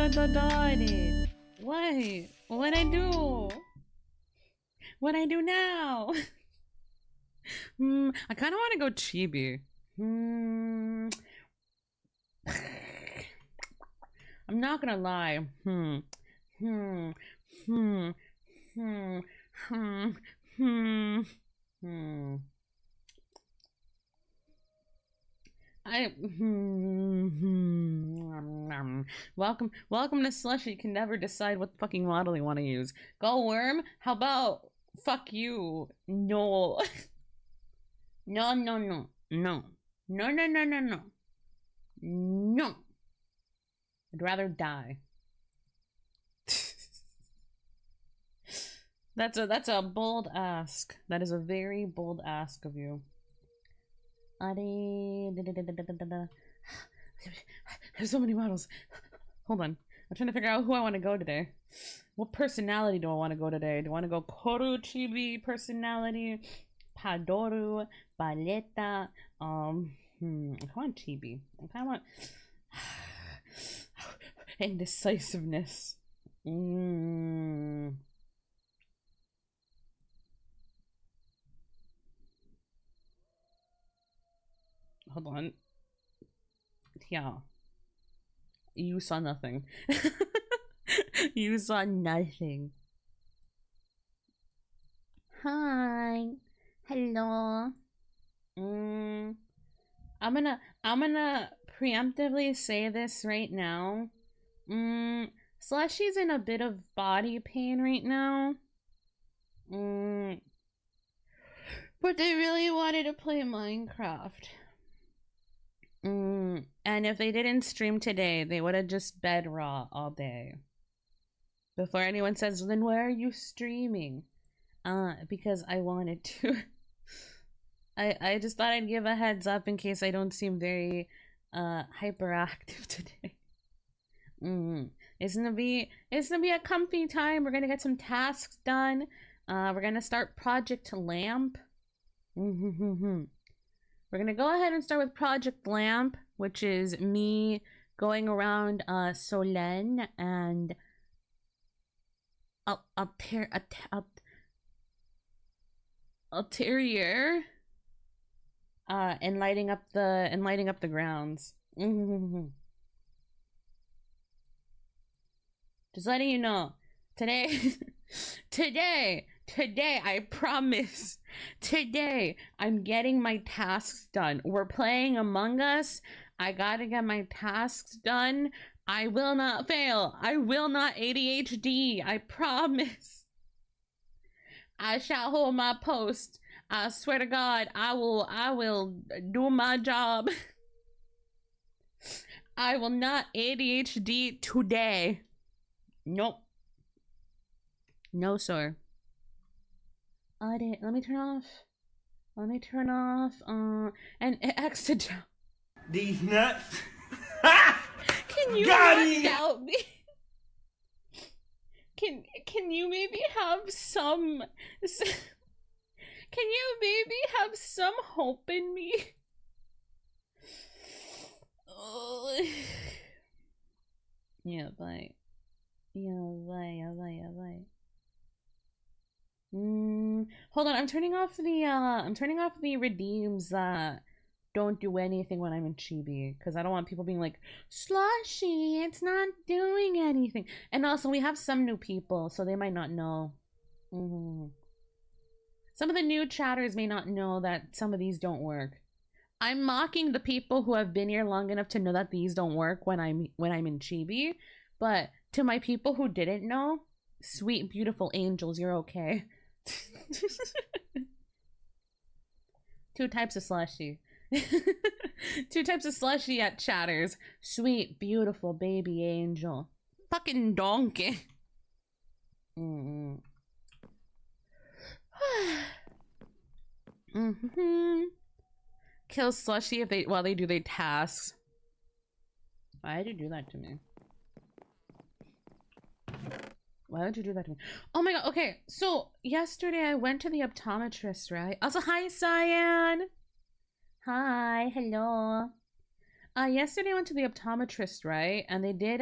it. What? What'd I do? What'd I do now? I kind of want to go chibi. I'm not gonna lie. Welcome to Slushy. You can never decide what fucking model you want to use. Go Worm. How about fuck you? No. No. I'd rather die. That's a bold ask. That is a very bold ask of you. There's so many models. Hold on. I'm trying to figure out who I want to go today. What personality do I want to go today? Do I want to go Koru Chibi personality? Padoru? Baleta? I want Chibi. I kind of want indecisiveness. Hold on. Yeah. You saw nothing. You saw nothing. Hi. Hello. I'm gonna preemptively say this right now. Slushy's in a bit of body pain right now. But they really wanted to play Minecraft. And if they didn't stream today, they would have just bed raw all day. Before anyone says, then why are you streaming? Because I wanted to. I just thought I'd give a heads up in case I don't seem very hyperactive today. It's gonna be a comfy time. We're gonna get some tasks done. We're gonna start Project LÄMP. We're gonna go ahead and start with Project LÄMP, which is me going around Solen and Ulterior and lighting up the grounds. Just letting you know, today I promise, today I'm getting my tasks done. We're playing Among Us. I gotta get my tasks done. I will not fail. I will not ADHD. I promise. I shall hold my post. I swear to God, I will do my job. I will not ADHD today. Nope. No, sir. Let me turn off. And exit. These nuts. Can you not doubt me? Can you maybe have some? Can you maybe have some hope in me? Oh. Yeah, bye. Hold on, I'm turning off the redeems that don't do anything when I'm in Chibi, because I don't want people being like, Slushy, it's not doing anything. And also, we have some new people, so they might not know. Some of the new chatters may not know that some of these don't work. I'm mocking the people who have been here long enough to know that these don't work when I'm in Chibi, but to my people who didn't know, sweet, beautiful angels, you're okay. Two types of Slushy. Two types of Slushy at chatters. Sweet, beautiful baby angel. Fucking donkey. Kill Slushy while they do their tasks. Why did you do that to me? Why would you do that to me? Oh my god, okay. So, yesterday I went to the optometrist, right? Also, hi, Cyan! Hi, hello. Yesterday I went to the optometrist, right? And they did,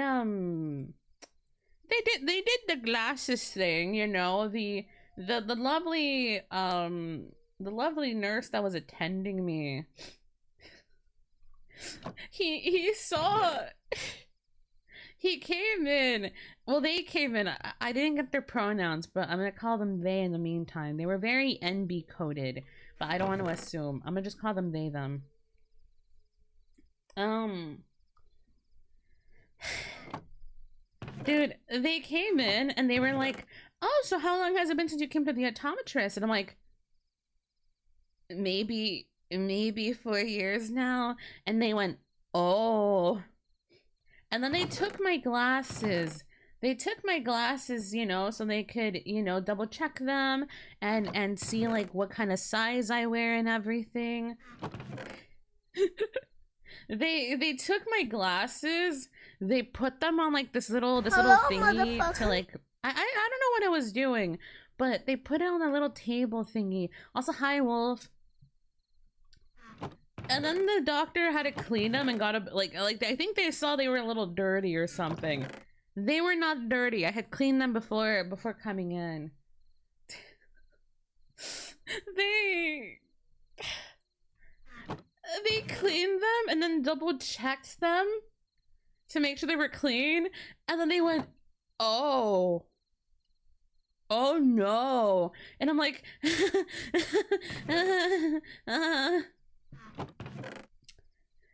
they did the glasses thing, you know, the lovely the lovely nurse that was attending me. He saw he came in. Well, they came in. I didn't get their pronouns, but I'm gonna call them they in the meantime. They were very NB coded, but I don't want to assume. I'm gonna just call them they them. Dude, they came in and they were like, "Oh, so how long has it been since you came to the optometrist?" And I'm like, maybe 4 years now. And they went, "Oh." And then they took my glasses. They took my glasses, you know, so they could, you know, double check them and see like what kind of size I wear and everything. They took my glasses, they put them on like this little thingy to like I don't know what I was doing, but they put it on a little table thingy. Also, hi Wolf. And then the doctor had to clean them and got a like I think they saw they were a little dirty or something. They were not dirty. I had cleaned them before coming in. They cleaned them and then double checked them to make sure they were clean, and then they went, "Oh no." And I'm like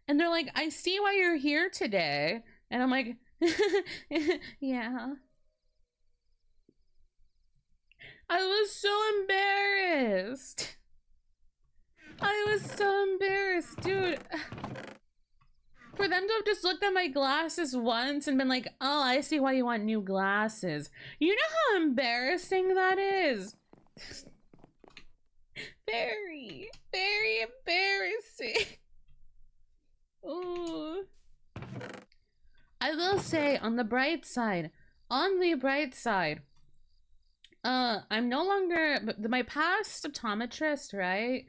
and they're like, "I see why you're here today." And I'm like, yeah. I was so embarrassed. Dude. For them to have just looked at my glasses once and been like, "Oh, I see why you want new glasses." You know how embarrassing that is? Very embarrassing. Ooh. I will say, on the bright side, I'm no longer, my past optometrist, right?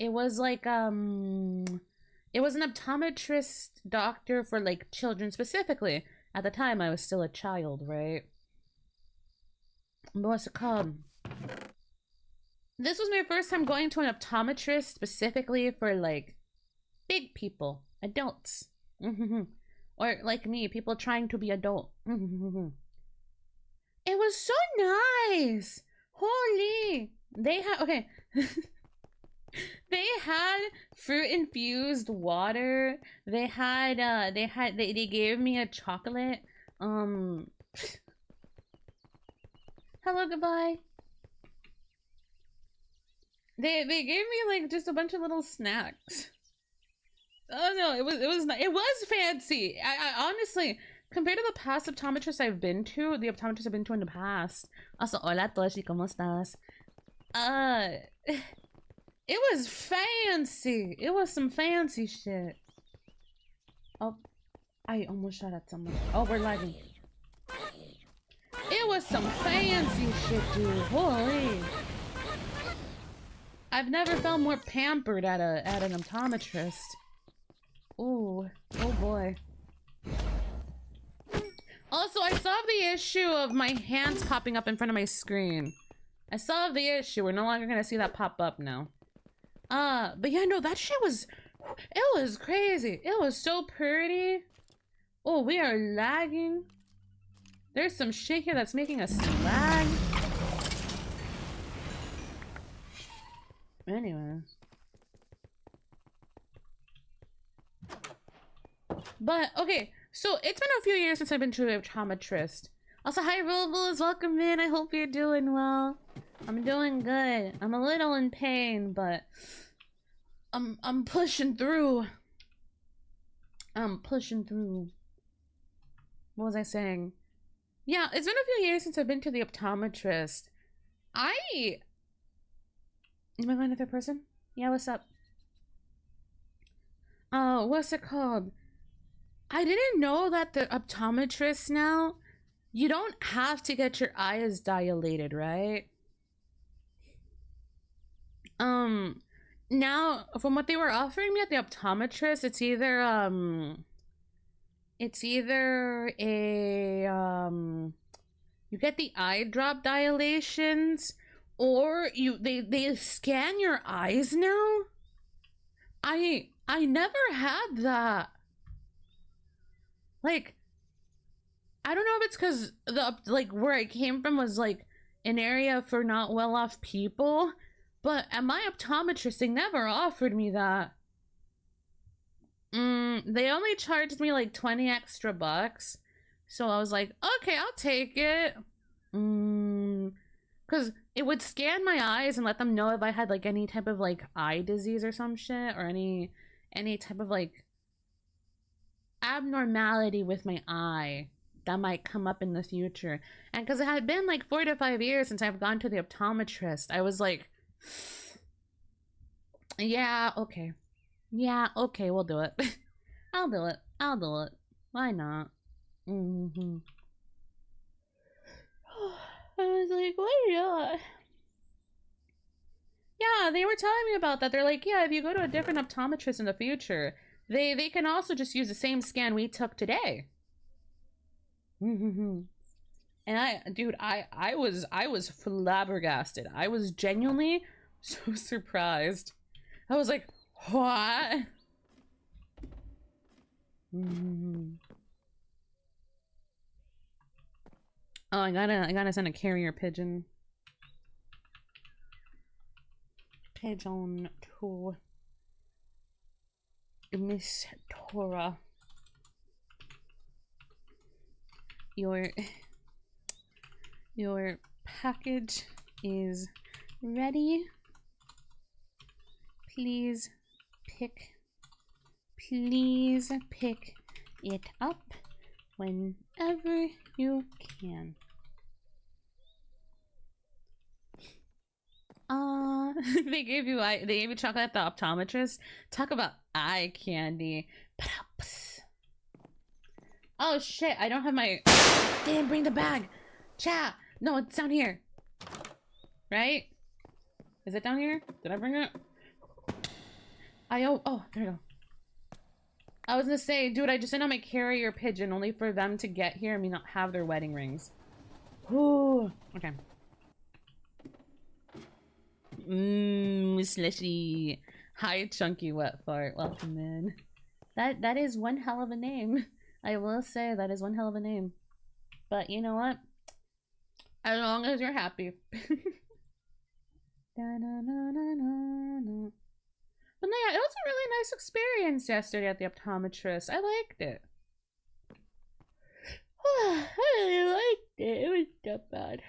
It was like, it was an optometrist doctor for like children specifically. At the time, I was still a child, right? But what's it called? This was my first time going to an optometrist specifically for like big people, adults. Or like me, people trying to be adult. It was so nice. Holy. They had, okay. They had fruit infused water. They gave me a chocolate. Hello, goodbye. They gave me like just a bunch of little snacks. Oh no, it was fancy. I honestly, compared to the past optometrists I've been to, the optometrists I've been to in the past. Also, hola Toshi, ¿cómo estás? It was fancy. It was some fancy shit. Oh, I almost shot at someone. Oh, we're lagging. It was some fancy shit, dude. Holy. I've never felt more pampered at an optometrist. Ooh, oh boy. Also, I solved the issue of my hands popping up in front of my screen. I solved the issue. We're no longer gonna see that pop up now. But yeah, no, that shit was, it was crazy. It was so pretty. Oh, we are lagging. There's some shit here that's making us lag. Anyway. But, okay, so it's been a few years since I've been to a optometrist. Also, hi Robles, welcome in. I hope you're doing well. I'm doing good. I'm a little in pain, but I'm pushing through. I'm pushing through. What was I saying? Yeah, it's been a few years since I've been to the optometrist. Am I going to third person? Yeah, what's up? Oh, what's it called? I didn't know that the optometrist now, you don't have to get your eyes dilated, right? Now, from what they were offering me at the optometrist, it's either a you get the eye drop dilations, or they scan your eyes now. I never had that. Like, I don't know if it's because where I came from was like an area for not well off people, but at my optometrist they never offered me that. They only charged me like 20 extra bucks, so I was like, okay, I'll take it. Because it would scan my eyes and let them know if I had like any type of like eye disease or some shit, or any type of like abnormality with my eye that might come up in the future. And because it had been like 4 to 5 years since I've gone to the optometrist, I was like, yeah, okay, we'll do it. I'll do it. Why not? I was like, why not? Yeah, they were telling me about that. They're like, yeah, if you go to a different optometrist in the future, they can also just use the same scan we took today. And I was flabbergasted. I was genuinely so surprised. I was like, what? Oh, I gotta send a carrier pigeon. Pigeon to Miss Tora. Your package is ready. Please pick it up whenever you can. They gave you chocolate at the optometrist. Talk about eye candy. Oh shit, I don't have my... They didn't bring the bag. Chat. No, it's down here. Right? Is it down here? Did I bring it? Oh, there you go. I was gonna say, dude, I just sent out my carrier pigeon only for them to get here and me not have their wedding rings. Ooh. Okay. Slushy. Hi, Chunky Wet Fart. Welcome in. That is one hell of a name. I will say that is one hell of a name. But you know what? As long as you're happy. But yeah, it was a really nice experience yesterday at the optometrist. I liked it. I really liked it. It was not bad.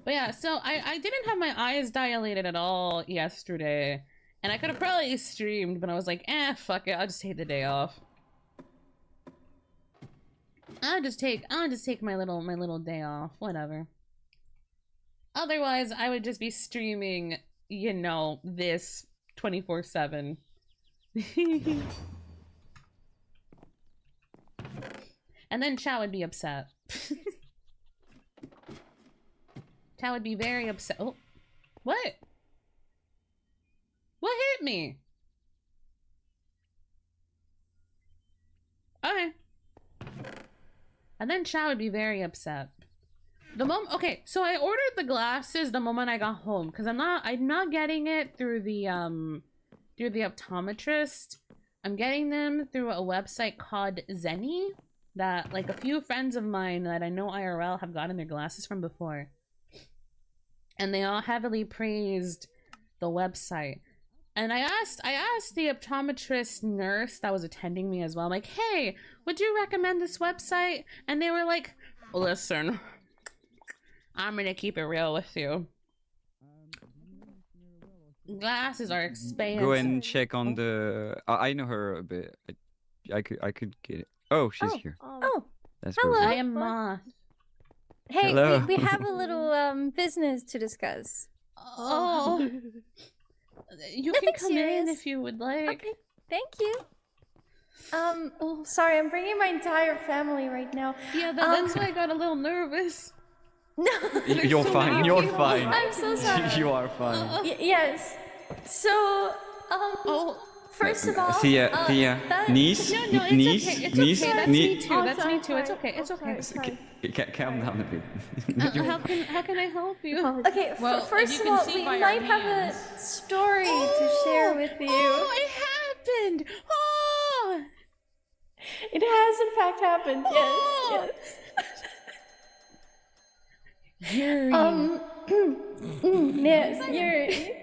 But yeah, so I didn't have my eyes dilated at all yesterday. And I could have probably streamed, but I was like, fuck it, I'll just take the day off. I'll just take my little day off, whatever. Otherwise, I would just be streaming, you know, this 24/7. And then Chow would be upset. Chow would be very upset. Oh, what? What hit me? Okay. And then Chow would be very upset. Okay, so I ordered the glasses the moment I got home because I'm not getting it through the optometrist. I'm getting them through a website called Zenny that like a few friends of mine that I know IRL have gotten their glasses from before. And they all heavily praised the website. And I asked the optometrist nurse that was attending me as well. I'm like, hey, would you recommend this website? And they were like, listen, I'm gonna keep it real with you. Glasses are expensive. Go and check on the... I know her a bit. I could get it. Oh, she's here. That's hello. perfect. I am Moth. Hey, Hello. we have a little business to discuss. Oh. You can come in if you would like. Okay, thank you. Oh, sorry, I'm bringing my entire family right now. Yeah, that's why I got a little nervous. No. You're fine. You're fine. I'm so sorry. You are fine. Yes. So, first of all, Thea, that- niece, No, it's niece, okay. It's niece, okay. That's niece. me too. Oh, That's sorry, me too. It's sorry. okay. It's Oh, okay. sorry. Calm down a bit. How can I help you? Okay, Well, first you of can all, see we by our might have hands. a story to share with you. Oh, it happened. Oh. It has in fact happened. Oh. Yes. Yuri. Yes, Yuri.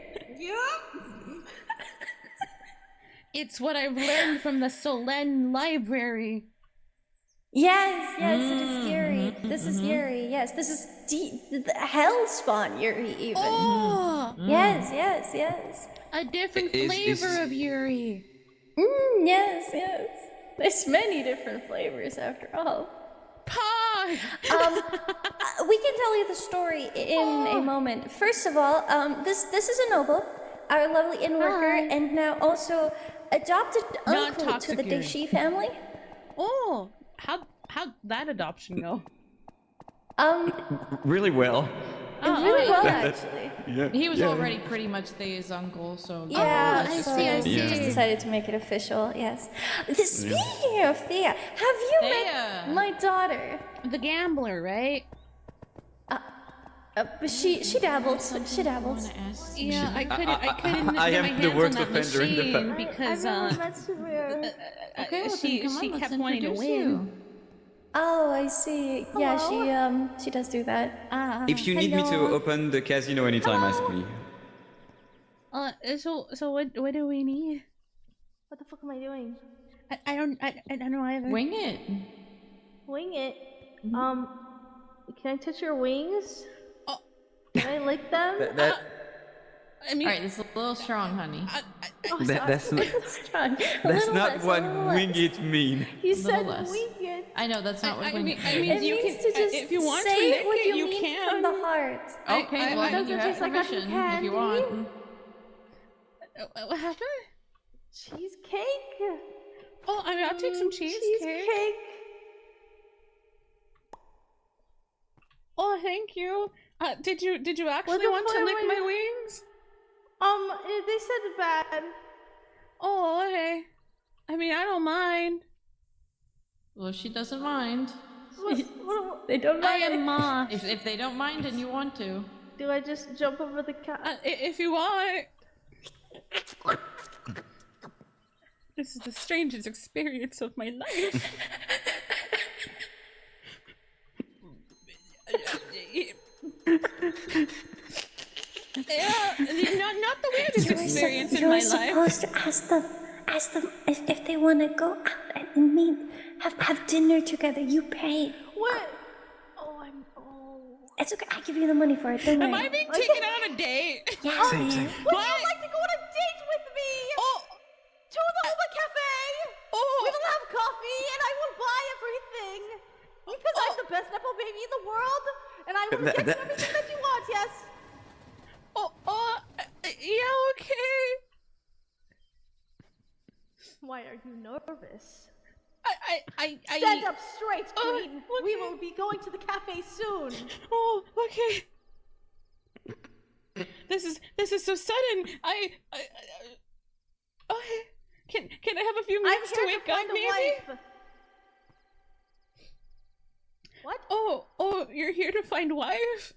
It's what I've learned from the Solen library. Yes, it is Yuri. This is Yuri. Yes, this is the hellspawn Yuri even. Oh, Yes. a different Is- flavor of Yuri. Yes. There's many different flavors after all. Pog. We can tell you the story in a moment. First of all, this is a noble, our lovely inn worker, Hi. and now also adopted Not uncle to toxic the Yuri. Deshi family. Oh, how'd that adoption go? Really well. Really well That's- actually. Yeah. He was yeah. already pretty much Thea's uncle, so Yeah, I so see, I we see. just decided to make it official. Yes. Speaking of Thea, have you Thea. met my daughter? The gambler, right? She dabbled. She dabbled. Yeah, I couldn't I get am my the hands on worst that offender in the machine family. because Okay, well, she then come on, let's kept wanting to introduce win. you. Oh, I see. Yeah, she does do that. If you need me to Hello. open the casino anytime, ask me. So what do we need? What the fuck am I doing? I don't know either. Wing it. Wing it. Can I touch your wings? Oh. Can I lick them? I mean, Alright, this is a little strong, honey. That's not, Strong. that's little not less, what a little wing less. it mean. You Little said less. wing it. I know, that's not what I wing mean, it It you means can to just if you want say to lick what it, you you mean can. from the heart. Okay, well, I Does mean, you it have taste like cotton permission if candy? you want. What happened? Cheesecake? Oh, I mean, I'll take some cheesecake. Cheesecake? Oh, thank you. Did you actually the want to fuck lick am I- my wings? They said bad. Oh, okay. I mean, I don't mind. Well, she doesn't mind. They don't I mind. am Ma. If they don't mind and you want to. Do I just jump over the cat? If you want. This is the strangest experience of my life. Yeah, not the weirdest experience in my life. supposed to ask them if they want to go out and meet, have dinner together. You pay. What? It's okay. I give you the money for it. Don't Am worry. I being taken on a date? Yes, Same. Would you What? like to go on a date with me? Oh, To the Oba Cafe! oh. We will have coffee and I will buy everything! Because I'm the best Nepo baby in the world! And I will get you everything that you want, yes! Yeah, okay. Why are you nervous? I Stand up straight, Oh, Queen! We okay. will be going to the cafe soon! Oh, okay. This is so sudden. Okay. Can I have a few I'm minutes to here wake to find up, a maybe? wife! What? Oh, you're here to find wife?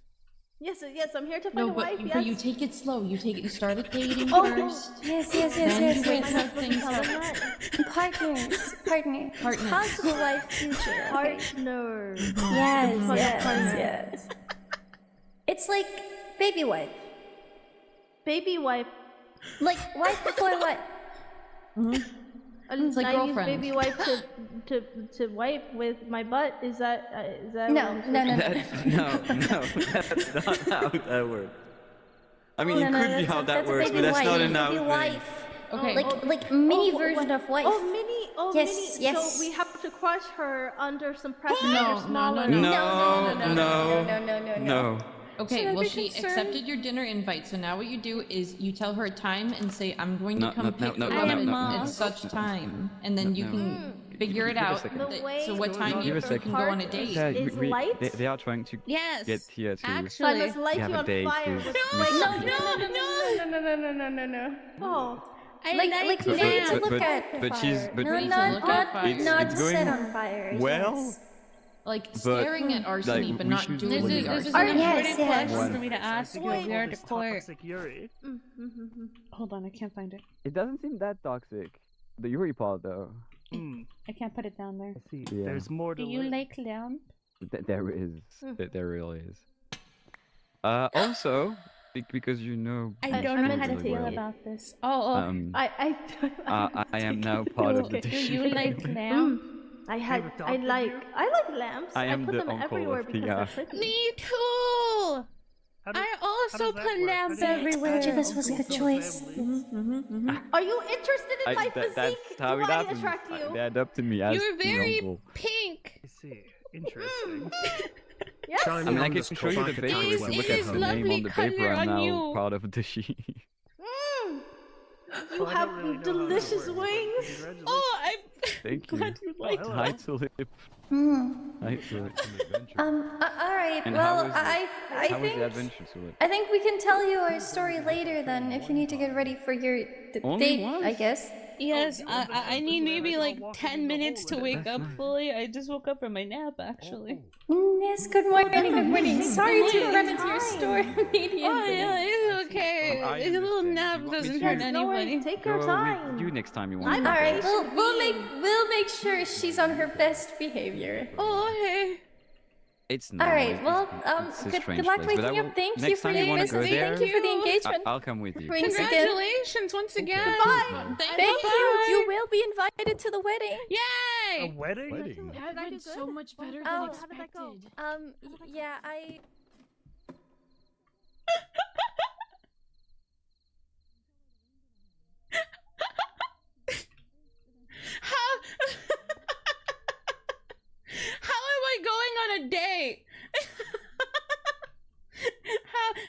Yes, I'm here to find No, a wife, yes. but you take it slow. You started dating Oh. first. yes. Then you wait till things Tell up. them that. Partners. Partners. Possible wife future. Partner. Yes. It's like baby wife. Baby wife. Like wife before what? A It's like 90s girlfriend. baby wife to wipe with my butt. Is that No. That's not how that works. I mean, it could be how that that's a works, baby but that's wife. not Baby enough. wife. Okay. Like mini version of wife. mini. Oh, Yes, mini. yes. So we have to crush her under some pressure. No, They're no, smaller. No. Okay, Should I well, be she concerned? accepted your dinner invite, so now what you do is you tell her a time and say, I'm going to come pick you up at such time. And then you can figure it Give a out. second. The way So what time Give you a second. can go on a date. Yeah, Is light? they are trying to Yes. get here to. So I Actually. must light have you a on date fire with with Miss flame. Sophie. Oh, Like you need to look at but she's fire. but No, need to not look at fire. it's going set on fire. well. Yes. Like staring at arsony, like, but we not should doing look the at This is arsony. an Yes, important yes. question for me to ask you. We are the court. Toxic Yuri. Hold on, I can't find it. It doesn't seem that toxic. The Yuri pod though. I can't put it down there. I see. Yeah. There's more to Do you live. like lamp? There is. There really is. Also, because you know. I don't know how to really feel well, about this. Oh, I am now part of the do dish. you like lamp? I like lamps. I am put the them uncle everywhere of the, because they're pretty. Me too! How does- I how also does that put work? lamps How do you- everywhere. Told you this was a good choice. Are you interested in my That's physique? how Do it I happens. attract you? They add up to me as You're the very uncle. pink. I see. Interesting. Yes. I mean, I can show you the paper It if you look at is the name lovely on the paper. color I'm on now you. part of the sheet. You Well, I have don't really know how this delicious works, but wings. congratulations. Oh, I'm Thank you. glad you like hello. Hi, that. Tulip. Hi, Tulip. All right. And Well, how was I How was think the adventure, Tulip? I think we can tell you our story later then, if you need to get ready for your Only date, once? I guess. Yes, I need maybe like walking 10 in the minutes hole to in it. wake up fully. I just woke up from my nap, actually. Yes, good morning, good morning. Sorry to run into your store immediately. Oh, yeah, it's okay. I A little understand. nap You want me doesn't to- hurt No worries. anybody. Take your Go time. with you next time you want. I'm to. All right, patient we'll make sure she's on her best behavior. Oh, hey. It's not. All right, well, it's a good strange luck place, but I waking will- up. Thank you next for time you your wanna visit. go there, Thank you for the engagement. I'll come with you. Rings again. Congratulations once again. Goodbye. Thank you. You will be invited to the wedding. A Yay! wedding? That went so much better Oh, than how did that go? expected. Yeah, I. How? How am I going on a date?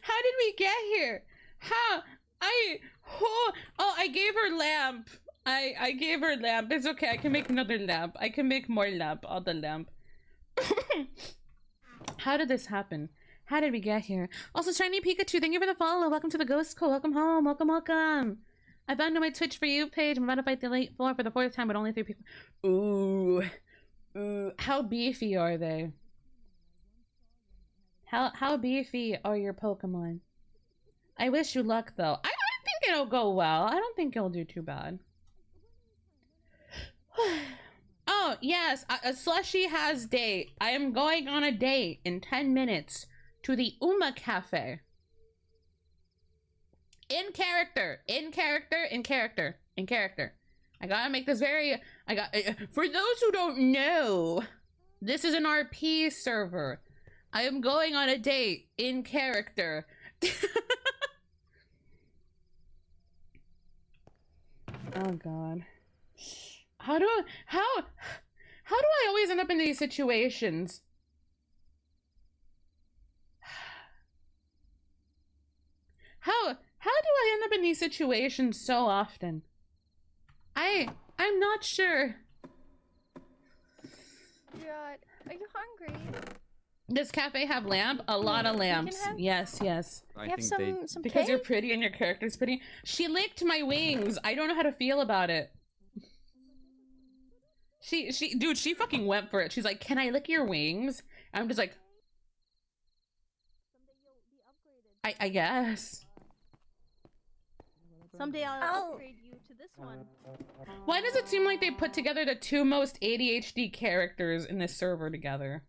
How did we get here? How? I gave her lamp. I gave her lamp. It's okay. I can make another lamp. I can make more lamp. All the lamp. How did this happen? How did we get here? Also, Shiny Pikachu, thank you for the follow. Welcome to the Ghost School. Welcome home. Welcome, welcome. I found my Twitch for you page. I'm about to fight the elite four for the 4th time with only 3 people. Ooh. Ooh. How beefy are they? How beefy are your Pokemon? I wish you luck, though. I think it'll go well. I don't think it'll do too bad. Oh, yes. A Slushy has date. I am going on a date in 10 minutes to the Uma Cafe. In character. In character. In character. In character. I gotta make this very... for those who don't know, this is an RP server. I am going on a date in character. Oh god. How do I always end up in these situations? How do I end up in these situations so often? I'm not sure. God, are you hungry? Does cafe have lamp? A lot of lamps. have- Yes, yes. I You have think some Because cake? you're pretty and your character's pretty. She licked my wings. I don't know how to feel about it. Dude, she fucking went for it. She's like, "Can I lick your wings?" I'm just like, I guess. Someday I'll upgrade you to this one. Why does it seem like they put together the 2 most ADHD characters in this server together?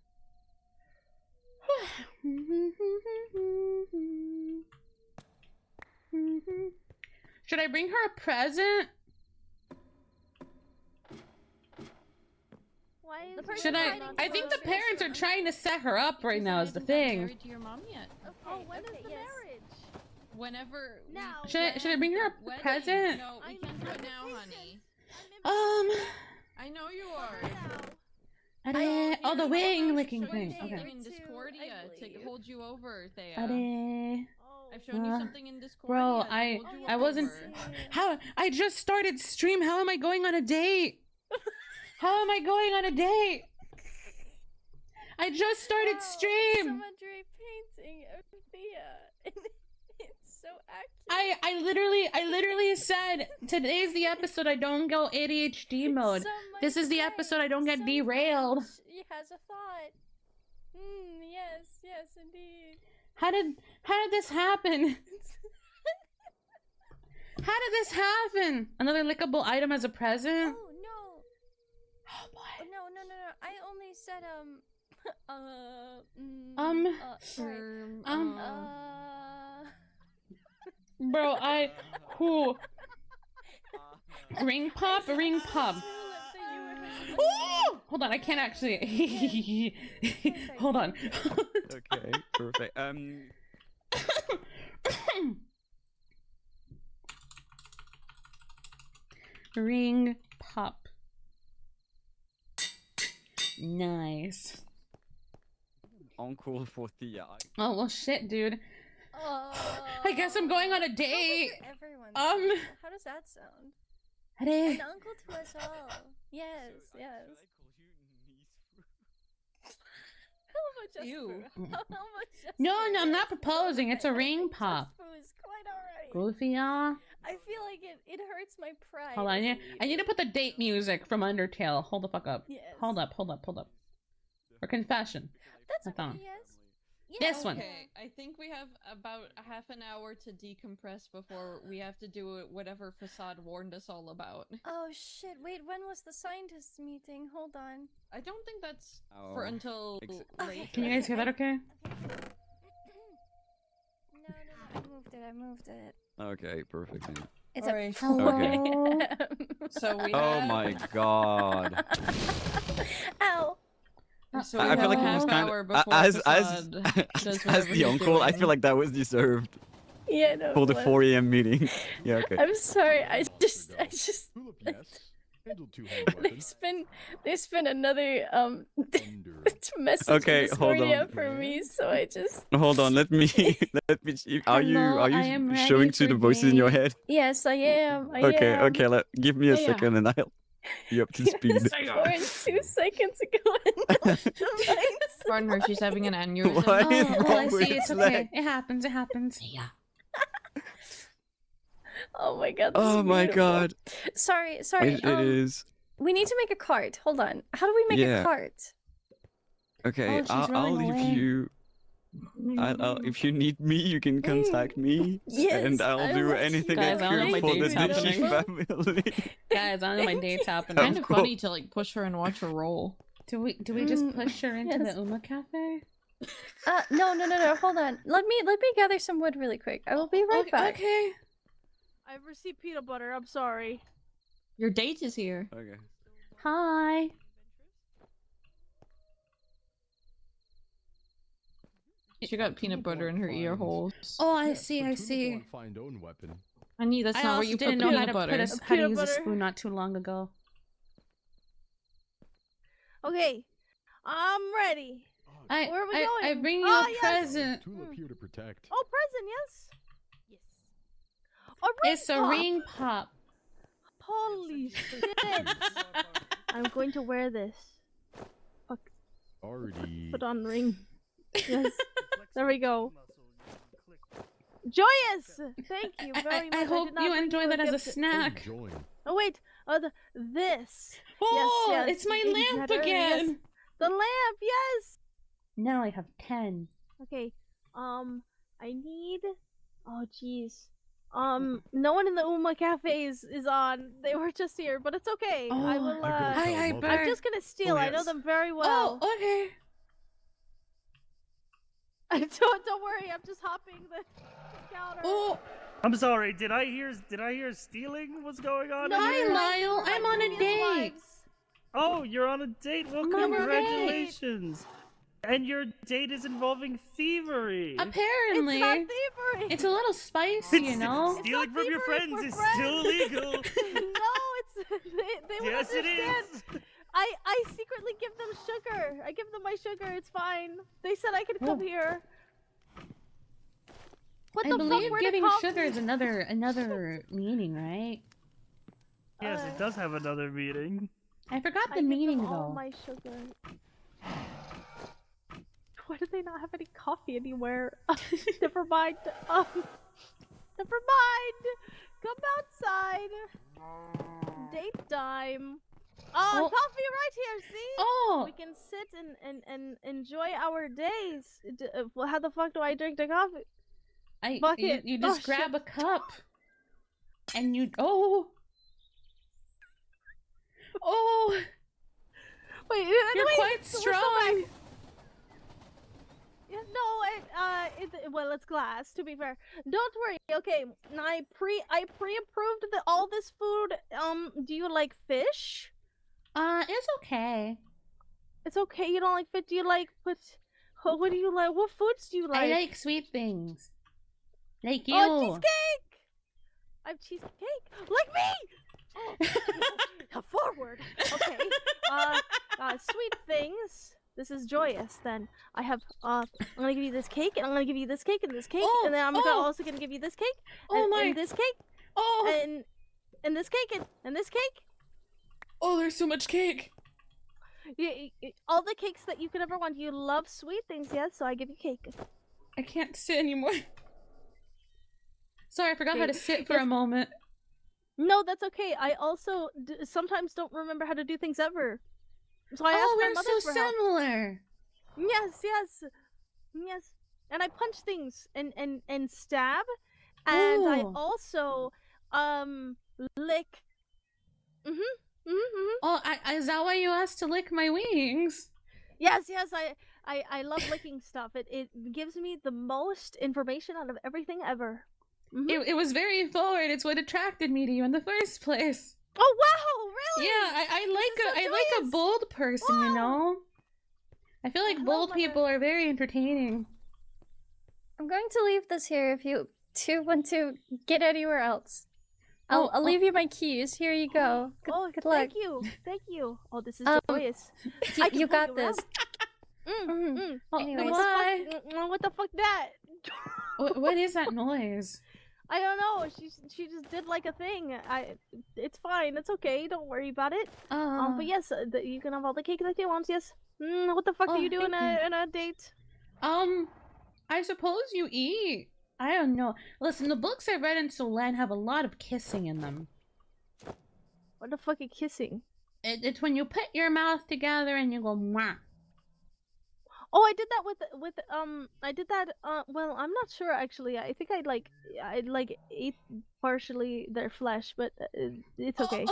Should I bring her a present? Why is Should I think the parents are trying to set her up right now is the thing. Married to your mom yet? Oh, when is the marriage? Whenever. Now. Should I bring her a Wedding. present? No, we can't do it now, honey. I know you are. Oh, the wing licking Show you thing. something Okay. in Discordia to hold you over, Thea. Ade. I've shown you something in Discordia. Bro, to I hold you wasn't. over. How? I just started stream. How am I going on a date? How am I going on a date? I just started stream. Someone drew a painting of Thea. It's so accurate. I literally said today's the episode I don't go ADHD mode. This is the episode I don't get derailed. She has a thought. Yes, yes, indeed. How did this happen? How did this happen? Another lickable item as a present? Oh no. Oh boy. No. I only said Bro, ring pop. Ooh! Hold on, I can't actually. Hold on. Okay, perfect. Ring pop. Nice. Encore for Thea. Oh well, shit, dude. I guess I'm going on a date. Everyone. How does that sound? Hey. An uncle to us all. Yes. How much Ew. No, I'm not proposing. It's a ring pop. Is quite alright. Goofy, y'all. I feel like it hurts my pride. Hold on, I need to put the date music from Undertale. Hold the fuck up. Yes. Hold up. For confession. That's okay, yes. This one. Okay, I think we have about a half an hour to decompress before we have to do whatever Facade warned us all about. Oh shit, wait, when was the scientists meeting? Hold on. I don't think that's for until late. Can you guys hear that okay? No, I moved it. Okay, perfect. Then. It's Alright. a So we Oh have... my god. Ow! So I feel like it was kind of as the uncle. I feel like that was deserved Yeah, no. for the 4 a.m. meeting. Yeah, okay. I'm sorry. I just. There's been another message Okay, in hold Discordia on. for me, so I just. Hold on, let me. Are Hello, I you am ready showing to for the voices in your date. head? Yes, I am. Okay. Give me a Yeah. second, and I'll be up to speed. Born 2 seconds ago. Pardon her, she's having an aneurysm. What is Oh, I wrong with see. It's his okay. leg? It happens. Yeah. Oh my god. This Oh is my beautiful. god. Sorry. It is. We need to make a cart. Hold on. How do we make Yeah. a cart? Okay, Oh, she's I'll running leave away. you. If you need me, you can contact me, Yes, and I'll I do will anything Guys, I don't know I my could for the date's Nishi happening. family. Guys, I don't know my date's happening. Kind of course. funny to like push her and watch her roll. Do we just push her into yes. the Uma Cafe? No. Hold on. Let me gather some wood really quick. I will be right back. Okay. I've received peanut butter. I'm sorry. Your date is here. Okay. Hi. She got peanut butter in her ear holes. Oh, I see. Find own weapon. Honey, that's I not where also you put didn't know how peanut to butter. how to Peanut use a butter. spoon not too long ago. Okay, I'm ready. I Where are we I going? bring you Ah, a yes. present. Tulip here to protect. Oh, present, yes. Yes. A ring It's a pop. ring pop. Holy shit! I'm going to wear this. Already. Put on ring. Yes. There we go. Joyous! Thank you very much. I hope did not you bring enjoy that as a gift. snack. Join. Oh wait, this. Oh, yes, it's my big lamp better, yes. again. The lamp, yes. Now I have 10. Okay. I need. Oh jeez. No one in the Uma Cafe is on. They were just here, but it's okay. I Oh. will. Hi, I'm I'm just gonna steal. Oh, I know yes. them very well. Oh, okay. Don't worry. I'm just hopping the counter. Oh, I'm sorry. Did I hear stealing? What's going on? No, hi, here? Lyle. I'm on a Previous date. lives. Oh, you're on a date. Well, I'm on a date. congratulations. And your date is involving thievery. Apparently. It's not thievery. It's a little spicy, you know? Stealing not from your thievery, friends we're is friends. still illegal. No, it's they would Yes, it understand. is. I secretly give them sugar. I give them my sugar. It's fine. They said I could come here. What I the believe fuck? Where giving the cops? sugar is another meaning, right? Yes, it does have another meaning. I forgot I the give meaning them all though. my sugar. Why do they not have any coffee anywhere? Never mind. Never mind. Come outside. Date time. Oh. Coffee right here, see? Oh! We can sit and enjoy our days. Well, how the fuck do I drink the coffee? You just grab a cup. And you... Oh! Oh! Wait, You're quite strong! Yeah, no, well, it's glass, to be fair. Don't worry, okay, I pre-approved all this food. Do you like fish? It's okay. It's okay, you don't like fish? Do you like, what do you like? What foods do you like? I like sweet things. Like you. Oh, cheesecake! I have cheesecake. Like me! Oh, forward. Okay. Sweet things. This is joyous. Then I have. I'm gonna give you this cake, and I'm gonna give you this cake, and this cake, and then I'm also gonna give you this cake, and this cake, and this cake, and this cake. Oh, there's so much cake. All the cakes that you could ever want. You love sweet things, yes? So I give you cake. I can't sit anymore. Sorry, I forgot how to sit for a moment. No, that's okay. I also sometimes don't remember how to do things ever. So I asked my mother we're so for help. similar. Yes. And I punch things and stab, and I also lick. Oh, is that why you asked to lick my wings? Yes. I love licking stuff. It gives me the most information out of everything ever. It was very forward. It's what attracted me to you in the first place. Oh wow, really? Yeah, I like a bold person, you know? I feel like bold people are very entertaining. I'm going to leave this here if you two want to get anywhere else. I'll leave you my keys. Here you go. Good luck. Thank you. Oh, this is joyous. You got this. Anyways. What the fuck that? What is that noise? I don't know. She just did like a thing. It's fine. It's okay. Don't worry about it. But yes, you can have all the cake that you want. Yes. What the fuck do you do in a date? I suppose you eat. I don't know. Listen, the books I've read in Solen have a lot of kissing in them. What the fuck is kissing? It's when you put your mouth together and you go mwah. Oh, I did that with I did that well, I'm not sure actually. I think I ate partially their flesh, but it's okay.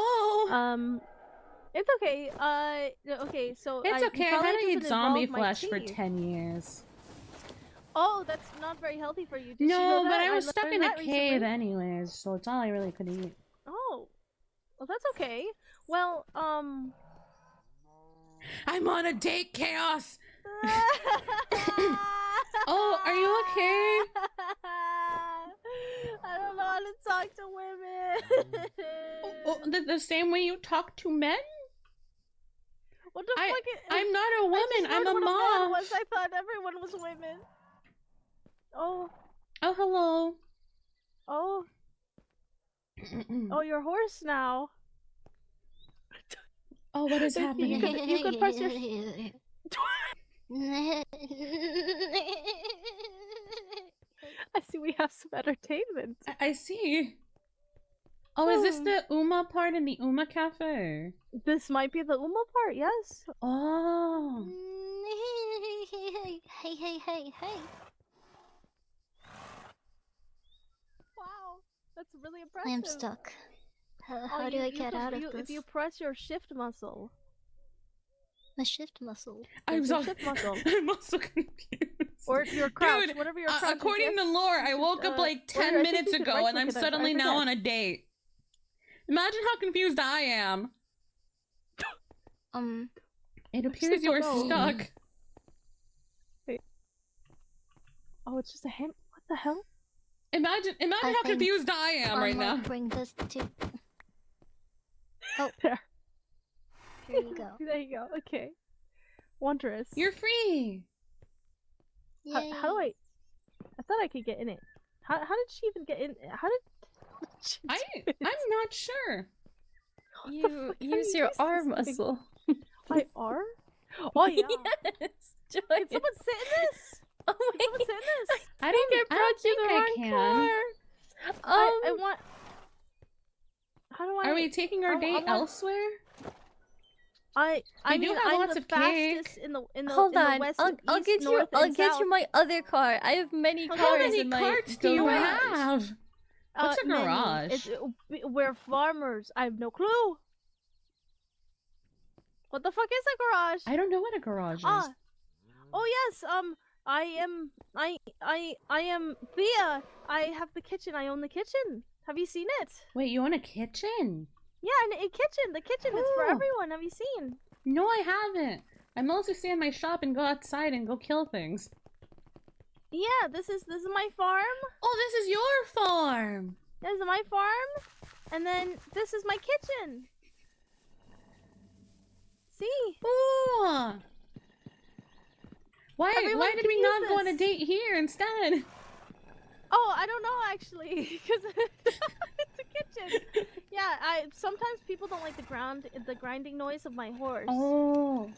It's okay. Okay, so it's okay. I had to eat zombie flesh for 10 years. Oh, that's not very healthy for you. No, but I was stuck in a cave anyways, so it's all I really could eat. Oh. Well, that's okay. Well, I'm on a date, Chaos! Oh, are you okay? I don't know how to talk to women. The same way you talk to men? What the fuck? I'm not a woman, I'm a mom. I thought everyone was women. Oh. Oh, hello. Oh. Oh, you're hoarse now. Oh, what is happening? You could press your... I see we have some entertainment. I see. Oh, is this the Uma part in the Uma Cafe? This might be the Uma part, yes. Oh. Hey. Wow, that's really impressive. I'm stuck. How do I get out of this? If you press your shift muscle. My shift muscle. I'm so shift muscle. I'm also confused. Or your crouch, Dude, whatever your crouch according to lore, I woke up like 10 minutes ago and I'm suddenly now on a date. Imagine how confused I am. It appears you are stuck. Wait. Oh, it's just a hint. What the hell? Imagine how confused I am right now. Bring this to. Oh, there. Here you go. There you go. Okay. Wondrous. You're free. How do I? I thought I could get in it. How did she even get in? How did? I'm not sure. You use your arm muscle. My arm? Oh yeah. Yes. Can someone sit in this? Oh my Can someone sit in this? I don't think I can. I want. How do I? Are we taking our date elsewhere? I We do mean, have I'm lots the of cake. fastest in the Hold in on. the west, I'll east, get you. north, I'll and get south. you my other car. I have many cars How many in my carts do you garage. have? What's a Many. garage? We're farmers. I have no clue. What the fuck is a garage? I don't know what a garage is. Oh yes. I am Thea. I have the kitchen. I own the kitchen. Have you seen it? Wait, you own a kitchen? Yeah, a kitchen. The kitchen is for Ooh. everyone. Have you seen? No, I haven't. I mostly stay in my shop and go outside and go kill things. Yeah, this is my farm. Oh, this is your farm. This is my farm, and then this is my kitchen. See? Ooh. Why Everyone did can we use not go on a this. date here instead? Oh, I don't know actually, because it's a kitchen. Yeah, sometimes people don't like the grinding noise of my horse. Oh.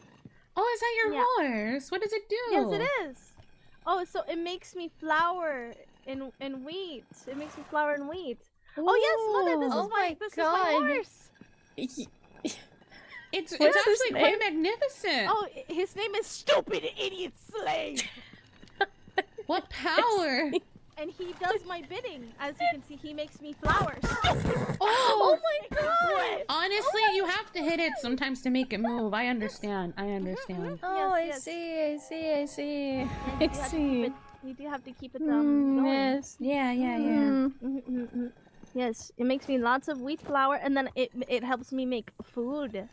Oh, is that your Yeah. horse? What does it do? Yes, it is. Oh, so it makes me flour in wheat. It makes me flour in wheat. Oh yes, mother, this Oh is my my this God. is my horse. It's What's his actually quite name? magnificent. Oh, his name is Stupid Idiot Slave. What power! And he does my bidding. As you can see, he makes me flowers. Oh, my God! honestly, you have to hit it sometimes to make it move. I understand. I understand. Oh, Yes, yes. I see. Yeah, I see. you do have to keep it going. Yes. Yeah, yeah, yeah. Mm. Yes, it makes me lots of wheat flour, and then it helps me make food.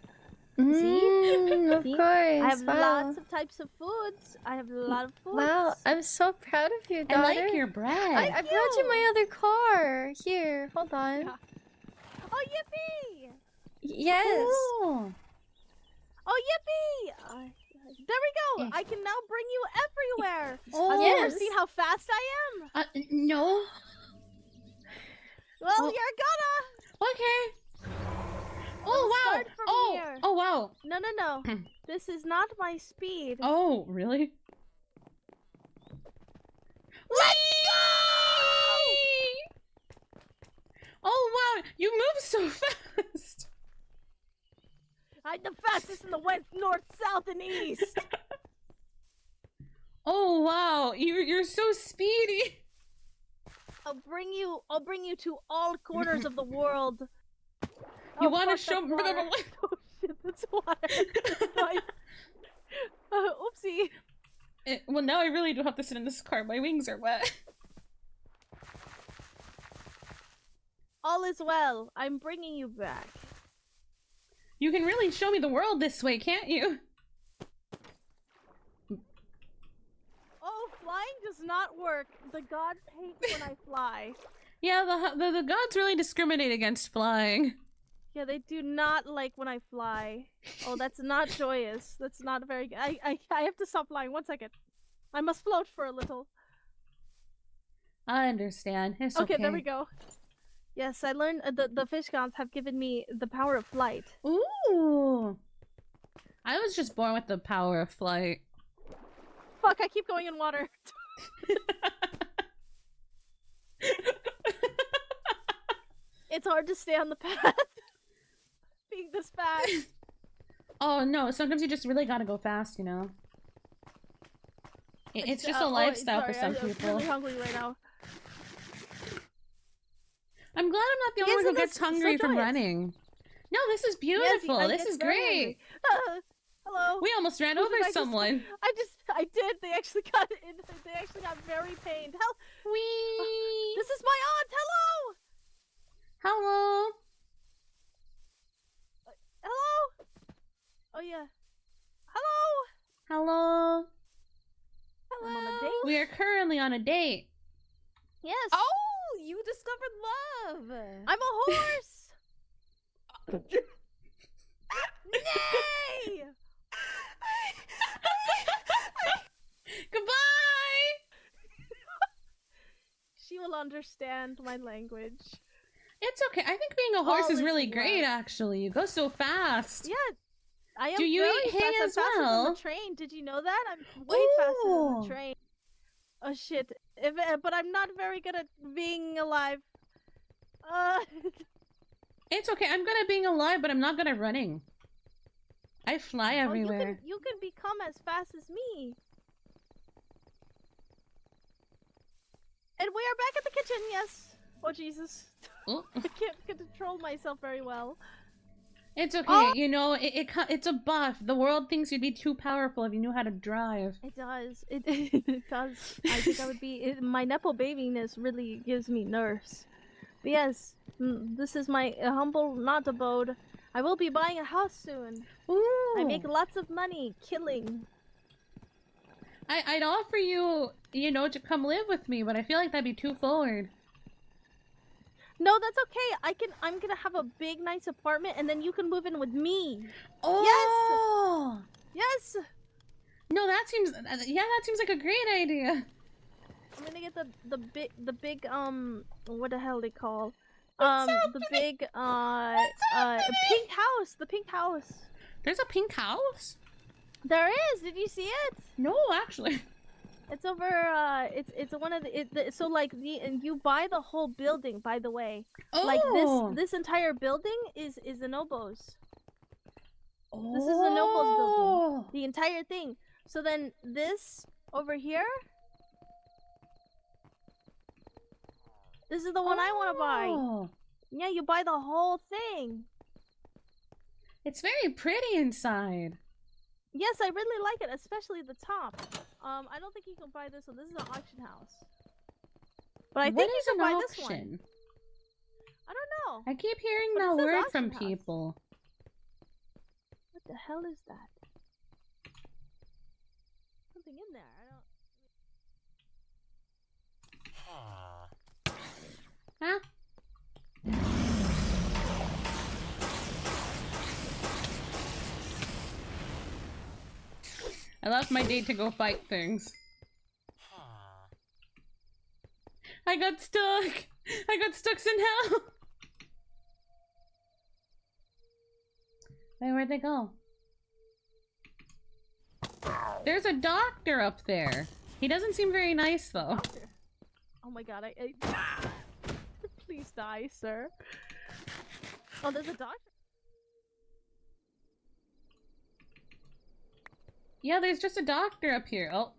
Of See? course. I have wow. lots of types of foods. I have a lot of foods. Wow, I'm so proud of you, I daughter. like your bread. I brought you my other car. Here, hold on. Yeah. Oh yippee! Yes. Cool. Oh yippee! There we go. Yeah. I can now bring you everywhere. Oh, Have you ever yes. seen how fast I am? No. Well, Oh. you're gonna. Okay. Oh We'll wow. start from Oh. here. Oh wow. No. This is not my speed. Oh really? Let's Oh wow. You move so fast. I'm the fastest in the west, north, south, and east. Oh wow. You're so speedy. I'll bring you to all corners of the world. You Oh, want to fuck, show that's me water. Oh shit, that's water. Oopsie. Well, now I really do have to sit in this car. My wings are wet. All is well. I'm bringing you back. You can really show me the world this way, can't you? Oh, flying does not work. The gods hate when I fly. Yeah, the gods really discriminate against flying. Yeah, they do not like when I fly. Oh, that's not joyous. That's not very good. I have to stop flying. 1 second. I must float for a little. I understand. It's okay. Okay, there we go. Yes, I learned the fish gods have given me the power of flight. Ooh. I was just born with the power of flight. Fuck, I keep going in water. It's hard to stay on the path. Being this fast. Oh no, sometimes you just really gotta go fast, you know? It's just a lifestyle for some I'm people. really hungry right now. I'm glad I'm not the only one who Isn't gets this so hungry from joyous? running. No, this is Yes, beautiful. I This get is very great. hungry. Hello. We almost ran Who over did I just- someone. I did. They actually got very pained. Whee! This is my aunt. Hello. Hello. Hello. Oh yeah. Hello. Hello. I'm on a date. We are currently on a date. Yes. Oh, you discovered love. I'm a horse. Nay. Goodbye! She will understand my language. It's okay. I think being a horse All is is really well. great, actually. You go so fast. Yeah. I am Do you very eat hay fast. I'm as faster than well? the train. Did you know that? I'm way faster than Ooh. the train. Oh shit. But I'm not very good at being alive. It's okay. I'm good at being alive, but I'm not good at running. I fly everywhere. You can become as fast as me. And we are back at the kitchen, yes. Oh, Jesus. Oh. I can't control myself very well. It's okay. Oh! You know, it's a buff. The world thinks you'd be too powerful if you knew how to drive. It does. It does. I think I would be... my nepo babiness really gives me nerves. But yes, this is my humble not abode. I will be buying a house soon. Ooh. I make lots of money killing. I'd offer you, you know, to come live with me, but I feel like that'd be too forward. No, that's okay. I'm gonna have a big, nice apartment, and then you can move in with me. Oh! Yes. No, that seems like a great idea. I'm gonna get the big what the hell they call What's the big pink house. The pink house. There's a pink house? There is. Did you see it? No, actually. It's over. It's one of so like you buy the whole building. By the way, like this entire building is a Nobo's. Oh. This is a Nobo's building. The entire thing. So then this over here. This is the one I want to buy. Yeah, you buy the whole thing. It's very pretty inside. Yes, I really like it, especially the top. I don't think you can buy this one. This is an auction house. But I think you can buy this one. I don't know. I keep hearing But it that says word auction from house. people. What the hell is that? Something in there. I don't. Huh? I left my date to go fight things. I got stuck! I got stuck in hell! Wait, where'd they go? There's a doctor up there. He doesn't seem very nice, though. Doctor. Oh my god, Please die, sir. Oh, there's a doctor? Yeah, there's just a doctor up here. Oh.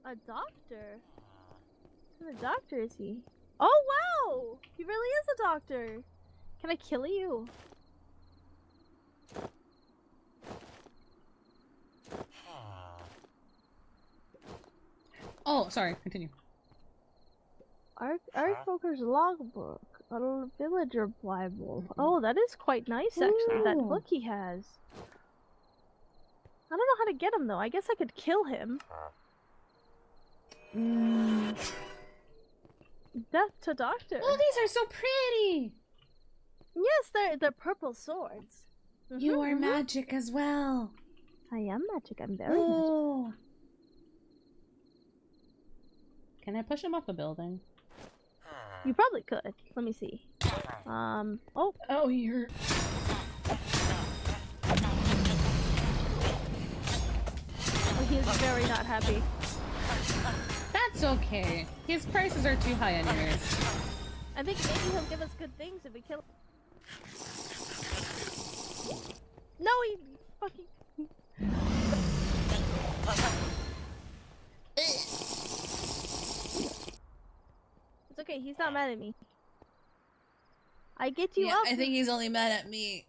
A doctor? What kind of doctor is he? Oh, wow! He really is a doctor! Can I kill you? Oh, sorry. Continue. Arkboker's logbook. A villager Bible. Oh, that is quite nice, actually. That Ooh. book he has. I don't know how to get him, though. I guess I could kill him. Death to doctor. Oh, these are so pretty! Yes, they're purple swords. You are magic as well. I am magic. I'm very magic. Oh. Can I push him off the building? You probably could. Let me see. Oh. Oh, you're... Oh, he is very not happy. That's okay. His prices are too high anyways. I think maybe he'll give us good things if we kill him. No, he fucking... It's okay, he's not mad at me. I get you up. I think he's only mad at me.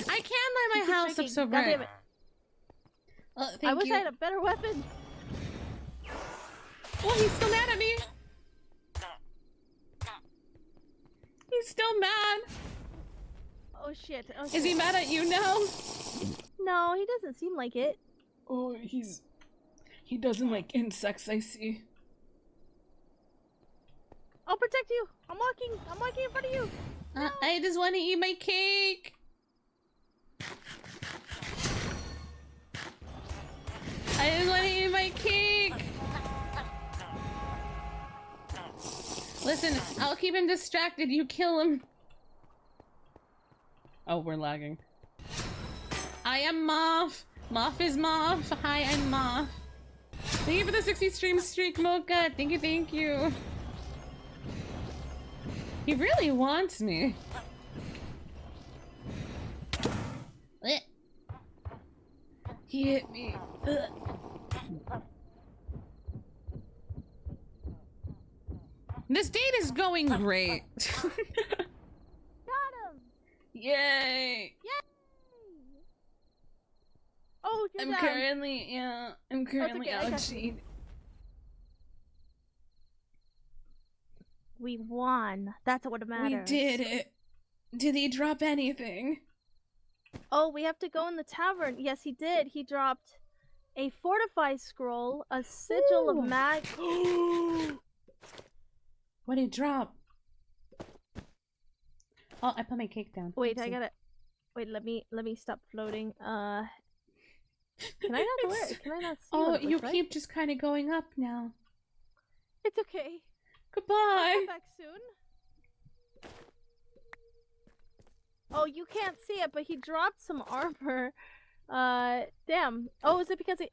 I can't light my house up so God damn bright. it. I wish I had a better weapon. Well, he's still mad at me. He's still mad. Oh shit. Oh, Is he mad at you now? No, he doesn't seem like it. Oh, he doesn't like insects, I see. I'll protect you. I'm walking in front of you. I just want to eat my cake. I just want to eat my cake. Listen, I'll keep him distracted. You kill him. Oh, we're lagging. I am Moth. Moth is Moth. Hi, I'm Moth. Thank you for the 60 stream streak, Mocha. Thank you, thank you. He really wants me. He hit me. This date is going great. Got him! Yay! Yay! Oh, you're I'm down. currently okay, I got ouchied. We won. That's what matters. We did it. Did he drop anything? Oh, we have to go in the tavern. Yes, he did. He dropped a fortify scroll, a sigil Ooh. of mag. What did he drop? Oh, I put my cake down. Wait, Oopsie. I gotta. Wait, let me stop floating. Can I not wear it? Can I not see? Oh, what it you looks like? keep just kind of going up now. It's okay. I'll Goodbye. come back soon. Oh, you can't see it, but he dropped some armor. Damn. Oh, is it because he?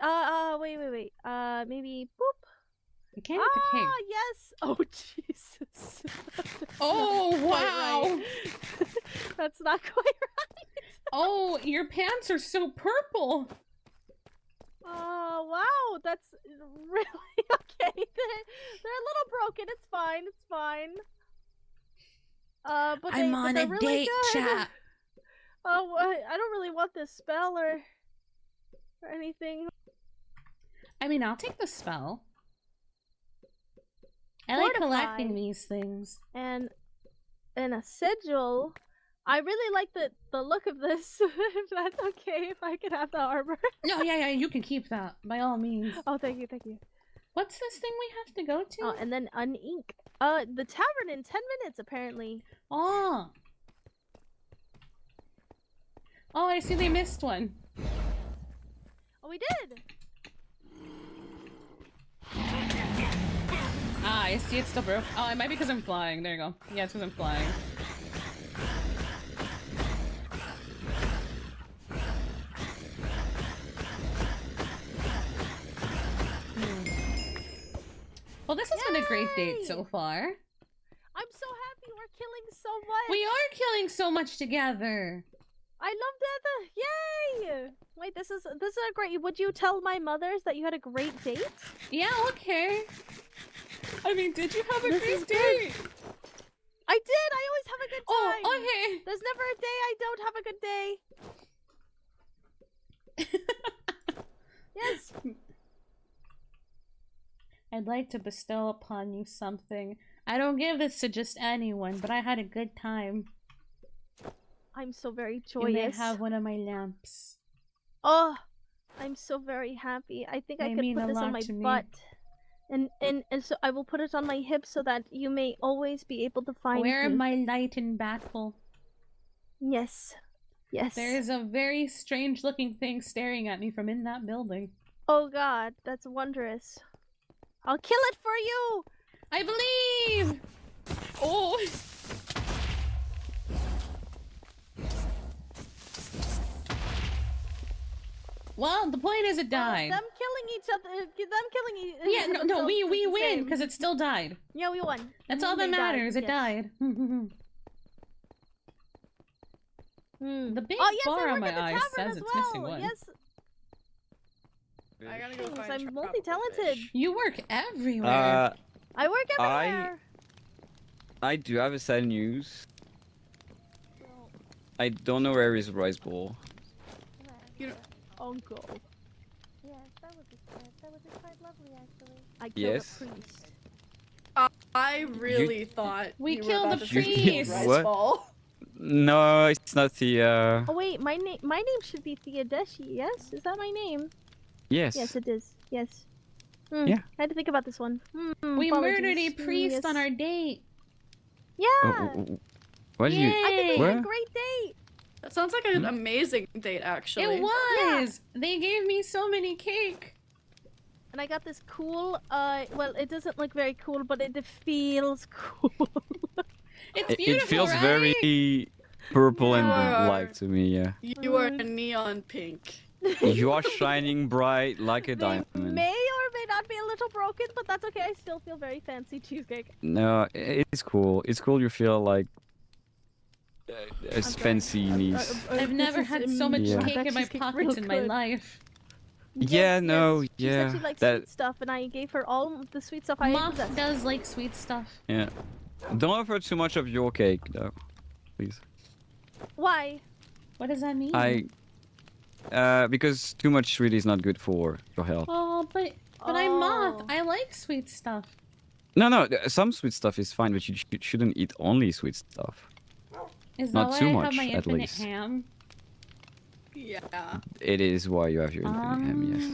Wait. Maybe boop. You can't get the cake. Yes. Oh, Jesus. Oh, Not quite wow. right. That's not quite right. Oh, your pants are so purple. Oh, wow. That's really okay. They're a little broken. It's fine. It's fine. But I'm on they're a really date, good. chat. Oh, I don't really want this spell or anything. I mean, I'll take the spell. I like Fortify. collecting these things. And a sigil. I really like the look of this. If that's okay, if I could have the armor. No, yeah, you can keep that by all means. Oh, thank you. What's this thing we have to go to? Oh, and then unink. The tavern in 10 minutes apparently. Oh. Oh, I see they missed one. Oh, we did. Ah, I see it's still broke. Oh, it might be because I'm flying. There you go. Yeah, it's because I'm flying. Well, this has been a great date so far. I'm so happy we're killing so much. We are killing so much together. I love that. Yay! Wait, this is a great. Would you tell my mothers that you had a great date? Yeah, okay. I mean, did you have a This is great date? I did. I always have a good Oh, time. okay. There's never a day I don't have a good day. Yes. I'd like to bestow upon you something. I don't give this to just anyone, but I had a good time. I'm so very You may joyous. have one of my lamps. Oh, I'm so very happy. I think I They could mean put a this on lot my to me. butt. And so I will put it on my hip so that you may always be able to find Where me. am I light in battle? Yes. Yes. There is a very strange looking thing staring at me from in that building. Oh god, that's wondrous. I'll kill it for you! I believe! Oh! Well, the point is it died. Them killing each other. Them killing each Yeah, no, we win because it still died. Yeah, we won. That's all that They died, matters. It yes. died. The big Oh, yes, I bar work on my at the eye tavern says as it's missing well. one. Yes, I gotta go thanks, find I'm tropical multi-talented. fish. You work everywhere. I work everywhere. I do have a sad news. I don't know where is Rice Bowl. You know, Uncle. Yes, that would be good. That would be quite lovely, actually. I killed Yes. a priest. I really thought We you killed were the about to say priest. rice What? ball. No, it's not the. Oh wait, my name should be Theodeshi. Yes, is that my name? Yes. Yes, it is. Yes. Yeah. I had to think about this one. We murdered a apologies. priest Yes. on our date. Yeah. What did you? I think we had Where? a great date. That sounds like an amazing date, actually. It was. They gave me so many cake. And I got this cool. Well, it doesn't look very cool, but it feels cool. It's It beautiful, feels right? very purple and Yeah. light to me. Yeah. You are neon pink. You are shining bright like a They diamond. may or may not be a little broken, but that's okay. I still feel very fancy cheesecake. No, it's cool. It's cool. You feel like a fancy niece. I've never had so much Yeah. cake in my pockets in my life. Yeah, no, She yeah. said she likes That sweet stuff, and I gave her all the sweet stuff I Moth possess. does like sweet stuff. yeah. Don't offer too much of your cake though, please. Why? What does that mean? Because too much sweet is not good for your health. Oh, but I'm Moth. I like sweet stuff. No, some sweet stuff is fine, but you shouldn't eat only sweet stuff. Is Not that too why I much, have my at infinite least. ham? Yeah. It is why you have your infinite ham, yes.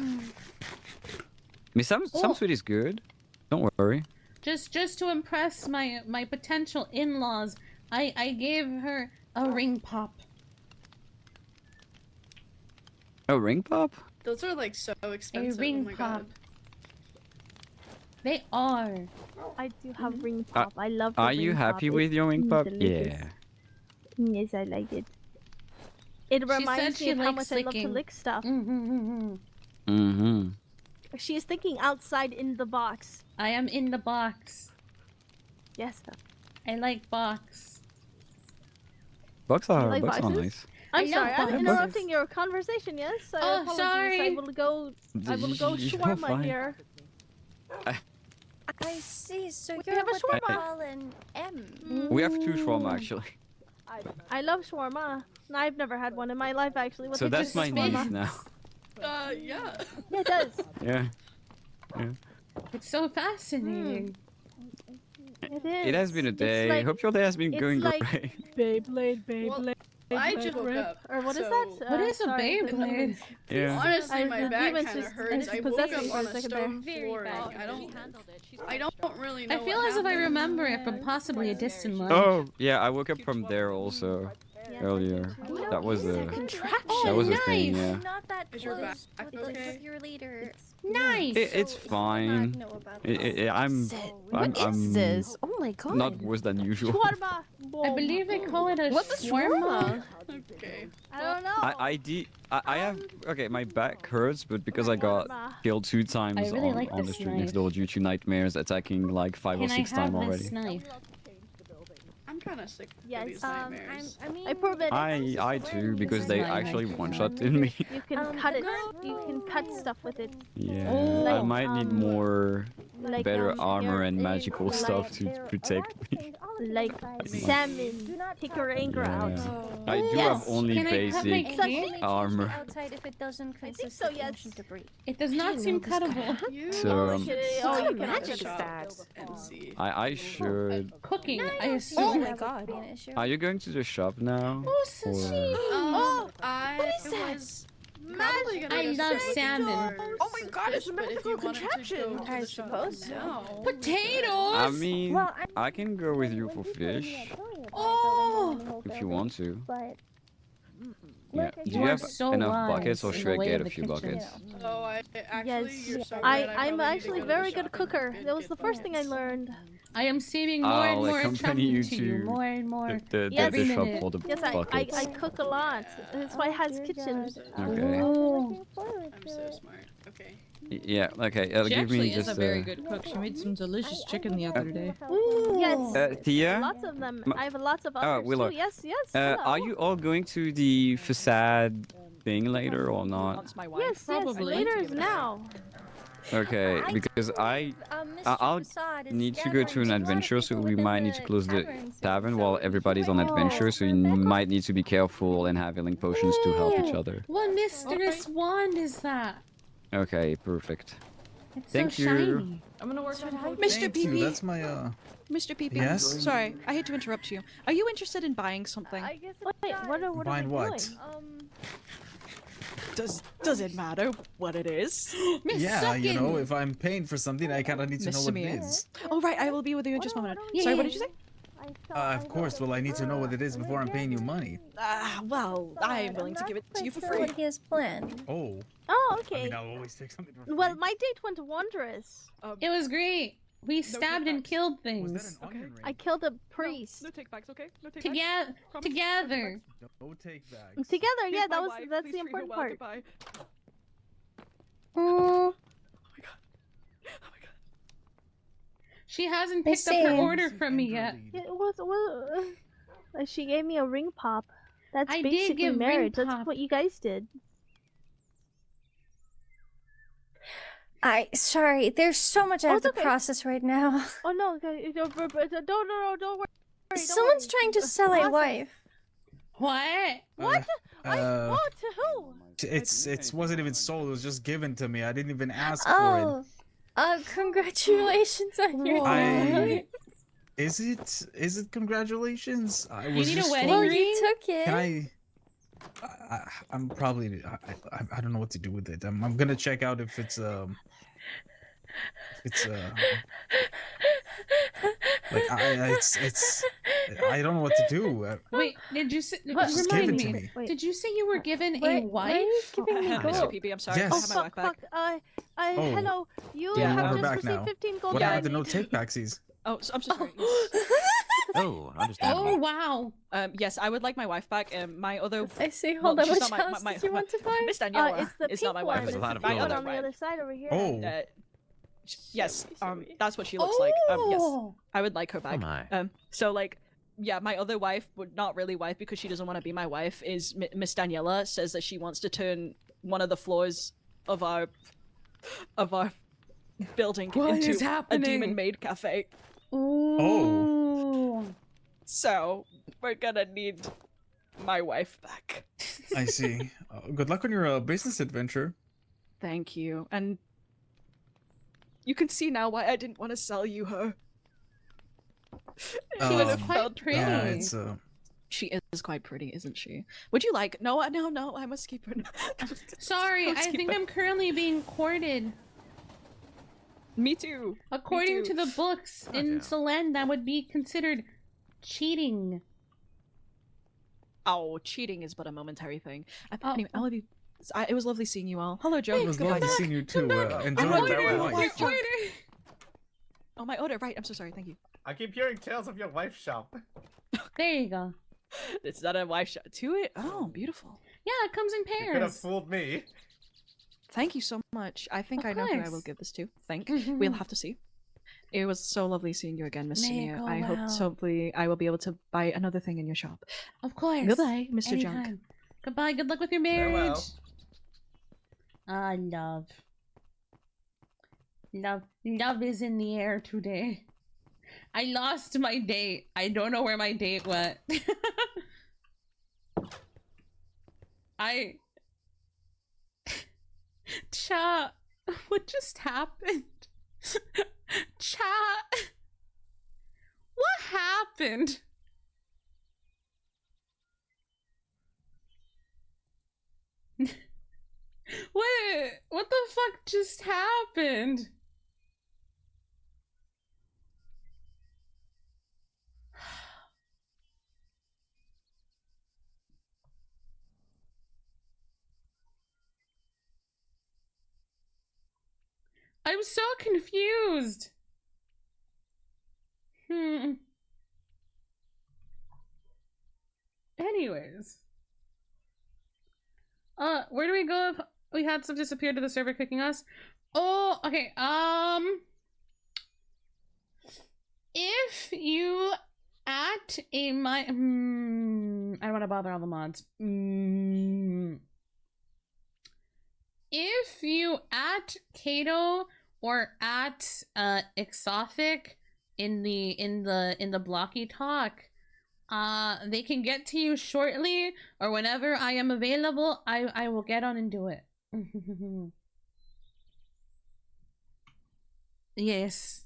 I mean, some sweet is good. Don't worry. Just to impress my potential in-laws, I gave her a ring pop. Oh, ring pop? Those are like so A expensive. ring oh my pop. god. They are. I do have ring pop. I love. Are you happy with your ring pop? delicious. Yeah. Yes, I like it. It reminds she me of how likes much I love to licking. lick stuff. Mm-hmm. She is thinking outside in the box. I am in the box. Yes. I like box. Bugs are like bugs are boxes? nice. I'm I sorry, love I'm boxes. interrupting your conversation. Yes. Oh, Apologies. sorry. I will go. I will go You're shawarma fine. here. I see. So We you're have a what they shawarma. call an M. We have 2 shawarma actually. I love shawarma. I've never had one in my life actually. What So tastes that's like my shawarma? niece now. Yeah. Yeah, it does. Yeah. It's so fascinating. It is. It has been a It's day. like- Hope your day has been it's going like- great. Beyblade. Well, I just woke rip. up. Or what is so- that? What is a sorry, the Beyblade? demons. Yeah. Honestly, I- my the back demons kind of just- hurts. just I woke possessed me up for a on a second there. stone floor. Like, I don't really know. I feel what as if I happened. remember it from possibly a distant life. Oh, yeah, I woke up from there also Yes, earlier. I do too. That was a Contraption. that was a nice. thing, yeah. Not that Is your close back with, okay? with your leader. Nice. It's So you fine. might know about this. I'm Oh my god. not worse than usual. Shawarma. I believe they call it a What's a shawarma. Okay. I don't know. I have okay. My back hurts, but because I got killed 2 times I really on, like on the this street next knife. door due to nightmares attacking like 5 Can or I 6 have times already. this knife? I'm kind of sick Yes, of these nightmares. I mean, I permit it. I too because they is my actually knife. one-shotted me. You can cut it. You can cut stuff with it. Yeah, Oh. I might need more Like better armor your- and magical like- stuff to protect me. like salmon. Take your anger out. I do Yes. have only Can I cut my basic cake? armor. outside if it doesn't I think consist so, of yes. ocean debris. It does not seem cuttable. You So, Oh, you can magic also is that? and see. I should. Cooking, I Oh assume. my god. Be an issue. Are you going to the shop now? Oh, sashimi. I was probably gonna I go love straight salmon. towards Oh my god, it's a fish, but if magical you wanted to contraption. go to I the shop suppose so. now- Potatoes. I mean, Well, I can go with you for fish Oh. if you want to. But Yeah. Do You you are have so enough buckets, or wise in should the I way get of a the few kitchen. buckets? Oh, I actually, Yes, you're so right. I'm probably need to actually go to the very good shop cooker. and That was get the first thing I learned. I am seeming more and I'll more accompany you attracted to you. to More and more. The Yes. shop minute. for the Yes, I buckets. cook a lot. That's why it has kitchens. Okay. Ooh. I'm so smart. Okay. Yeah. Okay. She Give actually me is just a very good cook. She made some delicious chicken the other day. Yes. Tia. Lots of them. Ma- I have lots of others Willow. too. Yes, yes. Are hello. you all going to the facade thing later or not? Yes, Probably. yes. Later is now. Okay, because I'll need to go to an adventure, so we might need to close the tavern while everybody's on adventure. So you might need to be careful and have healing potions to help each other. What mysterious wand is that? Okay, perfect. It's Thank so you. shiny. I'm gonna work on Mr. Thank you. PP. That's my Mr. PP. Yes? Sorry, I hate to interrupt you. Are you interested in buying something? Wait, what are Buying we what? doing? Does it matter what it is? Miss yeah. You know, Suckin. if I'm paying for something, I kind of need to Miss know what it Sumire? is. Oh right, I will be with you in just a moment. Sorry, what did you say? Of course. Well, I need to know what it is before I'm paying you money. Well, I am willing to give it to you for free. What he has planned. Oh. Oh, I okay. mean, I'll always take something for free. Well, my date went wondrous. It was great. We stabbed and killed Was that an things. onion ring? I killed a priest. No take backs, okay? No take Together. Together. No take backs. Together, yeah, that's the important part. Oh. She hasn't picked up her order from me yet. She gave me a ring pop. That's I did basically give marriage. ring That's pop. what you guys did. Sorry, there's so much I have to process right now. Oh no, don't worry. Someone's trying to sell a wife. What? What? What? To who? It wasn't even sold. It was just given to me. I didn't even ask for it. Congratulations on your Is it congratulations? I You was need just a wedding told- ring? You took it. Can I'm probably I don't know what to do with it. I'm gonna check out if it's like it's I don't know what to do. Wait, did you say? Just give Remind it to me. me. Did you say you were given a wife? Why are you giving me Mr. gold? PP, I'm sorry. Yes. I have my wife back. Hello. You Do you want have her just back received now? 15 gold. What happened to no coins. take backsies? Oh, so, I'm so sorry. Oh, understandable. Oh wow. Yes, I would like my wife back. My other. I see. Hold on. she's Which not house did you want to buy? Miss Daniela It's the is pink not my one. wife. There's a lot It's of the pink gold. one on the other side over here. Oh. Yes. That's what she looks like. Yes. Oh. I would like her back. Oh my. So like, yeah, my other wife, but not really wife because she doesn't want to be my wife, is Miss Daniela. Says that she wants to turn one of the floors of our building What into is a happening? demon maid cafe. Oh. So we're gonna need my wife back. I see. Good luck on your business adventure. Thank you. And you can see now why I didn't want to sell you her. She was quite pretty. Yeah, it's She is quite pretty, isn't she? Would you like? No, I must keep her. Sorry, I Let's keep think it. I'm currently being courted. Me too. According to the books in Selene, that would be considered cheating. Oh, cheating is but a momentary thing. Anyway, I love you. It was lovely seeing you all. Hello, Joe. It was lovely seeing you too. Enjoy I'm your ordering life. your order. Oh, my order. Right. I'm so sorry. Thank you. I keep hearing tales of your wife shop. There you go. It's not a wife shop to it. Oh, beautiful. Yeah, it comes in You could have pairs. fooled me. Thank you so much. I think Of I know who I course. will give this to. We'll have to see. It was so lovely seeing you again, Miss May it Sumire. go I hope well. hopefully I will be able to buy another thing in your shop. Of course. Goodbye, Mr. Junk. Anytime. Goodbye. Good luck with your Farewell. marriage. Ah, love. Love is in the air today. I lost my date. I don't know where my date went. Chat, what just happened? Chat, what happened? What the fuck just happened? I'm so confused. Anyways. Where do we go if we had stuff disappear to the server kicking us? Oh, okay, if you at a I don't want to bother all the mods. If you at Kato or at Exothic in the blocky talk, they can get to you shortly, or whenever I am available, I will get on and do it. Yes.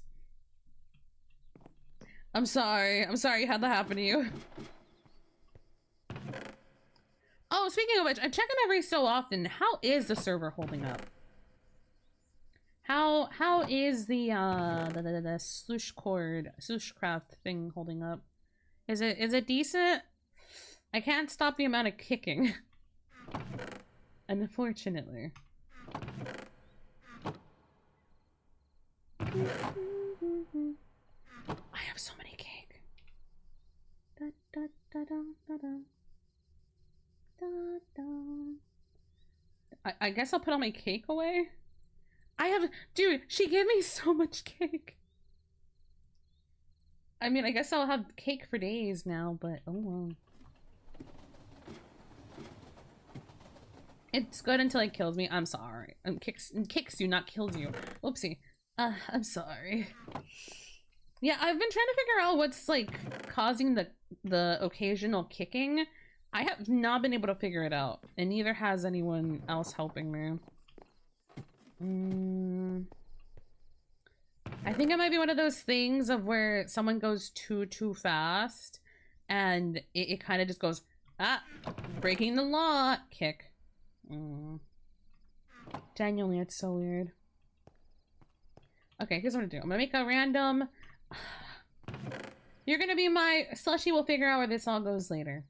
I'm sorry you had that happen to you. Oh, speaking of which, I check in every so often. How is the server holding up? How is the Slushcraft thing holding up? Is it decent? I can't stop the amount of kicking. Unfortunately. I have so many cake. I guess I'll put all my cake away. Dude, she gave me so much cake. I mean, I guess I'll have cake for days now, but oh well. It's good until it kills me. I'm sorry. Kicks you, not kills you. Whoopsie. I'm sorry. Yeah, I've been trying to figure out what's like causing the occasional kicking. I have not been able to figure it out, and neither has anyone else helping me. I think it might be one of those things of where someone goes too fast, and it kind of just goes, breaking the law, kick. Genuinely, it's so weird. Okay, here's what I'm gonna do. I'm gonna make a random. You're gonna be my Slushy. We'll figure out where this all goes later.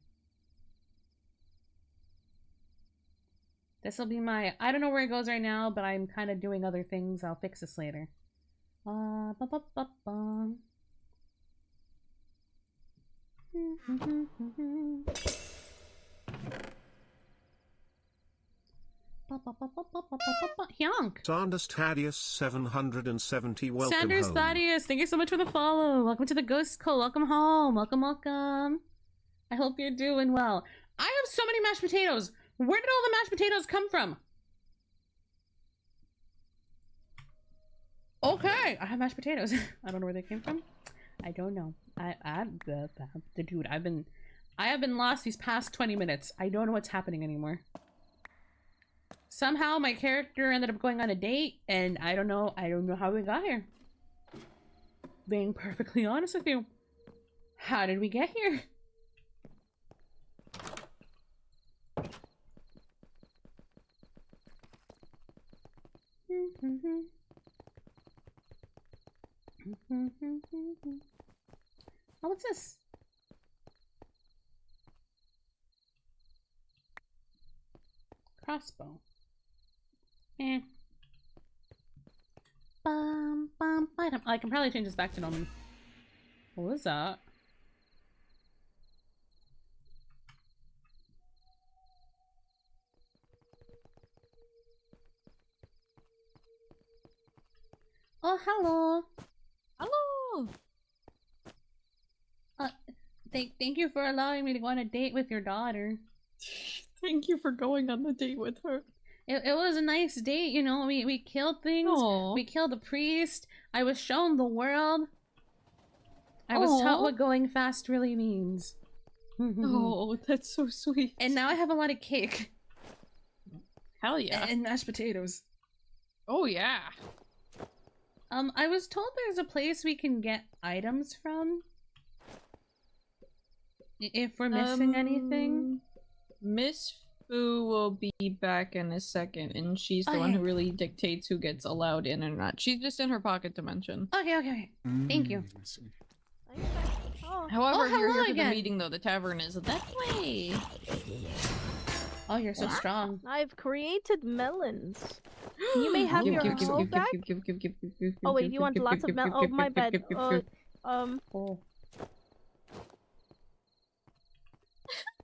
This will be my. I don't know where it goes right now, but I'm kind of doing other things. I'll fix this later. Hyonk. Sanders Thaddeus 770. Welcome Sanders home. Thaddeus, thank you so much for the follow. Welcome to the Ghost Cult. Welcome home. Welcome, welcome. I hope you're doing well. I have so many mashed potatoes. Where did all the mashed potatoes come from? Okay, I have mashed potatoes. I don't know where they came from. I don't know. Dude, I have been lost these past 20 minutes. I don't know what's happening anymore. Somehow my character ended up going on a date, and I don't know how we got here. Being perfectly honest with you. How did we get here? Oh, what's this? Crossbow. I can probably change this back to normal. What was that? Oh, hello. Hello. Thank you for allowing me to go on a date with your daughter. Thank you for going on the date with her. It was a nice date, you know. We killed things. Aww. We killed a priest. I was shown the world. I was taught what going fast really means. Oh, that's so sweet. And now I have a lot of cake. Hell yeah. And mashed potatoes. Oh yeah. I was told there's a place we can get items from. If we're missing anything. Miss Fu will be back in a second, and she's the one who really dictates who gets allowed in or not. She's just in her pocket dimension. Okay. Thank you. However, you're here for again. the meeting, though. The tavern is that way. Oh, you're so strong. I've created melons. You may have your soul back. Oh wait, you want lots of melons? Oh, my bad.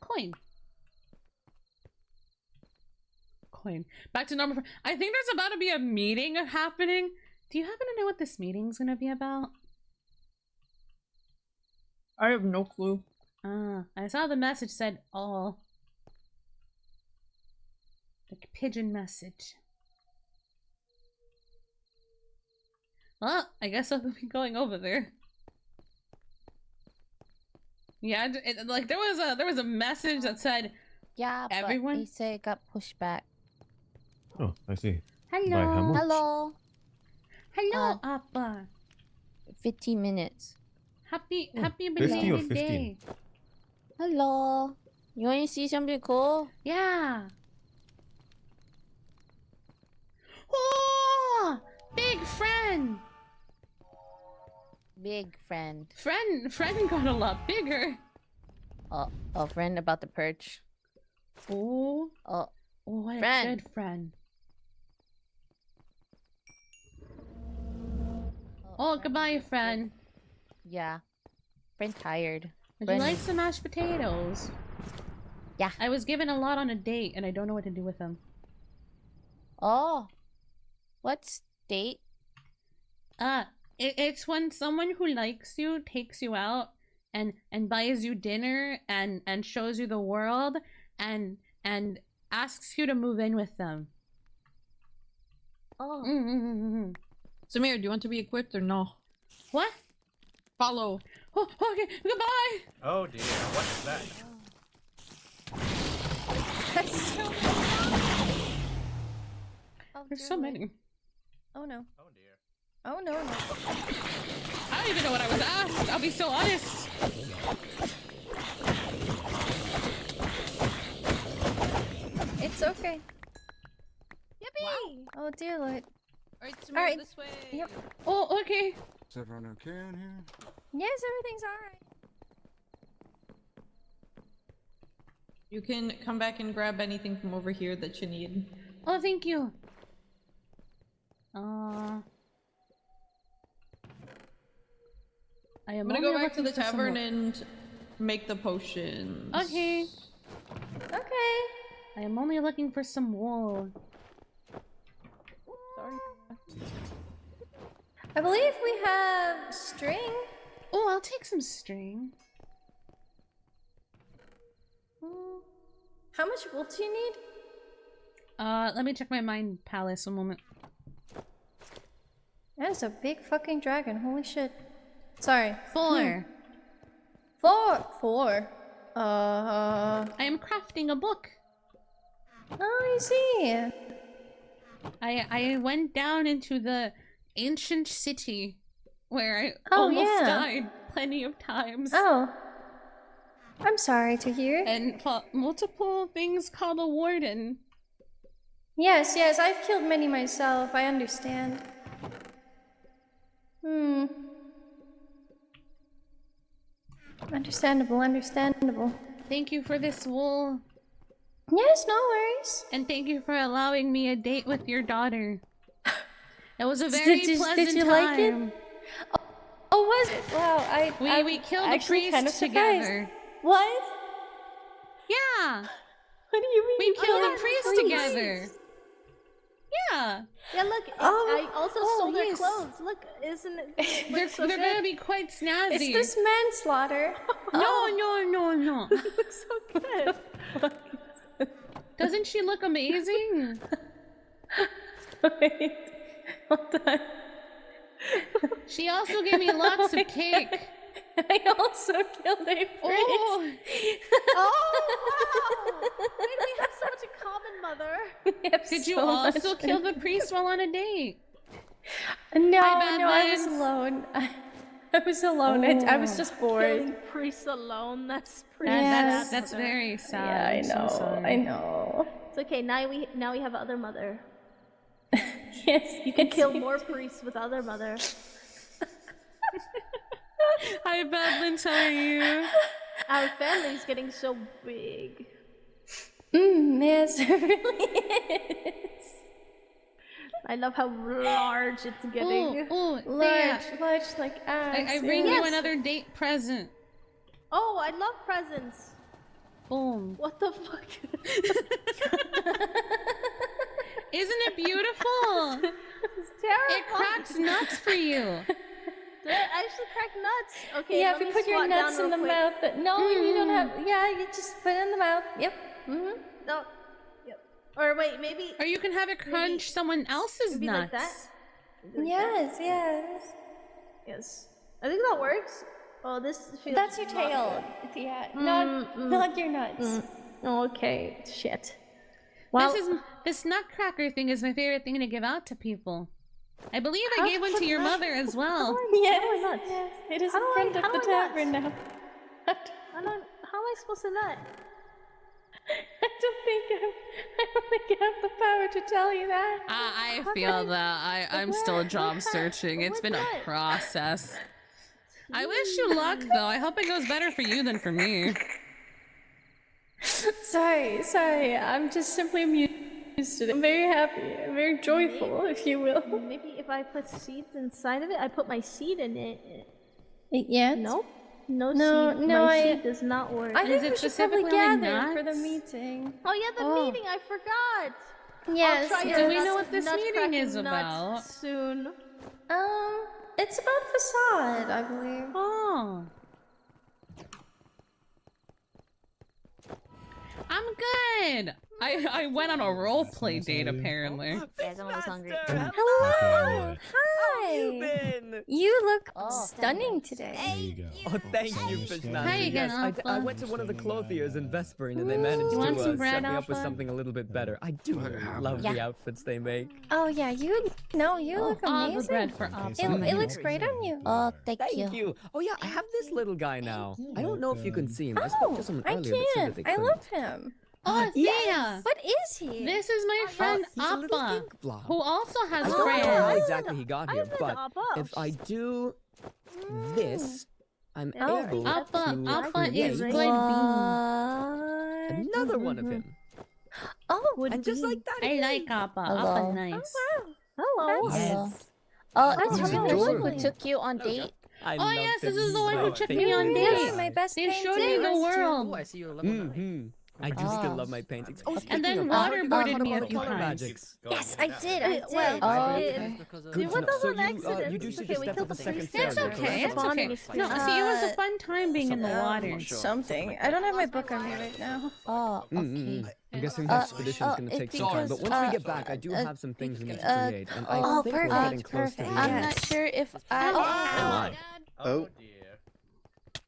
Coin. Back to normal. I think there's about to be a meeting happening. Do you happen to know what this meeting's gonna be about? I have no clue. I saw the message said all. Like a pigeon message. Well, I guess I'll be going over there. Yeah, like there was a message that said, yeah, everyone. But they say it got pushed back. Oh, I see. Hello. By how much? Hello. Hello, Appa. 15 minutes. Happy 50 or belated 15? day. Hello. You want to see something cool? Yeah. Oh, big friend. Big friend. Friend got a lot bigger. Oh, friend about the perch. Oh, what friend. a good friend. Oh, goodbye, friend. Yeah. Friend tired. Would Friend you like some mashed potatoes? Yeah. I was given a lot on a date, and I don't know what to do with them. Oh. What's date? It's when someone who likes you takes you out and buys you dinner and shows you the world and asks you to move in with them. Oh. Sumire, do you want to be equipped or no? What? Follow. Oh, okay, goodbye! Oh dear, what is that? That's so many. Oh, There's so many. Oh no. Oh dear. Oh no, no. I don't even know what I was asked, I'll be so honest. It's okay. Yippee! Wow. Oh dear Lord. Alright, Sumire, this way. Yep. Oh, okay. Is everyone okay in here? Yes, everything's alright. You can come back and grab anything from over here that you need. Oh, thank you. I'm gonna go back to the tavern and make the potions. Okay. Okay. I am only looking for some wool. Sorry. I believe we have string. Oh, I'll take some string. How much wool do you need? Let me check my mind palace one moment. That is a big fucking dragon. Holy shit. Sorry. 4. 4. I am crafting a book. Oh, I see. I went down into the ancient city where I Oh, almost yeah. died plenty of times. Oh. I'm sorry to hear. And fought multiple things called a warden. Yes, yes, I've killed many myself. I understand. Understandable, understandable. Thank you for this wool. Yes, no worries. And thank you for allowing me a date with your daughter. It was a very pleasant did you time. like it? Oh, was it? Wow, we killed a actually priest kind of together. What? Yeah. What do you mean? We killed a priest priest? together. Yeah. Yeah, look, Oh, I also oh, stole their yes. clothes. Look, isn't it? They're, so they're good? gonna be quite snazzy. It's this manslaughter. No. It looks so good. Doesn't she look amazing? Wait, hold on. She also gave me lots of cake. I also killed a priest. Oh. Oh, wow! Wait, we have so much in common, Mother. Did you also kill the priest while on a date? No, Hi, no, I was Badlands. alone. I was alone. I was just bored. Killing priests alone. That's pretty. Yes. That's very sad. Yeah, I I'm so know. sorry. I know. It's okay. Now we have other Mother. Yes, You can kill more priests with other Mother. Hi, Badlands. How are you? Our family's getting so big. Yes, it really is. I love how large it's getting. Ooh, Large, Thea, large like ass. I bring Yes. you another date present. Oh, I love presents. Boom. What the fuck? Isn't it beautiful? It's terrible. It cracks nuts for you. Did it actually crack nuts? Okay, Yeah, let if me you put your squat nuts down in the real quick. mouth, but no, you don't have. Yeah, you just put it in the mouth. Yep. No. Yep. Or wait, maybe. Or you can have it crunch someone else's Maybe nuts. like that. Maybe like Yes, yes. that. Yes. I think that works. Oh, this feels. That's your not tail. good. Yeah, not your nuts. Okay. Shit. Well, This nutcracker thing is my favorite thing to give out to people. I believe I How gave one to to your nut- mother as well. Yes, nuts? yes. It is How in do front I- of how the do I tavern now. how am I supposed to nut? I don't think I have the power to tell you that. I feel that. I'm still job searching. It's been a what? process. I wish you luck, though. I hope it goes better for you than for me. Sorry. I'm just simply amused today. I'm very happy. I'm very joyful, if you will. Maybe if I put seeds inside of it, I put my seed in it. Yes? Nope. No, No, seed. no, My I- seed does not work. I think it we should probably specifically only gather for the nuts? meeting. Oh yeah, the meeting. I forgot. Yes. I'll try yes. Do we know what this nut meeting is cracking nuts about? soon? It's about facade, I believe. Oh. I'm good. I went on a role play date apparently. Guys, I'm always hungry. Hello. Hi. you been? You look stunning today. There you go. Oh, thank you, Fishmaster. How you Yes, getting, I went to one of the clothiers in Vesperine and they managed You want to some bread, set me up with Alpha? something a little bit better. I do love the outfits they make. Oh yeah, you look all the amazing. bread for Alpha. It looks great on you. Oh, thank you. Oh yeah, I have this little guy now. I don't know if you can see him. I spoke to someone I earlier that said that can't. they I couldn't. love him. Oh, Thea! What is he? This is my friend he's a little Appa, pink blob. who also has I don't know how bread. exactly he got here, but if I do this, I'm able Appa to is create good another one of him. Oh, and just like that. I like Appa. Hello. Appa nice. Hello. Yes. That's Tell me really the one lovely. who took you on date? I Oh love yes, this him. is the one who My took favorite. me on date. My best They showed me painting. the world. Oh, I see you're level 9. I do still love my paintings. Oh, And then speaking of, waterboarded me a color few times. magics. Yes, I did. I did. Good What to know. was So an accident? you do see Okay, the we step killed of the the second priest. failure, It's okay. correct? It's okay. No, see, it was a fun time being in the water. Something. I don't have my book on me right now. Oh, okay. I'm guessing the expedition is going to take some time, but once we get back, I do have some things we need to create, and I think we're getting close to the I'm end. not sure if I... Oh.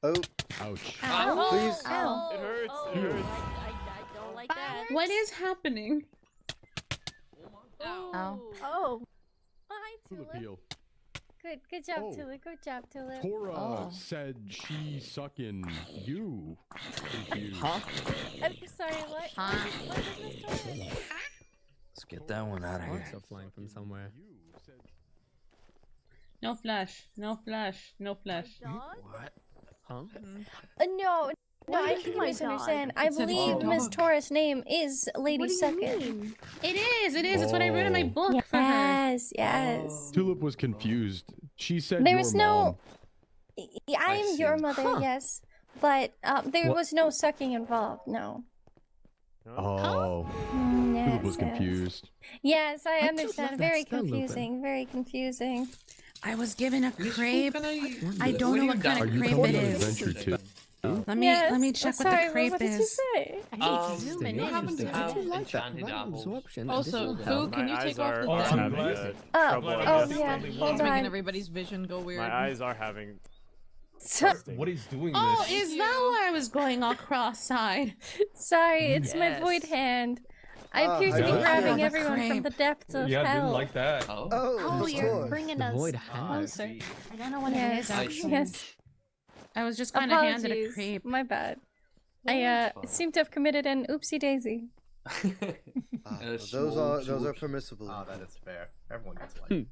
Oh. Ouch. Ow. Please. Ow. It hurts. It hurts. I don't like that. What is happening? Ow. Oh. Hi, Tulip Tulip. heel. Good job, Oh. Tulip. Good job, Tulip. Cora said she sucking you. Confused. Huh? I'm sorry, what? What is this story? Let's get that one out of here. Sparks are flying from somewhere. No flash. No flash. No flash. What? Huh? No, I think you my misunderstand. God. I It's a believe dog. Miss Taurus' name is Lady What do you Second. mean? It is. It is. It's what I wrote in my Oh. book for her. Yes, yes. Tulip was confused. She said There your was mom. no. I am your mother, yes, but there was no sucking involved. No. Oh. Yes, Tulip was yes. confused. Yes, I do understand. love Very that spell, Lupin. confusing. Very confusing. I was given a crepe. I don't What know are what you kind Are of you crepe coming it on is. adventure too? Let me Yes. check I'm what sorry, the crepe what did you is. say? Interesting. What happens Interesting. if I you do have like that. enchanted Right apples? absorption. Also, This Fu, will can you take off the Oh, thing? having Oh, yeah. Hold It's making on. everybody's vision go weird. My eyes are having. So, What he's doing Oh, is that why I was going all cross-eyed? sorry, it's my Yes. void hand. I appear to be yeah. grabbing Yeah, everyone from crepe. the depths of hell. that. Oh. Oh, you're bringing The us void hand. closer. I don't know what it Yes, is actually. yes. I was just kind of handed a Apologies. crepe. My bad. I seem to have committed an oopsie daisy. Those are permissible. Ah, that is fair. Everyone gets one.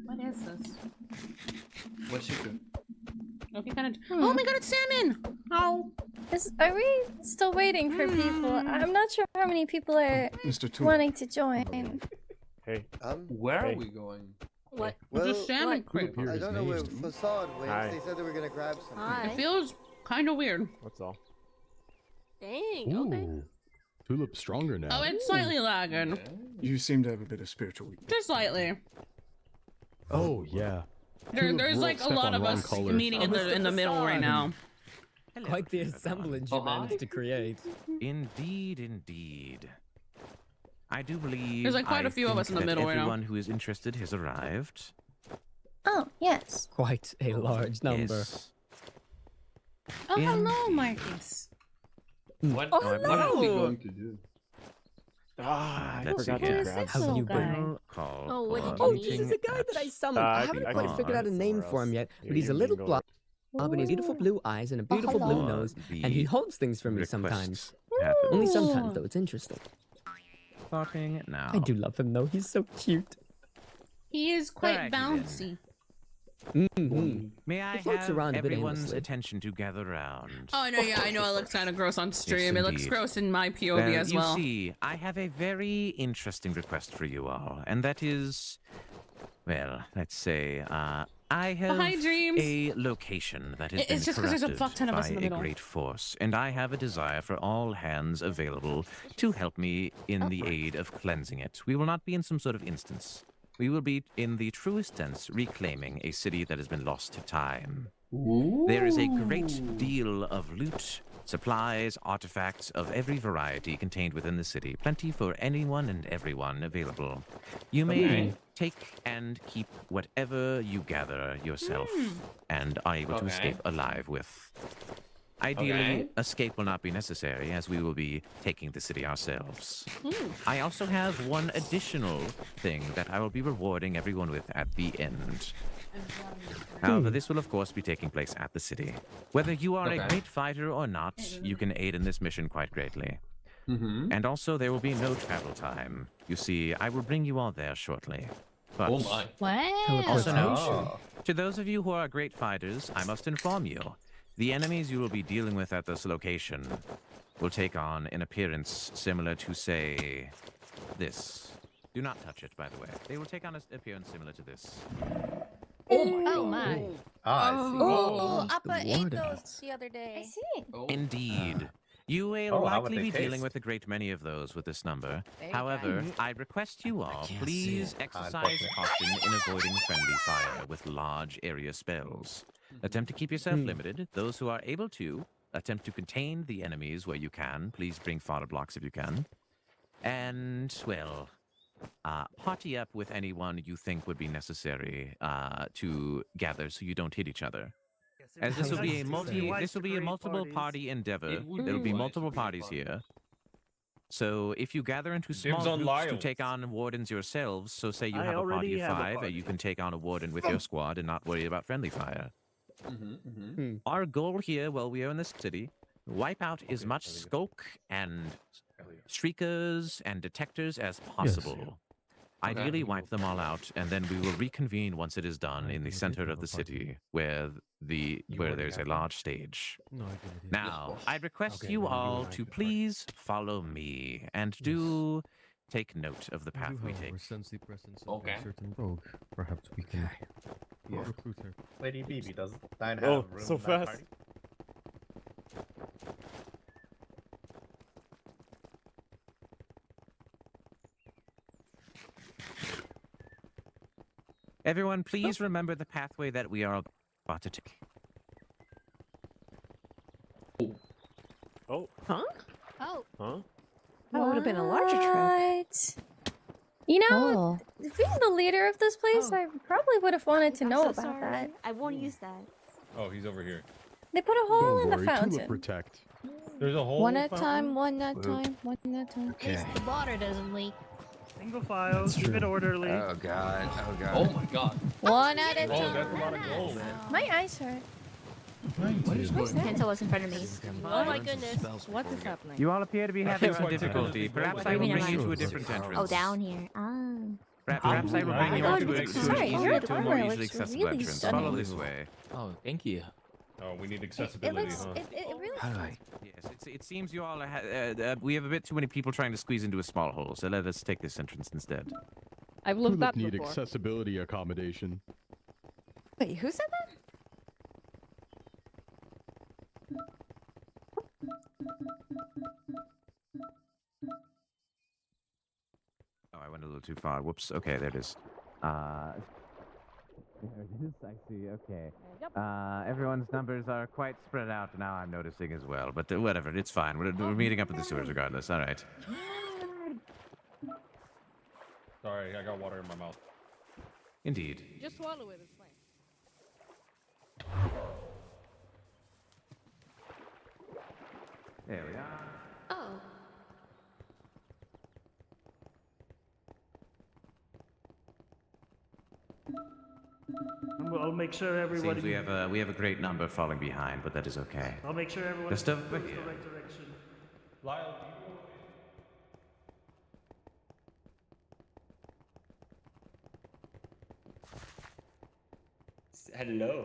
What is this? What's your good? Okay, kind of. Oh my god, it's salmon! Oh. Are we still waiting for people? I'm not sure how many people are Mr. Tulip. wanting to join. Hey. Where Hey. are we going? What? Well, It's a salmon crepe. Tulip I here don't is know where nasty. Facade went. Hi. They said they were gonna grab something. Hi. It feels kind of weird. What's all? Dang. Okay. Ooh. Tulip's stronger now. Oh, it's slightly lagging. You seem to have a bit of spiritual weakness. Just slightly. Oh, yeah. There's like a lot of us meeting in the middle right now. Quite the assemblage you managed to create. Indeed, indeed. I do believe There's, like, quite a few of us in the that middle right now. everyone who is interested has arrived. Oh, yes. Quite a large number. Yes. Oh, hello, Marcus. What? Oh, What are we no. going to do? Ah, I Let's forgot see to here. grab Have some. you been? guy? Called Oh, what did you Oh, need? he's the guy that I summoned. I haven't I quite can figured out a find name somewhere for him else. yet, but You he's a can little go. blob, and he's beautiful blue eyes and a beautiful blue hello. nose, and he holds things for me sometimes. Happens. Only sometimes, though. It's interesting. Starting now. I do love him, though. He's so cute. He is quite Alrighty then. bouncy. Mm-hmm. May I He floats have around a bit everyone's aimlessly. attention to gather round? Oh no, yeah, I know it looks kind of gross on stream. Yes, It looks indeed. gross in my POV as well. You see, I have a very interesting request for you all, and that is, well, let's say, I have hi, Dreams. a location that has It's been just 'cause there's a corrupted fuck ton of us by in the a middle. great force, and I have a desire for all hands available to help me in the aid of cleansing it. We will not be in some sort of instance. we will be, in the truest sense, reclaiming a city that has been lost to time. Ooh. There is a great deal of loot, supplies, artifacts of every variety contained within the city. Plenty for anyone and everyone available. You may take and keep whatever you gather yourself and are able to escape alive with. Ideally, escape will not be necessary, as we will be taking the city ourselves. I also have one additional thing that I will be rewarding everyone with at the end. However, this will of course be taking place at the city. Whether you are a great fighter or not, you can aid in this mission quite greatly. And also, there will be no travel time. You see, I will bring you all there shortly. But also note, to those of you who are great fighters, I must inform you, the enemies you will be dealing with at this location will take on an appearance similar to, say, this. Do not touch it, by the way. They will take on an appearance similar to this. Oh my. Appa ate those the other day. I see. Indeed. You will likely be dealing with a great many of those with this number. However, I request you all, please exercise caution in avoiding friendly fire with large area spells. Attempt to keep yourself limited. Those who are able to, attempt to contain the enemies where you can. Please bring fodder blocks if you can. And, well, party up with anyone you think would be necessary to gather so you don't hit each other. As this will be a multiple party endeavor. There will be multiple parties here. So if you gather into small groups to take on wardens yourselves, so say you have a party of 5, you can take on a warden with your squad and not worry about friendly fire. Our goal here, while we are in this city, wipe out as much skulk and streakers and detectors as possible. Ideally, wipe them all out, and then we will reconvene once it is done in the center of the city, where there's a large stage. Now, I request you all to please follow me, and do take note of the path we take. Sense the presence of a certain rogue. Perhaps we can recruit her. Lady BB, does Nine have room so in that fast. party? Everyone, please remember the pathway that we are about to take. Oh. Huh? Oh. Huh? That would have been a larger trip. You know, being the leader of this place, I probably would have wanted to know so about sorry. that. I won't use that. Oh, he's over here. They put a hole in the Tulip fountain. protect. There's a hole. One at a time, one at a time, one at a time. Okay. At least the water doesn't leak. Single file, keep it orderly. Oh god, oh god. Oh my god. One at a time. Oh, that's a lot of gold. My eyes hurt. Pencil was in front of me. Oh my goodness. What is happening? You all appear to be having some difficulty. Perhaps I will bring you to a different entrance. Oh, down here. Perhaps I will bring you Oh, to sorry, your a more armor easily looks accessible really entrance. stunning. Follow this way. Oh, thank you. Oh, we need It accessibility, looks. huh? It really. How do I? Yes, it seems you all we have a bit too many people trying to squeeze into a small hole, so let us take this entrance instead. I've looked Tulip that need before. accessibility accommodation. Wait, who said that? Oh, I went a little too far. Whoops. Okay, there it is. There it is. I see. Okay. Everyone's numbers are quite spread out now, I'm noticing as well. But whatever, it's fine. We're meeting up at the sewers regardless. All right. Sorry, I got water in my mouth. Indeed. Just swallow it. It's fine. There we are. Oh. I'll make sure everybody. Seems we have a great number falling behind, but that is okay. I'll make sure everyone Just goes over the here. right direction. Lyle, Hello.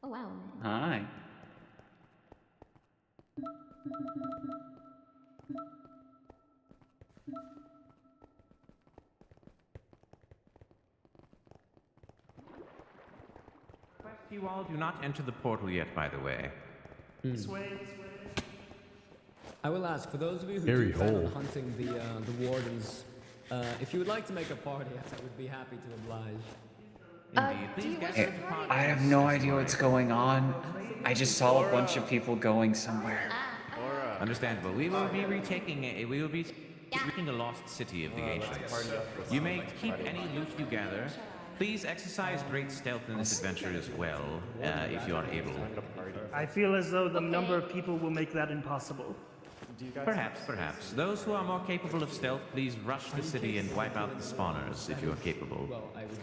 Oh wow. Hi. You all do not enter the portal yet, by the way. This way, this way. I will ask, for those of you who Very do plan on old. hunting the wardens, if you would like to make a party, I would be happy to oblige. I have no idea what's going on. I just saw a bunch of people going somewhere. Understandable. We will be retaking it. We will be taking the lost city of the ancients. You may keep any loot you gather. Please exercise great stealth in this adventure as well, if you are able. I feel as though the number of people will make that impossible. Perhaps. Those who are more capable of stealth, please rush the city and wipe out the spawners if you are capable.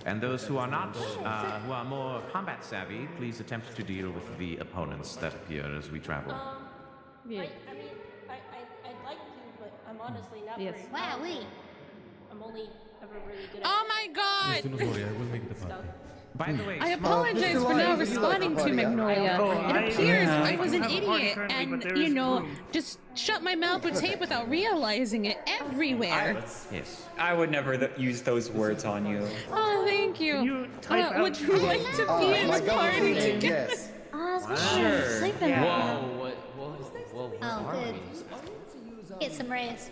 And those who are not, who are more combat savvy, please attempt to deal with the opponents that appear as we travel. Yeah. I mean, I'd like to, but I'm honestly not Yes. very Wow, talented. I'm only ever really good at Oh my god! Do not worry, I will make the party. By the way, I apologize for not responding to Magnolia. It appears I was an idiot and, you know, just shut my mouth with tape without realizing it everywhere. Yes. I would never use those words on you. Oh, thank you. Would you like to be in this party together? Sure. Sleeping. Whoa, Oh, good. Get some rest.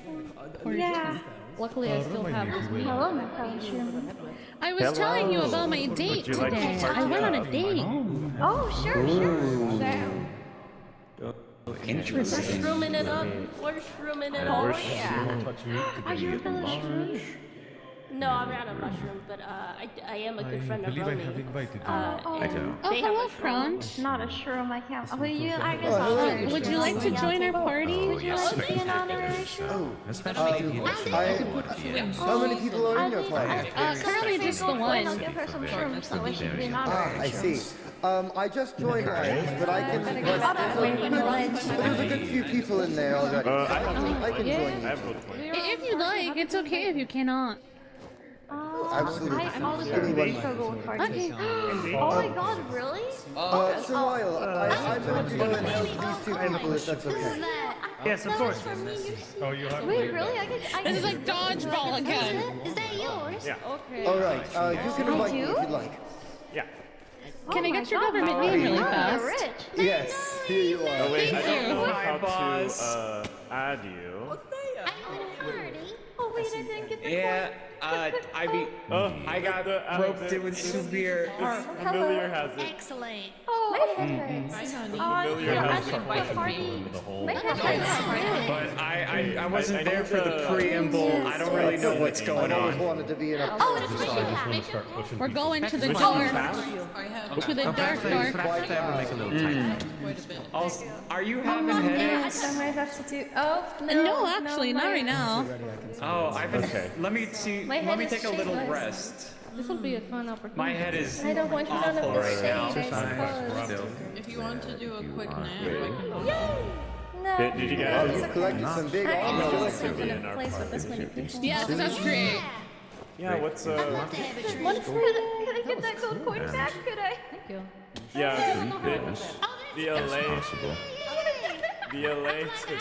Yeah. Luckily, I still have this week. Hello, my precious. I was telling you about my date today. I went on a date. Oh, sure. Damn. Interesting. We're shrooming it up. We're shrooming it up. Touch me to Are be you a feeling mushroom? shrooms? No, I'm not a mushroom, but I am a good friend of believe I Romy. have invited you. I do. Oh, hello, Crunch. Not a shroom, I can't. Oh, you, I guess Would you like to join our party? Oh, yes, like to be an honorary especially if you How many people are in your party? Currently just the one. I'll give her some shrooms so we should be an honorary. I see. I just joined Lens, but I can. There's a good few people in there already. I can join you. If you like, it's okay if you cannot. Absolutely. I always Give me one struggle with moment. parties. Oh my god, really? Sumire, I'm going to go and help these two people if that's okay. Yes, of course. Oh, you have Wait, really? I can. This is like dodgeball again. Is that yours? Yeah. Okay. All right, you can invite me if you'd like. Yeah. Can I get your government name really fast? You're rich. Yes, here you are. Oh wait, I Thank don't you. know Hi, how boss. to add you. Oh wait, I didn't get the Yeah, I got roped in with Sumire. Familiar has it. Excellent. Oh, my head hurts. Familiar has it. My party. The whole. My head hurts. But I wasn't there for the to- preamble. I don't really know what's going I always on. wanted to be in a. Oh, it's I just want to start pushing We're people. going to the Which dark. one? To the dark, Perhaps I will make a little typo. Also, are you having headaches? I might have to do. Oh No, actually, not right now. Oh, I've been. Okay. Let me see. My Let head me is take a little shaking. rest. This will be a fun opportunity. My head is I don't want you none of awful this right now. shade, I suppose. If you want to do a quick nap, I can No. Did you Well, get you collected some big I armor. don't think I'm gonna place with this many people. Yes, that's great. Yeah, what's Could I get that gold coin back? Could I? Thank you. yeah, the As LA, possible. the LA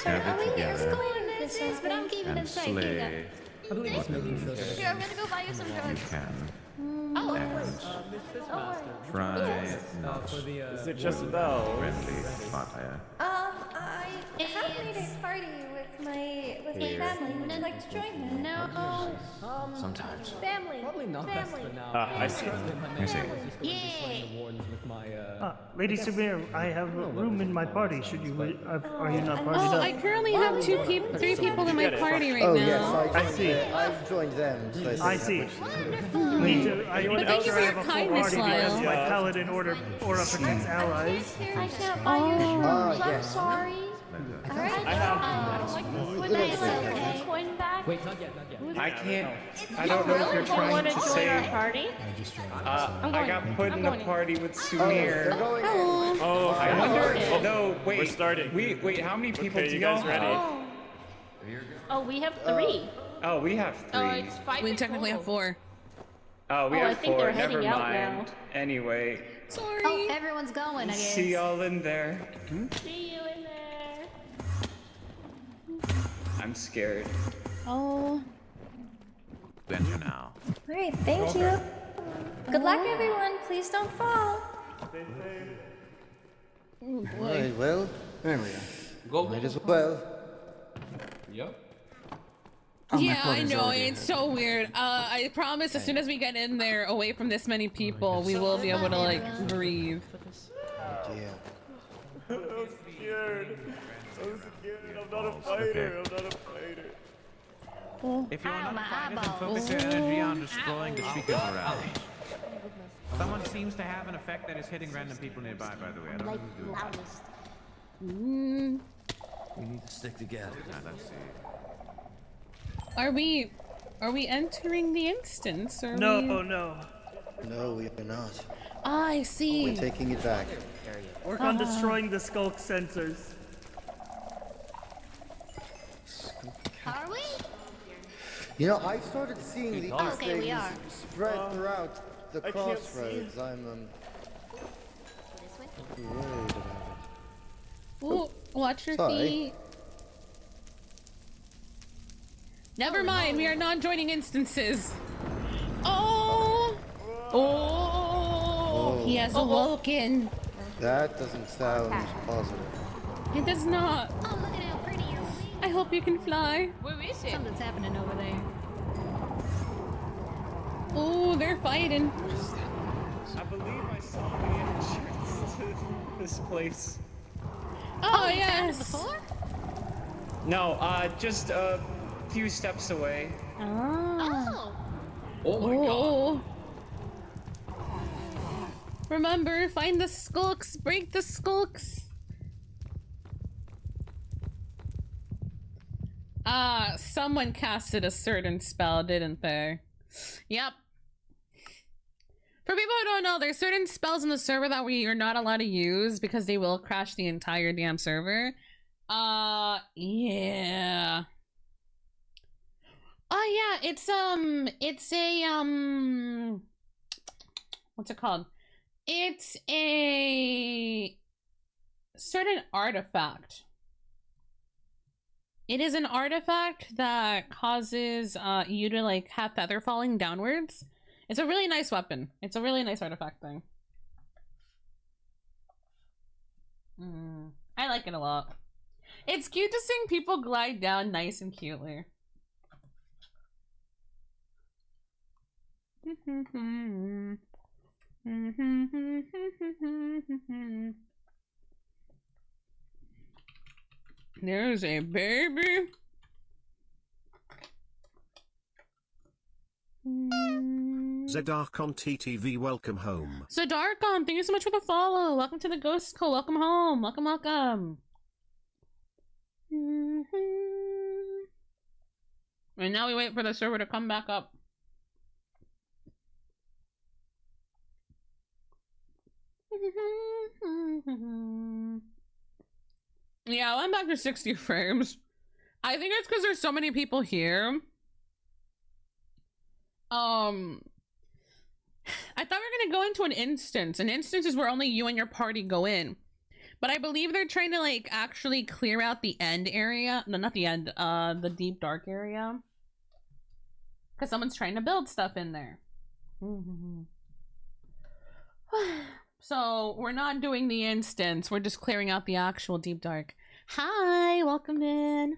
Gather together This is, but I'm keeping and them safe. Here you go. slay I believe it's making sure that Here, I'm gonna go buy you some you drugs. can. Oh, And try not for the Is it just a bell? friendly fire. I have made a party with my family. Would you like to join me? no. Sometimes. Family. probably not best Family. for now. I see. I see. The wardens with my Lady Sumire, I have room in my party. Should you? Are you not partied Oh, up? I currently have three people in my party right Oh yes, now. I see. I've joined them. So I see. I need But thank you for your have a full kindness, party because Lyle. my paladin aura protects allies. I can't buy you shrooms. I'm yes. sorry. Alright. Would I like the coin back? Wait, not yet, not yet. I can't. I don't know if you're Don't want trying to to join our say. party? I got put in a party with Sumire. they're going in. Oh, I wonder. No, wait. We're starting. Wait. How many people Okay, do you y'all guys ready? have? Oh, we have 3. Oh, we have three. We technically have 4. Oh, we Oh, I have think 4. they're Never heading out mind. Anyway, Sorry. Oh, everyone's going, I guess. see y'all in there. See you in there. I'm scared. Oh. Enter now. Alright, thank you. Good luck, everyone. Please don't fall. Right, well, there we are. Might as well. Yep. Oh, my yeah, I quota's know, already it's hit. so weird. I promise as soon as we get in there, away from this many people, we will be able to, like, breathe. Yeah. I'm scared. I'm scared. I'm not a fighter. I'm not a fighter. If you're not fighter, then focus your energy on destroying the speakers around. Someone seems to have an effect that is hitting random people nearby, by the way. I don't know who's doing that. We need to stick together. Let's see. Are we entering the instance? Or No, we... no. No, we are not. I see. We're taking it back. Work on destroying the skulk sensors. Are we? You know, I started seeing these Okay, we things are. spread throughout the crossroads. I'm worried about it. Ooh, watch your Sorry. feet. Never mind, we are not joining instances. Oh! Oh! He has awoken. That doesn't sound positive. It does not. Oh, look at how pretty your wings. I hope you can fly. Where is it? Something's happening over there. Oh, they're fighting. I believe I saw the entrance to this place. Oh, You found it yes. before? No, just a few steps away. Oh. Oh my god. Remember, find the skulks, break the skulks. Someone casted a certain spell, didn't they? Yep. For people who don't know, there's certain spells in the server that we are not allowed to use because they will crash the entire damn server. Yeah. Oh yeah, it's a what's it called? It's a certain artifact. It is an artifact that causes you to like have feather falling downwards. It's a really nice weapon. It's a really nice artifact thing. I like it a lot. It's cute to seeing people glide down nice and cutely. There's a baby. Zedarkon TTV, welcome home. Zedarkon, thank you so much for the follow. Welcome to the Ghost Call. Welcome home. Welcome, welcome. And now we wait for the server to come back up. Yeah, I went back to 60 frames. I think it's because there's so many people here. I thought we were gonna go into an instance. An instance is where only you and your party go in. But I believe they're trying to like actually clear out the end area. No, not the end, the deep dark area. Because someone's trying to build stuff in there. So we're not doing the instance, we're just clearing out the actual deep dark. Hi, welcome in.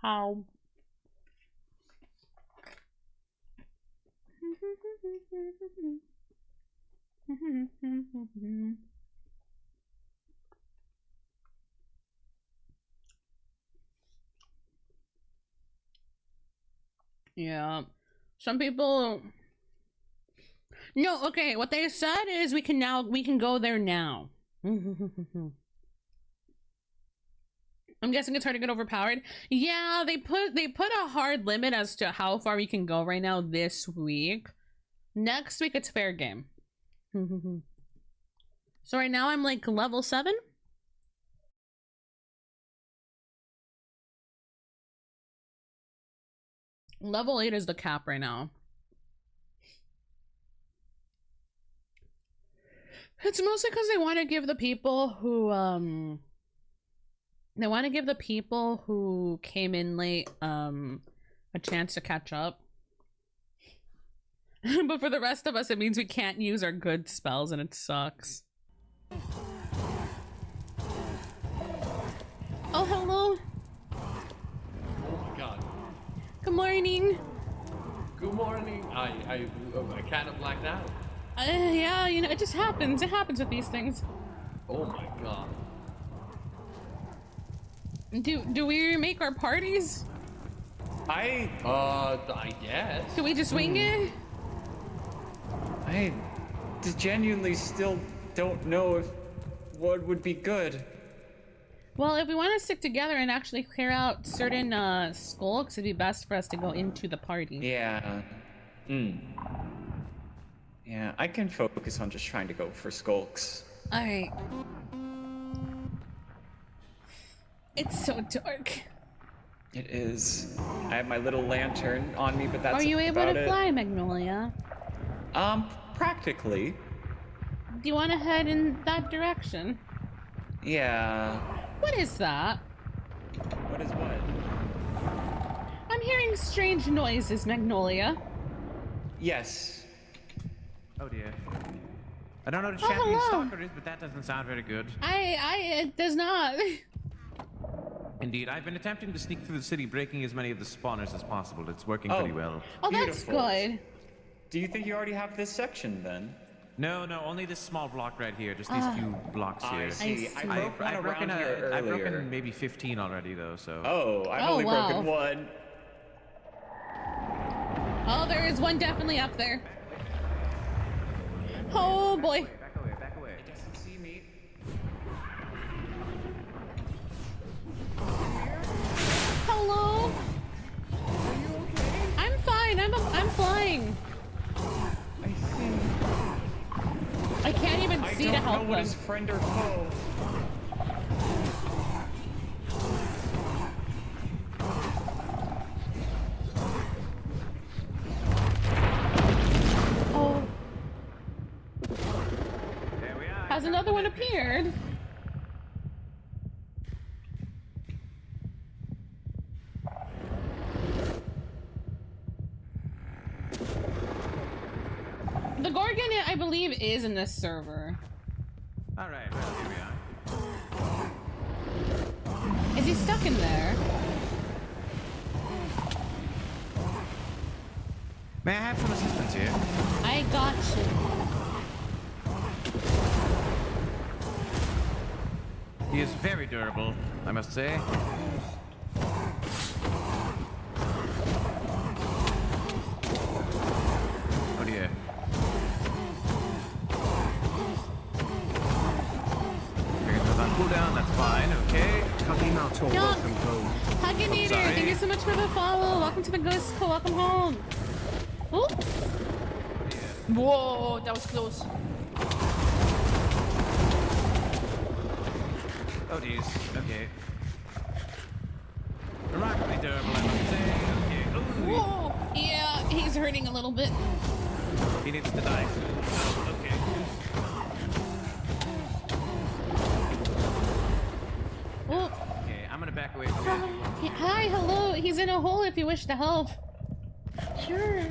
How? Yeah, some people. No, okay, what they said is we can go there now. I'm guessing it's hard to get overpowered. Yeah, they put a hard limit as to how far we can go right now this week. Next week it's fair game. So right now I'm like level 7. Level 8 is the cap right now. It's mostly because they want to give the people who came in late a chance to catch up. But for the rest of us, it means we can't use our good spells, and it sucks. Oh, hello. Good morning. Good morning. I kind of blacked out. Yeah, you know, it just happens. It happens with these things. Oh my god. Do we make our parties? I guess. Do we just wing it? I genuinely still don't know if what would be good. Well, if we want to stick together and actually clear out certain skulks, it'd be best for us to go into the party. Yeah. Yeah, I can focus on just trying to go for skulks. Alright. It's so dark. It is. I have my little lantern on me, but that's Are you able about to fly, Magnolia? Practically. Do you want to head in that direction? Yeah. What is that? What is what? I'm hearing strange noises, Magnolia. Yes. Oh dear. I don't know what a champion stalker is, but that doesn't sound very good. It does not. Indeed, I've been attempting to sneak through the city, breaking as many of the spawners as possible. It's working pretty well. Oh, that's good. Do you think you already have this section then? No, only this small block right here. Just these few blocks here. I see. I've broken maybe 15 already though, so. Oh, I've only broken one. Oh, there is one definitely up there. Oh boy. Back away. It doesn't see me. Hello? Are you okay? I'm fine. I'm flying. I see. I can't even see to help them. I don't know what is friend or foe. Oh. There we are. Has another one appeared? The Gorgon, I believe, is in this server. Alright, well, here we are. Is he stuck in there? May I have some assistance here? I got you. He is very durable, I must say. Oh dear. Cooldown, that's fine, okay. Welcome home. Hugginator, thank you so much for the follow. Welcome to the Ghost Co. Welcome home. Oh. Whoa, that was close. Oh geez, okay. Remarkably durable, I must say. Okay. Ooh. Whoa. Yeah, he's hurting a little bit. He needs to die soon. Oh, okay. Oh. Okay, I'm gonna back away from you. Hi, hello. He's in a hole if you wish to help. Sure.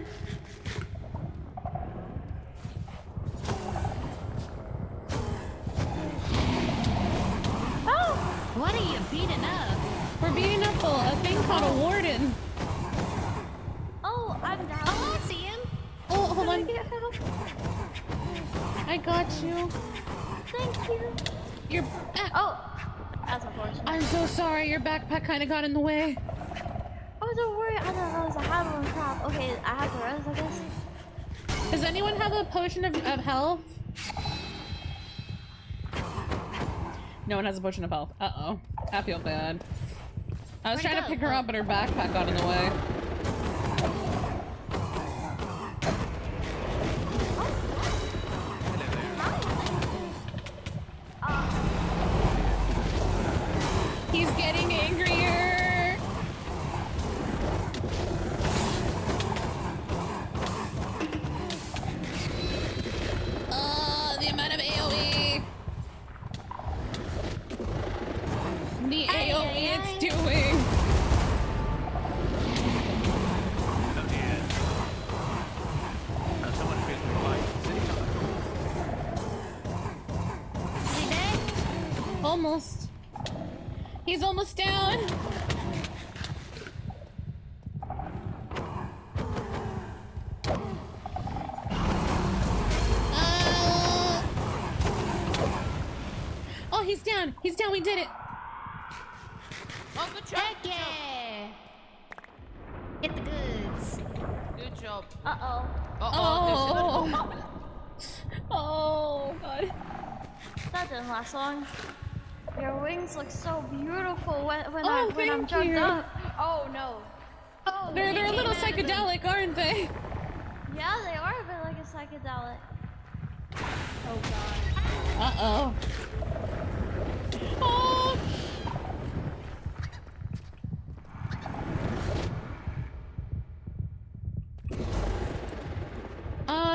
Oh! What are you beating up? We're beating up a thing called a warden. Oh, I'm down. Oh, I see him. Oh, hold on. I got you. Thank you. Your Oh, that's unfortunate. I'm so sorry. Your backpack kind of got in the way. Oh, don't worry. I thought that was a Halloween trap. Okay, I have the rest, I guess. Does anyone have a potion of health? No one has a potion of health. Uh-oh. I feel bad. I was trying to pick her up, but her backpack got in the way. He's getting angrier. The amount of AoE. The AoE it's doing. Oh dear. Someone appears to be flying to the city. Almost. He's almost down. He's down, we did it! Oh, good job. Heck yeah! Get the goods. Good job. Uh-oh. Oh! Oh, God. That didn't last long. Your wings look so beautiful when Oh, I'm thank drugged you. up. Oh no. Oh, They're a little psychedelic, aren't they? Yeah, they are a bit like a psychedelic. Oh god. Uh-oh. Oh!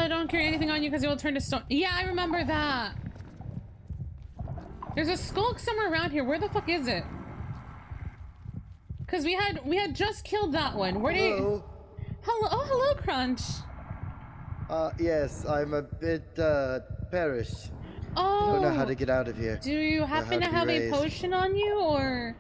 Don't carry anything on you because it will turn to stone. Yeah, I remember that. There's a skulk somewhere around here. Where the fuck is it? Because we had just killed that one. Where did Hello? Hello, oh, hello, Crunch. Yes, I'm a bit, perished. Oh. I don't know how to get out of here. Do you or happen to be have raised. a potion on you, or?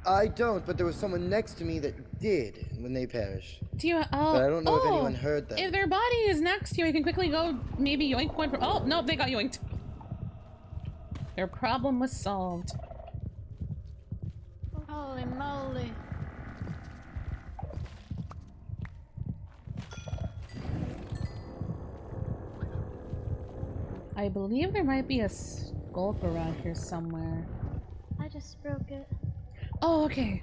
I don't, but there was someone next to me that did when they perished. Do you? Oh. But I don't know if oh, anyone heard them. If their body is next to you, I can quickly go maybe yoink one from. Oh no, they got yoinked. Their problem was solved. Holy moly. I believe there might be a skulk around here somewhere. I just broke it. Oh, okay.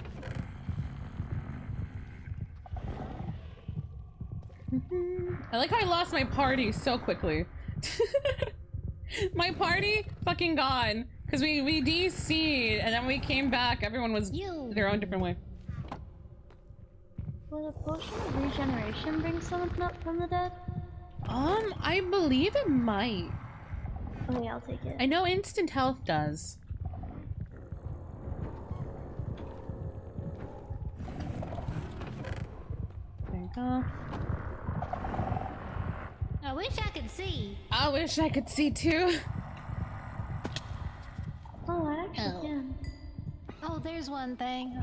I like how I lost my party so quickly. My party fucking gone. Because we DC'd and then we came back. Everyone was their own different way. Will a potion of regeneration bring someone up from the dead? I believe it might. Okay, I'll take it. I know instant health does. There you go. I wish I could see. I wish I could see too. Oh, I actually can. Oh, there's one thing.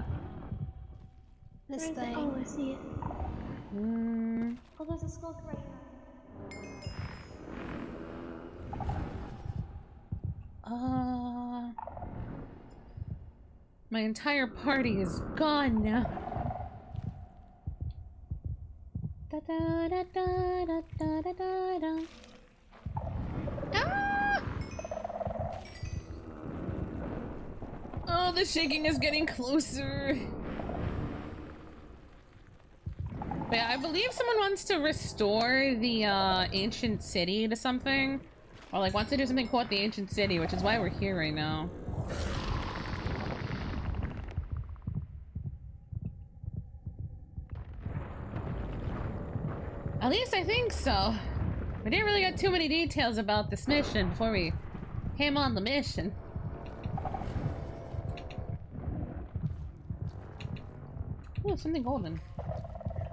This Right there. thing. Oh, I see it. Mm. Oh, there's a skulk right here. My entire party is gone now. Da da da da da da da da da. Ah! Oh, the shaking is getting closer. But yeah, I believe someone wants to restore the ancient city to something. Or like wants to do something cool at the ancient city, which is why we're here right now. At least I think so. We didn't really get too many details about this mission before we came on the mission. Ooh, something golden.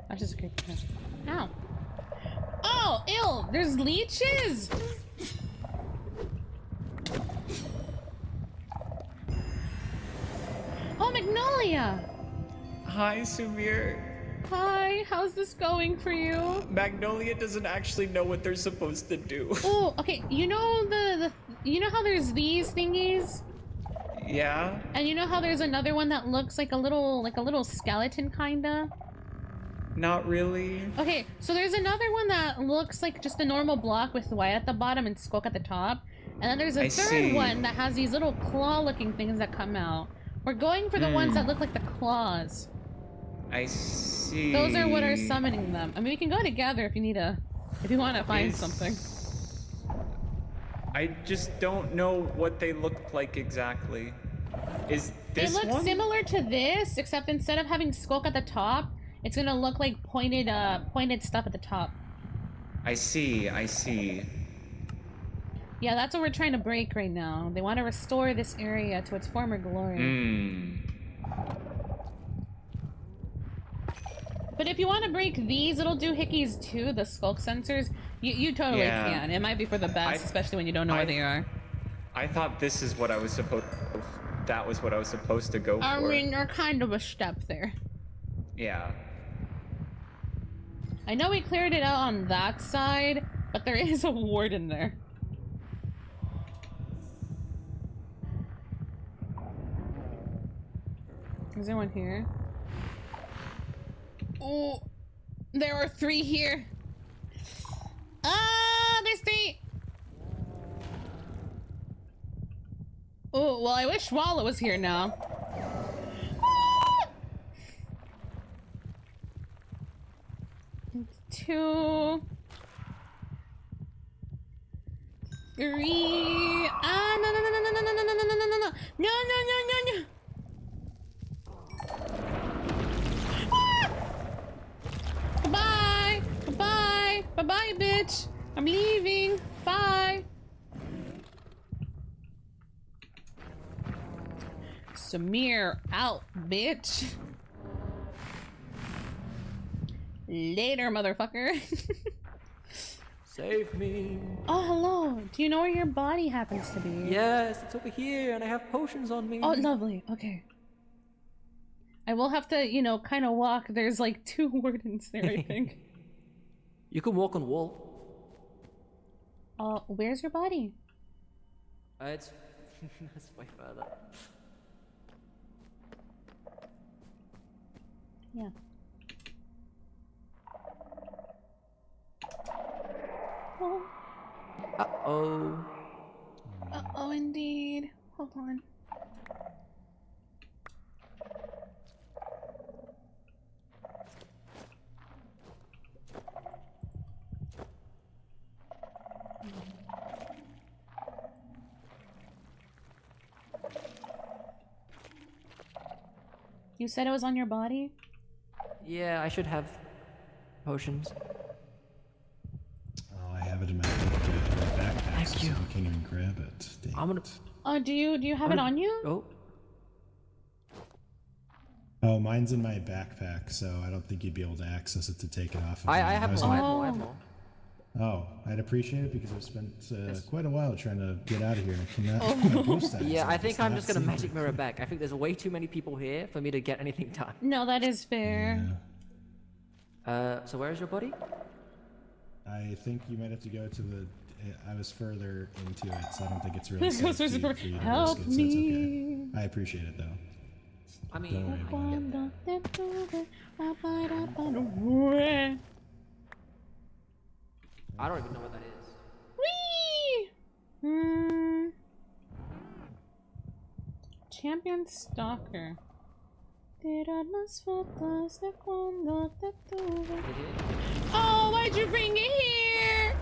That's just a creep. Ow. Oh, ew! There's leeches! Oh, Magnolia! Hi, Sumire. Hi, how's this going for you? Magnolia doesn't actually know what they're supposed to do. Oh, okay. You know you know how there's these thingies? Yeah? And you know how there's another one that looks like a little skeleton kinda? Not really. Okay, so there's another one that looks like just a normal block with white at the bottom and skulk at the top. And then there's a I third see. one that has these little claw-looking things that come out. We're going for the ones that look like the claws. I see. Those are what are summoning them. I mean, we can go together if you want to find something. I just don't know what they look like exactly. Is this They look one? similar to this, except instead of having skulk at the top, it's gonna look like pointed stuff at the top. I see, I see. Yeah, that's what we're trying to break right now. They want to restore this area to its former glory. But if you want to break these little doohickeys too, the skulk sensors, you totally can. It might be for the best, especially when you don't know where they are. I thought this is what I was supposed that was what I was supposed to go for. I mean, you're kind of a step there. Yeah. I know we cleared it out on that side, but there is a ward in there. Is there one here? Oh, there are 3 here. Ah, there's 3. Oh, well, I wish Walla was here now. Ah! 2, 3. Ah, no, no, no, no, no, no, no, no, no, no, no, no, no, no, no, no, no. Ah! Bye, bye, bye, bye, bitch. I'm leaving. Bye. Sumire out, bitch. Later, motherfucker. Save me. Oh, hello. Do you know where your body happens to be? Yes, it's over here, and I have potions on me. Oh, lovely. Okay. I will have to, you know, kind of walk. There's like 2 wardens there, I think. You can walk on wall. Where's your body? It's it's way further. Yeah. Oh. Uh-oh. Uh-oh, indeed. Hold on. You said it was on your body? Yeah, I should have potions. Oh, I have it in my backpack. Thank you. So I can't even grab it. Dang I'm gonna. Oh, do you have it on you? Oh. Oh, mine's in my backpack, so I don't think you'd be able to access it to take it off. Of I me. have was more. in- I have more. Oh, I'd appreciate it because I've spent quite a while trying to get out of here. And I cannot Oh. boost that. Yeah, so I think it's I'm not just gonna seeing magic it. mirror back. I think there's way too many people here for me to get anything done. No, that is fair. So where is your body? I think you might have to go to the. I was further into it, so I don't think it's really Help safe for you to Help risk it, so it's okay. me. I appreciate it though. I mean, Don't worry about it. I don't even know what that is. Whee! Champion Stalker. Oh, why'd you bring it here?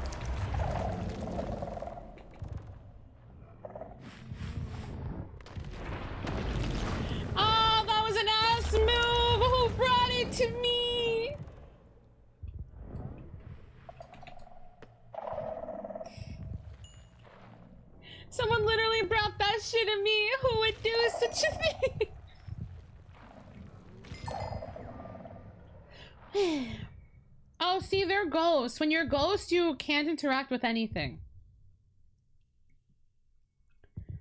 Oh, that was an ass move! Who brought it to me? Someone literally brought that shit to me. Who would do such a thing? Oh, see, they're ghosts. When you're a ghost, you can't interact with anything.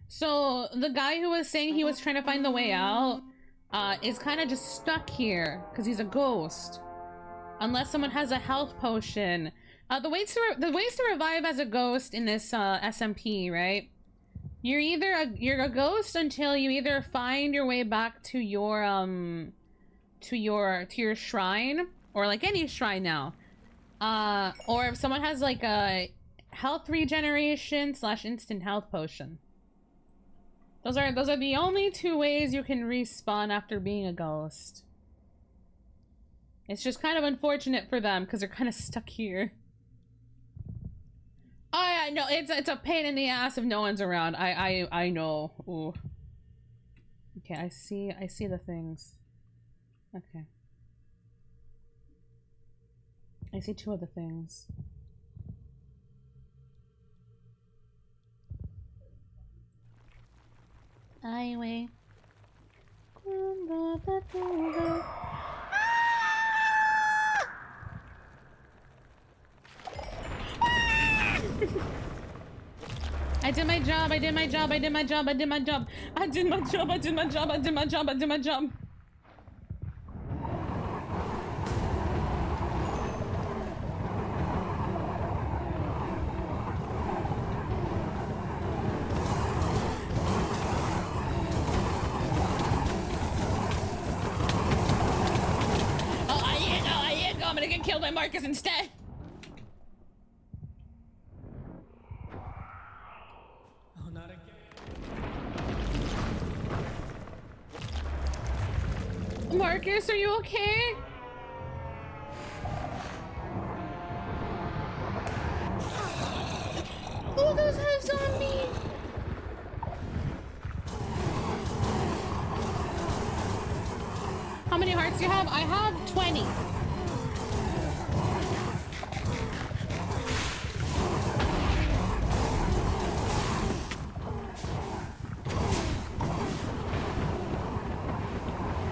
So the guy who was saying he was trying to find the way out is kind of just stuck here because he's a ghost. Unless someone has a health potion. The ways to revive as a ghost in this SMP, right? You're a ghost until you either find your way back to your shrine, or like any shrine now, or if someone has like a health regeneration / instant health potion. Those are the only 2 ways you can respawn after being a ghost. It's just kind of unfortunate for them because they're kind of stuck here. Oh yeah, no, it's a pain in the ass if no one's around. I know. Ooh. Okay, I see the things. Okay. I see 2 of the things. Highway. I did my job, I did my job, I did my job, I did my job. I did my job, I did my job, I did my job, I did my job. gonna get killed by Marcus instead. Oh, not again. Marcus, are you okay? Oh, those hives on me. How many hearts do you have? I have 20.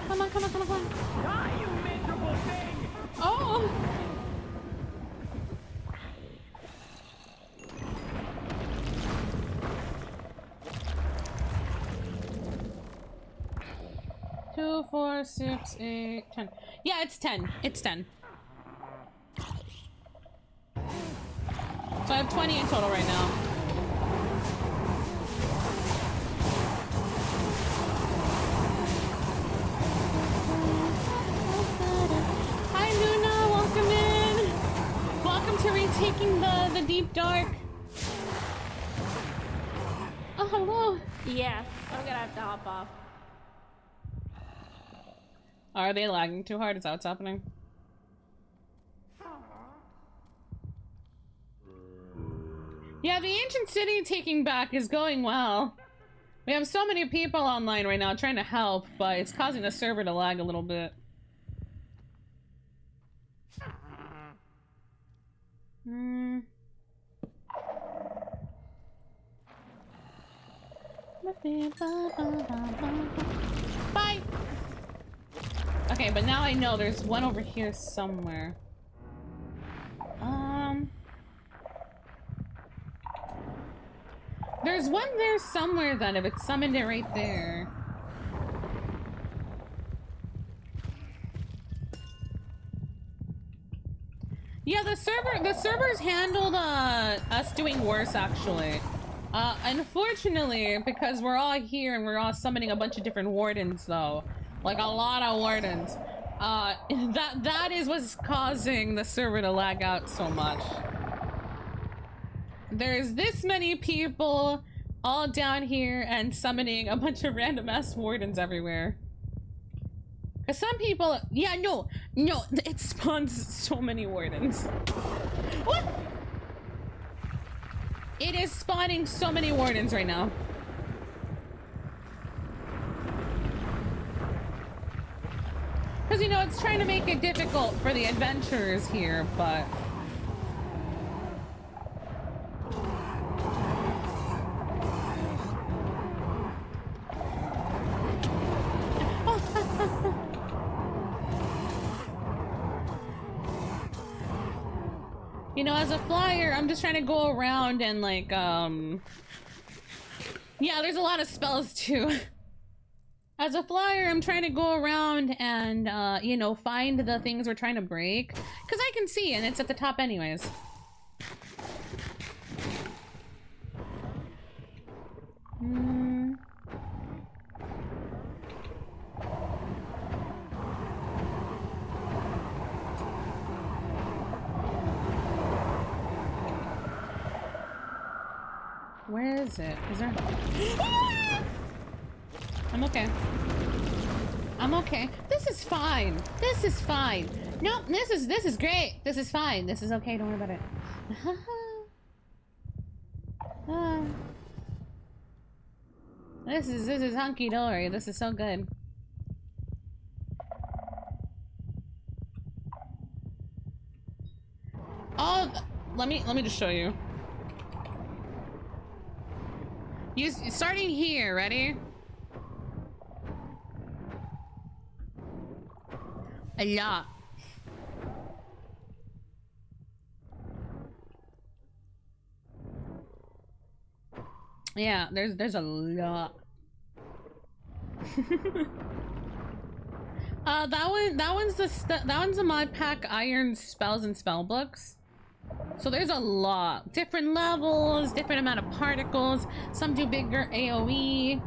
Come on, come on, come on, come on. Die, you miserable thing! Oh! Two, 4, 6, 8, 10. Yeah, it's 10. It's 10. So I have 20 in total right now. Hi Luna, welcome in. Welcome to retaking the deep dark. Oh, hello. Yeah, I'm gonna have to hop off. Are they lagging too hard? Is that what's happening? Yeah, the ancient city taking back is going well. We have so many people online right now trying to help, but it's causing the server to lag a little bit. Bye! Okay, but now I know there's one over here somewhere. There's one there somewhere then, if it summoned it right there. Yeah, the servers handled us doing worse actually. Unfortunately, because we're all here and we're all summoning a bunch of different wardens though. Like a lot of wardens. That is what's causing the server to lag out so much. There's this many people all down here and summoning a bunch of random ass wardens everywhere. Cause some people, yeah, no, it spawns so many wardens. What? It is spawning so many wardens right now. Cause you know, it's trying to make it difficult for the adventurers here, but... You know, as a flyer, I'm just trying to go around and like, yeah, there's a lot of spells too. As a flyer, I'm trying to go around and, you know, find the things we're trying to break. Because I can see, and it's at the top anyways. Where is it? Is there... I'm okay. I'm okay. This is fine. This is fine. No, this is great. This is fine. This is okay. Don't worry about it. This is hunky dory. This is so good. Oh, let me just show you. Starting here, ready? A lot. Yeah, there's a lot. that one's the mod pack iron spells and spell books. So there's a lot. Different levels, different amount of particles. Some do bigger AoE.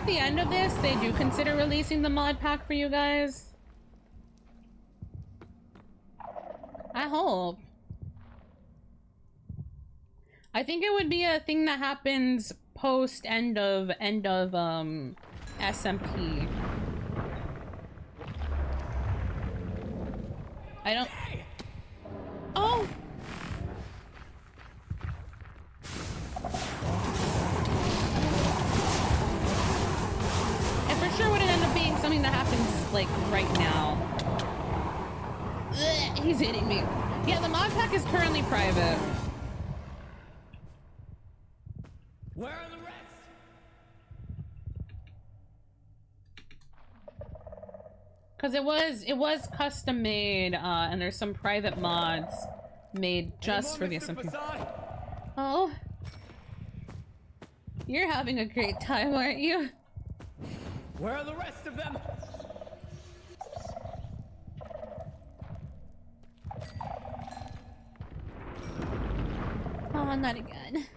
at the end of this, they do consider releasing the mod pack for you guys. I hope. I think it would be a thing that happens post end of SMP. I don't. Oh. It for sure wouldn't end up being something that happens like right now. Ugh, he's hitting me. Yeah, the mod pack is currently private. Where are the rest? Because it was custom made, and there's some private mods made just for the SMP. Oh, you're having a great time, aren't you? Where are the rest of them? Oh, not again.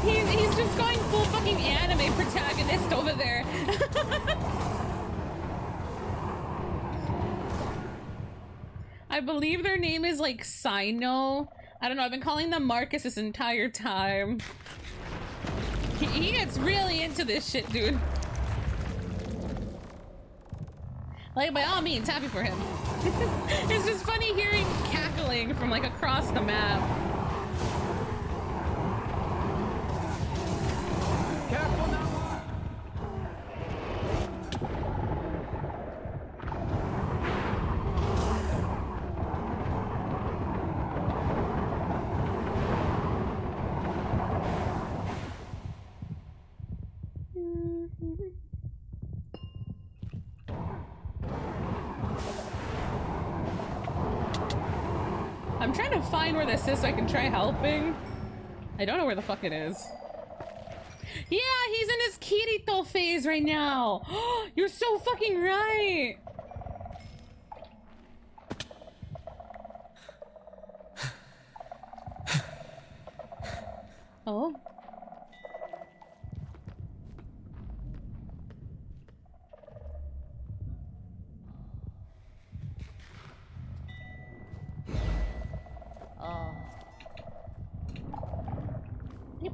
He's just going full fucking anime protagonist over there. I believe their name is like Sino. I don't know, I've been calling them Marcus this entire time. He gets really into this shit, dude. Like, by all means, happy for him. It's just funny hearing cackling from like across the map. Careful now. I'm trying to find where this is so I can try helping. I don't know where the fuck it is. Yeah, he's in his Kirito phase right now. You're so fucking right. Oh. Yep.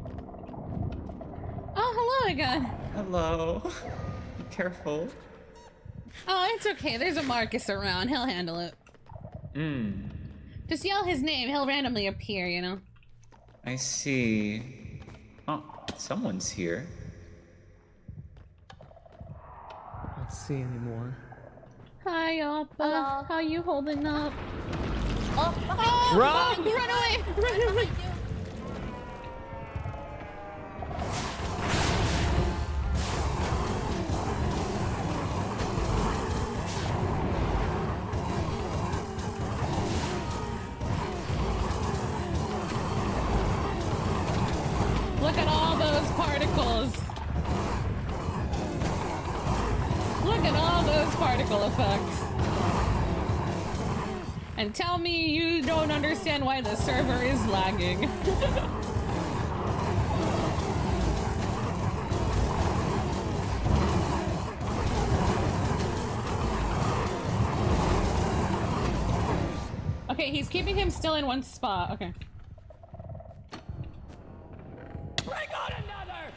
Oh, hello again. Hello. Be careful. Oh, it's okay. There's a Marcus around. He'll handle it. Just yell his name. He'll randomly appear, you know? I see. Oh, someone's here. I don't see anymore. Hi, Appa. How you holding up? Oh, Oh, Run! Oh, run away! Run away! Look at all those particles. Look at all those particle effects. And tell me you don't understand why the server is lagging. Okay, he's keeping him still in one spot. Okay. Bring on another!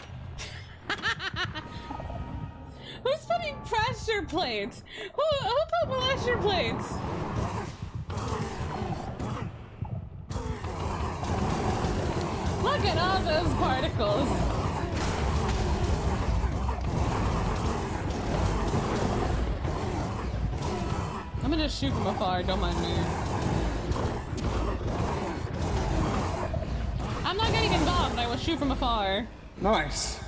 Who's putting pressure plates? Who put pressure plates? Look at all those particles. I'm gonna shoot from afar, don't mind me. I'm not getting involved, I will shoot from afar. Nice.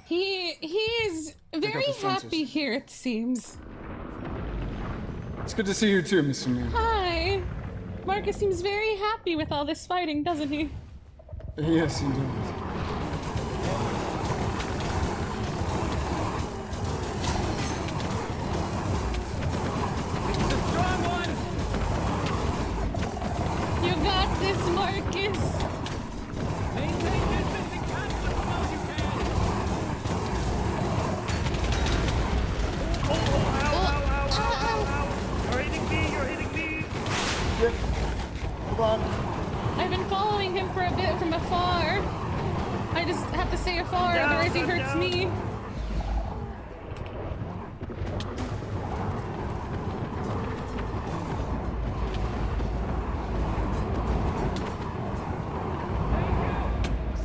He's very happy here, it seems. It's good to see you too, Miss Sumire. Hi. Marcus seems very happy with all this fighting, doesn't he? Yes, he does. You got this, Marcus! Maintain distance and cast the most you can! You're hitting me, you're hitting me! Come on. I've been following him for a bit from afar. I just have to stay afar, otherwise he hurts me.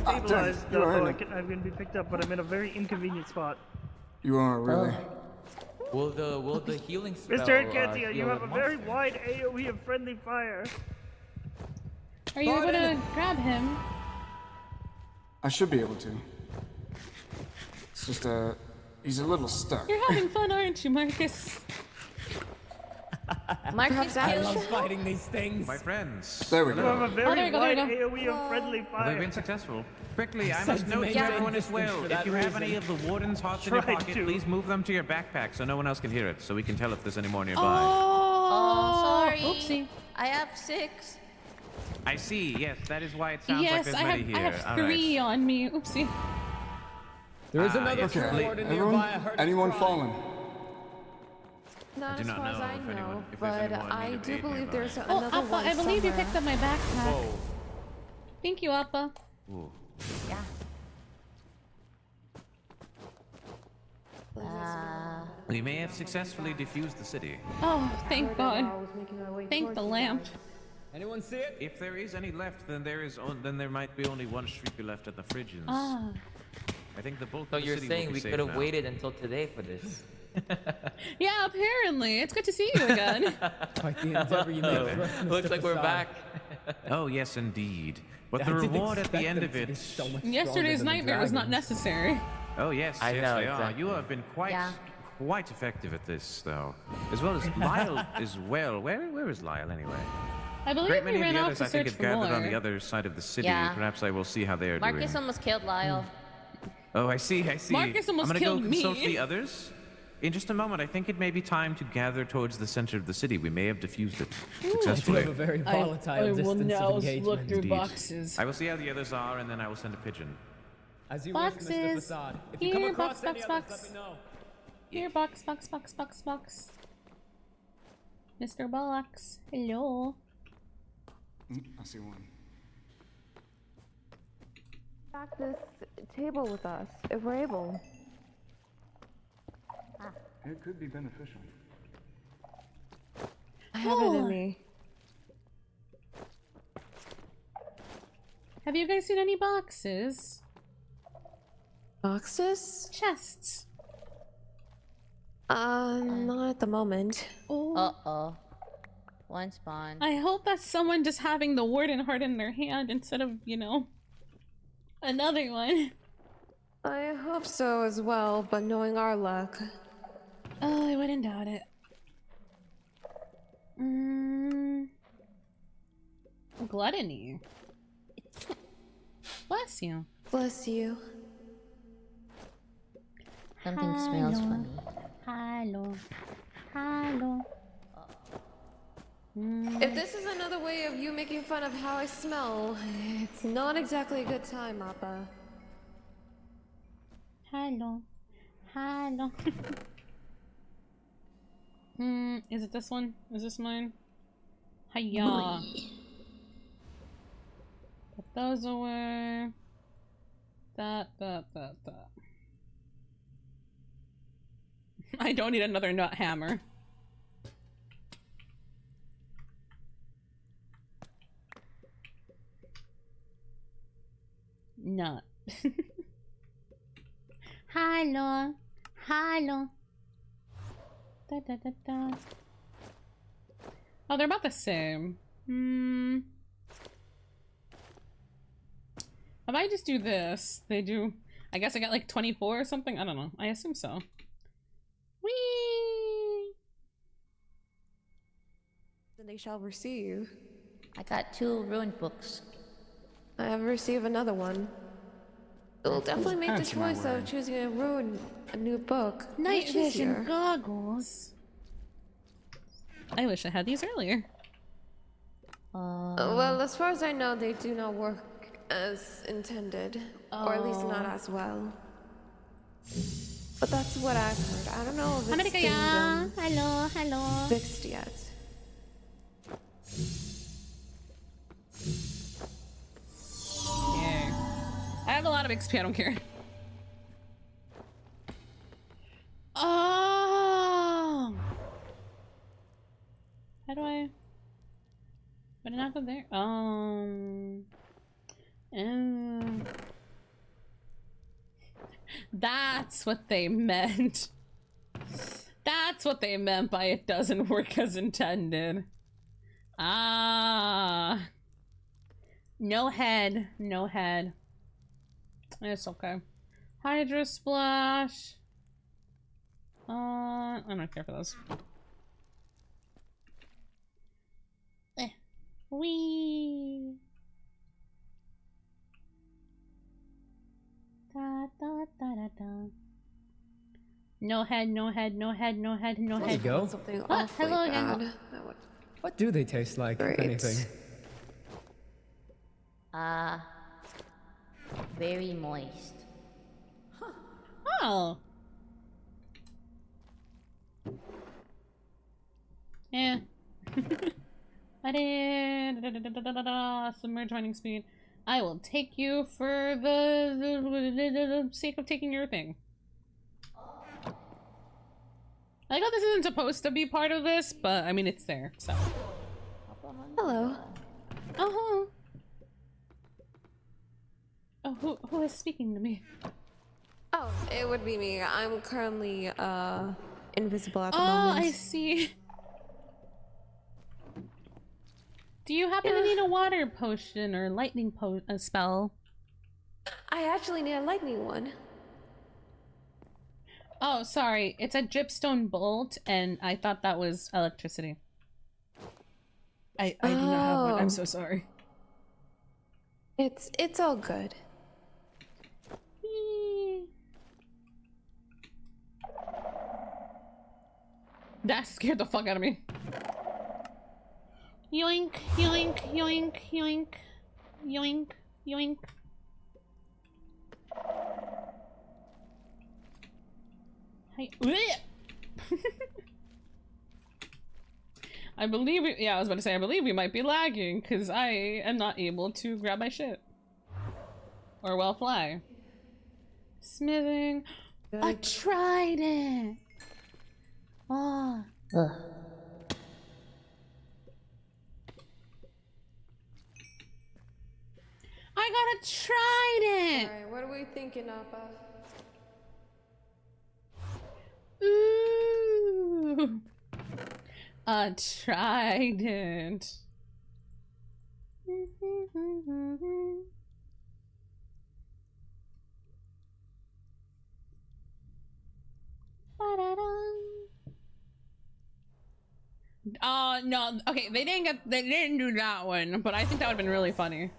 Stabilized, I'm gonna be picked up, but I'm in a very inconvenient spot. You are really. Will the healing spell? Mr. Encantia, you heal have the a very monster? wide AoE of friendly fire. Are you able to grab him? I should be able to. It's just he's a little stuck. You're having fun, aren't you, Marcus? Marcus, I love fighting these things. My friends. There we You have go. a very there wide you go. AoE of friendly Have fire. they been successful? Quickly, I Said must to note to maintain everyone as distance well, for if that you have reason. any of the warden's hearts in your Tried pocket, to. please move them to your backpack so no one else can hear it, so we can tell if there's any more nearby. Oh, sorry. Oopsie. I have 6. I see, yes, that is why it sounds like Yes, there's I many have, here. I have All right. 3 on me. Oopsie. There is another yes, true please. warden Everyone? nearby. I heard his Anyone cry. fallen? Not I do as not far as know I if know, anyone- if there's but anyone I needed do aid believe nearby. there's Oh, another Appa, one I believe you somewhere. picked up my backpack. Whoa. Thank you, Appa. Ooh. Yeah. We may have successfully defused the city. Oh, thank God. Thank the lamp. Anyone see it? If there is any left, then there might be only one streaker left at the fridges. Ah. I think the bulk So of the you're city saying will be we safe could have now. waited until today for this? Yeah, apparently. It's good to see you again. Quite the endeavor you made for us, Looks Mr. like we're Facade. back. Oh, yes, indeed. But I the didn't reward at the expect end them of to be it... so much Yesterday's stronger than the nightmare was not dragons. necessary. Oh, yes, I yes, know, they are. exactly. You have been quite effective at this, though. As well as Lyle as well. Where is Lyle, anyway? I believe Great we many of ran the off others, to I think, search have for gathered on more. the other side of the city. Yeah. Perhaps I will see how they are Marcus doing. almost killed Lyle. Oh, I see, I see. Marcus almost I'm gonna killed go me. consult the others. In just a moment, I think it may be time to gather towards the center of the city. We may have diffused it I do successfully. have a very volatile distance of engagement. Indeed. boxes. I will see how the others are, and then I will send a pigeon. As you wish, Mr. Boxes. Facade. If you Here, come across box, any box, others, box. let me know. Here, box. Mr. Box. Hello. I see one. Back this table with us, if we're able. It could be beneficial. I have it in me. Have you guys seen any boxes? Boxes? Chests. Not at the moment. Oh. Uh-oh. One spawn. I hope that's someone just having the warden heart in their hand instead of, you know, another one. I hope so as well, but knowing our luck. Oh, I wouldn't doubt it. Gluttony. Bless you. Bless you. Something smells funny. Hello. If this is another way of you making fun of how I smell, it's not exactly a good time, Appa. Hello. Is it this one? Is this mine? Hiya. Put those away. That. I don't need another nut hammer. Nut. Hello. Da. Oh, they're about the same. If I just do this, they do... I guess I got like 24 or something? I don't know. I assume so. Whee! Then they shall receive. I got 2 ruined books. I ever receive another one. It'll definitely make the Pants am I choice wearing? of choosing a new book. Night much vision easier. goggles. I wish I had these earlier. Well, as far as I know, they do not work as intended, or at least not as well. But that's what I've heard. I don't know if it's been Hello. fixed yet. Yeah. I have a lot of XP, I don't care. Oh! How do I... But not go there? That's what they meant. That's what they meant by it doesn't work as intended. Ah. No head. No head. It's okay. Hydro Splash. I don't care for those. Wee. Da, da, da, da, da. No head, no head, no head, no head, no There head. you go. Something Ah, awfully hello bad. again. What do they taste like, if Great. anything? Very moist. Oh. Yeah. Submerge mining speed. I will take you for the sake of taking your thing. I know this isn't supposed to be part of this, but I mean it's there, so. Hello. Oh, who is speaking to me? Oh, it would be me. I'm currently invisible at the Oh, moment. I see. Do you happen to need a water potion or lightning spell? I actually need a lightning one. Oh, sorry. It's a dripstone bolt, and I thought that was electricity. I do not have one. I'm so sorry. It's all good. That scared the fuck out of me. Yoink, yoink, yoink, yoink, yoink, yoink. Hi. I believe we, yeah, I was about to say, I believe we might be lagging because I am not able to grab my shit. Or well fly. Smithing. A trident! Oh. I got a trident! Alright, what are we thinking about? Ooh. A trident. Oh no, okay, they didn't do that one, but I think that would have been really funny.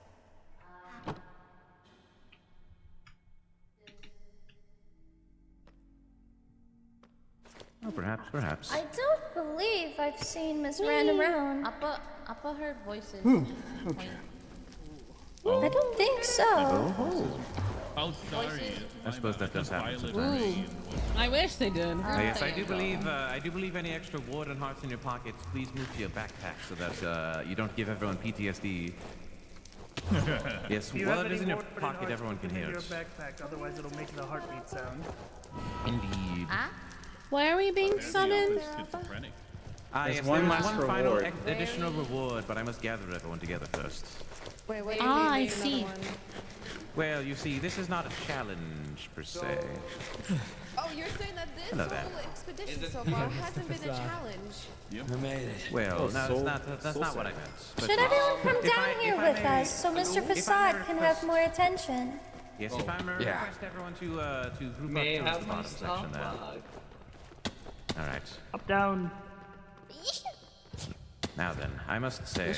Oh, perhaps. I don't believe I've seen Miss Random around. Appa heard voices. I don't think so. Oh, sorry. I suppose that does happen sometimes. I wish they did. Yes, I do believe any extra ward and hearts in your pockets, please move to your backpack so that you don't give everyone PTSD. Yes, while it is in your pocket, everyone can hear Your it. backpack, otherwise it'll make the heartbeat sound. Indeed. Why are we being summoned? Yes, one there's last one final reward. additional reward, but I must gather everyone together first. Wait, what do you Ah, mean I make see. another one? Well, you see, this is not a challenge per se. Oh, you're saying that this Hello there. whole expedition so far hasn't been a challenge? I made it. Well, no, that's not what I meant. But Should everyone come if down I- here if I with may- us so Mr. if I may Facade can have request- more attention? Yes, if I may request everyone to group May I up have towards the my bottom section there. stopwatch? All right. Up, down. Now then, I must say,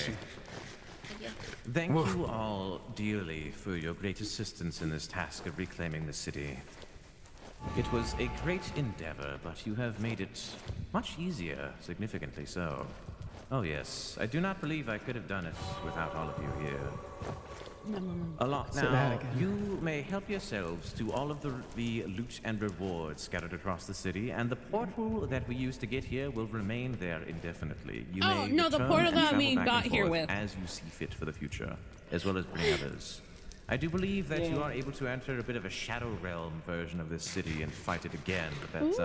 Thank you all dearly for your great assistance in this task of reclaiming the city. It was a great endeavor, but you have made it much easier, significantly so. Oh yes, I do not believe I could have done it without all of you here. A lot. Now, you may help yourselves to all of the loot and rewards scattered across the city, and the portal that we used to get here will remain there indefinitely. You may no, the return portal and that travel we back got and here forth with. as you see fit for the future, as well as bring others. I do believe that you are able to enter a bit of a Shadow Realm version of this city and fight it again, but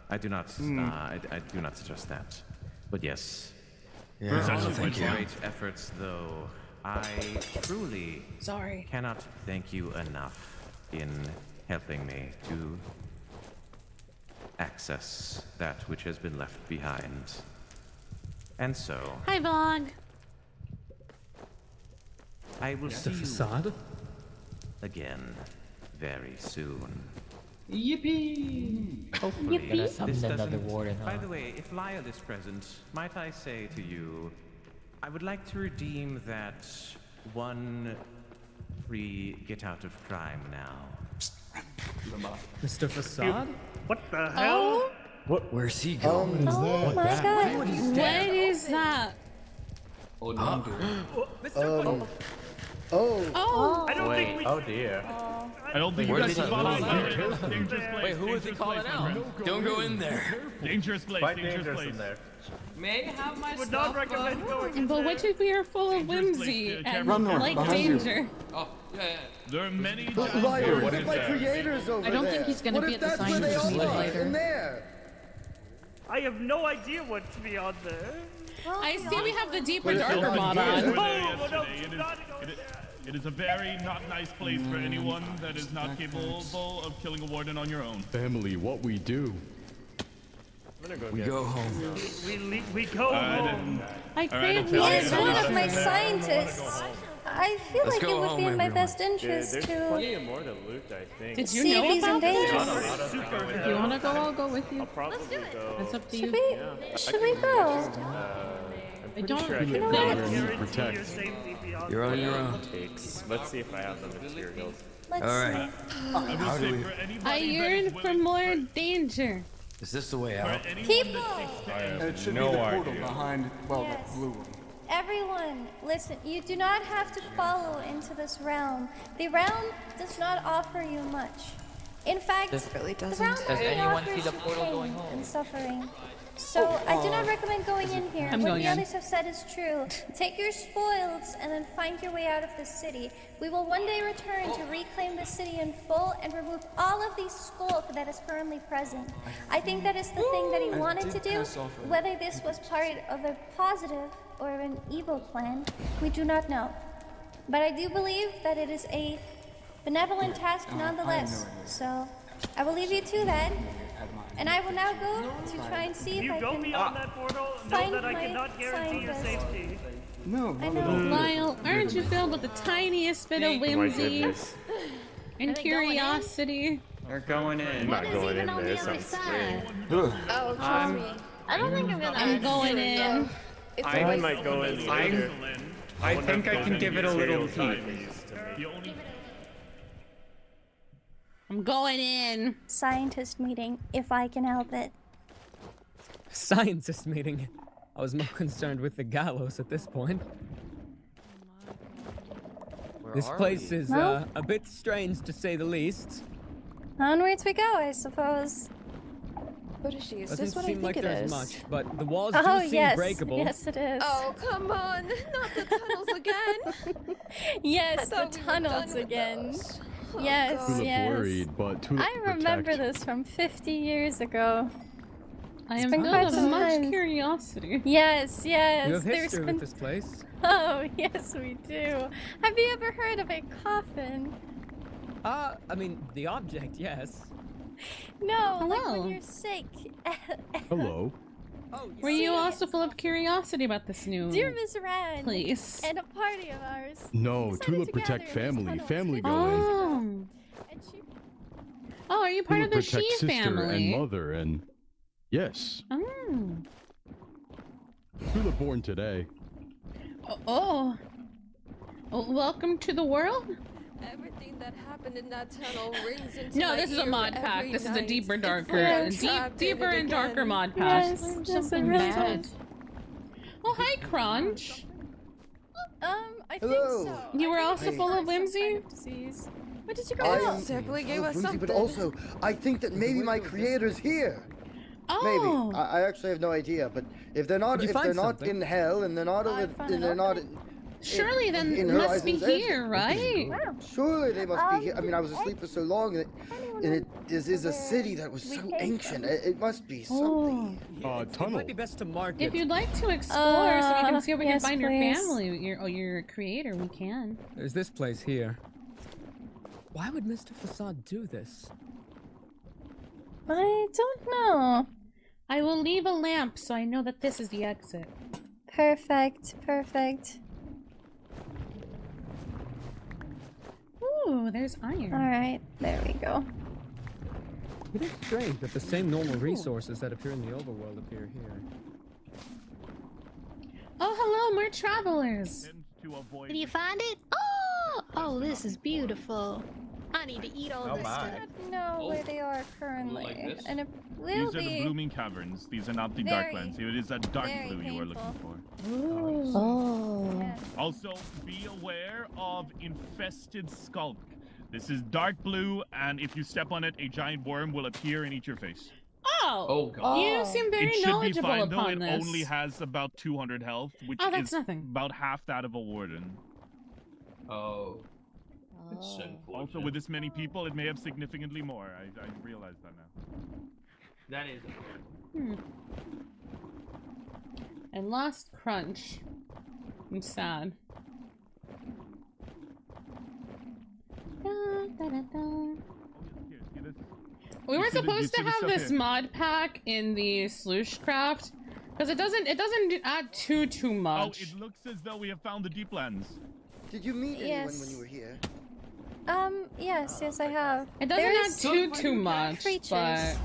I do not suggest that. But yes. For all of your great efforts, though, I truly cannot thank you enough in helping me to access that which has been left behind. And so... Hi, Vlog! I will see facade? you again very soon. Yippee! Hopefully, Yippee. this doesn't... another warden, By huh? the way, if Lyle is present, might I say to you, I would like to redeem that one free get out of crime now. Mr. Facade? What the hell? Where's he going? Oh my god. What is that? Oh, no. Oh. I don't think we... Oh dear. I don't think Where you did guys he follow go? Dangerous place. Wait, who is he calling out? Don't go in there. Dangerous place. Quite Dangerous dangerous place. in there. May I have my Would stuff? not recommend going. But what if we are full of whimsy and Run north, like behind you. danger? Oh, yeah. There are many. But Liar, What look is at my that? creators over there. I don't think he's gonna What be if at the that's where they science all are, later. in there? I have no idea what's beyond there. I see we have the deeper, Where's darker the mod deeper? on. It is a very not nice place for anyone that is not capable of killing a warden on your own. Family, what we do. We go home. We go home. I crave He is one of my scientists. I feel Let's like it go would home, be in my everyone. best interest There's to plenty of more to loot, I think. Did you see know if he's in about this? danger. If you wanna go, I'll go with you. I'll probably go. It's up to Should you. we? Should we go? I don't sure I think can that- Protect. You're on your own. Let's see if I have the materials. Let's All right. see. How do we? I yearn for more danger. Is this the way out? People! It should No be the portal idea. behind, well, Yes. that blue one. Everyone, listen, you do not have to follow into this realm. The realm does not offer you much. In fact, It really the doesn't. realm Does only anyone see offers the you portal pain going home? and suffering. So I do not recommend going in here. I'm What going the in. others have said is true. Take your spoils and then find your way out of the city. We will one day return to reclaim the city in full and remove all of the skulk that is currently present. I think that is the thing that he wanted to do. Whether this was part of a positive or an evil plan, we do not know. But I do believe that it is a benevolent task nonetheless. So I will leave you to that. And I will now go to try and see if I Go can beyond that portal. Know find that I my cannot guarantee your scientist. safety. No, I know. Lyle, aren't you filled with the tiniest bit of whimsy and curiosity? We're going in. Not going in there. Sounds scary. Oh, trust me. I don't think I'm gonna. I'm going in. It's I always might go in later. I think I can give it a little peek. I'm going in. Scientist meeting, if I can help it. Scientist meeting. I was more concerned with the gallows at this point. This place is Well- a bit strange to say the least. Onwards we go, I suppose. What is she? Is Doesn't this what I seem think like it there's is? much, but the walls Oh, do seem yes. breakable. Yes, it is. Oh, come on. Not the tunnels again. Yes, the thought we were tunnels done with again. those. Yes, Tulip yes. worried, but Tulip I remember protect. this from 50 years ago. I It's am been filled quite with some much time. curiosity. Yes, yes. You have There's history been... with this place. Oh, yes, we do. Have you ever heard of a coffin? I mean, the object, yes. No, like Hello. when you're sick. Hello. Were you also full of curiosity about this new Dear Miss Rand, place? and a party of ours. No, decided Tulip to protect gather in this family. tunnel Family 50 go in. years ago. Oh. And she... Oh, are you part Tulip of the protect She sister family? and mother and yes. Oh. Tulip born today. Oh. Welcome to the world? Everything that happened in that tunnel rings into No, my this is a ear mod pack. every This is a night. deeper, It's darker, like I'm trapped in deeper it and darker again. mod pack. Yes, Something really bad. Oh, hi, Crunch. I Hello. think so. You were also Hey. full of whimsy? Disease. What did you I guys am Simply gave full of us whimsy, something. but also I think that maybe my creator's here. Oh. Maybe. I actually have no idea, but if they're not, Did you if find they're not something? in hell and they're not over, and they're not in, Surely then in must be Horizon's Edge, here, right? surely they must be here. I mean, I was asleep for so long, and it is a city that was so ancient. It must be something. It tunnel. might be best to mark If it. you'd like to explore so we can see if we can yes, find your please. family, your creator, we can. There's this place here. Why would Mr. Facade do this? I don't know. I will leave a lamp so I know that this is the exit. Perfect, perfect. Ooh, there's iron. Alright, there we go. It is strange that the same normal resources that appear in the overworld appear here. Oh, hello, more travelers. Did you find it? Oh, this is beautiful. I need to eat all this stuff. I don't know where they are currently. Like this? And it will These are the be blooming caverns. These are not the very, darklands. It is a dark very blue you are looking painful. for. Oh. Also, be aware of infested skulk. This is dark blue, and if you step on it, a giant worm will appear and eat your face. Oh. Oh god. You seem very It should be knowledgeable fine, though. upon It this. only has about 200 health, which Oh, that's is nothing. about half that of a warden. Oh. It's Also, with this many people, it may have significantly more. I realize that now. That is. I lost Crunch. I'm sad. Da, da, da, da. We were supposed to have this mod pack in the Slushcraft, because it doesn't add too much. Oh, it looks as though we have found the deeplands. Did you meet anyone Yes. when you were here? Yes, I have. It doesn't There's add too much, creatures. but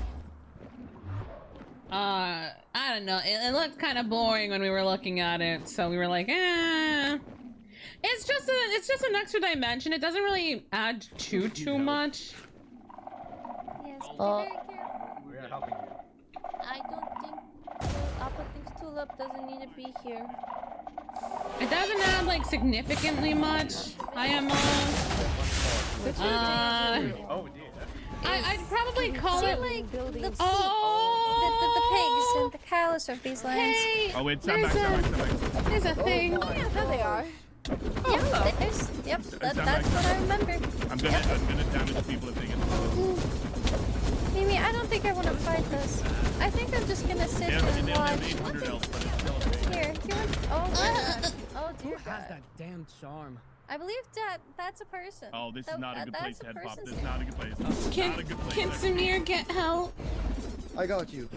I don't know. It looked kind of boring when we were looking at it, so we were like, eh. It's just an extra dimension. It doesn't really add too much. Yes, be Oh. very careful. We are helping you. I don't think Apple thinks Tulip doesn't need to be here. It doesn't add like significantly much. IMO. Oh dear. I'd probably call See, it like, the buildings. the pigs and the cows of these lands. Hey, Oh wait, stand back, stand back, stand back. there's a thing. Oh yeah, there they are. Yep, there's, yep, Stand that's back. what I remember. I'm gonna damage people if they get. Mimi, I don't think I want to fight this. I think I'm just gonna sit They and have watch. 800 health, but it's still a pain. Here, do you want? Oh, God. Oh dear Has God. that damn charm. I believe that's a person. Oh, this is not a good place That's to a head pop. person's This is not a good place. Can, Not a good place. can Samir get help? I got you.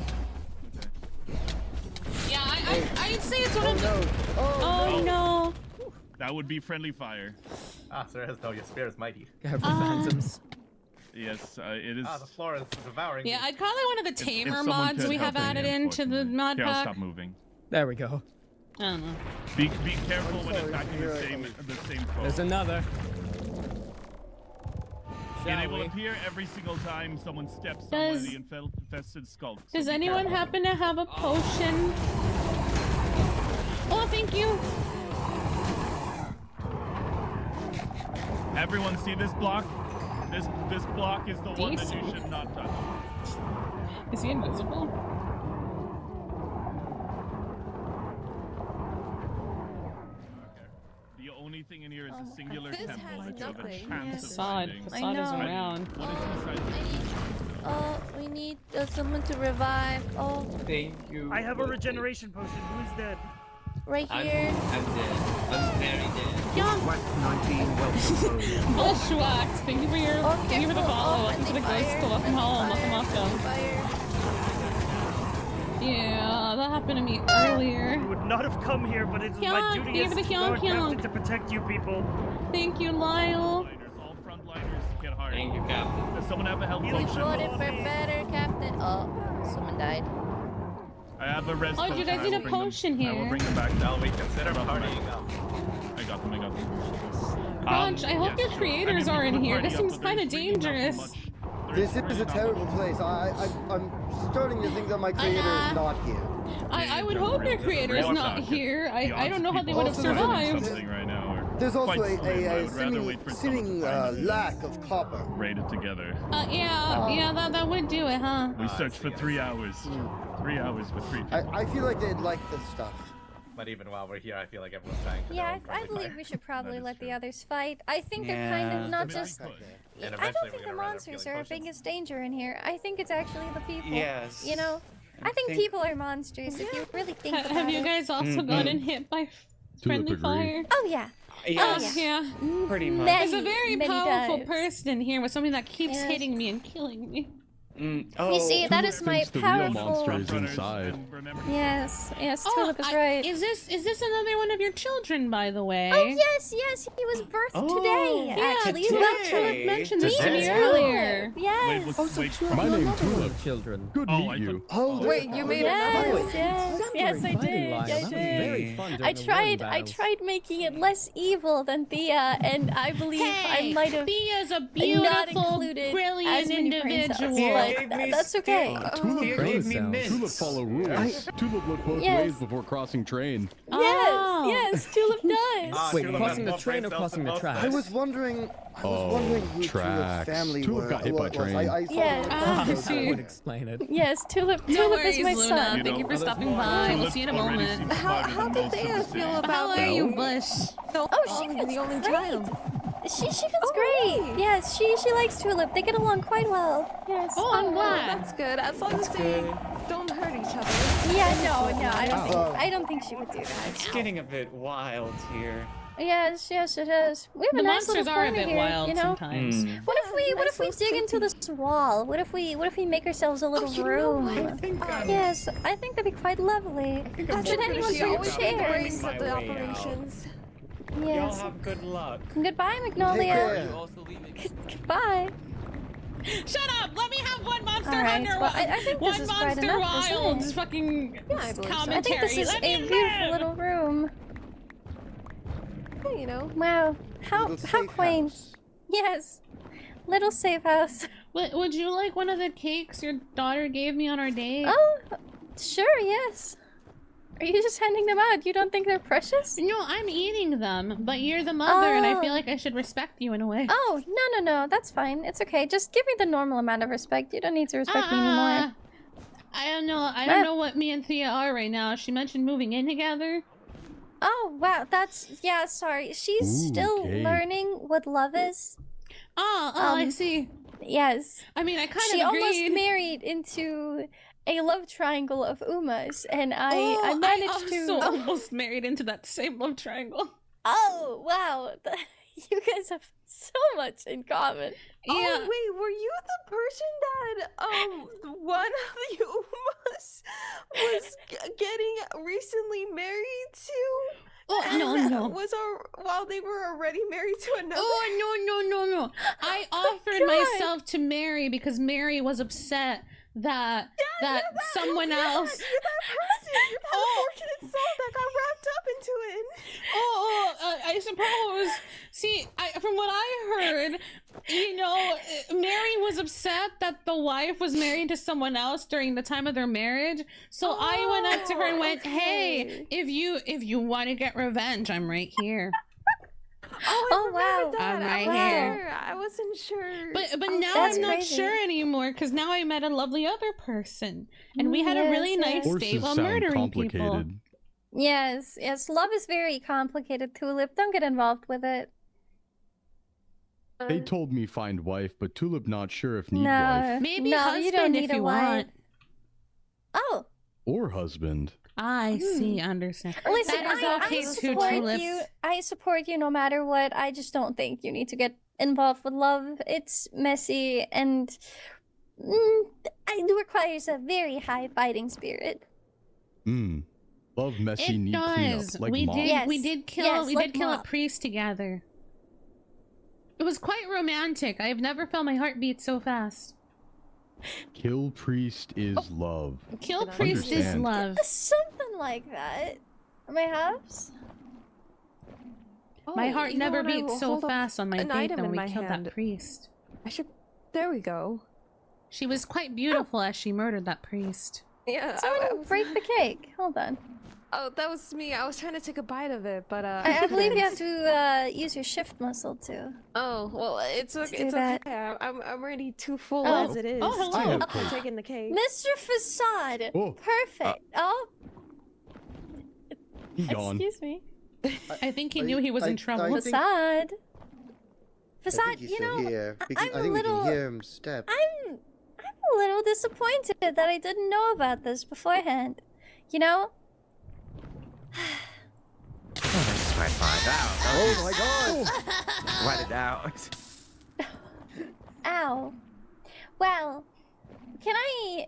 Yeah, I'd say it's one Oh of the. no! Oh no! That would be friendly fire. Ah, sir, as though your spear is mighty. Careful, phantoms. Yes, it is. Ah, the floor is devouring. Yeah, me. I'd call it one of the if tamer someone mods could we have help me, added into the unfortunately. mod Here, I'll pack. stop moving. There we go. I don't know. Be careful when sorry, attacking here the I same foe. There's another. And Shall it will we? appear every single time someone steps on one of Does- the infested skulks. Does so be anyone careful. happen to have a potion? Oh, thank you. Everyone see this block? This block is the one that you Decent. should not touch. Is he invisible? The only thing in here is Oh, a singular this temple. has Like you have a nothing. chance of Facade. finding. Facade is know. around. What is inside? Oh, we need someone to revive. Oh, Thank you. I have a regeneration potion. Who's dead? right I'm here. dead. I'm very dead. Young. Bushwax. Thank you for your. Oh, Thank you for the careful. follow. Oh, Welcome to the friendly ghost fire, school. Welcome home. friendly Welcome. fire. Yeah, that happened to me earlier. You would not have come here, but it is my Hyung, duty thank you as for the Lord Hyung. Captain to protect you people. Thank you, Lyle. All frontliners get hard. Thank you, Captain. Does someone have a health You We potion? voted for better, Captain. Oh, someone died. I have a res Oh, do you potion. guys I need will a bring them- potion I will here? bring them back. Shall we consider partying now? I got them. Raj, I hope your Yes, creators sure. I are mean, in we here. put This plenty seems up, but kind of there's really not dangerous. This is a terrible place. I'm starting to think that my creator is not here. I would hope your creator is not here. I don't know how they would have survived. Right now, or There's also quite slim. I a would rather wait for seeming lack of copper. braided together. Yeah, that would do it, huh? We searched for 3 hours. 3 hours with 3 people. I feel like they'd like this stuff. But even while we're here, I feel like everyone's dying. Yeah, I believe we should probably let the others fight. I think they're kind of not just. I don't think the monsters are our biggest danger in here. I think it's actually the people. Yes. You know, I think people are monsters if you really think about it. Have you guys also gotten hit by friendly fire? Oh yeah. Yes. Oh yeah. Pretty much. There's a very powerful times. person in here with something that keeps Yes. hitting me and killing me. You see, that is my The real powerful. monster is inside. Yes, Tulip is right. Is this another one of your children, by the way? Oh yes, he was birthed today. Yeah, Actually, Tulip mentioned this to me earlier. Yes. My name Tulip. Children. Good to meet you. Oh, Wait, you made another one? Yes, I did. I did. I tried making it less evil than Thea, and I believe I might have Thea's a not beautiful, included brilliant as many brain cells, individual. but that's okay. Tulip gave me Tulip mints. follow rules. Tulip look both Yes. ways before crossing train. Yes, Tulip does. Wait, crossing the train or crossing the tracks? I was wondering who Tulip's tracks. family Tulip were. got hit by was. train. I saw Yes. the I photo. see. That would explain it. Yes, Tulip No is worries, my Luna. son. Thank you for stopping by. We'll see you in a moment. How did Thea feel about How are you, Bush? No, she being feels the only great. child. She feels great. Yes, she likes Tulip. They get along quite well. Yes. Oh, I'm glad. That's good. As long as they don't hurt each other. Yeah, no, I don't think she would do that. It's getting a bit wild here. Yes, it is. We have The a nice monsters little are a corner bit here, wild you know? sometimes. What if we dig into this wall? What if we make ourselves a little room? Yes, I think that'd be quite lovely. Should anyone She bring always chairs? brings up the operations. Y'all Yes. have good luck. Goodbye, Take Magnolia. care. Goodbye. Shut up! Let me have one Monster All right, Hunter. well, I think this one is bright Monster enough, isn't Wilds. it? Fucking Yeah, I believe so. commentary. I think this is Let a me beautiful live. little room. You know. Wow, how Little safe quaint. house. Yes, little safe house. Would you like one of the cakes your daughter gave me on our date? Oh, sure, yes. Are you just handing them out? You don't think they're precious? No, I'm eating them, but you're the mother, and I Oh. feel like I should respect you in a way. Oh, no, that's fine. It's okay. Just give me the normal amount of respect. You don't need to respect me anymore. I don't know. I don't know what me and Thea are right now. She mentioned moving in together. Oh, wow, yeah, sorry. She's Ooh, still okay. learning what love is. I see. Yes. I mean, I kind She of almost agreed. married into a love triangle of Umas, and I managed to... also almost married into that same love triangle. Oh, wow. You guys have so much in common. Yeah. Oh, wait, were you the person that one of the Umas was getting recently married to? Oh, no. While they were already married to another. Oh, no. I offered myself to Mary because Mary was upset that someone else. You're that person. You're that unfortunate soul that got wrapped up into it. I suppose. See, from what I heard, Mary was upset that the wife was married to someone else during the time of their marriage. So I went up to her and went, "Hey, if you want to get revenge, I'm right here." Oh, wow. That. I'm right here. I wasn't sure. But now That's I'm not crazy. sure anymore because now I met a lovely other person, and we had a really nice date Horses while sound murdering people. complicated. Yes, love is very complicated, Tulip. Don't get involved with it. They told me find wife, but Tulip not sure if need No. wife Maybe No, husband you don't if need a you wife. want. Oh, or husband. I see, understand. listen, That is okay I too, support Tulips. you. I support you no matter what. I just don't think you need to get involved with love. It's messy and it requires a very high fighting spirit. Love messy, It neat does. cleanup, like we mom. did. Yes. We did kill. Yes, we like did kill a mom. priest together. It was quite romantic. I've never felt my heart beat so fast. Kill priest is love. Kill priest is Understand. love. Something like that. Perhaps. My heart you never know, when I beats so hold up fast on my an date item than in when my we killed hand. that priest. I should. There we go. She was quite beautiful as she murdered that priest. Yeah. Someone break the cake. Hold on. Oh, that was me. I was trying to take a bite of it, but I believe you have to use your shift muscle too. Oh well, it's okay. It's that. okay. I'm already too full Oh. as it is. Oh, hello. I'm taking the cake. Mr. Facade. Oh. Perfect. Oh. He gone. Excuse me. I think he knew he was in trouble. Facade. I Facade, think he's you still know, here. I I'm think a little. we can hear him step. I'm a little disappointed that I didn't know about this beforehand. You know? Oh, this is quite fine. Ow. Oh my god! Write it out. Ow. Well, can I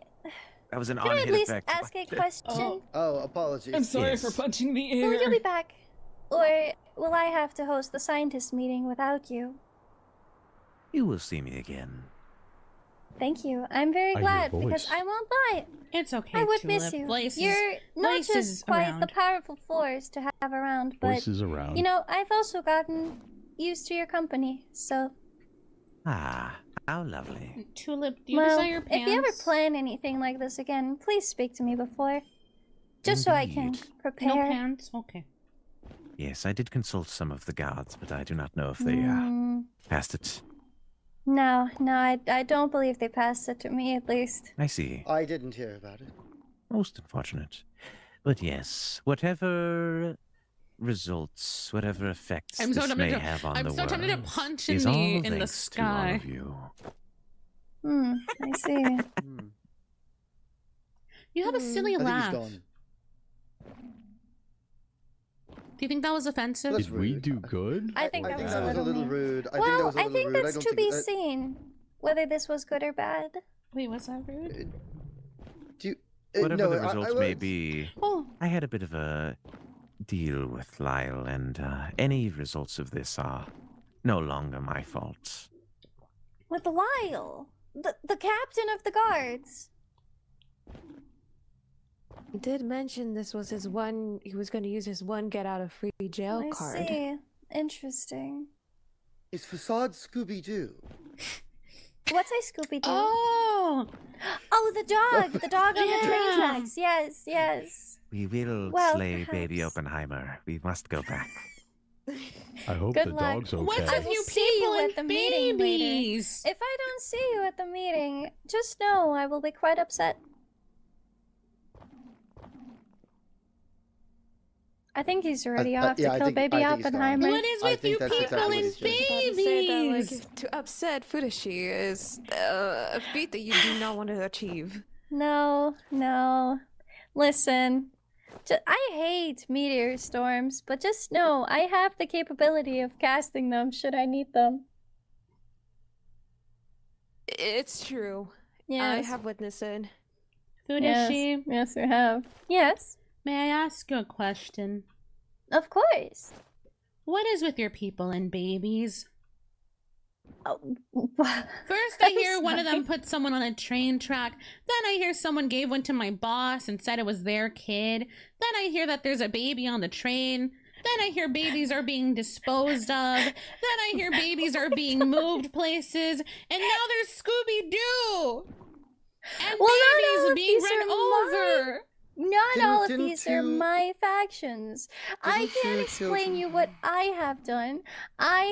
That was an can I at on-hit least effect. ask a question? Oh, apologies. I'm sorry for punching the air. Will you be back? Or will I have to host the scientist meeting without you? You will see me again. Thank you. I'm very I hear glad a because voice. I won't lie. It's okay. I would Tulip. miss you. Blaze You're not Blaze just is quite around. the powerful force to have around, but Voice is around. you know, I've also gotten used to your company. So, Ah, how lovely. Tulip, do you well, desire pants? if you ever plan anything like this again, please speak to me before, just so I can Indeed. prepare. No pants? Okay. Yes, I did consult some of the guards, but I do not know if they passed it. No, I don't believe they passed it to me, at least. I see. I didn't hear about it. Most unfortunate. But yes, whatever results, whatever effects I'm so this tempted may to. have on I'm the so tempted to world punch is in all the thanks sky. to all of you. I see. You have a silly I think laugh. he's gone. Do you think that was offensive? Did we do good? I think that was a little little mean. rude. I think that Well, was a I little think rude. I that's don't to think be that- seen, whether this was good or bad. Wait, was that rude? Do you, Whatever no, the I results may was- be, Oh. I had a bit of a deal with Lyle, and any results of this are no longer my fault. With Lyle, the captain of the guards. He did mention this was his one. He was going to use his one get out of free jail I card. see. Interesting. Is Facade Scooby-Doo? What's a Scooby Doo? Oh, the dog. The dog on the train tracks. Yes, yes. We will Well, slay baby perhaps. Oppenheimer. We must go back. I hope Good the luck. dog's okay. What's I with will you see people you and at the meeting later. babies? If I don't see you at the meeting, just know I will be quite upset. I think he's already off yeah, to I kill think- baby I think he's gone. Oppenheimer. What is I with think you that's people exactly and what he's doing. About to say that, babies? to upset Fudashi is a feat that you do not want to achieve. No. Listen, I hate meteor storms, but just know I have the capability of casting them should I need them. It's true. I Yes. have witnessed it. Fudashi, Yes, I have. Yes, may I ask you a question? of course. What is with your people and babies? First, I I'm hear one of them sorry. put someone on a train track. Then I hear someone gave one to my boss and said it was their kid. Then I hear that there's a baby on the train. Then I hear babies are being disposed of. Then I hear babies are being moved places. And now there's Scooby-Doo! And Well, not babies all of being these run are mine. over! Not all of Didn't these are you- my factions. I Didn't can't you explain children- you what I have done. I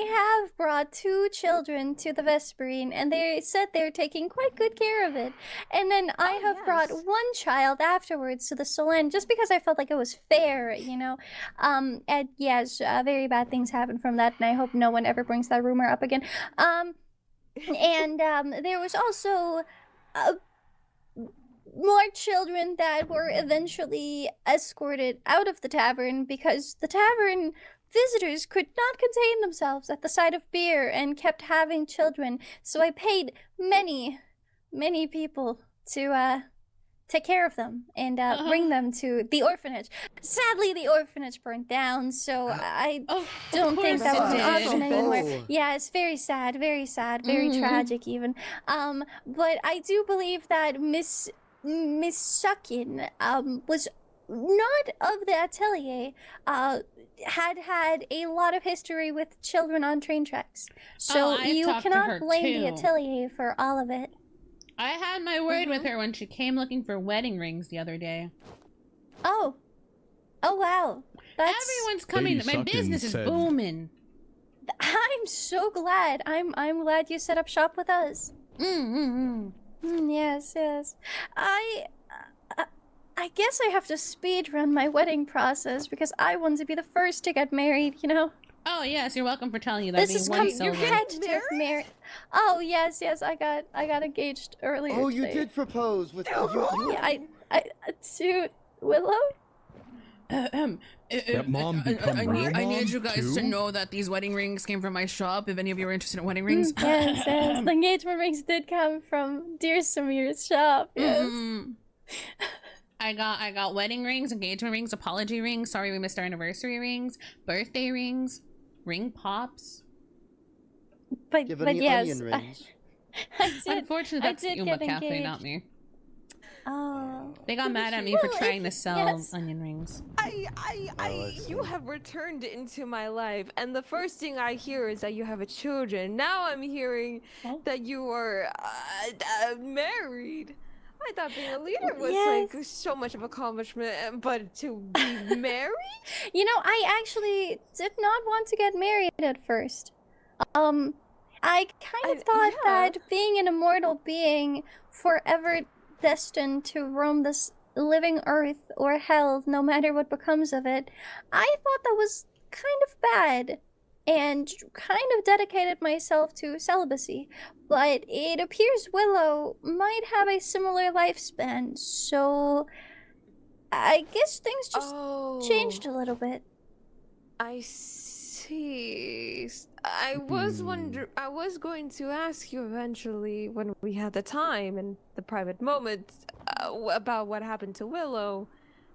have brought 2 children to the Vesperine, and they said they're taking quite good care of it. And then I have brought 1 child afterwards to the Solen, just because I felt like it was fair, you know. And yes, very bad things happen from that, and I hope no one ever brings that rumor up again. And there was also more children that were eventually escorted out of the tavern because the tavern visitors could not contain themselves at the sight of beer and kept having children. So I paid many people to take care of them and bring them to the orphanage. Sadly, the orphanage burnt down, so I don't think that was an option anymore. Yeah, it's very sad, very tragic even. But I do believe that Miss Suckin was not of the atelier, had a lot of history with children on train tracks. So I you talked to cannot her blame the too. atelier for all of it. I had my word with her when she came looking for wedding rings the other day. Oh. Oh, wow. Everyone's coming. Lady My Suckin business is said- booming. I'm so glad. I'm glad you set up shop with us. Yes, yes. I guess I have to speed run my wedding process because I want to be the first to get married, you know? Oh yes, you're welcome for telling you that. This is competitive marriage. Oh yes, yes, I got engaged earlier. Oh, you today. did propose with you. Yeah, I to Willow. That mom become real I need mom, you guys to too? know that these wedding rings came from my shop. If any of you are interested in wedding rings. Yes, yes. The engagement rings did come from dear Sumire's shop. Yes. I got wedding rings, engagement rings, apology rings, sorry we missed our anniversary rings, birthday rings, ring pops. But yes, onion rings. I did. Unfortunately, that's I did Uma get Cafe, engaged. not me. Oh. They got mad at me for trying to sell onion rings. You have returned into my life, and the first thing I hear is that you have a children. Now I'm hearing that you are married. I thought being a leader was like so much of an accomplishment, but to be married? You know, I actually did not want to get married at first. I kind of thought that being an immortal being, forever destined to roam this living earth or hell, no matter what becomes of it, I thought that was kind of bad, and kind of dedicated myself to celibacy. But it appears Willow might have a similar lifespan, so I guess things just changed a little bit. I see. I was going to ask you eventually when we had the time and the private moment about what happened to Willow.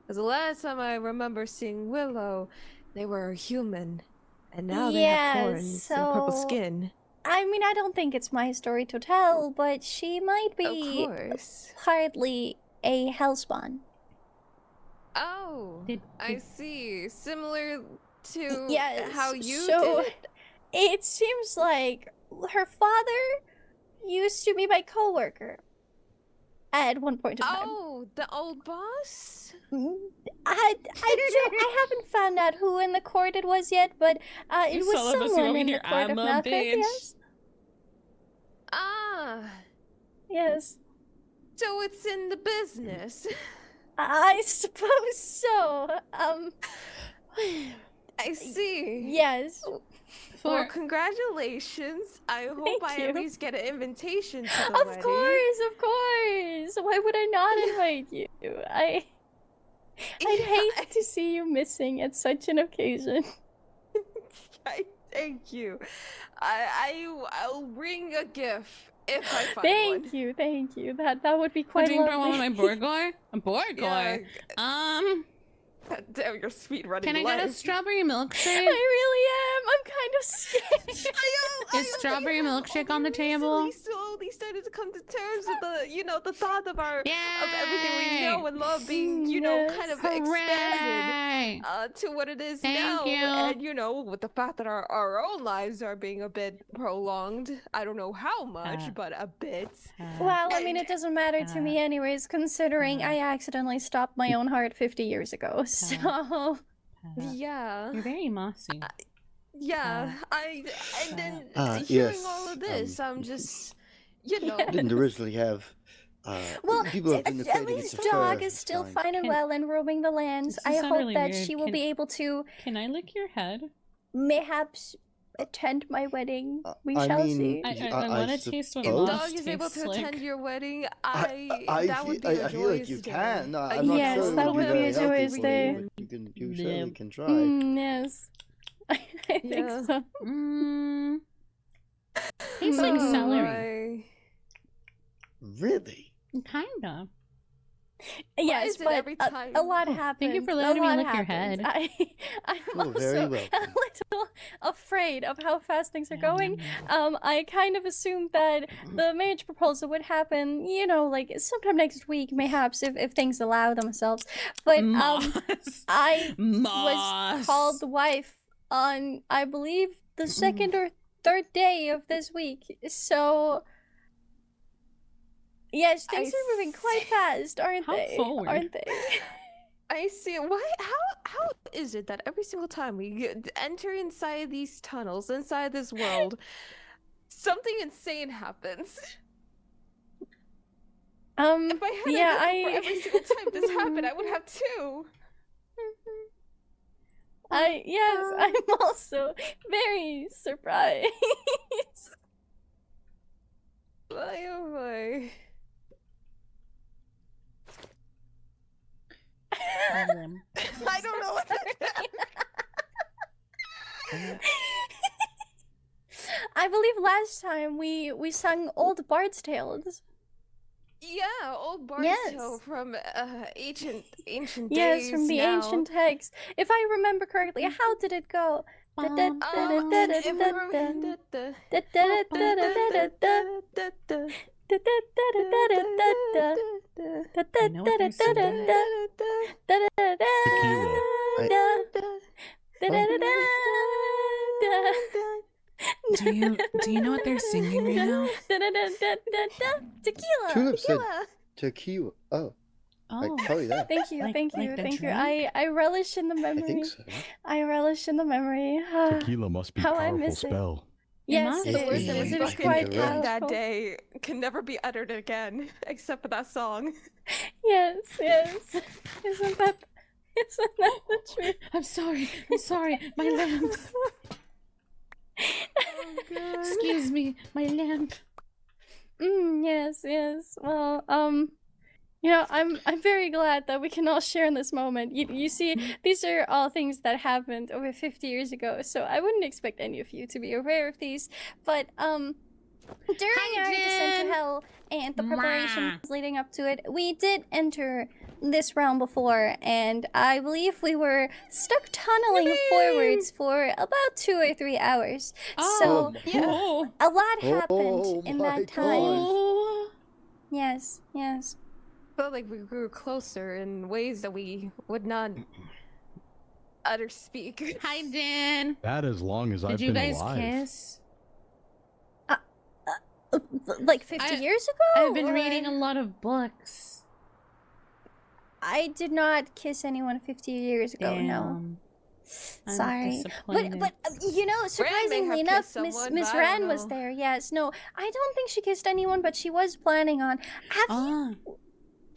Because the last time I remember seeing Willow, they were human, and now they have horns and purple skin. I mean, I don't think it's my story to tell, but she might be partly a hellspawn. Oh, I see. Similar to Yes, how you so did. It seems like her father used to be my coworker at one point in time. Oh, the old boss? I haven't found out who in the court it was yet, but it was someone in the court of Malkuth, yes. Ah. Yes. So it's in the business. I suppose so. I see. Yes. Well, congratulations. I hope I at you. least get an invitation to the wedding. Of course. Why would I not invite you? I'd hate to see you missing at such an occasion. Thank you. I'll bring a gift if I find one. Thank you. That would be quite Would you lovely. bring one of my Borgor? A Borgor? God damn your speed running Can I life. get a strawberry milkshake? I really am. I'm kind of scared. Is strawberry milkshake on the table? We slowly started to come to terms with the thought of everything we know and love being, kind of expanded to what it is now. you. And with the fact that our own lives are being a bit prolonged. I don't know how much, but a bit. Well, I mean, it doesn't matter to me anyways, considering I accidentally stopped my own heart 50 years ago, so... Yeah. You're very mossy. Yeah, and then hearing yes, all of this, I'm just, I didn't originally have. Well, people have been equating it Ellie's to dog fur is still signs. fine and well and roaming the lands. This I sound hope really that weird. she will be able to... Can I lick your head? Mayhaps attend my wedding. We I shall mean, see. I want to taste what if moss dog is able to tastes like. attend your wedding, that would be I a feel like joyous you day. can. No, I'm not Yes, sure it that would would be very a healthy joyous for day. you, but you certainly can try. Yes. I think so. Tastes like celery. Really? Kinda. Yes, is it but every time? a lot happened. Thank you for letting me A lot lick your happened. head. I'm Oh, very also welcome. a little afraid of how fast things are going. I kind of assumed that the marriage proposal would happen, you know, like sometime next week, mayhaps, if things allow themselves. But I was called the wife on, I believe, the second or third day of this week. So yes, things are moving quite fast, aren't they? forward. Aren't they? I see. Why? How is it that every single time we enter inside these tunnels, inside this world, something insane happens? If I had yeah, a gun for every single time this happened, I would have two. Yes, I'm also very surprised. Oh my. I don't know what I believe last time we sung old bard's tales. Yeah, old Bard's Yes. Tale from ancient days. Yes, from the now. ancient text. If I remember correctly, how did it go? Do you know what they're singing right now? Tequila. Tulip said tequila. Oh. I Oh. tell you that. Thank you, thank you, like the thank you. drink? I relish in the memory. I think so. I relish in the memory. Tequila must be How I powerful miss it. spell. Yes, It it is. is. It is Fucking quite correct. That powerful. day can never be uttered again, except for that song. Yes, yes. Isn't that the truth? I'm sorry. My lamps. Excuse me, my lamp. Yes, yes. Well, you know, I'm very glad that we can all share in this moment. You see, these are all things that happened over 50 years ago, so I wouldn't expect any of you to be aware of these. But during our descent to hell and the preparations leading up to it, we did enter this realm before, and I believe we were stuck tunneling forwards for about 2 or 3 hours. So Oh. a lot happened Oh in my that time. Oh. Yes, yes. Felt like we grew closer in ways that we would not utter speak. Hi, Dan. That as long as I've Did you been guys alive. kiss? Like 50 years ago? I've been or- reading a lot of books. I did not kiss anyone 50 years ago, no. Damn. I'm Sorry. disappointed. But you know, surprisingly have enough, kissed someone, Miss but I don't Ran was know. there. Yes. No, I don't think she kissed anyone, but she was planning on. Have you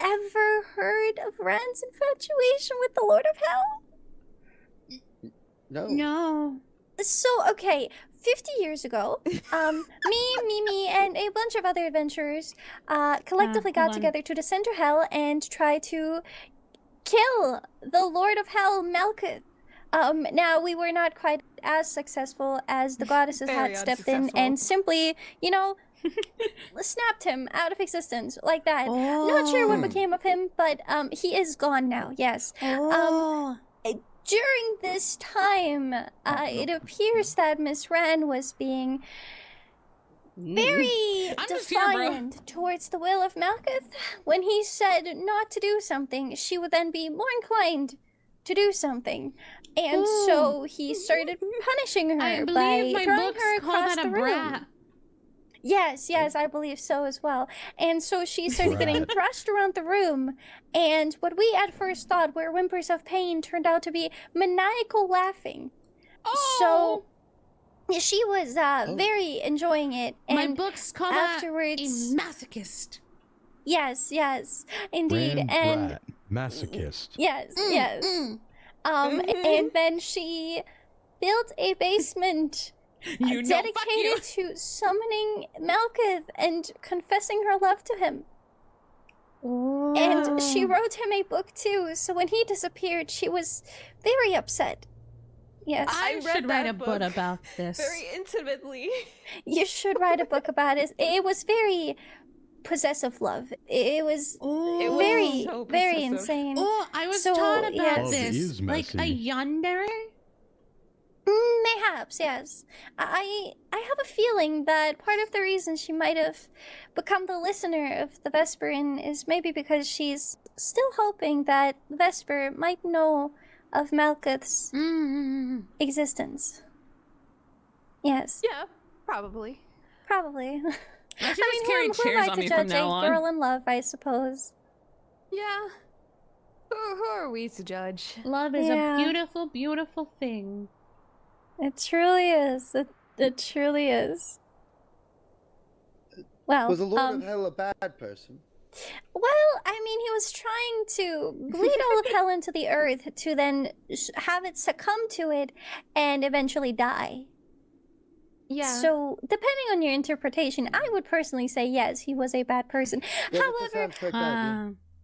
ever heard of Ran's infatuation with the Lord of Hell? No. No. So, okay, 50 years ago, me, Mimi, and a bunch of other adventurers collectively got hold on. together to descend to Hell and try to kill the Lord of Hell, Malkuth. Now, we were not quite as successful as the goddesses Very had stepped in and simply, you know, snapped him out of existence like that. Not sure what became of him, but he is gone now, yes. During this time, it appears that Miss Ran was being very I'm just here, bro. defiant towards the will of Malkuth. When he said not to do something, she would then be more inclined to do something. And so he started punishing her I by believe my throwing books her call across that the a room. brat. Yes, yes, I believe so as well. And so she started getting thrust around the room, and what we at first thought were whimpers of pain turned out to be maniacal laughing. So she was very enjoying it. And My books call afterwards, that a masochist. Yes, yes, indeed. Ran And brat, masochist. yes, yes. And then she built a basement dedicated to summoning Malkuth and confessing her love to him. And she wrote him a book too, so when he disappeared, she was very upset. Yes. I should write a book about this. Very intimately. You should write a book about it. It was very possessive love. It was was very, so very possessive. insane. Oh, I was So, taught about yes. Love this. is Like a messy. yandere? Mayhaps, yes. I have a feeling that part of the reason she might have become the listener of the Vesperin is maybe because she's still hoping that Vesper might know of Malkuth's existence. Yes. Yeah, probably. Probably. I should just carry who chairs am I on to me from judge now a on. girl in love, I suppose. Yeah. Who are we to judge? Love is Yeah. a beautiful, beautiful thing. It truly is. It truly is. Well, Was the Lord of Hell a bad person? Well, I mean, he was trying to bleed all of hell into the earth to then have it succumb to it and eventually die. Yeah. So, depending on your interpretation, I would personally say yes, he was a bad person. However,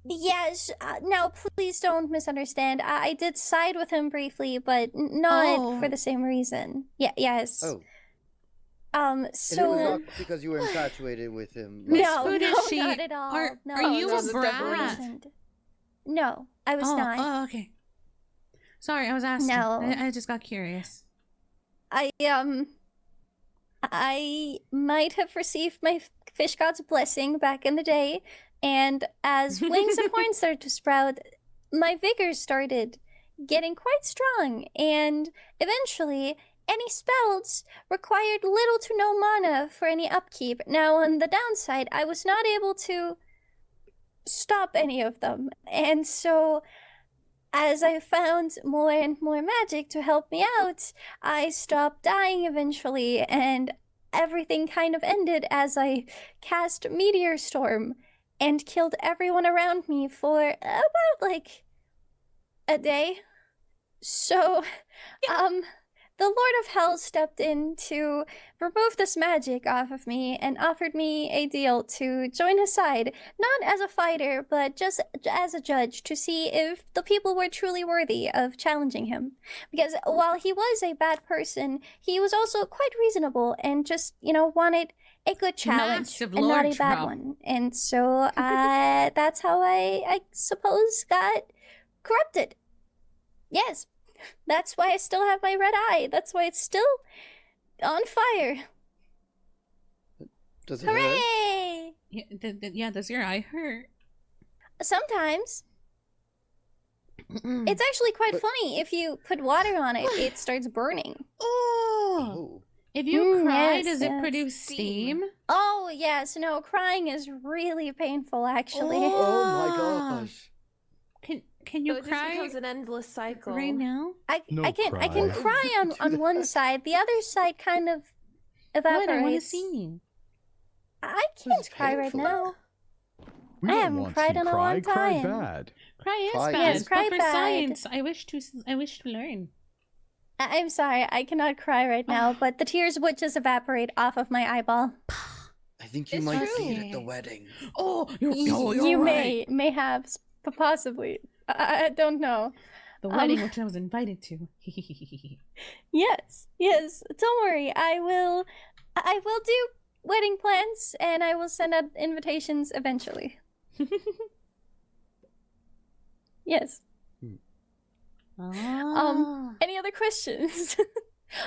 yes, now please don't misunderstand. I did side with him briefly, but not for the same reason. Yeah, yes. Oh. So And it was not because you were infatuated with him. No, Food no, is she? not at all. Are no, you this a is brat? reasoned. No, I was not. Oh, okay. Sorry, I was asking. No. I just got curious. I might have received my fish god's blessing back in the day, and as wings and horns started to sprout, my vigor started getting quite strong, and eventually any spells required little to no mana for any upkeep. Now, on the downside, I was not able to stop any of them, and so as I found more and more magic to help me out, I stopped dying eventually, and everything kind of ended as I cast Meteor Storm and killed everyone around me for about, like, a day. So, the Lord of Hell stepped in to remove this magic off of me and offered me a deal to join his side, not as a fighter, but just as a judge to see if the people were truly worthy of challenging him. Because while he was a bad person, he was also quite reasonable and just, wanted a good challenge Massive and not a large bad row. one. And so that's how I suppose got corrupted. Yes. That's why I still have my red eye. That's why it's still on fire. Does it hurt? Hooray! Yeah, does your eye hurt? Sometimes. It's actually quite funny. If you put water on it, it starts burning. Oh! If you cry, yes, does it yes. produce steam? Oh, yes. No, crying is really painful, actually. Oh my gosh. Can you So it just cry becomes an endless cycle. right now? I can cry on one side. The other side kind of evaporates. What? I want to see. I can't cry right now. We I don't haven't want cried to in a cry. long Cry time. bad. Cry is Cry bad. Yes, cry but for bad. science, I wish to learn. I'm sorry, I cannot cry right now, but the tears would just evaporate off of my eyeball. I think you It's might true. see it at the wedding. Oh, You may have, possibly. I don't know. The wedding which I was invited to. Yes, don't worry. I will do wedding plans, and I will send out invitations eventually. Yes. Any other questions?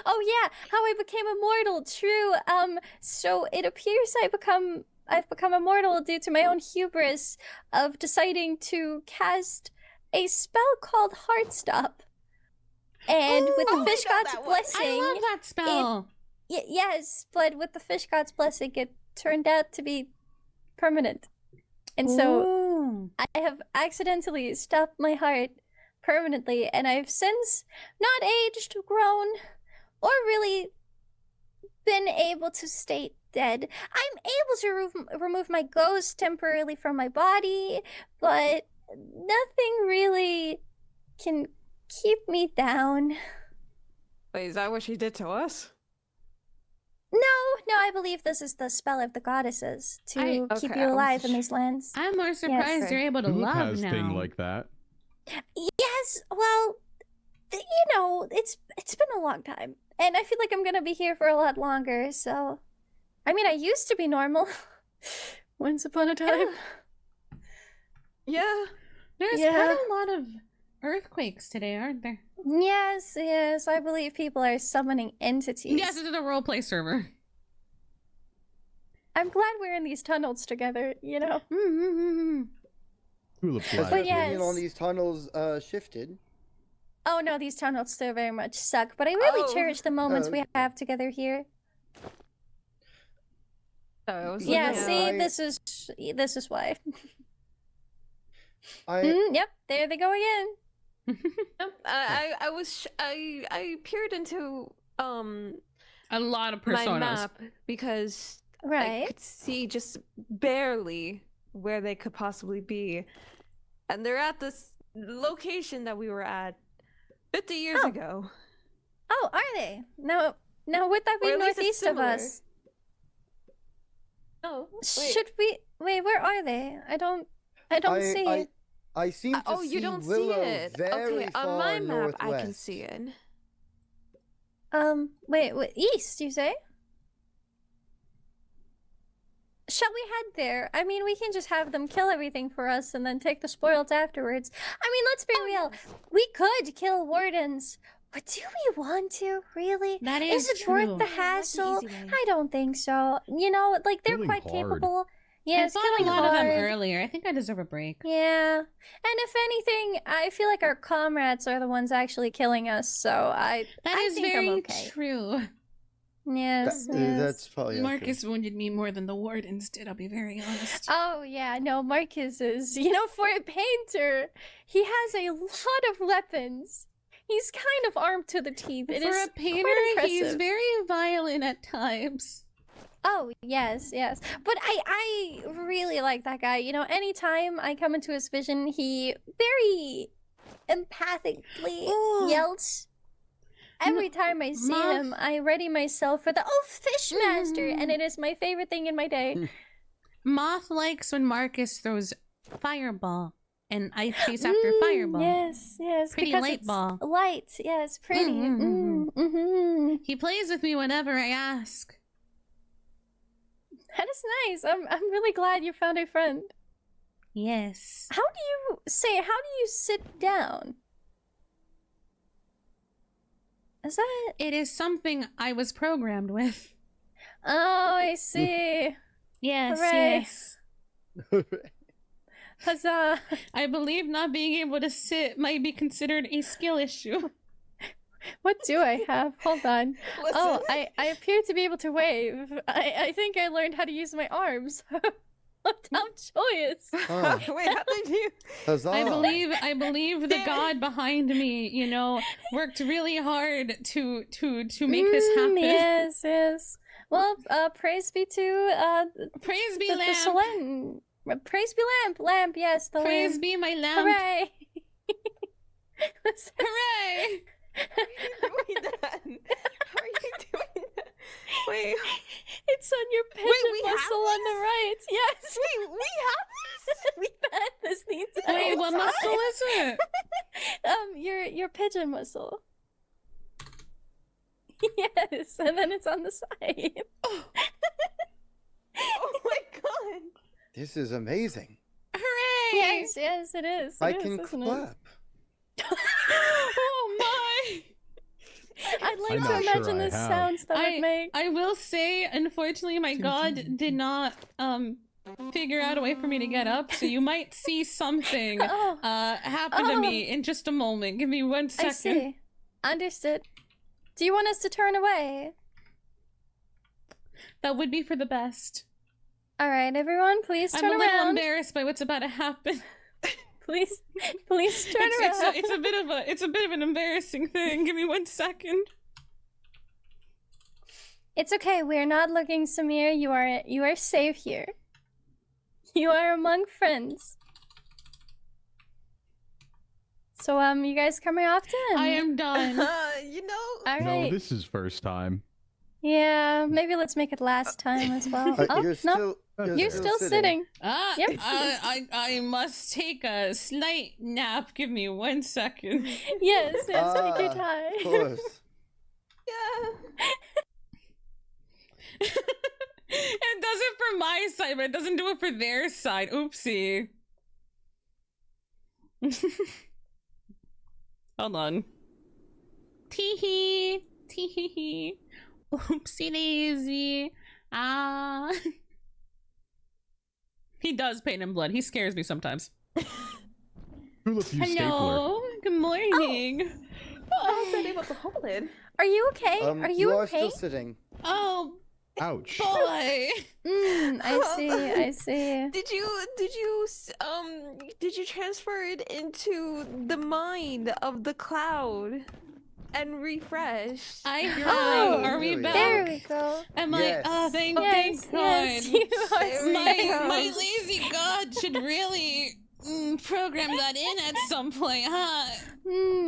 Oh yeah, how I became immortal. True. So it appears I've become immortal due to my own hubris of deciding to cast a spell called Heartstop. And with the fish god's blessing, I love that spell. yes, but with the fish god's blessing, it turned out to be permanent. And so I have accidentally stopped my heart permanently, and I've since not aged, grown, or really been able to stay dead. I'm able to remove my ghost temporarily from my body, but nothing really can keep me down. Wait, is that what she did to us? No, I believe this is the spell of the goddesses to keep you alive in these lands. I'm more surprised you're able to Who love has now. thing like that? Yes, well, it's been a long time, and I feel like I'm gonna be here for a lot longer, so... I mean, I used to be normal. Once upon a time. Yeah. There's quite a lot of earthquakes today, aren't there? Yes, yes. I believe people are summoning entities. Yes, this is a roleplay server. I'm glad we're in these tunnels together, you know? But yes. All these tunnels shifted. Oh no, these tunnels still very much suck, but I really cherish the moments we have together here. Yeah, see, this is why. Yep, there they go again. I peered into a lot of personas my map because I could see just barely where they could possibly be, and they're at this location that we were at 50 years ago. Oh, are they? No, would that be northeast of us? Oh, should we wait? Where are they? I don't see. I seem to see you don't Willow see it. very Okay, far on my map northwest. I can see it. Wait, east, you say? Shall we head there? I mean, we can just have them kill everything for us and then take the spoils afterwards. I mean, let's be real. We could kill wardens, but do we want to, really? That is it true. worth the hassle? I don't think so. You know, like, they're Killing quite hard. capable. Yeah, I it's fought a killing lot of them hard. earlier. I think I deserve a break. Yeah. And if anything, I feel like our comrades are the ones actually killing us, so I That is think I'm very okay. true. Yes, That's probably Marcus wounded me more than the wardens did, I'll be very honest. Oh, yeah, no, Marcus is, you know, for a painter, he has a lot of weapons. He's kind of armed to the teeth. It For is a painter, quite he's impressive. very violent at times. Oh, yes. But I really like that guy. You know, anytime I come into his vision, he very empathically yells. Every time I see him, I ready myself for the Fishmaster, and it is my favorite thing in my day. Moth likes when Marcus throws fireball, and I chase after fireball. Yes, Pretty because light it's ball. light, yes, pretty. He plays with me whenever I ask. That is nice. I'm really glad you found a friend. Yes. How do you sit down? Is that? It is something I was programmed with. Oh, I see. Yes, Hooray. yes. Huzzah. I believe not being able to sit might be considered a skill issue. What do I have? Hold on. Oh, I appear to be able to wave. I think I learned how to use my arms. How joyous! Oh. Wait, how did you? Huzzah. I believe the god behind me, you know, worked really hard to make this happen. Yes. Well, praise be to praise be the lamp. Solen. Praise be lamp. Yes, the Praise lamp. be my lamp. Hooray! Hooray! How are you doing that? How are you doing that? Wait. It's on your pigeon we have muscle on the right. Yes. Wait, we have this? We've had this the entire Wait, what time. muscle is it? Your pigeon muscle. Yes, and then it's on the side. Oh my god. This is amazing. Hooray! Yes, it is. I can clap. Oh my! I'd like I'm to not imagine sure I the have. sounds that would make. I will say, unfortunately, my god did not figure out a way for me to get up, so you might see something happen to me in just a moment. Give me 1 second. I see. Understood. Do you want us to turn away? That would be for the best. All right, everyone, please turn I'm a little around. embarrassed by what's about to happen. Please turn around. It's a bit of an embarrassing thing. Give me 1 second. It's okay. We are not looking, Sumire. You are safe here. You are among friends. So you guys coming often? I am done. You know. All No, right. this is first time. Yeah, maybe let's make it last time as well. You're still sitting. Yep. I must take a slight nap. Give me 1 second. Yes, take your time. Of course. Yeah. And does it for my side, but it doesn't do it for their side. Oopsie. Hold on. Tee-hee. Tee-hee. Oopsie daisy. Ah. He does paint in blood. He scares me sometimes. Tulip, you Hello. Good morning. I was able to hold it. Are you okay? Are you are okay? still sitting. Oh. Ouch. Boy. I see. I see. Did you transfer it into the mind of the cloud and refresh? I have. Are we back? There we go. Am I? Oh, thank God. Yes, you are. My lazy god should really program that in at some point, huh?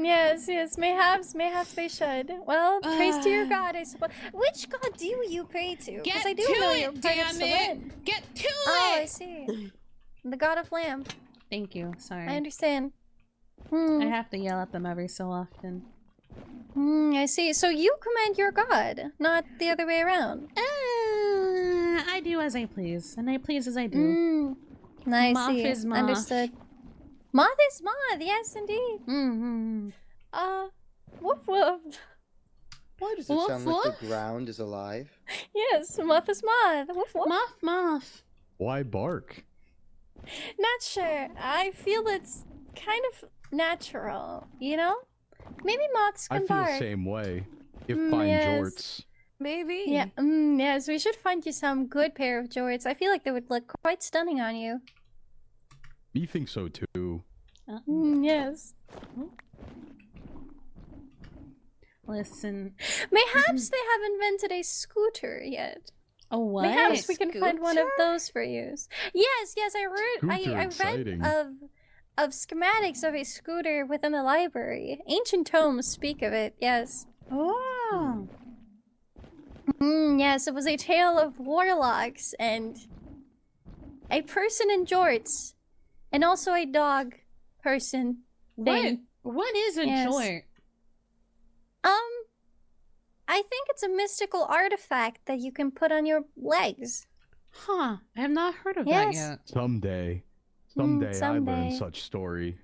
Yes, mayhaps they should. Well, praise to your god, I suppose. Which god do you pray to? Get I do to know it, you're part of damn it! Selene. Get to Oh, it! I see. The god of lamb. Thank you. Sorry. I understand. I have to yell at them every so often. I see. So you command your god, not the other way around. I do as I please, and I please as I do. I Moth see. is moth. Understood. Moth is moth. Yes, indeed. Woof woof. Why does it sound like the ground is alive? Yes, moth is moth. Woof woof. Moth. Why bark? Not sure. I feel it's kind of natural, you know? Maybe moths I can feel bark. the same way. If fine yes. jorts. Maybe. Yeah. Yes, we should find you some good pair of jorts. I feel like they would look quite stunning on you. Me think so too. Yes. Listen. Mayhaps they haven't invented a scooter yet. A what? Mayhaps we can find one of those for use. Yes, I read exciting. of schematics of a scooter within the library. Ancient tomes speak of it, yes. Oh. Yes, it was a tale of warlocks and a person in jorts. And also a dog person thing. What is a jort? I think it's a mystical artifact that you can put on your legs. Huh. I have not heard of that yet. Someday I learn someday. such story.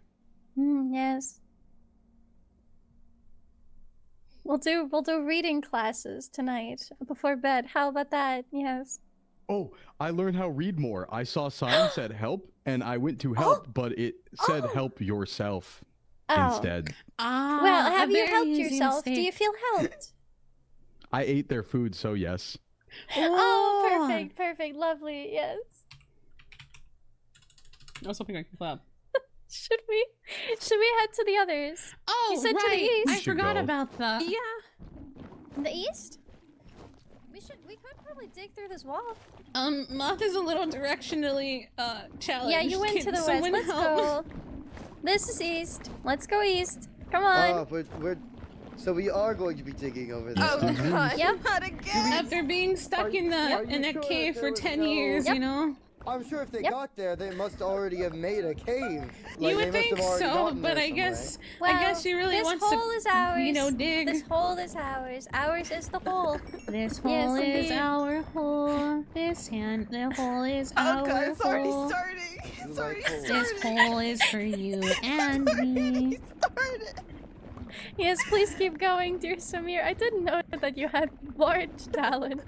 Yes. We'll do reading classes tonight before bed. How about that? Yes. Oh, I learned how to read more. I saw signs said help, and I went to help, but it said help yourself instead. Well, have you helped yourself? Do you feel helped? I ate their food, so yes. Oh, perfect, lovely, yes. I was hoping I could clap. Should we head to the others? Oh, you said right. to the east. I forgot about that. Yeah. The east? We could probably dig through this wall. Moth is a little directionally challenged. Yeah, you went to the west. Let's go. This is east. Let's go east. Come on. So we are going to be digging over this. Oh god. Yep. Not again. After being stuck in a cave for 10 years, you know. I'm sure if they got there, they must already have made a cave. You would think so, but I guess she really wants to. This hole is ours. You know, dig. This hole is ours. Ours is the hole. This hole is our hole. The hole is our God, it's already hole. starting. It's already starting. This hole is for you and me. Yes, please keep going, dear Sumire. I didn't know that you had large talent.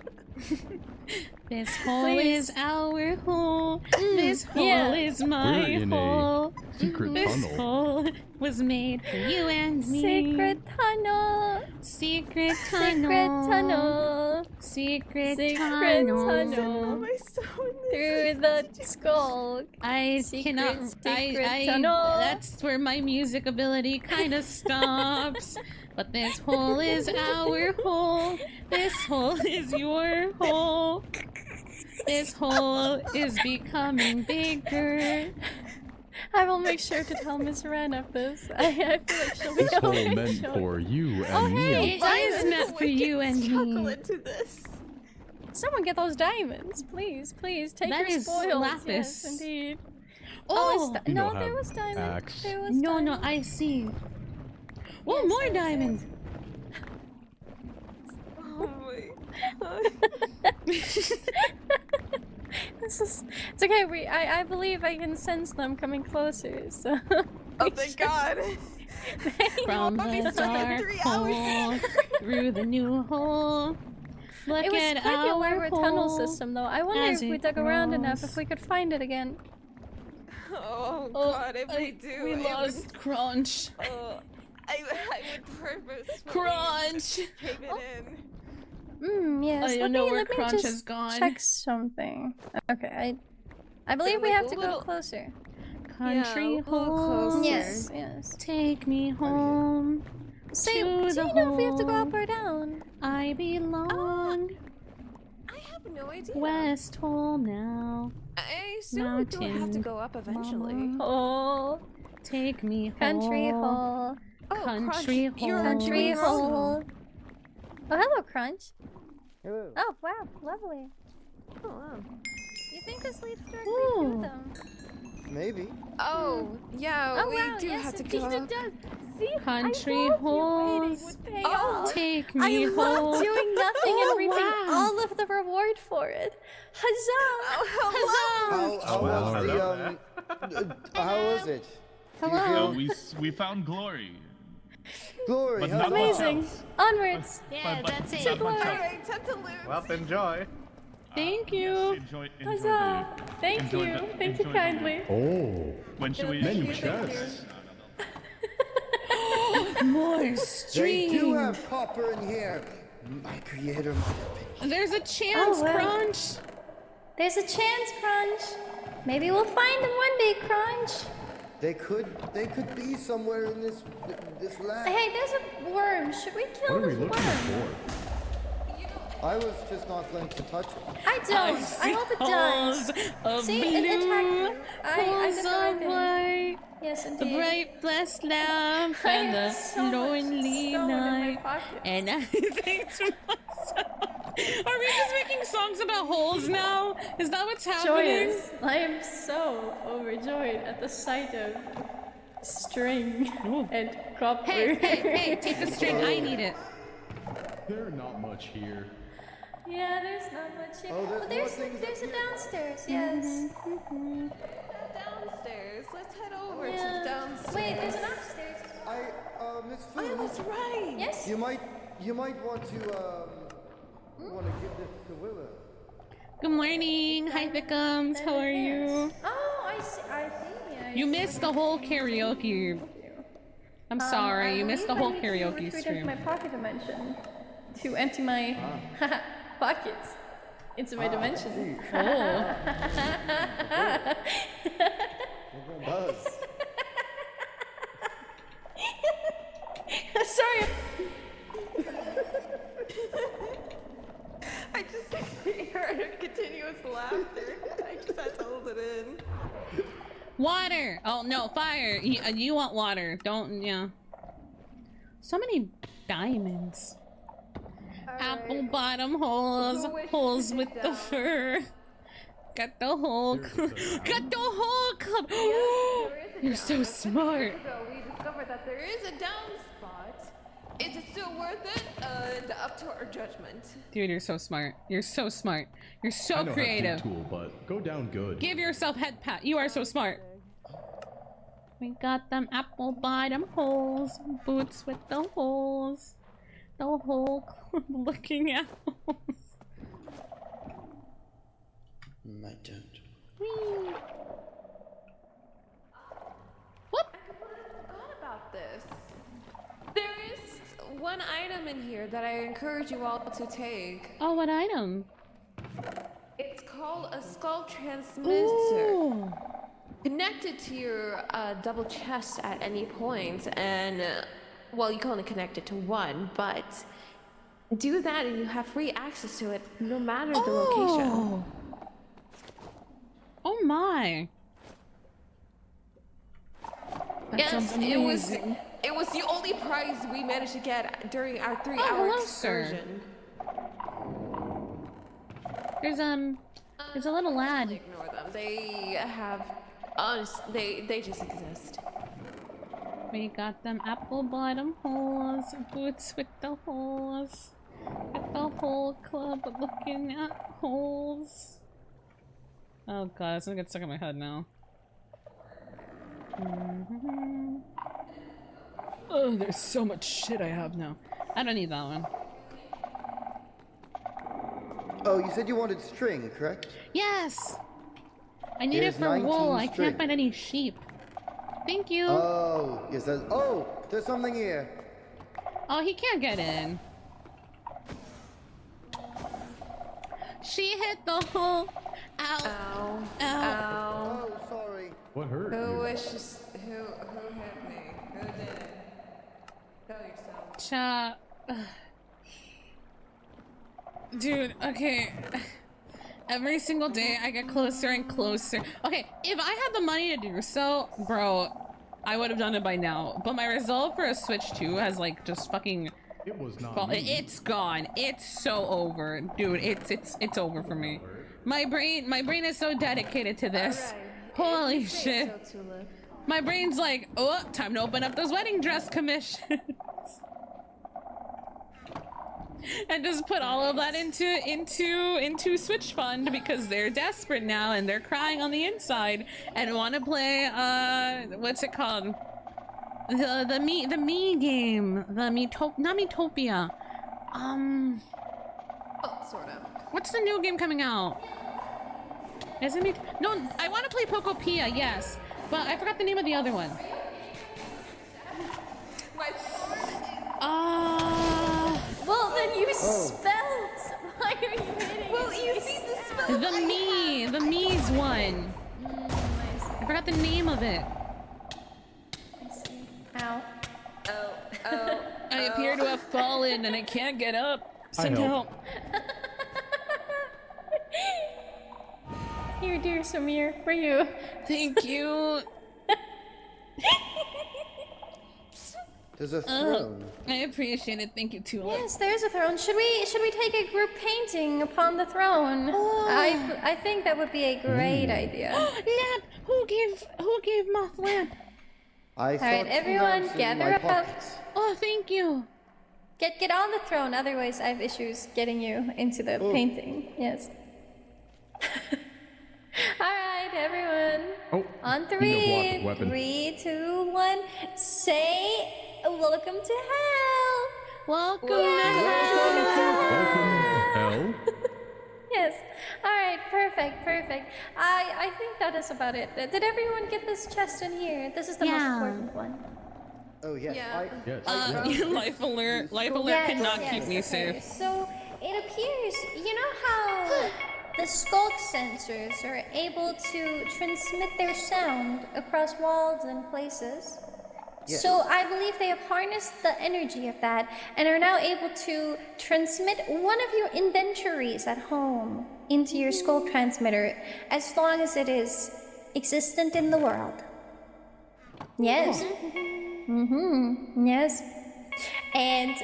This hole is our hole. This hole is my hole. Secret this tunnel. hole was made for you and me. Secret tunnel. Secret tunnel. Secret tunnel. Through the skull. I cannot. Tunnel. That's where my music ability kind of stops. But this hole is our hole. This hole is your hole. This hole is becoming bigger. I will make sure to tell Miss Ren of this. I feel like she'll be This hole meant for you and me. It is meant for you and me. Into this. Someone get those diamonds, please, please. Take That your is spoils. lapis. Yes, indeed. Oh, You no, don't there have was diamond. axe. There was no, diamond. I see. Oh, more diamonds. Oh my god. It's okay. I believe I can sense them coming closer. So. Oh, thank God. From the dark hole through the new hole. Look It was at quite the our elaborate tunnel hole system, though. I wonder as if we it dug around enough, grows. if we could find it again. Oh God, if we do, We it lost would- Crunch. I would purposefully Crunch. cave it in. Yes. I don't know where Crunch just has gone. check something. Okay, I believe we like have a to go little- closer. Country Yeah, a little home. closer. Yes. Take me home. Say, to do the you know if we have to go hole up or down? I belong. I have no idea. West hole now. I assume we do have to Mountain go up eventually. mama. Oh, Take me home. country hole. Oh, Country Crunch, you're hole. Country wrong. hole. Oh, hello, Crunch. Hello. Oh, wow, lovely. Oh, wow. You think this leads directly Ooh. to them? Maybe. Oh, yeah, Oh, we wow, do yes, have to indeed go it up. does. See, Country I told you waiting holes. would pay Oh, off. Take I me home. love doing nothing and reaping wow. all of the reward for it. Huzzah! How was hello. how was it? Do you Hello. feel We found glory. glory? But How not much Amazing. else. Onwards. Yeah, that's it. not much else. Alright, time to lose. Well, enjoy. Thank you. Yes, enjoy the Huzzah! loop. Thank Enjoy you. the- Thank you enjoy the kindly. loop. Oh, When should we? many should we- chests. More They do stream. have copper in here. My creator might have been. There's a chance, Oh, wow. Crunch. There's a chance, Crunch. Maybe we'll find them one day, Crunch. They could be somewhere in this land. Hey, there's a worm. Should we kill What are we this looking worm? for? I was just not going to touch it. I don't. I hope it does. Of See, blue, it attacked you. I holes got the right of thing. white, Yes, the indeed. bright blessed lamp I and have the so much lonely stone in my night. pocket. And I think to myself, are we just making songs about holes now? Is that what's happening? Joyous. I am so overjoyed at the sight of string and copper. Hey, take the string. I need it. There's not much here. Yeah, there's not much here. Oh, there's more there's things there's up a here. downstairs. Yes. Downstairs. Let's head over to Yeah. the downstairs. Wait, there's an upstairs. Miss Oh, Fu, that's right. Yes. you might want to give this to Willow. Good morning. Hi, Victims. How are you? Oh, I see. I see. I You see. missed the whole karaoke. I'm sorry. You missed the whole karaoke retreat stream. into my pocket dimension to empty my pockets into my dimension. Oh. Buzz. Sorry. I just heard a continuous laughter. I just had to hold it in. Water. Oh no, fire. You want water? Don't. Yeah. So many diamonds. Apple bottom holes. Holes with the fur. Got the whole. Got the whole club. You're so smart. We discovered that there is a down spot. Is it still worth it? Up to our judgment. Dude, you're so smart. You're so smart. You're I so know how to creative. do tool, but go down good. Give yourself head pat. You are so smart. We got them apple bottom holes. Boots with the holes. The whole club looking at holes. My turn. Whee. I completely forgot about this. There is one item in here that I encourage you all to take. Oh, what item? It's called a skull transmitter. Ooh. Connected to your double chest at any point, and well, you can only connect it to one, but do that and you have free access to it no matter the location. Oh my. That Yes, sounds amazing. it was the only prize we managed to get during our 3-hour hello, sir. excursion. There's a little lad. Ignore them. They have they just exist. We got them apple bottom holes, boots with the holes. Got the whole club looking at holes. Oh god, it's gonna get stuck in my head now. Oh, there's so much shit I have now. I don't need that one. Oh, you said you wanted string, correct? Yes! I need Here's it for wool. 19 I string. can't find any sheep. Thank you. Oh, yes. Oh, there's something here. Oh, he can't get in. She hit the hole. Ow. Ow. Ow. Ow. Oh, sorry. What hurt Who you? wishes? Who hit me? Who did it? Tell yourself. Cha. Dude, okay. Every single day I get closer and closer. Okay, if I had the money to do so, bro, I would have done it by now. But my resolve for a Switch 2 has like just fucking It was not me. it's gone. It's so over. Dude, it's over for me. My brain is so dedicated to this. Holy shit. So, Tulip. My brain's like, oh, time to open up those wedding dress commissions. And just put all of that into Switch Fund because they're desperate now and they're crying on the inside and want to play what's it called? The me game. Not Metopia. Oh, sort of. What's the new game coming out? Is it No, I want to play Pokopia, yes. But I forgot the name of the other one. Well, then you spelled. Why are you hitting? Well, you see the spell. The me's one. I forgot the name of it. Ow. Oh. I appear to have fallen and I can't get up. Send help. Here, dear Sumire, for you. Thank you. There's a throne. I appreciate it. Thank you, Tulip. Yes, there's a throne. Should we take a group painting upon the throne? Oh. I think that would be a great idea. Lamp! Who gave Moth lamp? I All right, everyone, gather up. Oh, thank you. Get on the throne. Otherwise, I have issues getting you into the painting. Yes. All right, everyone. Oh, on Nina three. blocked the weapon. 3, 2, 1. Say, welcome to hell. Welcome to Hell? Yes. All right. Perfect. I think that is about it. Did everyone get this chest in here? This is the most important one. Oh yes. Yes. Life alert cannot keep me safe. So it appears, you know how the skulk sensors are able to transmit their sound across walls and places? Yes. So I believe they have harnessed the energy of that and are now able to transmit one of your inventories at home into your skull transmitter as long as it is existent in the world. Yes. Yes. And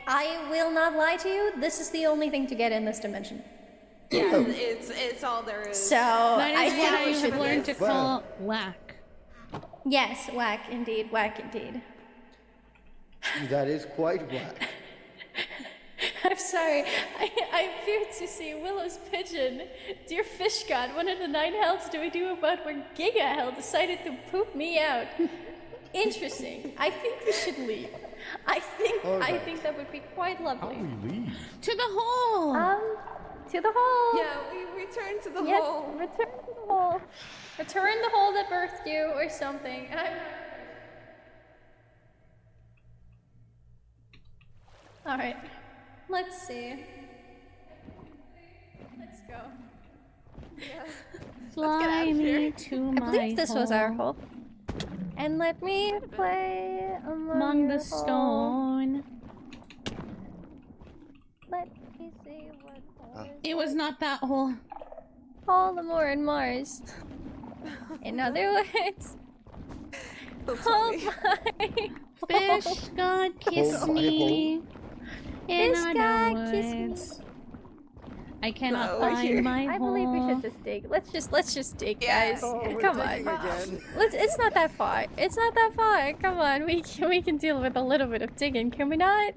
I will not lie to you, this is the only thing to get in this dimension. Yeah, it's all there is. So That I is think what we I should have learned to leave. call whack. Yes, whack indeed, whack indeed. That is quite whack. I'm sorry, I appeared to see Willow's pigeon. Dear fish god, what in the 9 hells do we do about where Giga Hell decided to poop me out? Interesting. I think we should leave. I think that would be quite lovely. How we leave? To the hole! To the hole! Yeah, we return to the Yes, hole. return to the hole. Return the hole that birthed you, or something. Alright. Let's see. Let's go. Yeah. Fly me to I my believe this was our hole. hole. And let me play Among the stone. Let me see what hole is It was not that hole. all the more in Mars. In other words, oh my Fish God kiss me. In Fish other God kiss me. words, I cannot Oh, find my I hole. believe we should just dig. Let's just dig, guys. Oh, we're Come digging on. again. It's not that far. It's not that far. Come on, we can deal with a little bit of digging, can we not?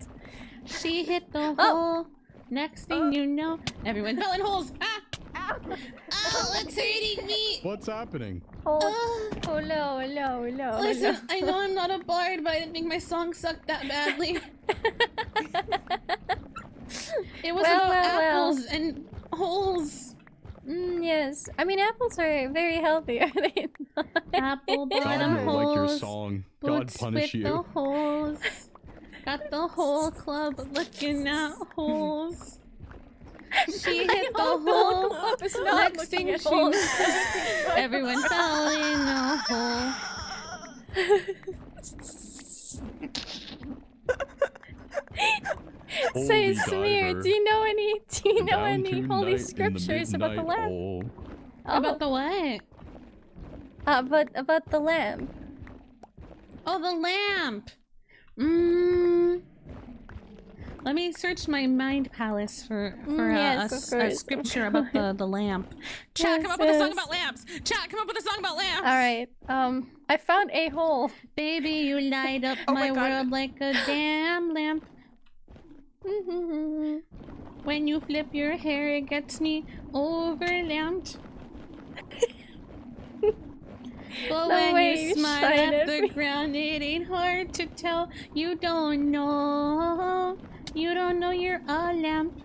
She hit the hole. Next thing you know, everyone fell in holes. Ah! Oh, it's hurting me! What's happening? Oh no, no, no. Listen, I know I'm not a bard, but I didn't think my song sucked that badly. It was about apples and holes. Yes. I mean, apples are very healthy, are they not? Apple God bottom will like your holes. song. God Boots punish with you. the holes. Got the whole club looking at holes. She hit the hole. Next thing she knows, everyone fell in a hole. Say, Holy Sumire, diver. do you know Down any holy tonight in the scriptures about the midnight lamp? hole. About the what? About the lamp. Oh, the lamp. Let me search my mind palace for Yes, of a course. scripture about the lamp. Chat, come up with a song about lamps. Chat, come up with a song about lamps. All right. I found a hole. Baby, you light up my world like a damn lamp. When you flip your hair, it gets me overlamped. But when you smile at the ground, it ain't hard to tell. You don't know. You don't know you're a lamp.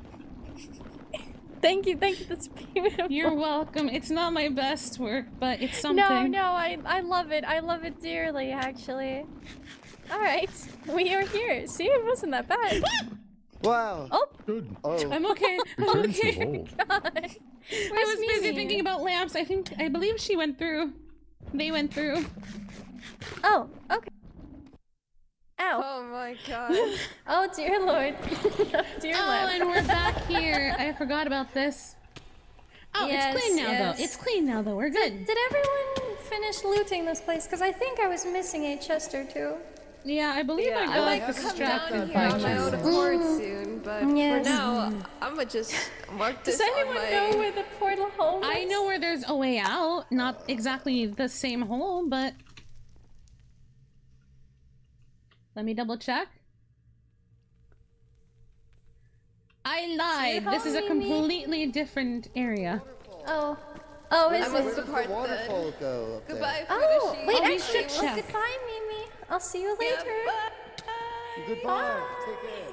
Thank you, that's beautiful. You're welcome. It's not my best work, but it's something. No, I love it. I love it dearly, actually. Alright, we are here. See, it wasn't that bad. Wow. Oh. Good. Oh. I'm okay. I'm Return to okay. hole. God. I was busy Mimi? thinking about lamps. I believe she went through. They went through. Oh, okay. Ow. Oh my god. Oh dear lord. Oh, dear Oh, and we're back here. I forgot about this. Oh, Yes, it's clean now, yes. though. It's clean now, though. We're good. Did everyone finish looting this place? Because I think I was missing a chest or two. Yeah, I believe I I got might come down distracted here by on my own chests. accord soon, but Yes. for now, I'ma just mark this Does on anyone my... know where the portal hole is? I know where there's a way out. Not exactly the same hole, but... Let me double check. I lied. This is a completely different area. Oh, is I must it? depart the then. waterfall go up there? Goodbye, Oh, Frutashy. wait, Oh, we actually, should well, check. goodbye, Mimi. I'll see you later. Goodbye. Take care.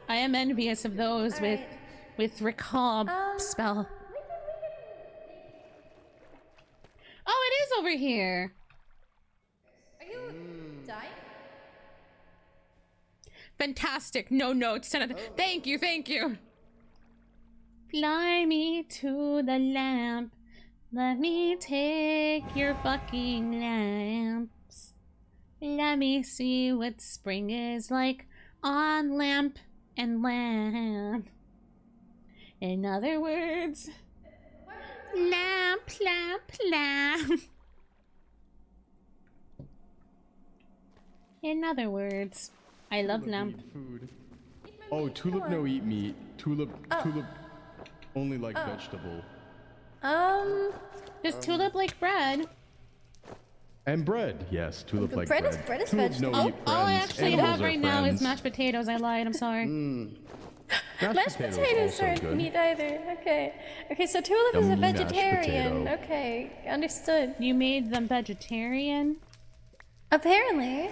I am envious of those with recall spell. Oh, it is over here. Are you dying? Fantastic. No notes. 10 out of Thank you. Fly me to the lamp. Let me take your fucking lamps. Let me see what spring is like on lamp and lamp. In other words, lamp, lamp, lamp. In other words, I love lamp. Eat food. Oh, tulip no eat meat. Tulip only like vegetable. Does tulip like bread? And bread, yes. Tulip like bread. Bread is tulip vegetable. no eat All I friends. actually Animals have are right now is friends. mashed potatoes. I lied. I'm sorry. Mashed potatoes also aren't good. meat either. Okay, so Tulip is a Yummy mashed vegetarian. potato. Okay, understood. You made them vegetarian? Apparently.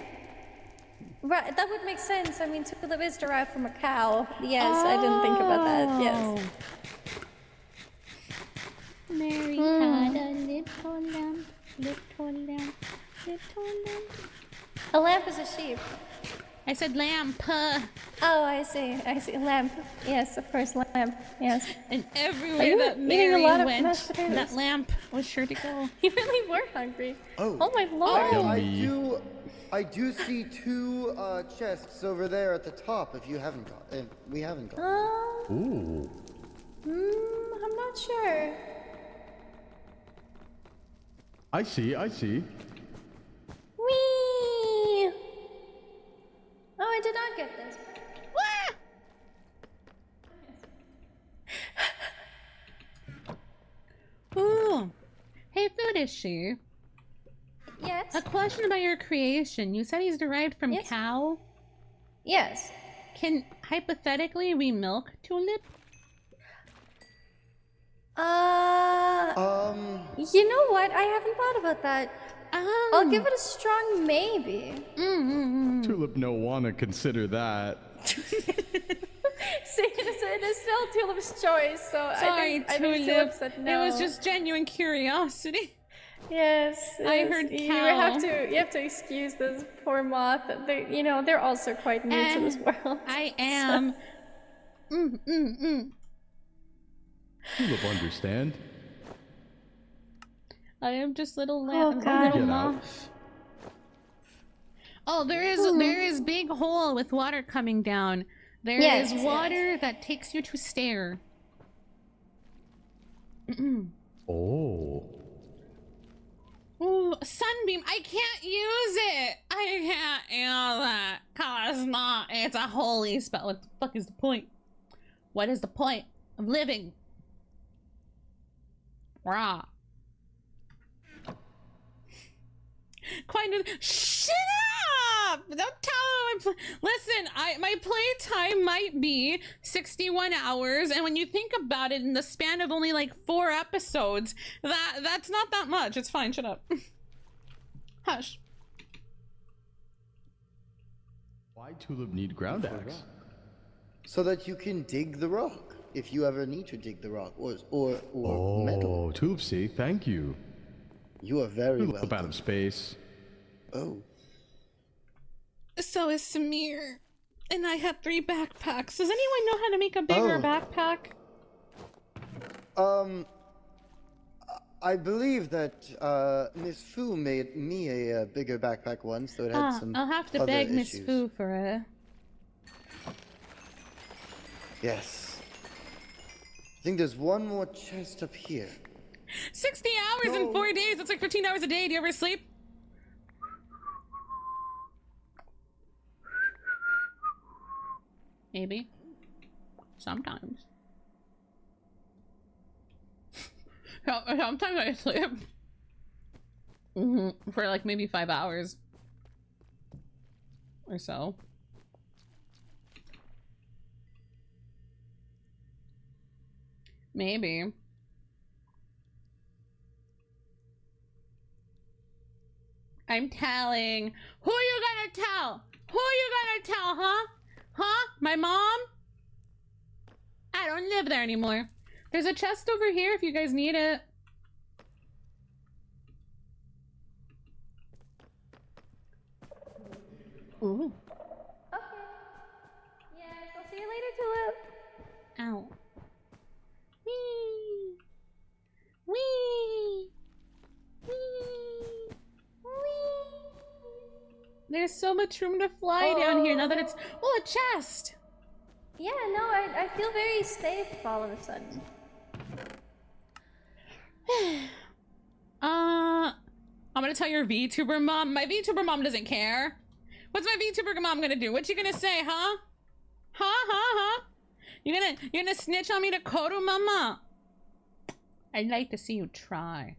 Right, that would make sense. I mean, Tulip is derived from a cow. Yes, I didn't think about that. Yes. Mary had a little lamb, little lamb, little lamb. A lamp is a sheep. I said lamp. Oh, I see. Lamp. Yes, of course, lamp. Yes. And Are everywhere you that eating Mary a lot of went, mashed potatoes? that lamp was sure to go. You really were hungry. Oh, my lord. I do see two chests over there at the top. If you haven't got, we haven't got. Ooh. I'm not sure. I see. Whee! Oh, I did not get this. Ooh. Hey, Frutashy. Yes? A question about your creation. You said he's derived from cow? Yes. Can, hypothetically, we milk Tulip? You know what? I haven't thought about that. I'll give it a strong maybe. Tulip no wanna consider that. See, it is still Tulip's choice, so Sorry, I think Tulip said no. It was just genuine curiosity. Yes, I heard you cow. have to excuse this poor moth. They're also quite new to this world. I am. Tulip understand. I am just little God. little Get moth. Oh, there is big hole with water coming down. There is water that takes you to stare. Oh. Ooh, sunbeam! I can't use it! I can't use it! Cause it's a holy spell. What the fuck is the point? What is the point of living? Rah. Shut up! Don't tell him. Listen, my playtime might be 61 hours, and when you think about it, in the span of only like 4 episodes, that's not that much. It's fine. Shut up. Hush. Why Tulip need ground axe? So that you can dig the rock if you ever need to dig the rock or metal. Oh, Tulip, see, thank you. You are very welcome. Out of space. Oh. So is Sumire. And I had 3 backpacks. Does anyone know how to make a bigger backpack? I believe that Miss Fu made me a bigger backpack once, so it had some I'll have to other beg Miss issues. Fu for it. Yes. I think there's one more chest up here. 60 hours in 4 days. That's like 15 hours a day. Do you ever sleep? Maybe. Sometimes. Sometimes I sleep. For like maybe 5 hours. Or so. Maybe. I'm telling. Who you gonna tell? Who you gonna tell, huh? Huh? My mom? I don't live there anymore. There's a chest over here if you guys need it. Ooh. Okay. Yes, I'll see you later, Tulip. Ow. Whee! Whee! Whee! Whee! There's so much room to fly down here now that it's... Oh, a chest! Yeah, no, I feel very safe all of a sudden. I'm gonna tell your VTuber mom. My VTuber mom doesn't care. What's my VTuber mom gonna do? What you gonna say, huh? Huh? You're gonna snitch on me to Kodu mama? I'd like to see you try.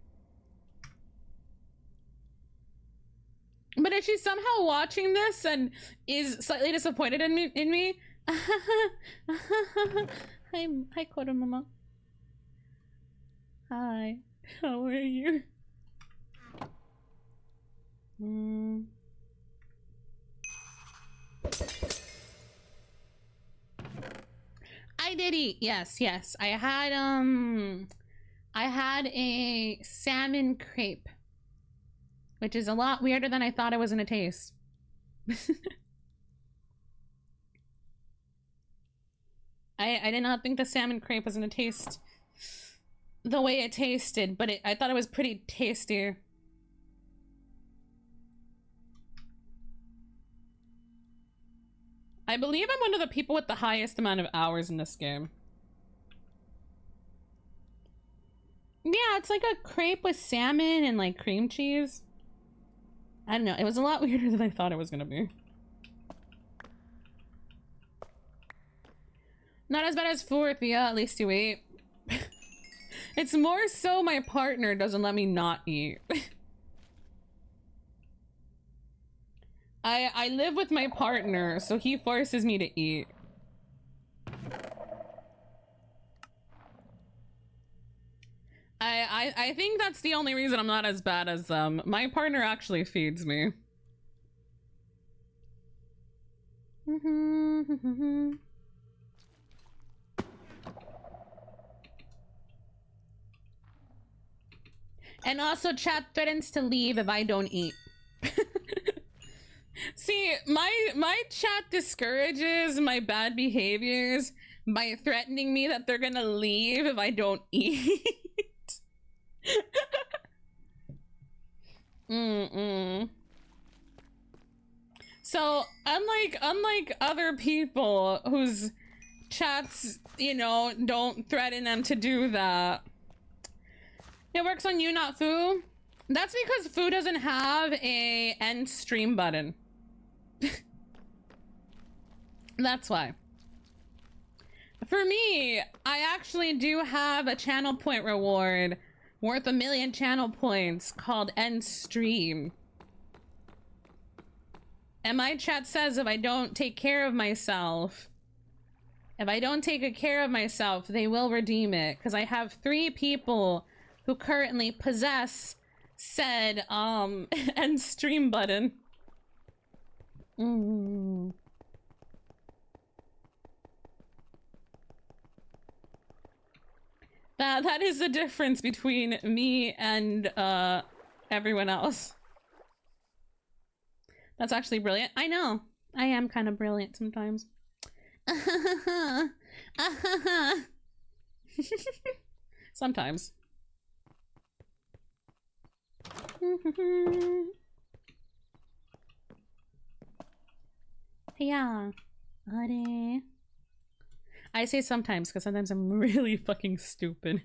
But if she's somehow watching this and is slightly disappointed in me, hi Kodu mama. Hi, how are you? I did eat. Yes. I had a salmon crepe, which is a lot weirder than I thought it was gonna taste. I did not think the salmon crepe was gonna taste the way it tasted, but I thought it was pretty tasty. I believe I'm one of the people with the highest amount of hours in this game. Yeah, it's like a crepe with salmon and like cream cheese. I don't know, it was a lot weirder than I thought it was gonna be. Not as bad as fourth, yeah, at least you ate. It's more so my partner doesn't let me not eat. I live with my partner, so he forces me to eat. I think that's the only reason I'm not as bad as them. My partner actually feeds me. And also chat threatens to leave if I don't eat. See, my chat discourages my bad behaviors by threatening me that they're gonna leave if I don't eat. So unlike other people whose chats, you know, don't threaten them to do that. It works on you, not Foo. That's because Foo doesn't have a end stream button. That's why. For me, I actually do have a channel point reward worth 1 million channel points called end stream. And my chat says if I don't take care of myself, they will redeem it. Because I have 3 people who currently possess said end stream button. That is the difference between me and everyone else. That's actually brilliant. I know. I am kind of brilliant sometimes. Sometimes. Yeah. I say sometimes because sometimes I'm really fucking stupid.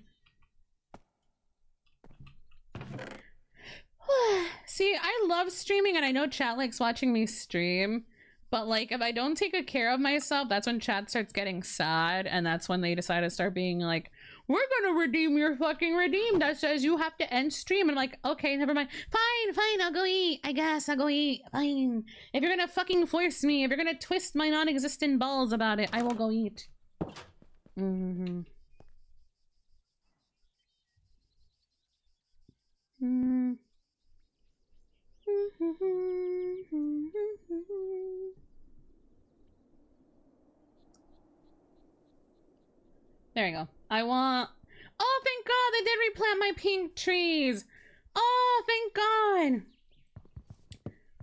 See, I love streaming and I know chat likes watching me stream, but like if I don't take good care of myself, that's when chat starts getting sad, and that's when they decide to start being like, we're gonna redeem your fucking redeem that says you have to end stream. And I'm like, okay, never mind. Fine, I'll go eat. I guess I'll go eat. Fine. If you're gonna fucking force me, if you're gonna twist my non-existent balls about it, I will go eat. There you go. I want... Oh, thank God they did replant my pink trees. Oh, thank God.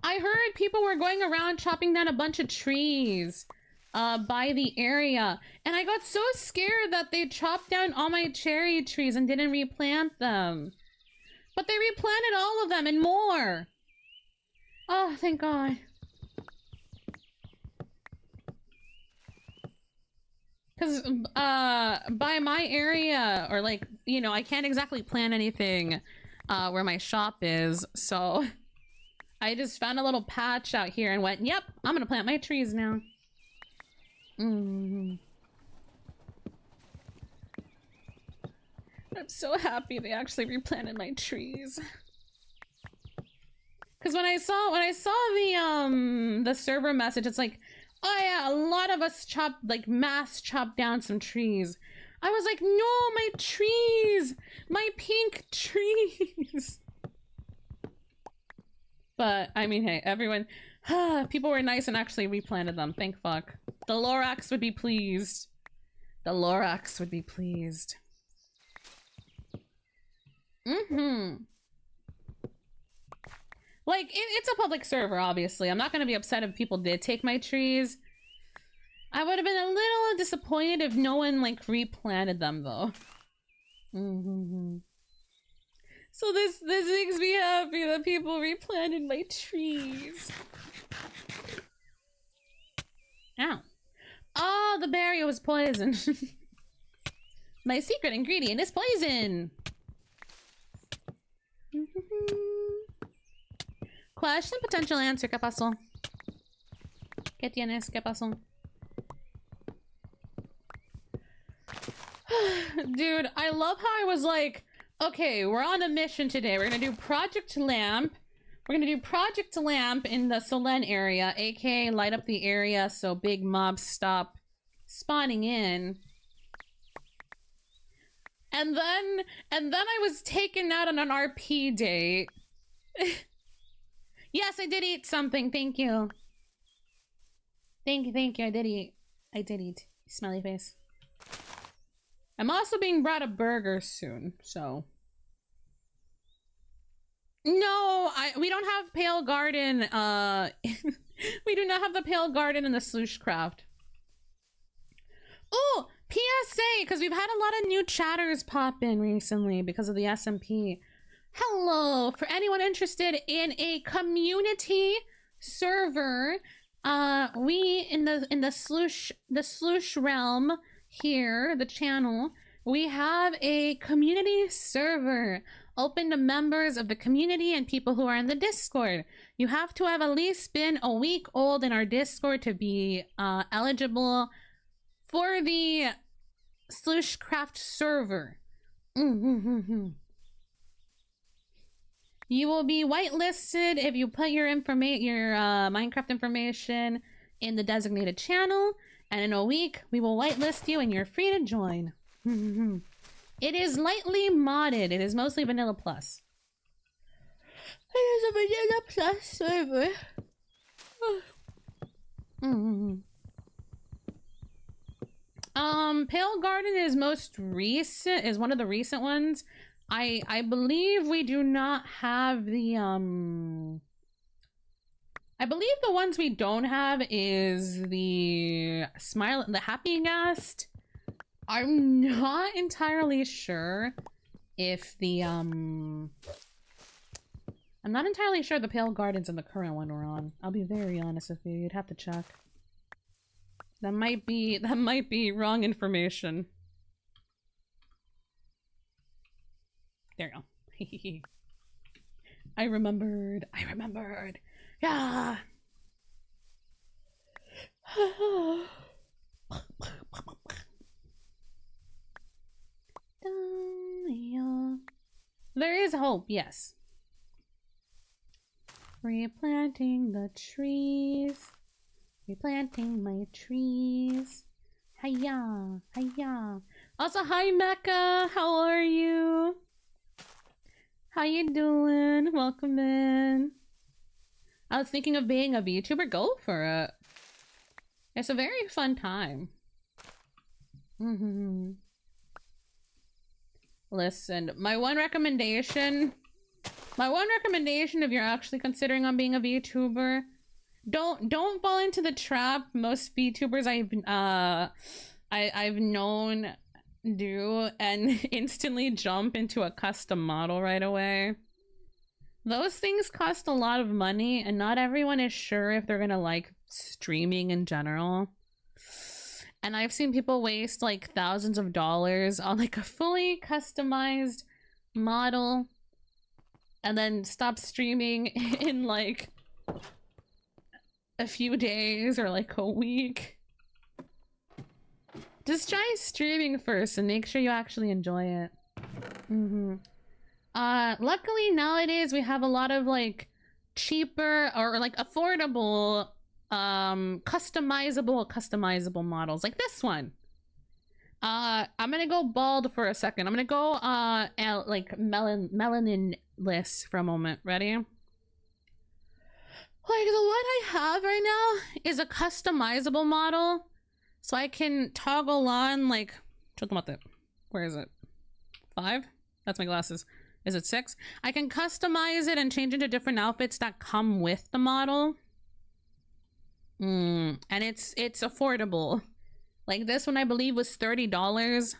I heard people were going around chopping down a bunch of trees by the area. And I got so scared that they chopped down all my cherry trees and didn't replant them. But they replanted all of them and more. Oh, thank God. Because by my area, or like, you know, I can't exactly plant anything where my shop is, so I just found a little patch out here and went, yep, I'm gonna plant my trees now. I'm so happy they actually replanted my trees. Because when I saw the server message, it's like, oh yeah, a lot of us mass chopped down some trees. I was like, no, my trees! My pink trees! But, I mean, hey, everyone, people were nice and actually replanted them, thank fuck. The Lorax would be pleased. The Lorax would be pleased. Like, it's a public server, obviously. I'm not gonna be upset if people did take my trees. I would have been a little disappointed if no one, like, replanted them, though. So this makes me happy that people replanted my trees. Ow. Oh, the berry was poison. My secret ingredient is poison. Question, potential answer. ¿Qué pasó? ¿Qué tienes? ¿Qué pasó? Dude, I love how I was like, okay, we're on a mission today. We're gonna do Project Lamp. We're gonna do Project Lamp in the Solen area, aka light up the area so big mobs stop spawning in. And then I was taken out on an RP date. Yes, I did eat something. Thank you. Thank you. I did eat. Smiley face. I'm also being brought a burger soon, so. No, we don't have Pale Garden. We do not have the Pale Garden in the Slushcraft. Oh, PSA, because we've had a lot of new chatters pop in recently because of the SMP. Hello, for anyone interested in a community server, we in the Slush realm here, the channel, we have a community server open to members of the community and people who are in the Discord. You have to have at least been a week old in our Discord to be eligible for the Slushcraft server. You will be whitelisted if you put your Minecraft information in the designated channel, and in a week we will whitelist you and you're free to join. It is lightly modded. It is mostly Vanilla Plus. It is a Vanilla Plus server. Pale Garden is most recent, is one of the recent ones. I believe we do not have the I believe the ones we don't have is the Happy Ghast. I'm not entirely sure if the I'm not entirely sure the Pale Garden's in the current one we're on. I'll be very honest with you. You'd have to check. That might be wrong information. There you go. I remembered. Yeah. There is hope, yes. Replanting the trees. Replanting my trees. Hiya, hiya. Also, hi Mecca, how are you? How you doing? Welcome in. I was thinking of being a VTuber. Go for it. It's a very fun time. Listen, my one recommendation if you're actually considering on being a VTuber, don't fall into the trap most VTubers I've known do and instantly jump into a custom model right away. Those things cost a lot of money and not everyone is sure if they're gonna like streaming in general. And I've seen people waste like thousands of dollars on like a fully customized model and then stop streaming in like a few days or like a week. Just try streaming first and make sure you actually enjoy it. Luckily nowadays we have a lot of like cheaper or like affordable customizable models like this one. I'm gonna go bald for a second. I'm gonna go like melaninless for a moment. Ready? Like the one I have right now is a customizable model. So I can toggle on like, where is it? 5? That's my glasses. Is it 6? I can customize it and change into different outfits that come with the model. And it's affordable. Like this one I believe was $30.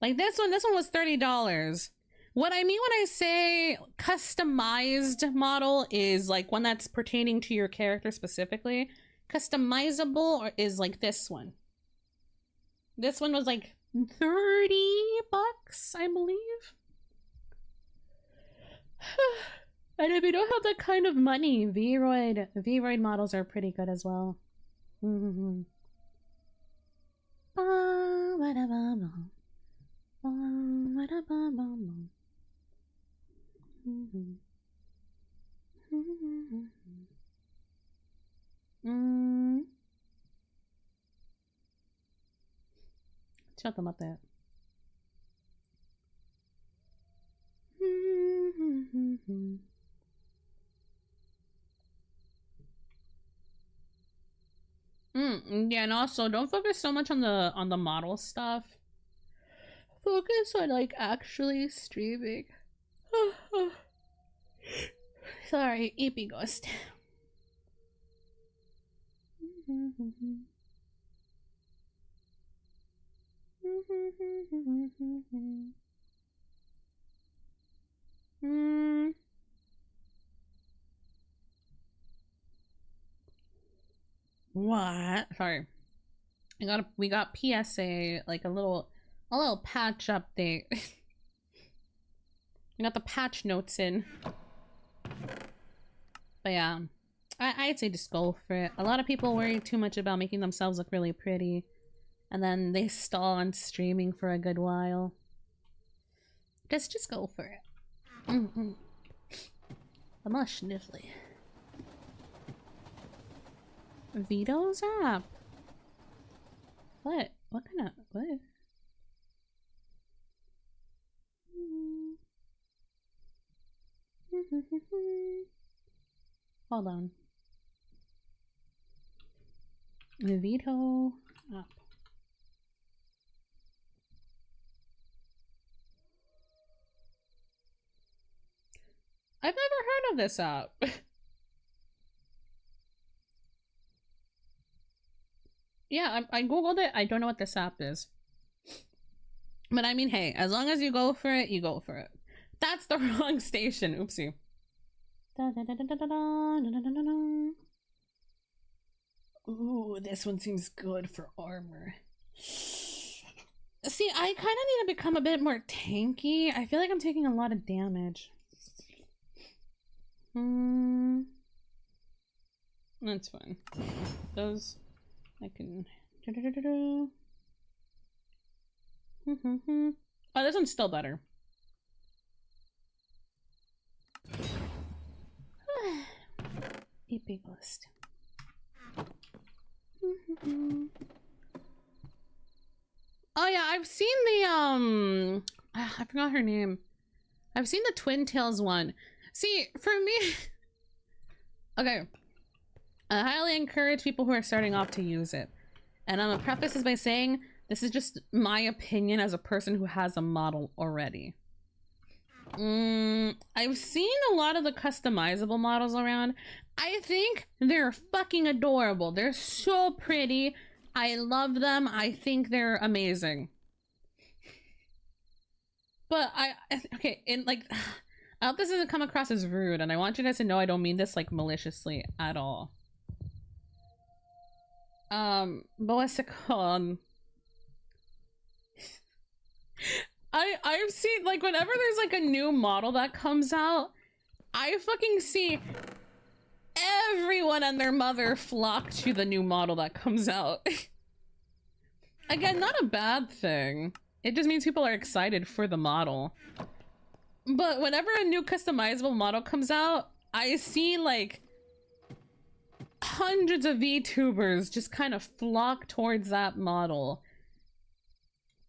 Like this one was $30. What I mean when I say customized model is like one that's pertaining to your character specifically. Customizable is like this one. This one was like $30, I believe. And if you don't have that kind of money, V-Roid models are pretty good as well. Shut them up there. Yeah, and also don't focus so much on the model stuff. Focus on like actually streaming. Sorry, EP Ghost. What? Sorry. We got PSA, like a little patch update. We got the patch notes in. But yeah, I'd say just go for it. A lot of people worry too much about making themselves look really pretty, and then they stall on streaming for a good while. Just go for it. Emotionally. Vito's up. What? What kind of what? Hold on. Vito up. I've never heard of this app. Yeah, I googled it. I don't know what this app is. But I mean, hey, as long as you go for it, you go for it. That's the wrong station. Oopsie. Ooh, this one seems good for armor. See, I kind of need to become a bit more tanky. I feel like I'm taking a lot of damage. That's fine. Those I can. Oh, this one's still better. EP Ghost. Oh yeah, I've seen the I forgot her name. I've seen the Twin Tails one. See, for me, okay, I highly encourage people who are starting off to use it. And I'm gonna preface this by saying this is just my opinion as a person who has a model already. I've seen a lot of the customizable models around. I think they're fucking adorable. They're so pretty. I love them. I think they're amazing. But okay, in like, I hope this doesn't come across as rude, and I want you guys to know I don't mean this like maliciously at all. But what's it called? I've seen, like, whenever there's like a new model that comes out, I fucking see everyone and their mother flock to the new model that comes out. Again, not a bad thing. It just means people are excited for the model. But whenever a new customizable model comes out, I see like hundreds of VTubers just kind of flock towards that model.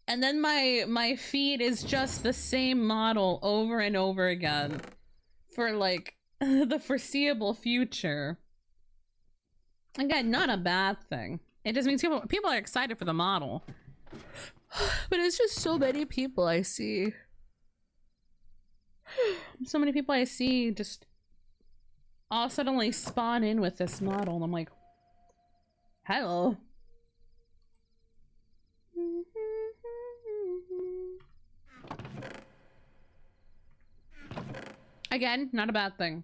And then my feed is just the same model over and over again for like the foreseeable future. Again, not a bad thing. It just means people are excited for the model. But it's just so many people I see. So many people I see just all suddenly spawn in with this model, and I'm like, hello. Again, not a bad thing.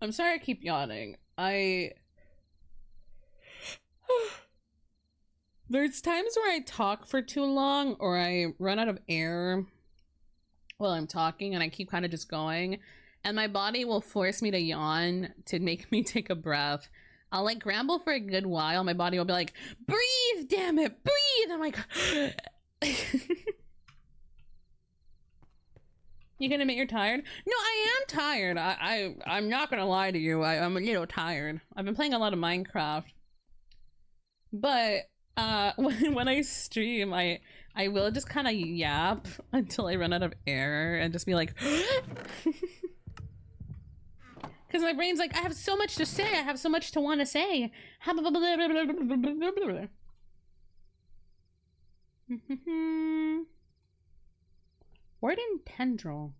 I'm sorry I keep yawning. There's times where I talk for too long or I run out of air while I'm talking and I keep kind of just going, and my body will force me to yawn to make me take a breath. I'll like ramble for a good while. My body will be like, breathe, damn it, breathe. I'm like, You gonna admit you're tired? No, I am tired. I'm not gonna lie to you. I'm a little tired. I've been playing a lot of Minecraft. But when I stream, I will just kind of yap until I run out of air and just be like, because my brain's like, I have so much to say. I have so much to want to say. Word in tendril.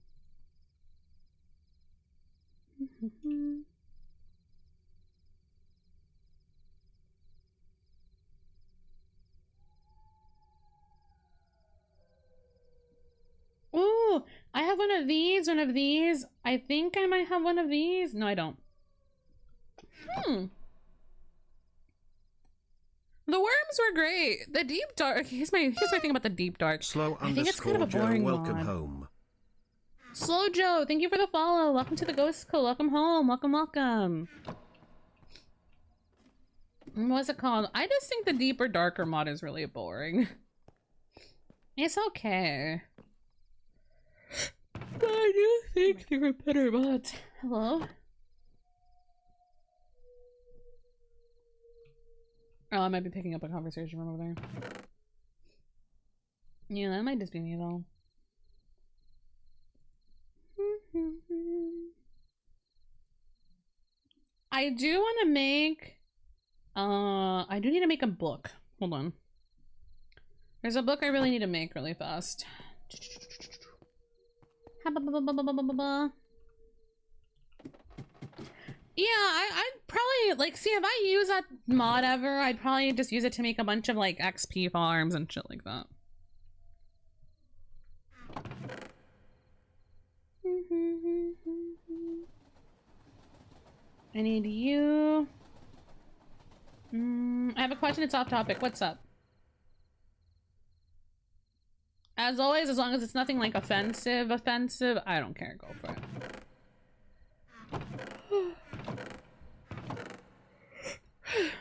Ooh, I have one of these, I think I might have one of these. No, I don't. The worms were great. The deep dark. Here's my thing about the deep dark. Slow I think it's kind of a Joe, boring welcome mod. home. Slow Joe, thank you for the follow. Welcome to the Ghost Co. Welcome home. Welcome. What's it called? I just think the deeper, darker mod is really boring. It's okay. But I do think there are better mods. Hello? Oh, I might be picking up a conversation from over there. Yeah, that might just be me though. I do want to make I do need to make a book. Hold on. There's a book I really need to make really fast. Yeah, I'd probably, like, see, if I use that mod ever, I'd probably just use it to make a bunch of, like, XP farms and shit like that. I need you. I have a question, it's off topic. What's up? As always, as long as it's nothing, like, offensive, I don't care. Go for it.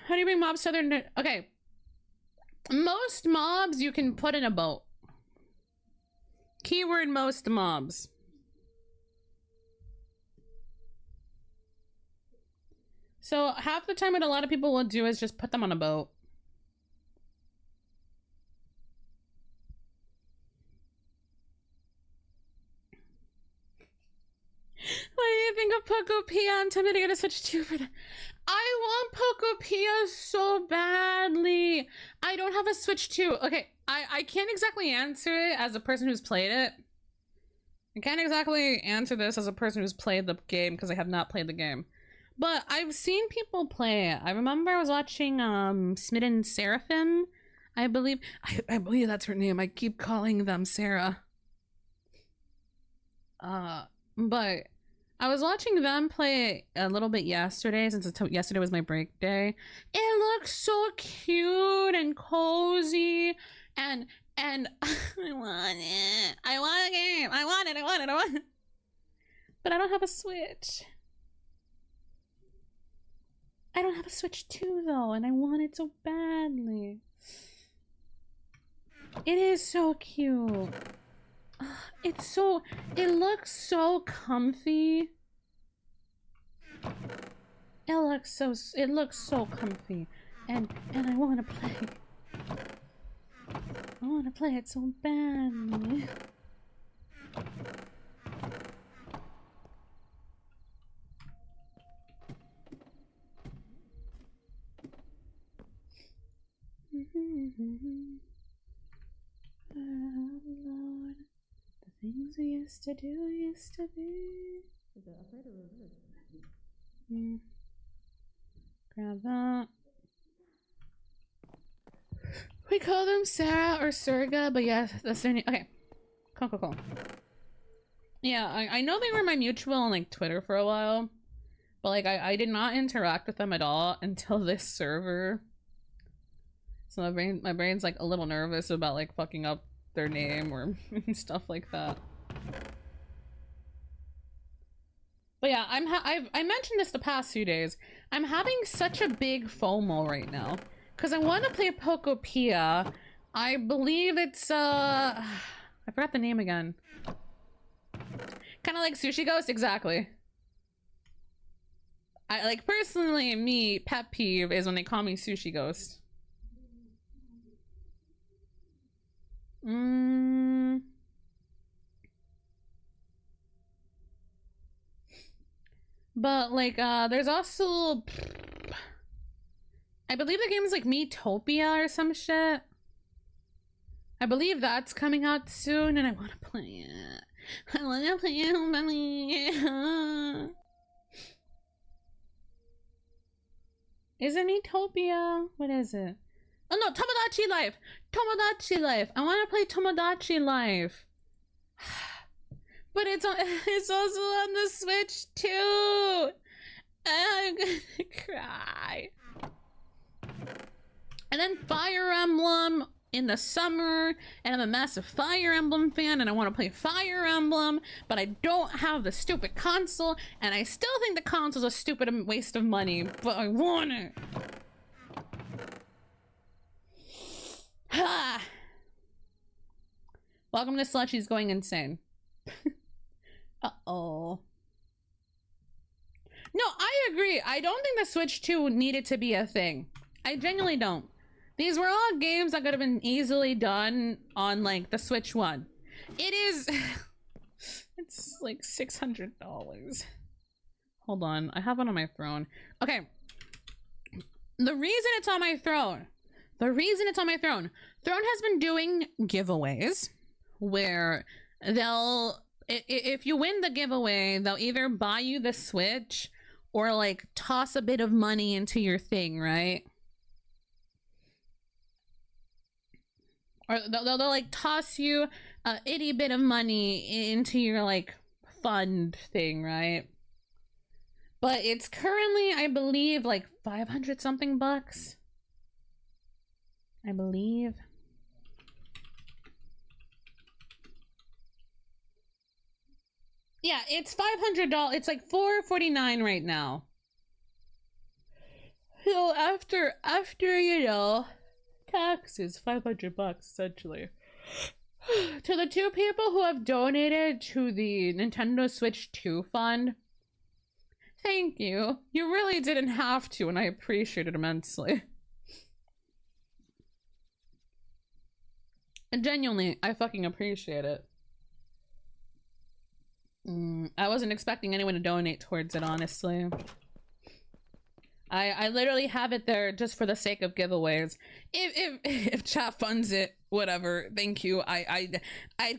How do you bring mobs to other... Okay. Most mobs you can put in a boat. Keyword most mobs. So half the time what a lot of people will do is just put them on a boat. What do you think of Pokopia? I'm tempted to get a Switch 2 for that. I want Pokopia so badly. I don't have a Switch 2. Okay, I can't exactly answer it as a person who's played it. I can't exactly answer this as a person who's played the game because I have not played the game. But I've seen people play it. I remember I was watching Smitten Seraphim, I believe. I believe that's her name. I keep calling them Sarah. But I was watching them play a little bit yesterday, since yesterday was my break day. It looks so cute and cozy, and I want it. I want a game. I want it. But I don't have a Switch. I don't have a Switch 2 though, and I want it so badly. It is so cute. It looks so comfy. It looks so comfy. And I want to play. I want to play it so badly. Oh, Lord. The things we used to do used to be. Is it upright or reverse? Grab that. We call them Sarah or Surga, but yeah, that's their name. Okay. Cool. Yeah, I know they were my mutual on like Twitter for a while, but like I did not interact with them at all until this server. So my brain's like a little nervous about like fucking up their name or stuff like that. But yeah, I mentioned this the past few days. I'm having such a big FOMO right now because I want to play Pokopia. I believe it's I forgot the name again. Kind of like Slushieghost, exactly. I like personally, me pet peeve is when they call me Slushieghost. But like there's also I believe the game is like Metopia or some shit. I believe that's coming out soon and I want to play it. I want to play it. Is it Metopia? What is it? Oh no, Tomodachi Life! Tomodachi Life! I want to play Tomodachi Life. But it's also on the Switch too! I'm gonna cry. And then Fire Emblem in the summer, and I'm a massive Fire Emblem fan, and I want to play Fire Emblem, but I don't have the stupid console, and I still think the console's a stupid waste of money, but I want it. Ha! Welcome to Slushy's going insane. Uh-oh. No, I agree. I don't think the Switch 2 needed to be a thing. I genuinely don't. These were all games that could have been easily done on, like, the Switch 1. It is... it's like $600. Hold on. I have one on my throne. Okay. The reason it's on my throne... Throne has been doing giveaways where they'll... If you win the giveaway, they'll either buy you the Switch or, like, toss a bit of money into your thing, right? Or they'll like toss you a itty bit of money into your like fund thing, right? But it's currently, I believe, like 500 something bucks. I believe. Yeah, it's $500. It's like $449 right now. So after you know, taxes, $500 essentially. To the two people who have donated to the Nintendo Switch 2 fund, thank you. You really didn't have to, and I appreciate it immensely. And genuinely, I fucking appreciate it. I wasn't expecting anyone to donate towards it, honestly. I literally have it there just for the sake of giveaways. If chat funds it, whatever, thank you. I'd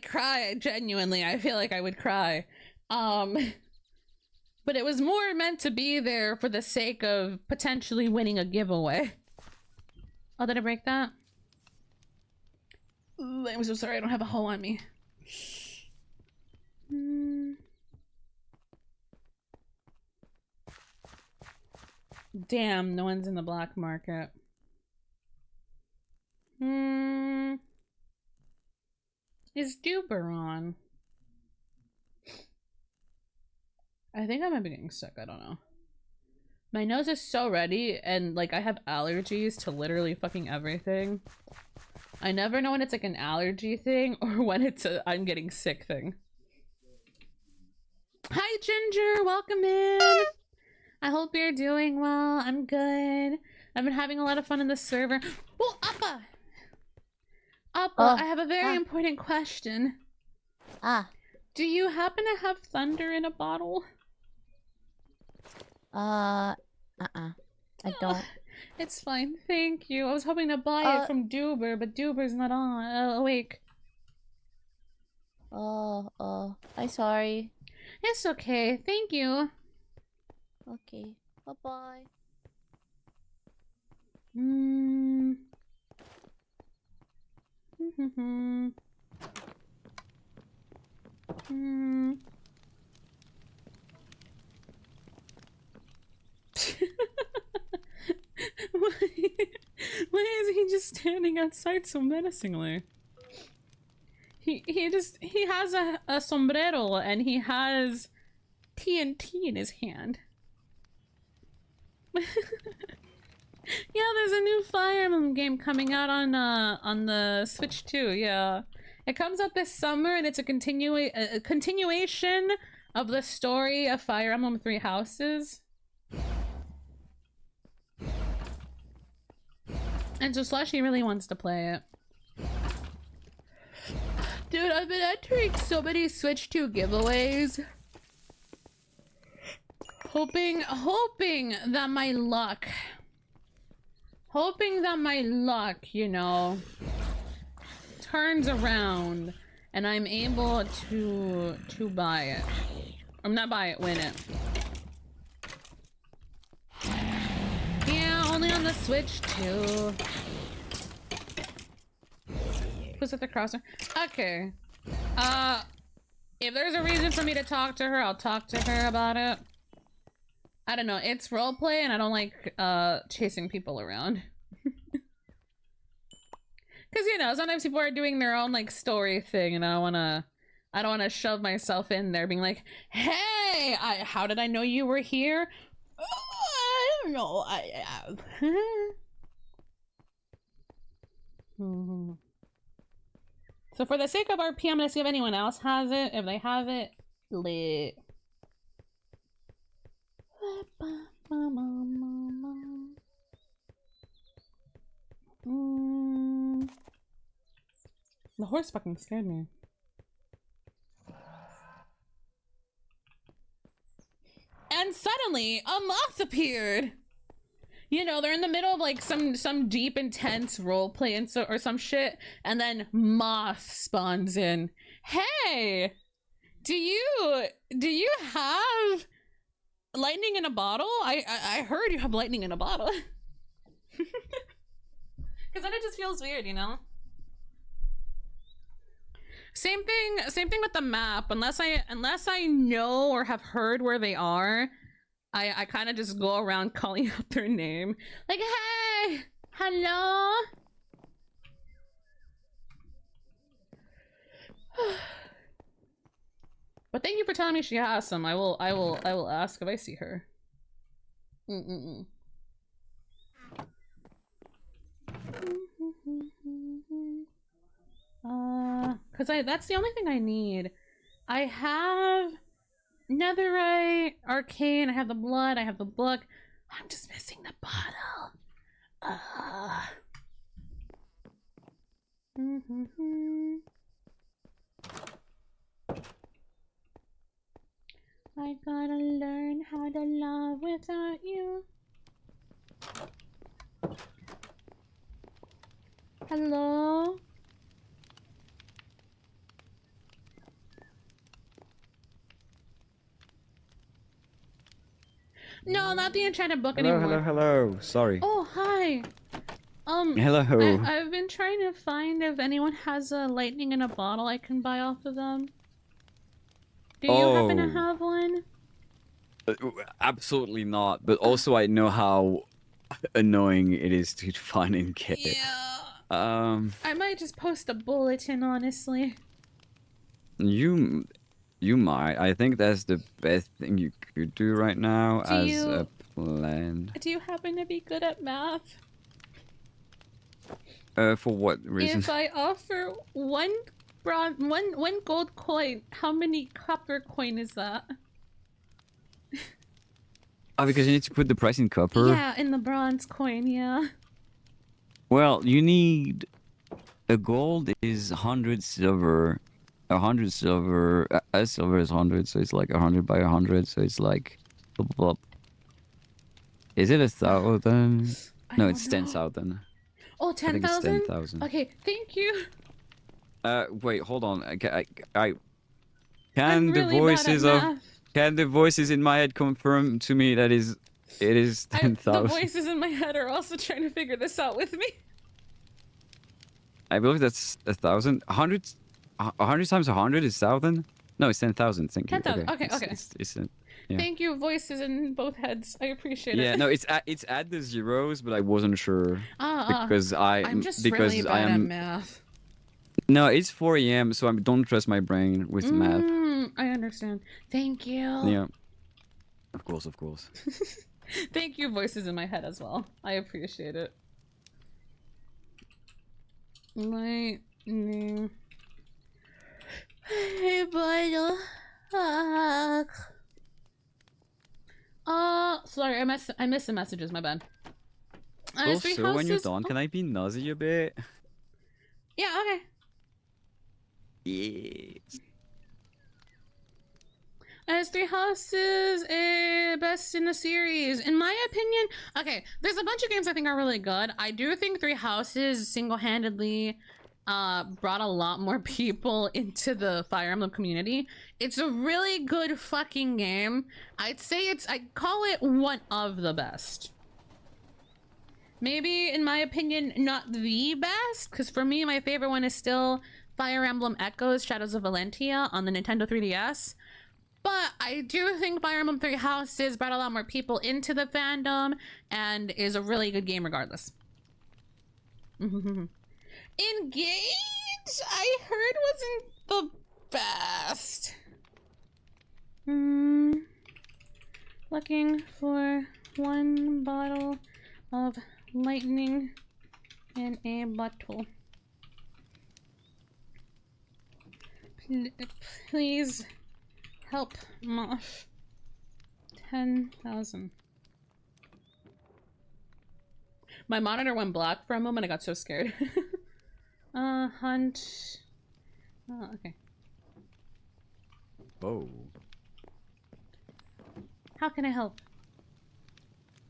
cry, genuinely. I feel like I would cry. But it was more meant to be there for the sake of potentially winning a giveaway. Oh, did I break that? Ooh, I'm so sorry, I don't have a hole on me. Damn, no one's in the black market. Is Duber on? I think I might be getting sick, I don't know. My nose is so ready, and like I have allergies to literally fucking everything. I never know when it's like an allergy thing or when it's a I'm getting sick thing. Hi Ginger, welcome in! I hope you're doing well. I'm good. I've been having a lot of fun in the server. Oh, Appa! Appa, I have a very important question. Do you happen to have thunder in a bottle? I don't. It's fine, thank you. I was hoping to buy it from Duber, but Duber's not on awake. I'm sorry. It's okay, thank you. Okay, bye-bye. Why is he just standing outside so menacingly? He has a sombrero and he has TNT in his hand. Yeah, there's a new Fire Emblem game coming out on the Switch too. Yeah, it comes out this summer and it's a continuation of the story of Fire Emblem Three Houses. And so Slushy really wants to play it. Dude, I've been entering so many Switch 2 giveaways. Hoping that my luck, you know, turns around and I'm able to buy it. Or not buy it, win it. Yeah, only on the Switch too. Was it the crosser? Okay. If there's a reason for me to talk to her, I'll talk to her about it. I don't know, it's roleplay and I don't like chasing people around. Cause you know, sometimes people are doing their own like story thing and I don't wanna shove myself in there being like, hey, how did I know you were here? I don't know, So for the sake of RP, I'm gonna see if anyone else has it. If they have it, lit. The horse fucking scared me. And suddenly, a moth appeared! You know, they're in the middle of like some deep intense roleplay and or some shit, and then moth spawns in. Hey! Do you have lightning in a bottle? I heard you have lightning in a bottle. Cause then it just feels weird, you know? Same thing with the map. Unless I know or have heard where they are, I kind of just go around calling out their name. Like, hey! Hello? But thank you for telling me she has some. I will ask if I see her. Cause that's the only thing I need. I have Netherite, Arcane, I have the blood, I have the book. I'm just missing the bottle. I gotta learn how to love without you. Hello? No, not the enchanted book anymore. Hello. Sorry. Oh, hi. Hello. I've been trying to find if anyone has a lightning in a bottle I can buy off of them. Do you happen to have one? Absolutely not. But also, I know how annoying it is to find and get. Yeah. I might just post a bulletin, honestly. You might. I think that's the best thing you could do right now as a plan. Do you happen to be good at math? For what reason? If I offer one gold coin, how many copper coin is that? Oh, because you need to put the price in copper? Yeah, in the bronze coin, yeah. Well, you need... A gold is 100 silver. 100 silver... A silver is 100, so it's like 100 by 100, so it's like... Is it 1,000? No, it's 10,000. Oh, 10,000? 10,000. Okay, thank you. Wait, hold on. I'm really bad at math. Can the voices in my head confirm to me that it is 10,000? The voices in my head are also trying to figure this out with me. I believe that's 1,000. 100 times 100 is 1,000? No, it's 10,000. Thank you. 10,000. Okay. Yeah. Thank you, voices in both heads. I appreciate it. Yeah, no, it's at the zeros, but I wasn't sure because I'm just really bad at math. No, it's 4 AM, so I don't trust my brain with math. I understand. Thank you. Yeah. Of course. Thank you, voices in my head as well. I appreciate it. Lightning. Hey, bottle. sorry, I missed the messages. My bad. Three Also, when you're houses- done, can I be nosy a bit? Yeah. Okay. Yes. As Three Houses best in the series, in my opinion. Okay, there's a bunch of games I think are really good. I do think Three Houses single-handedly brought a lot more people into the Fire Emblem community. It's a really good fucking game. I'd call it one of the best. Maybe, in my opinion, not the best, because for me, my favorite one is still Fire Emblem Echoes Shadows of Valentia on the Nintendo 3DS. But I do think Fire Emblem Three Houses brought a lot more people into the fandom and is a really good game regardless. Engage, I heard wasn't the best. Looking for one bottle of lightning in a bottle. Please help Moth. 10,000. My monitor went black for a moment. I got so scared. Hunt. Oh, okay. Oh. How can I help?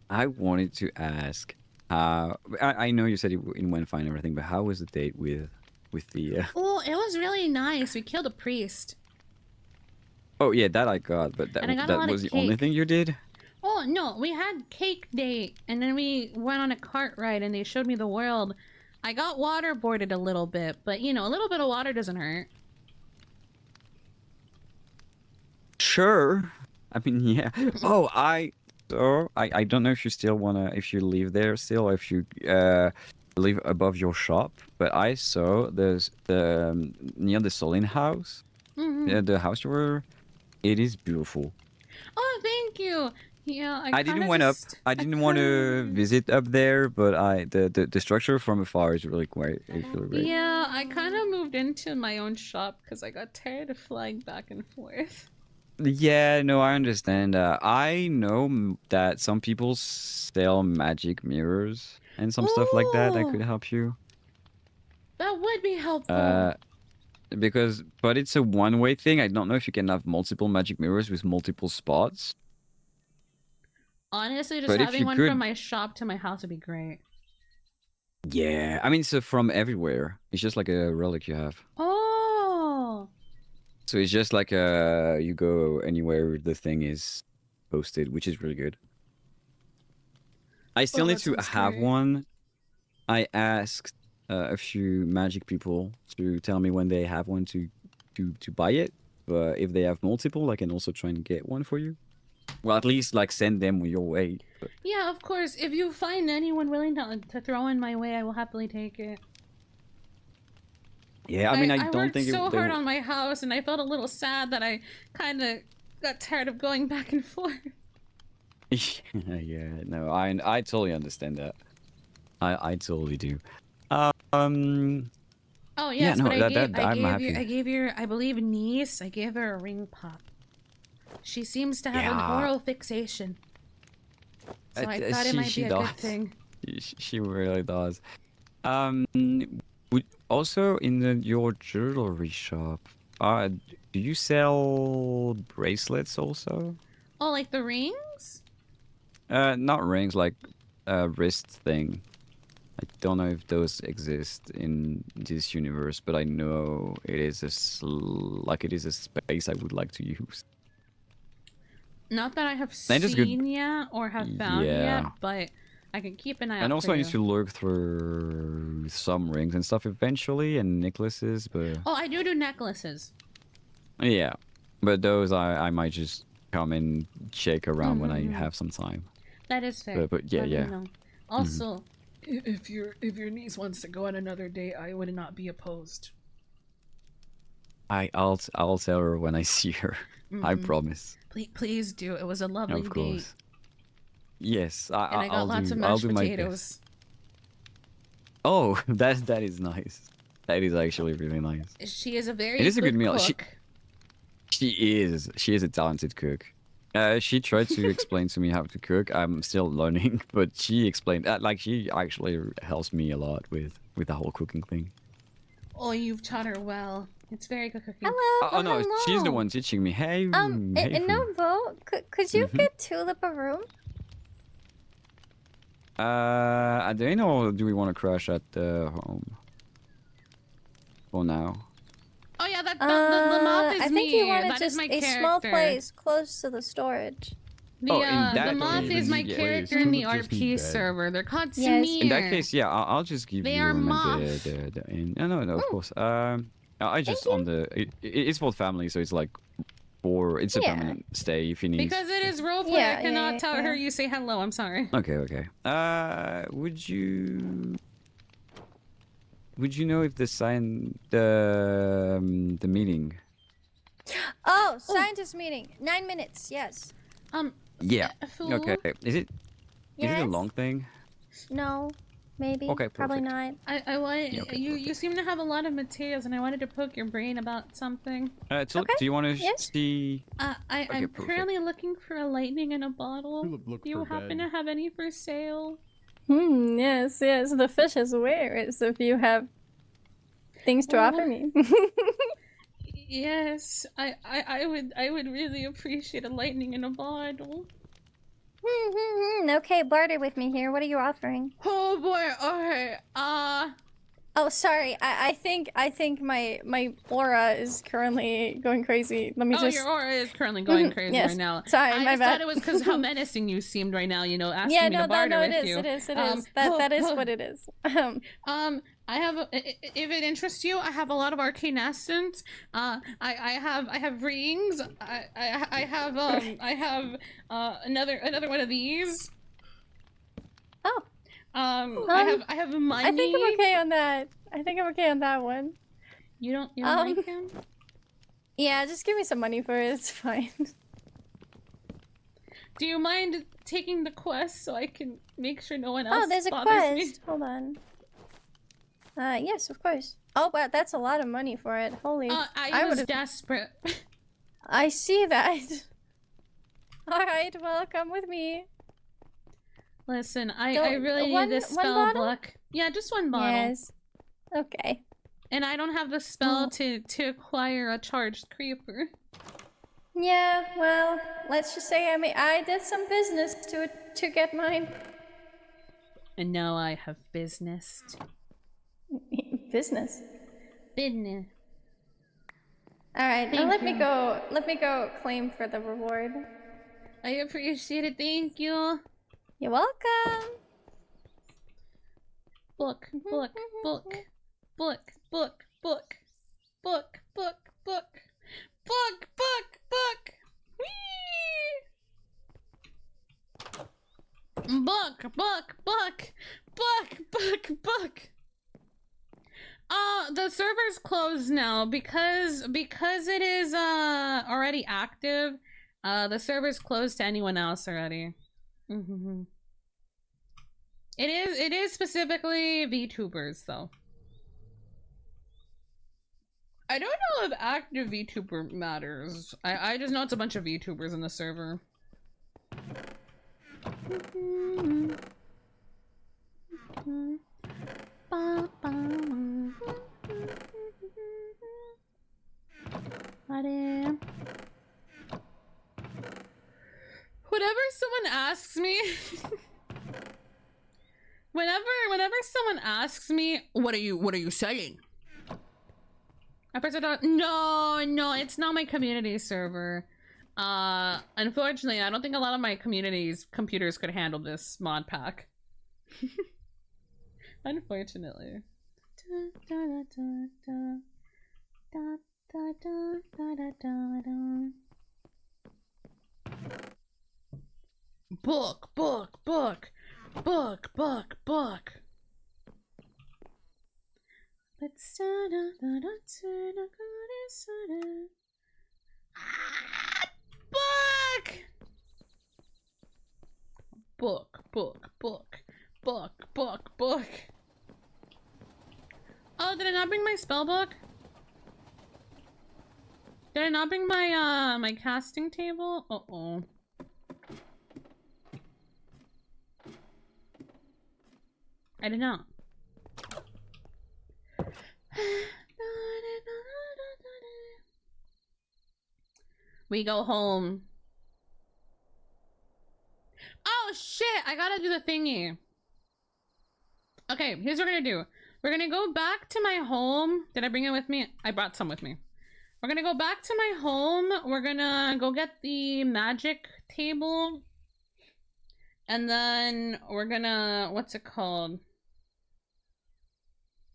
I wanted to ask, I know you said it went fine and everything, but how was the date with the? Oh, it was really nice. We killed a priest. Oh yeah, that I got, but And I got a that lot of was the only cake. thing you did. Oh no, we had cake date, and then we went on a cart ride, and they showed me the world. I got waterboarded a little bit, but you know, a little bit of water doesn't hurt. Sure. I mean, yeah. Oh, I don't know if you still if you live there still, or if you live above your shop, but I saw there's the near the Solin house, the house where it is beautiful. Oh, thank you. Yeah, I didn't went up. I didn't want to visit up there, but the structure from afar is really great. It's really great. Yeah, I kind of moved into my own shop because I got tired of flying back and forth. Yeah, no, I understand. I know that some people sell magic mirrors and some stuff like that could help you. That would be helpful. But it's a one-way thing. I don't know if you can have multiple magic mirrors with multiple spots. Honestly, just but if having you one could- from my shop to my house would be great. Yeah, I mean, so from everywhere. It's just like a relic you have. Oh. So it's just like you go anywhere the thing is posted, which is really good. I still need that to sounds have great. one. I asked a few magic people to tell me when they have one to buy it. But if they have multiple, I can also try and get one for you. Well, at least like send them your way. But... Yeah, of course. If you find anyone willing to throw in my way, I will happily take it. Yeah, I mean, I worked don't think so they hard will- on my house, and I felt a little sad that I kind of got tired of going back and forth. Yeah, no, I totally understand that. I totally do. Oh Yeah, yes, no, but I'm happy. I gave your, I believe, niece. I gave her a ring pop. She seems to have an Yeah. oral fixation, so I thought it might be a does. good thing. She really does. Also in your jewelry shop, do you sell bracelets also? Oh, like the rings? Not rings, like a wrist thing. I don't know if those exist in this universe, but I know it is a space I would like to use. Not that I have That is good. seen yet or have found Yeah. yet, but I can keep an eye out. And also for I you. need to look through some rings and stuff eventually, and necklaces, but Oh, I do necklaces. yeah. But those I might just come and check around when I Mhm. have some time. That is fair. But yeah, Let me yeah. know. Also, if your niece wants to go on another date, I would not be opposed. I'll tell her when I see her. I Mhm. promise. Please do. It was a lovely Of date. course. Yes, And I got I'll lots of I'll mashed do my potatoes. best. Oh, that is nice. That is actually really nice. She is a very It is a good meal. cook. She is a talented cook. She tried to explain to me how to cook. I'm still learning, but she explained like she actually helps me a lot with the whole cooking thing. Oh, you've taught her well. It's very good cooking. Hello. Oh no, she's the hello. one teaching me. Hey, hey. Novo, could you get Tulip a room? At the inn, or do we want to crash at the home? For now. Oh yeah, the moth is I think me. you wanted That is just my a character. small place close to the storage. The moth is my character in the RP server. They're called Sumire. In that case, yeah, I'll just give They you are room moth. at the inn. No, of course. I just on the it's for family, so it's like it's a permanent stay if you need. Because it is roleplay, I cannot tell her you say hello. I'm sorry. Okay. Would you know if the meeting? Oh, scientist meeting. 9 minutes. Yes. Yeah. Fool. Okay. Is it a Yes. long thing? No. Maybe. Okay, Probably perfect. not. I want you seem to have a lot of materials, and I wanted to poke your brain about something. So do you want to see? I'm currently looking for a lightning in a bottle. Do you happen to have any for sale? Yes. The fish is aware. So if you have things to offer me. Yes, I would really appreciate a lightning in a bottle. Okay, barter with me here. What are you offering? Oh boy, alright. Oh, sorry. I think my aura is currently going crazy. Let me just. Your aura is currently going crazy yes. right now. Sorry, I my just bad. thought it was because how menacing you seemed right now. Asking me to barter with you. It is. That is what it is. I have, if it interests you, I have a lot of arcane essence. I have rings. I have another one of these. Oh. I have money. I think I'm okay on that. I think I'm okay on that one. You don't like him? Yeah, just give me some money for it. It's fine. Do you mind taking the quest so I can make sure no one else there's a bothers quest. me? Hold on. Yes, of course. Oh, but that's a lot of money for it. Holy. I was desperate. I see that. Alright, well, come with me. Listen, I really need this spell book. Yeah, just one bottle. Yes. Okay. And I don't have the spell to acquire a charged creeper. Yeah, well, let's just say I did some business to get mine. And now I have business. Business. Business. Alright, now let me go claim for the reward. I appreciate it, thank you. You're welcome. Book. Book. The server's closed now because it is already active. The server's closed to anyone else already. It is specifically VTubers though. I don't know if active VTuber matters. I just know it's a bunch of VTubers in the server. Whenever someone asks me whenever someone asks me, what are you saying? I press it on. No, it's not my community server. Unfortunately, I don't think a lot of my community's computers could handle this mod pack. Unfortunately. Book. Let's book. Oh, did I not bring my spell book? Did I not bring my my casting table? Uh-oh. I did not. We go home. Oh shit, I gotta do the thingy. Okay, here's what we're gonna do. We're gonna go back to my home. Did I bring it with me? I brought some with me. We're gonna go back to my home. We're gonna go get the magic table. And then we're gonna, what's it called?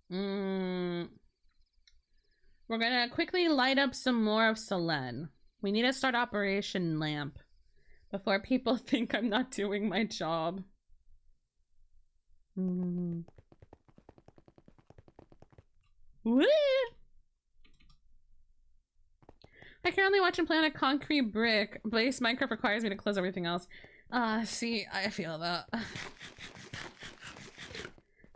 We're gonna quickly light up some more of Selene. We need to start Operation Lamp before people think I'm not doing my job. Woo! I can only watch and play on a concrete brick. Base Minecraft requires me to close everything else. See, I feel that.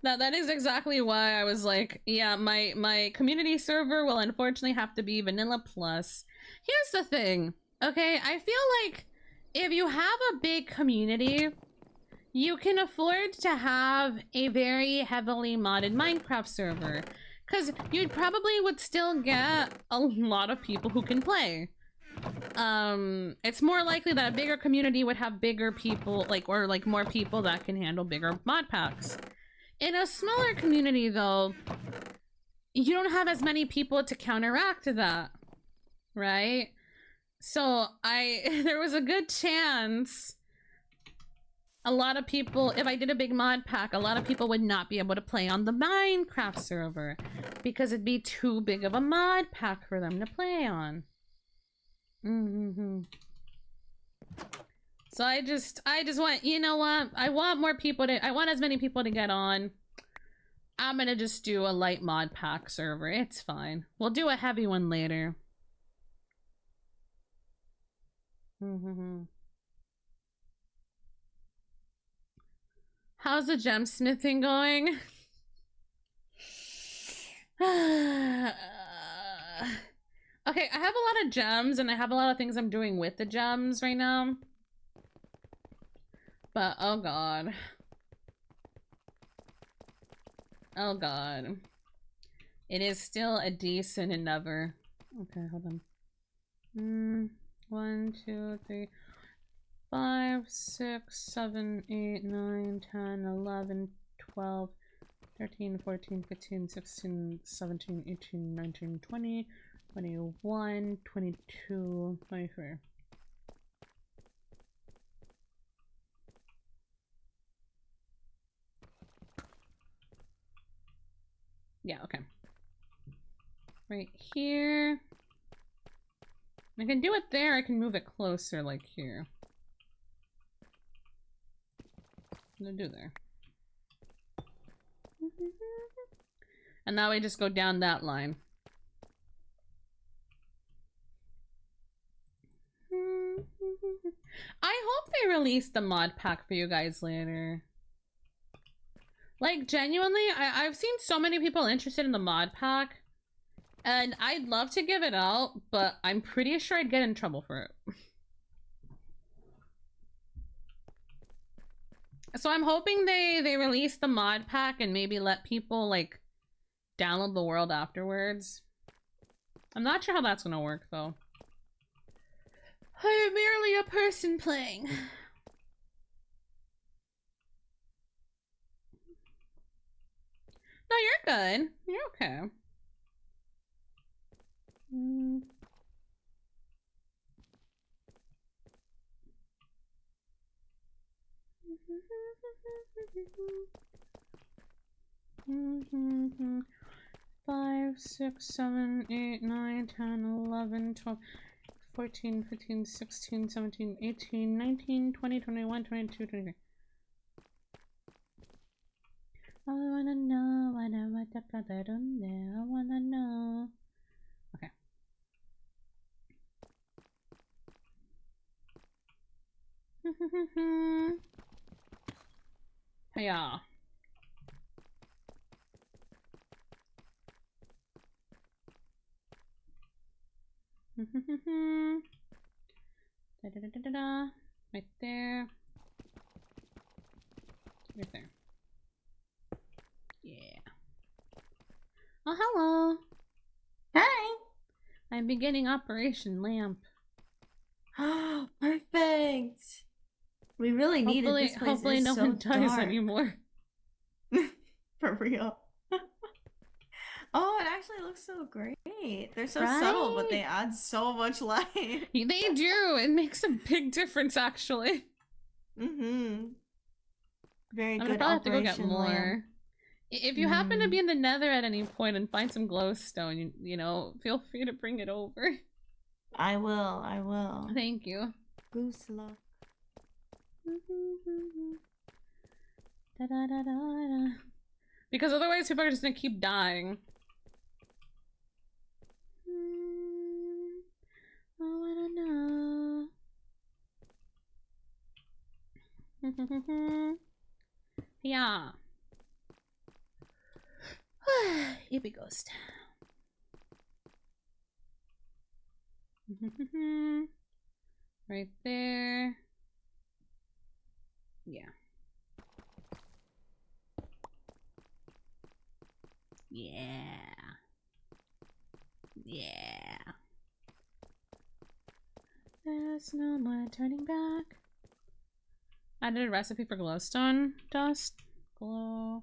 That is exactly why I was like, yeah, my community server will unfortunately have to be vanilla plus. Here's the thing, okay? I feel like if you have a big community, you can afford to have a very heavily modded Minecraft server, because you probably would still get a lot of people who can play. It's more likely that a bigger community would have bigger people, or more people that can handle bigger mod packs. In a smaller community, though, you don't have as many people to counteract that, right? So there was a good chance a lot of people, if I did a big mod pack, a lot of people would not be able to play on the Minecraft server because it'd be too big of a mod pack for them to play on. So I just want, you know what? I want more people to, I want as many people to get on. I'm gonna just do a light mod pack server. It's fine. We'll do a heavy one later. How's the gemsmithing going? Okay, I have a lot of gems and I have a lot of things I'm doing with the gems right now. But oh god. Oh god. It is still a decent endeavor. Okay, hold on. 1, 2, 3, 5, 6, 7, 8, 9, 10, 11, 12, 13, 14, 15, 16, 17, 18, 19, 20, 21, 22, 23. Yeah, okay. Right here. I can do it there, I can move it closer, like here. I'm gonna do there. And now we just go down that line. I hope they release the mod pack for you guys later. Like, genuinely, I've seen so many people interested in the mod pack. And I'd love to give it out, but I'm pretty sure I'd get in trouble for it. So I'm hoping they release the mod pack and maybe let people, like, download the world afterwards. I'm not sure how that's gonna work, though. I am merely a person playing. No, you're good. You're okay. Five, 6, 7, 8, 9, 10, 11, 12, 14, 15, 16, 17, 18, 19, 20, 21, 22, 23. I wanna know, I wanna know. Okay. Hiya. Right there. Right there. Oh, hello. Hi. I'm beginning Operation Lamp. Perfect. We really needed this place. Hopefully is no so one dies dark. anymore. For real. Oh, it actually looks so great. They're so Right? subtle, but they add so much light. They do. It makes a big difference, actually. Mm-hmm. Very I'm good. gonna probably have to go get Operation more. Lamp. If you happen to be in the Nether at any point and find some glowstone, you know, feel free to bring it over. I will. I will. Thank you. Goose luck. Da, da, da, da, da. Because otherwise people are just gonna keep dying. I wanna know. Yeah. Yippee ghost. Right there. Yeah. Yeah. Yeah. There's no more turning back. I did a recipe for glowstone dust. Glow.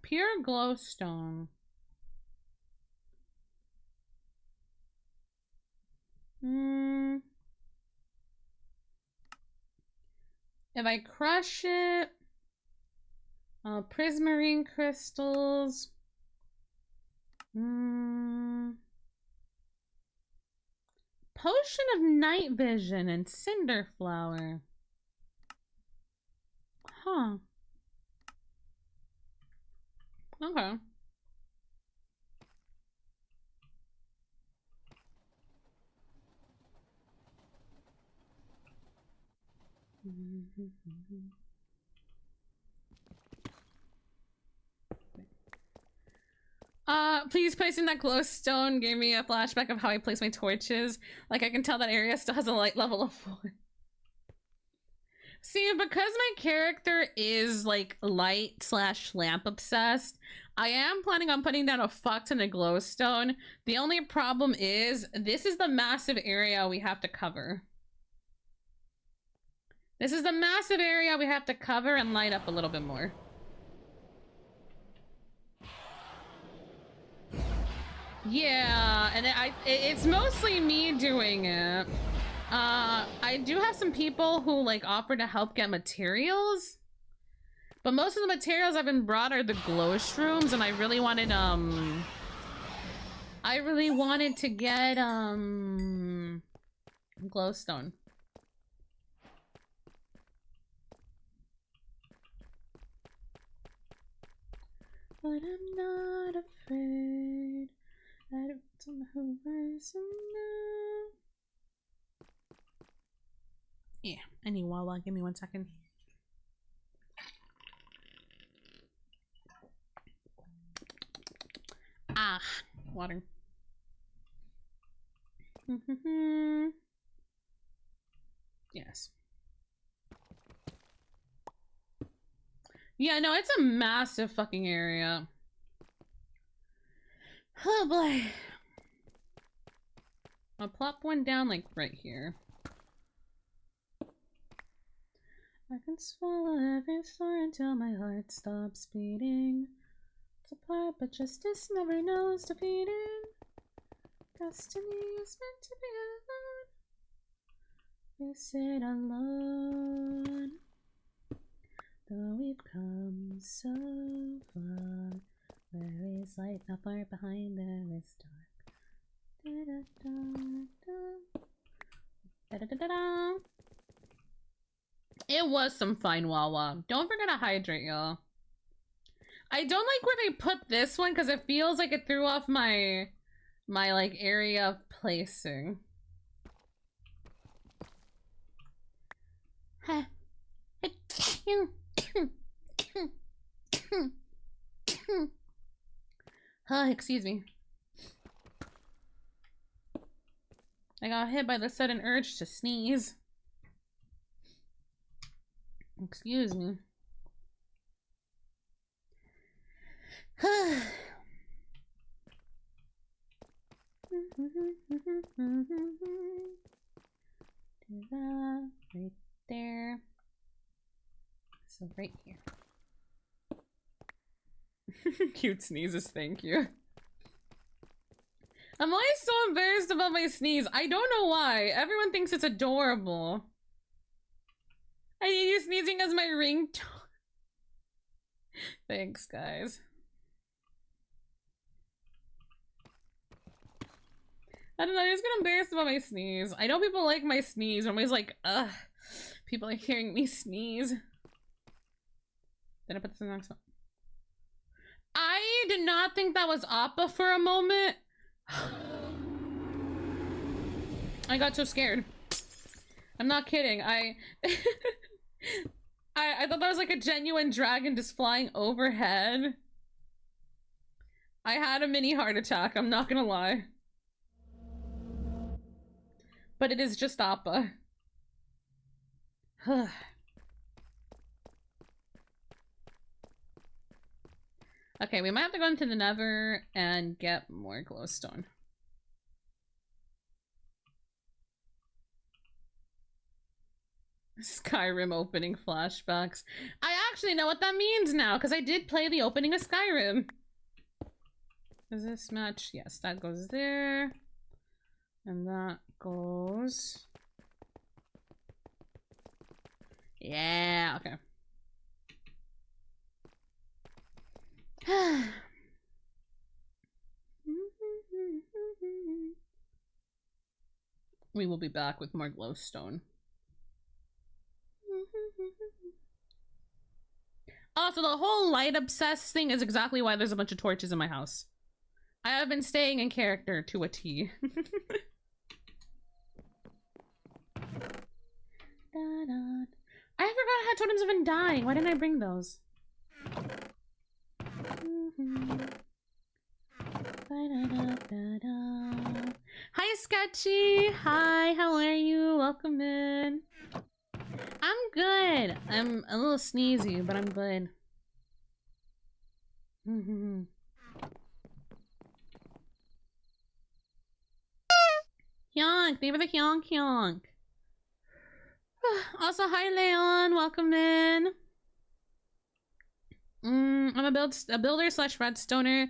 Pure glowstone. If I crush it, prismarine crystals. Potion of night vision and cinder flower. Huh. Okay. Please placing that glowstone gave me a flashback of how I place my torches. Like I can tell that area still has a light level of 4. See, because my character is like light/lamp obsessed, I am planning on putting down a fuck ton of glowstone. The only problem is this is the massive area we have to cover. This is the massive area we have to cover and light up a little bit more. Yeah, and it's mostly me doing it. I do have some people who like offer to help get materials, but most of the materials I've been brought are the glow shrooms, and I really wanted to get glowstone. But I'm not afraid. I don't know who was now. Yeah, I need Wawa. Give me 1 second. Ah, water. Yes. Yeah, no, it's a massive fucking area. Oh boy. I'll plop one down like right here. I can swallow every story until my heart stops beating. It's apart, but justice never knows defeating. Destiny is meant to be alone. We sit alone. Though we've come so far, where is light not far behind, there is dark. Da da da da. Da da da da da. It was some fine Wawa. Don't forget to hydrate, y'all. I don't like where they put this one because it feels like it threw off my like area of placing. Excuse me. I got hit by the sudden urge to sneeze. Excuse me. Do that right there. So right here. Cute sneezes, thank you. I'm always so embarrassed about my sneeze. I don't know why. Everyone thinks it's adorable. I need you sneezing as my ringtone. Thanks, guys. I don't know, I just get embarrassed about my sneeze. I know people like my sneeze. I'm always like, ugh, people are hearing me sneeze. Then I put this in the next one. I did not think that was Appa for a moment. I got so scared. I'm not kidding. I thought that was like a genuine dragon just flying overhead. I had a mini heart attack, I'm not gonna lie. But it is just Appa. Okay, we might have to go into the Nether and get more glowstone. Skyrim opening flashbacks. I actually know what that means now, because I did play the opening of Skyrim. Does this match? Yes, that goes there. And that goes... Yeah, okay. We will be back with more glowstone. Also, the whole light obsessed thing is exactly why there's a bunch of torches in my house. I have been staying in character to a T. I forgot how totems have been dying. Why didn't I bring those? Hi, Sketchy. Hi, how are you? Welcome in. I'm good. I'm a little sneezy, but I'm good. Hyonk, thank you for the hyonk hyonk. Also, hi Leon, welcome in. I'm a builder slash redstoner.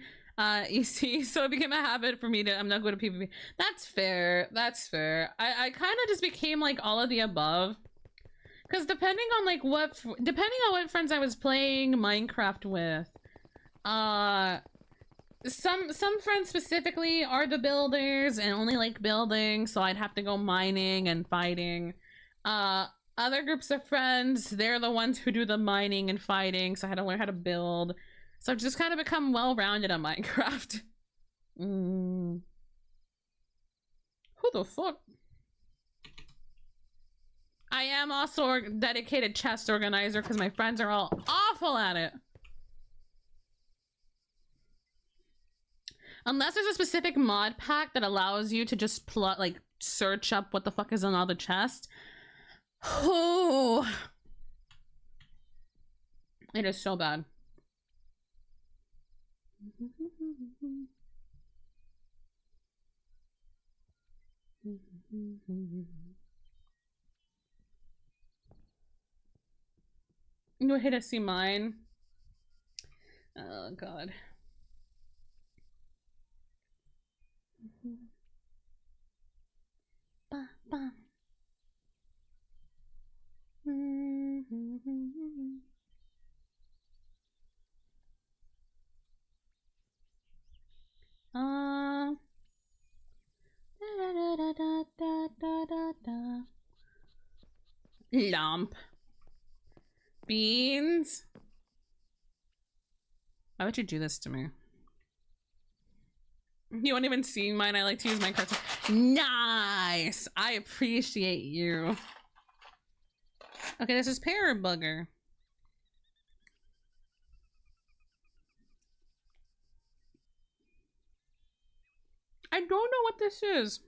You see, so it became a habit for me to, I'm not going to PvP. That's fair, that's fair. I kind of just became like all of the above. Because depending on like what friends I was playing Minecraft with, some friends specifically are the builders and only like building, so I'd have to go mining and fighting. Other groups of friends, they're the ones who do the mining and fighting, so I had to learn how to build. So I've just kind of become well-rounded on Minecraft. Who the fuck? I am also a dedicated chest organizer because my friends are all awful at it. Unless there's a specific mod pack that allows you to just like search up what the fuck is on all the chests. Oh, it is so bad. You hit a see mine. Oh god. Ba, ba. Lump. Beans. Why would you do this to me? You won't even see mine. I like to use my cards. Nice! I appreciate you. Okay, this is pear or bugger. I don't know what this is.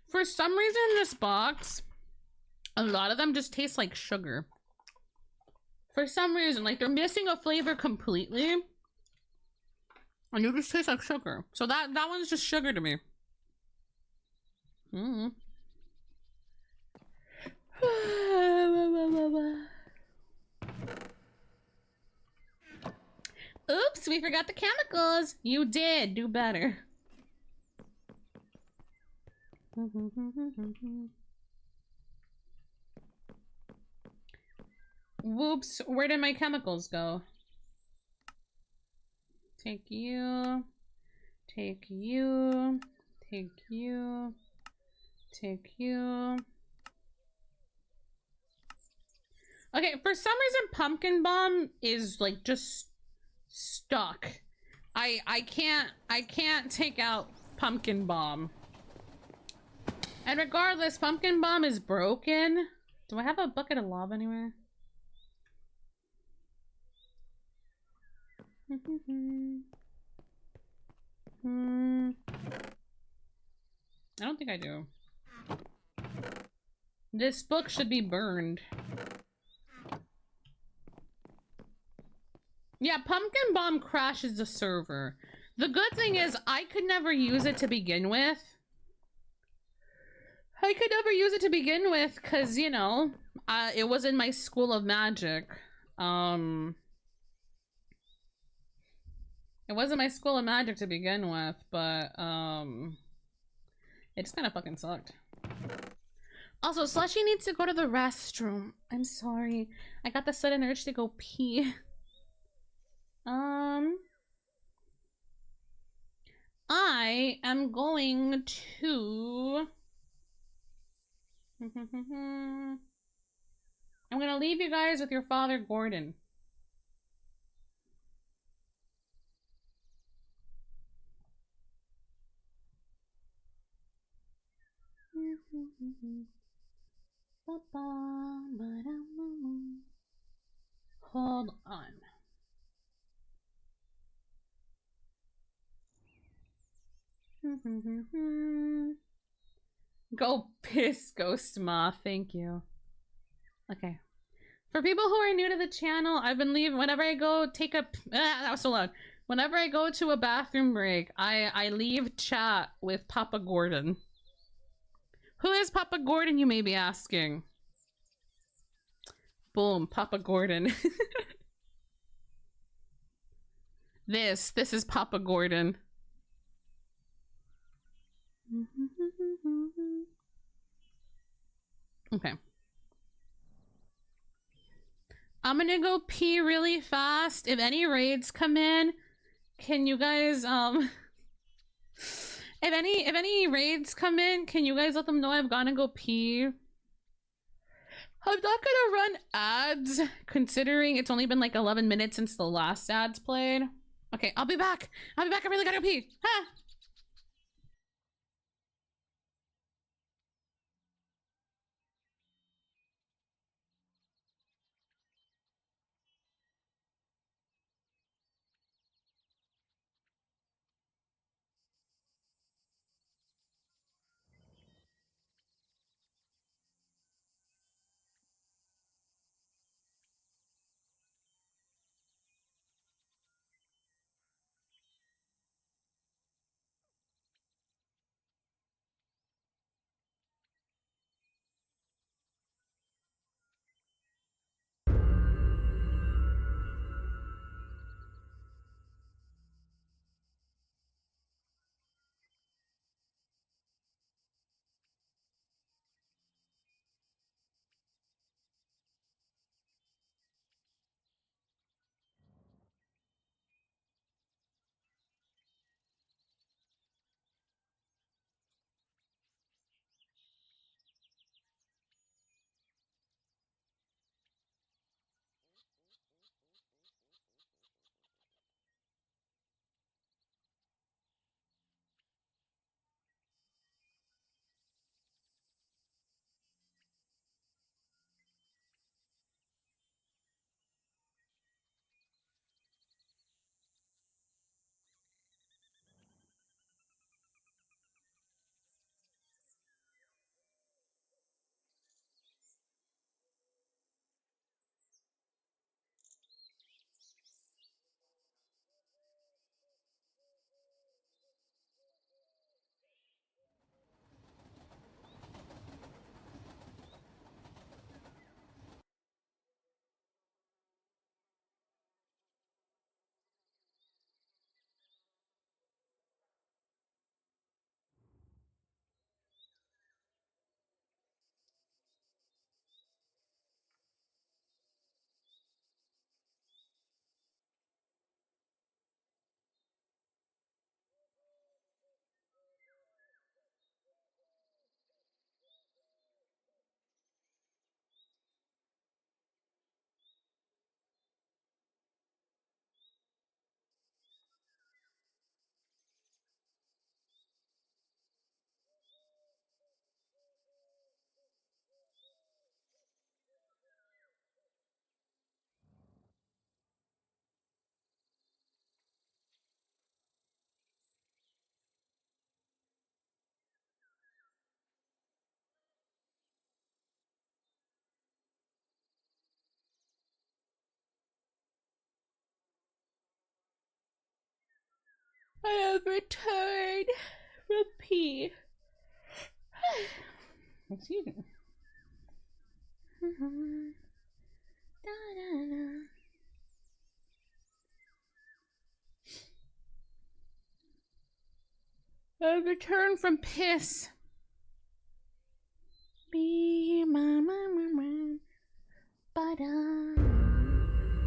For some reason, this box, a lot of them just taste like sugar. For some reason, like they're missing a flavor completely. And you just taste like sugar. So that one's just sugar to me. Oops, we forgot the chemicals. You did. Do better. Whoops, where did my chemicals go? Take you. Take you. Take you. Take you. Okay, for some reason pumpkin bomb is like just stuck. I can't take out pumpkin bomb. And regardless, pumpkin bomb is broken. Do I have a bucket of lava anywhere? I don't think I do. This book should be burned. Yeah, pumpkin bomb crashes the server. The good thing is I could never use it to begin with. Because, you know, it was in my school of magic. It wasn't my school of magic to begin with, but, it just kind of fucking sucked. Also, Slushy needs to go to the restroom. I'm sorry. I got the sudden urge to go pee. I am going to... I'm gonna leave you guys with your father, Gordon. Hold on. Go piss, Ghost Ma. Thank you. Okay. For people who are new to the channel, I've been leaving whenever I go take a that was so loud. Whenever I go to a bathroom break, I leave chat with Papa Gordon. Who is Papa Gordon, you may be asking? Boom, Papa Gordon. This is Papa Gordon. Okay. I'm gonna go pee really fast. If any raids come in, can you guys if any raids come in, can you guys let them know I've gotta go pee? I'm not gonna run ads, considering it's only been like 11 minutes since the last ads played. Okay, I'll be back. I really gotta pee. Ah! I have returned from P. Excuse me. I've returned from piss. Be my.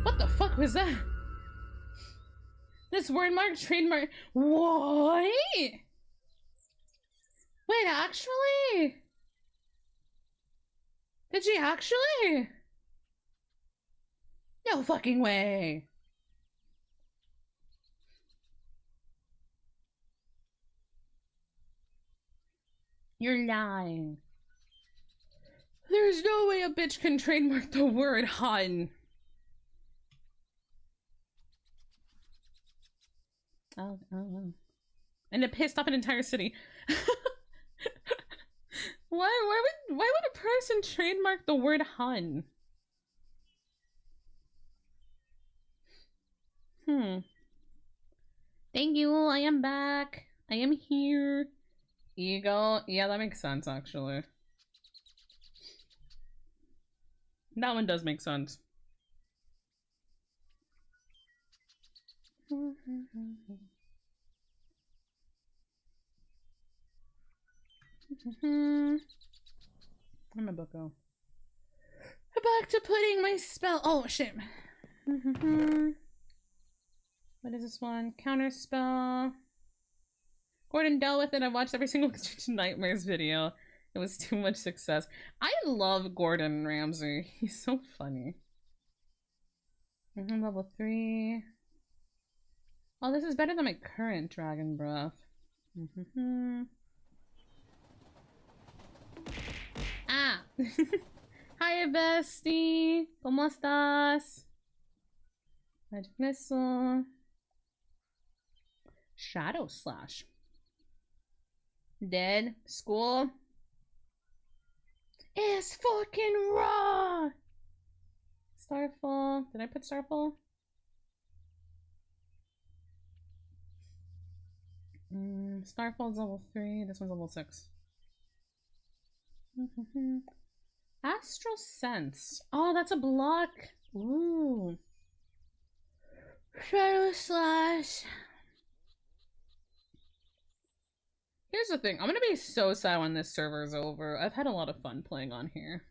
What the fuck was that? This word mark, trademark. What? Wait, actually? Did she actually? No fucking way. You're lying. There's no way a bitch can trademark the word hun. Oh. And it pissed off an entire city. Why would a person trademark the word hun? Thank you, I am back. I am here. Ego. Yeah, that makes sense, actually. That one does make sense. Where'd my book go? Back to putting my spell. Oh, shit. What is this one? Counter spell. Gordon dealt with it. I watched every single Nightmares video. It was too much success. I love Gordon Ramsay. He's so funny. Level 3. Oh, this is better than my current Dragon Breath. Ah! Hi, bestie! ¿Cómo estás? Magic Missile. Shadow Slash. Dead. School. It's fucking raw! Starfall. Did I put Starfall? Starfall's level 3. This one's level 6. Astral Sense. Oh, that's a block. Ooh. Shadow Slash. Here's the thing. I'm gonna be so sad when this server is over. I've had a lot of fun playing on here.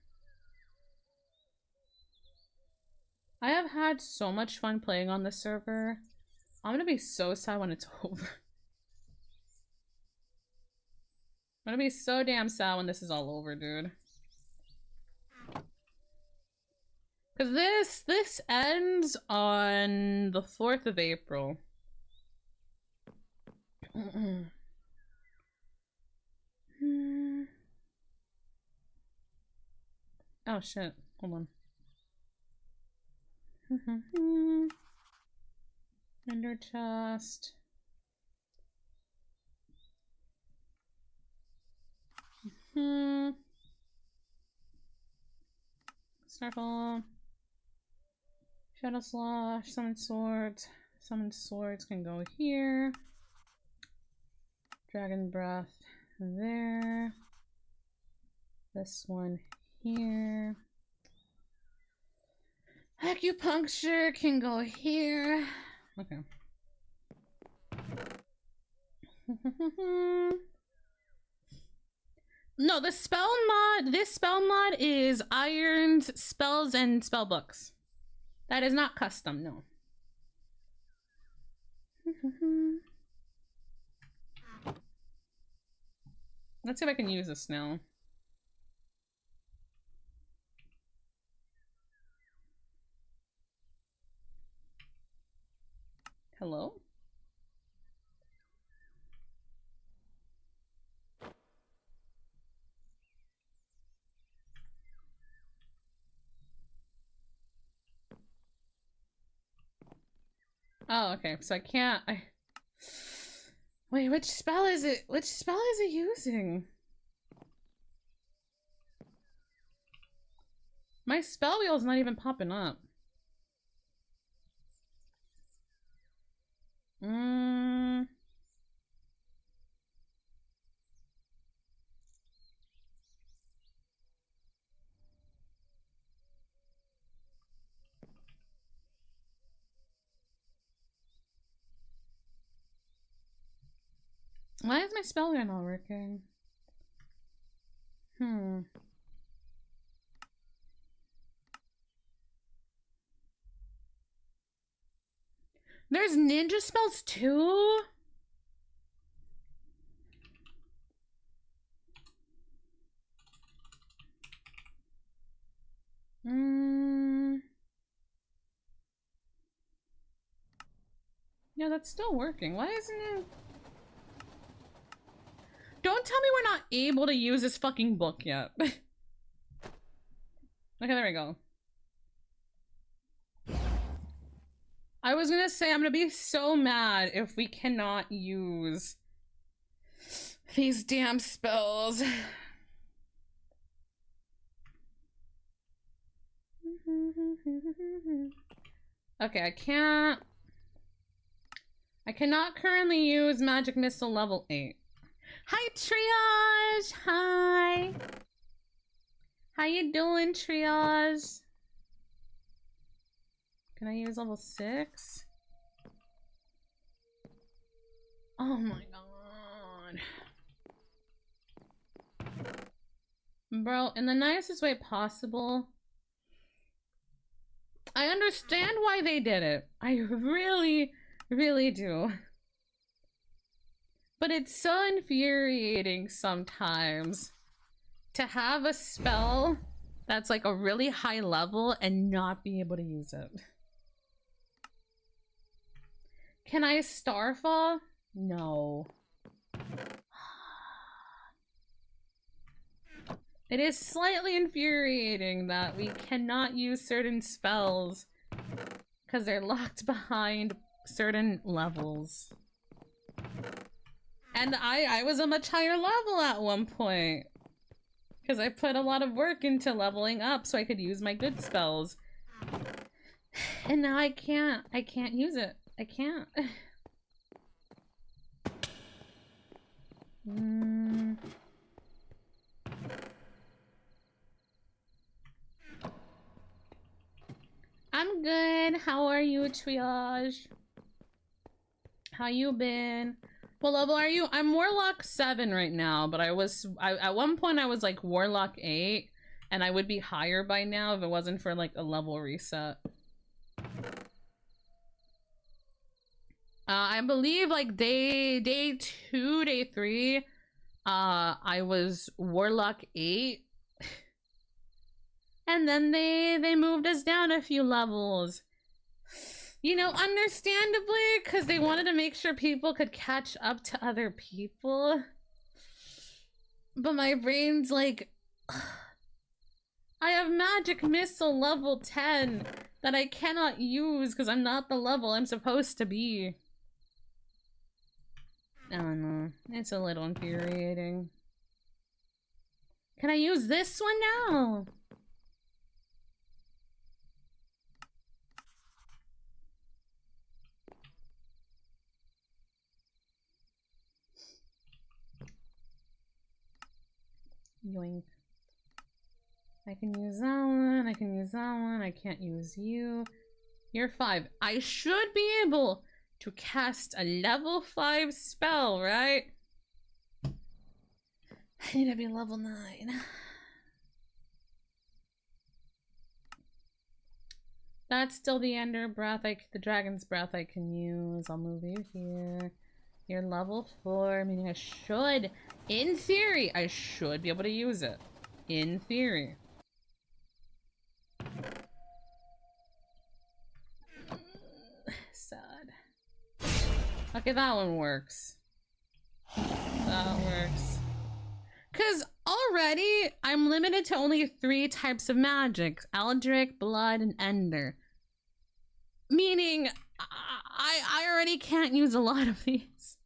I have had so much fun playing on this server. I'm gonna be so sad when it's over. I'm gonna be so damn sad when this is all over, dude. Cause this ends on the 4th of April. Oh shit, hold on. Ender chest. Starfall. Shadow Slash, Summon Swords. Summon Swords can go here. Dragon Breath there. This one here. Acupuncture can go here. Okay. No, this spell mod is ironed spells and spell books. That is not custom, no. Let's see if I can use this now. Hello? Oh, okay. So I can't. Wait, which spell is it? Which spell is it using? My spell wheel's not even popping up. Why is my spell gun not working? There's ninja spells too? Yeah, that's still working. Why isn't it? Don't tell me we're not able to use this fucking book yet. Okay, there we go. I was gonna say, I'm gonna be so mad if we cannot use these damn spells. Okay, I cannot currently use Magic Missile level 8. Hi, Triage! Hi! How you doing, Triage? Can I use level 6? Oh my god. Bro, in the nicest way possible. I understand why they did it. I really, really do. But it's so infuriating sometimes to have a spell that's like a really high level and not be able to use it. Can I Starfall? No. It is slightly infuriating that we cannot use certain spells because they're locked behind certain levels. And I was a much higher level at one point because I put a lot of work into leveling up so I could use my good spells. And now I can't use it. I can't. I'm good. How are you, Triage? How you been? What level are you? I'm Warlock 7 right now, but at one point I was like Warlock 8, and I would be higher by now if it wasn't for like a level reset. I believe like day 2, day 3, I was Warlock 8. And then they moved us down a few levels. You know, understandably, because they wanted to make sure people could catch up to other people. But my brain's like, I have Magic Missile level 10 that I cannot use because I'm not the level I'm supposed to be. I don't know. It's a little infuriating. Can I use this one now? Yoink. I can use that one, I can use that one, I can't use you. You're 5. I should be able to cast a level 5 spell, right? I need to be level 9. That's still the Ender Breath, the Dragon's Breath I can use. I'll move you here. You're level 4, meaning I should, in theory, I should be able to use it. In theory. Sad. Okay, that one works. That works. Because already, I'm limited to only 3 types of magic. Eldritch, Blood, and Ender. Meaning, I already can't use a lot of these.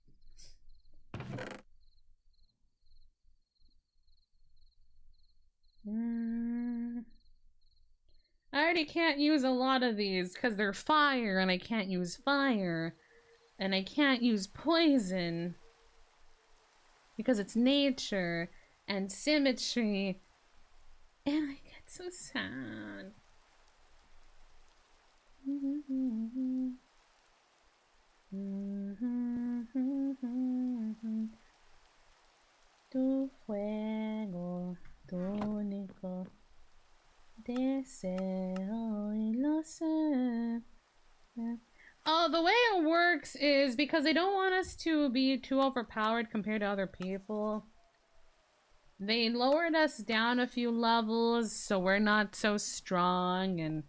I already can't use a lot of these because they're fire and I can't use fire. And I can't use poison because it's nature and symmetry. And I get so sad. Tu fuego, tu único deseo y lo sé. Oh, the way it works is because they don't want us to be too overpowered compared to other people. They lowered us down a few levels so we're not so strong, and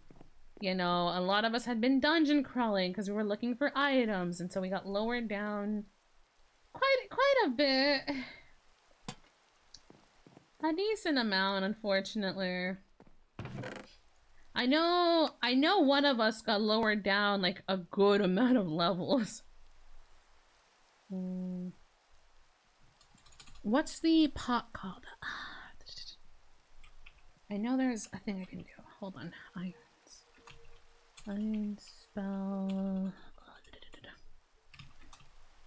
you know, a lot of us had been dungeon crawling because we were looking for items, and so we got lowered down quite a bit. A decent amount, unfortunately. I know one of us got lowered down like a good amount of levels. What's the pot called? I know there's a thing I can do. Hold on. Iron spell.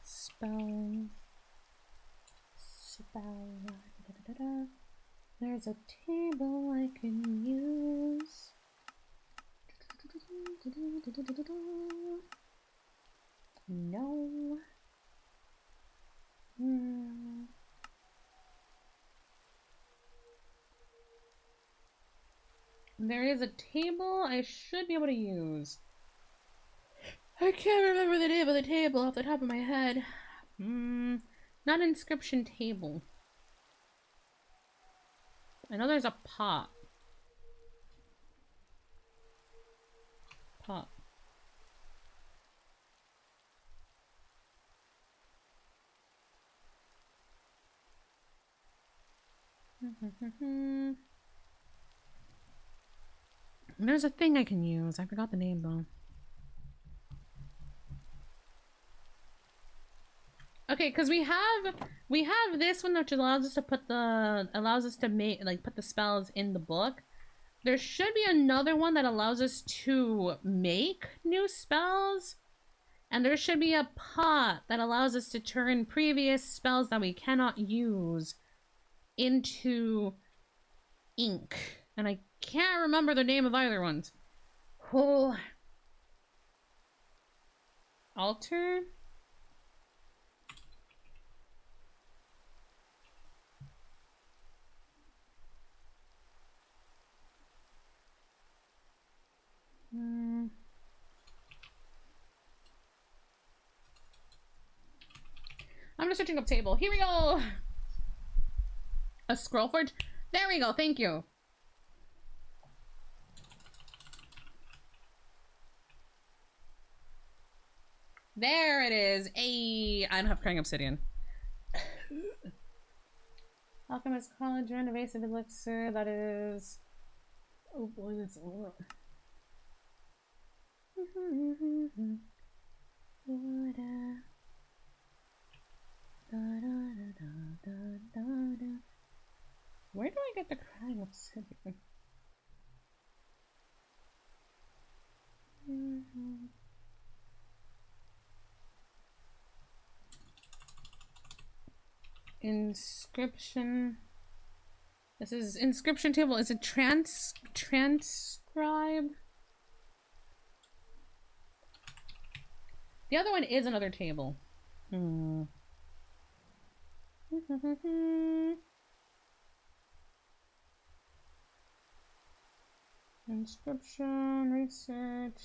Spell. There's a table I can use. No. There is a table I should be able to use. I can't remember the name of the table off the top of my head. Not inscription table. I know there's a pot. There's a thing I can use. I forgot the name though. Okay, because we have this one which allows us to put put the spells in the book. There should be another one that allows us to make new spells. And there should be a pot that allows us to turn previous spells that we cannot use into ink. And I can't remember the name of either ones. Oh. Altar? I'm just searching up table. Here we go! A scroll forge? There we go, thank you. There it is. I don't have crying obsidian. Alchemist College and evasive elixir, that is... Oh boy, that's a lot. Where do I get the crying obsidian? Inscription. This is inscription table. Is it transcribe? The other one is another table. Inscription, research.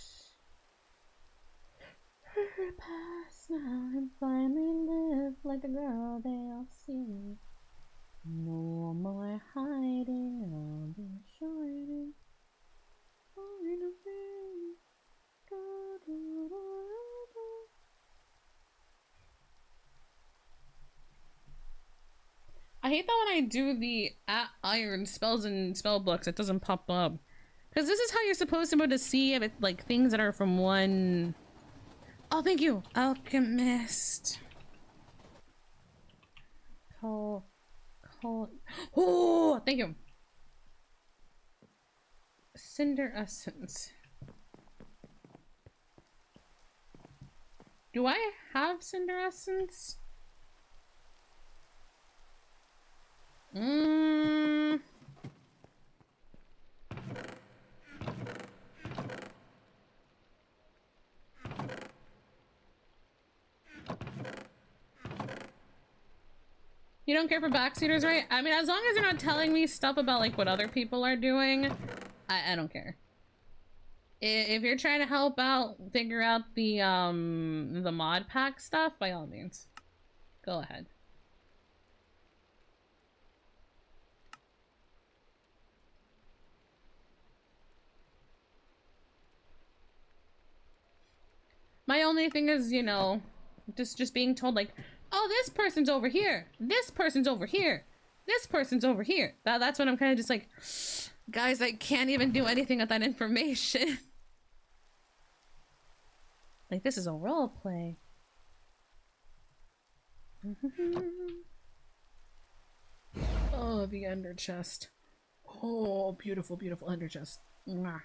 Pass now and finally live like the girl they all see. No more hiding, I'll be shining. I hate that when I do the iron spells and spell books, it doesn't pop up. Because this is how you're supposed to be able to see if it's like things that are from one... Oh, thank you! Alchemist. Oh, thank you! Cinder Essence. Do I have Cinder Essence? You don't care for backseaters, right? I mean, as long as you're not telling me stuff about like what other people are doing, I don't care. If you're trying to help out, figure out the mod pack stuff, by all means, go ahead. My only thing is, you know, just being told like, oh, this person's over here, this person's over here, this person's over here. That's when I'm kind of just like, guys, I can't even do anything with that information. Like, this is a role play. Oh, the ender chest. Oh, beautiful, beautiful ender chest. Mwah.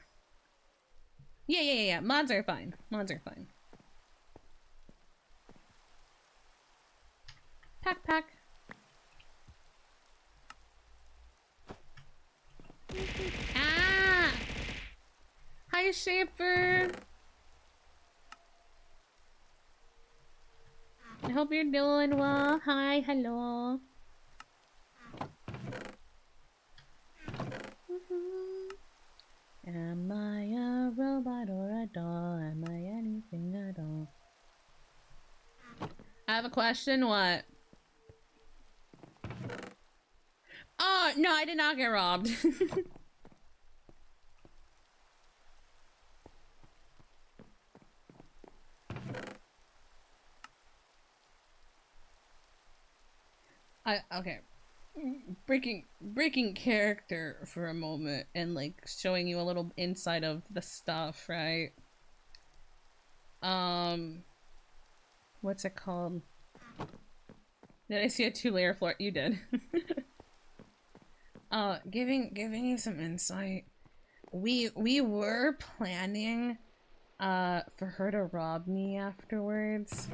Yeah. Mods are fine. Mods are fine. Pack. Ah! Hi, Shaper. I hope you're doing well. Hi, hello. Am I a robot or a doll? Am I anything at all? I have a question. What? Oh, no, I did not get robbed. Okay. Breaking character for a moment and like showing you a little inside of the stuff, right? What's it called? Did I see a 2-layer floor? You did. Giving you some insight. We were planning for her to rob me afterwards.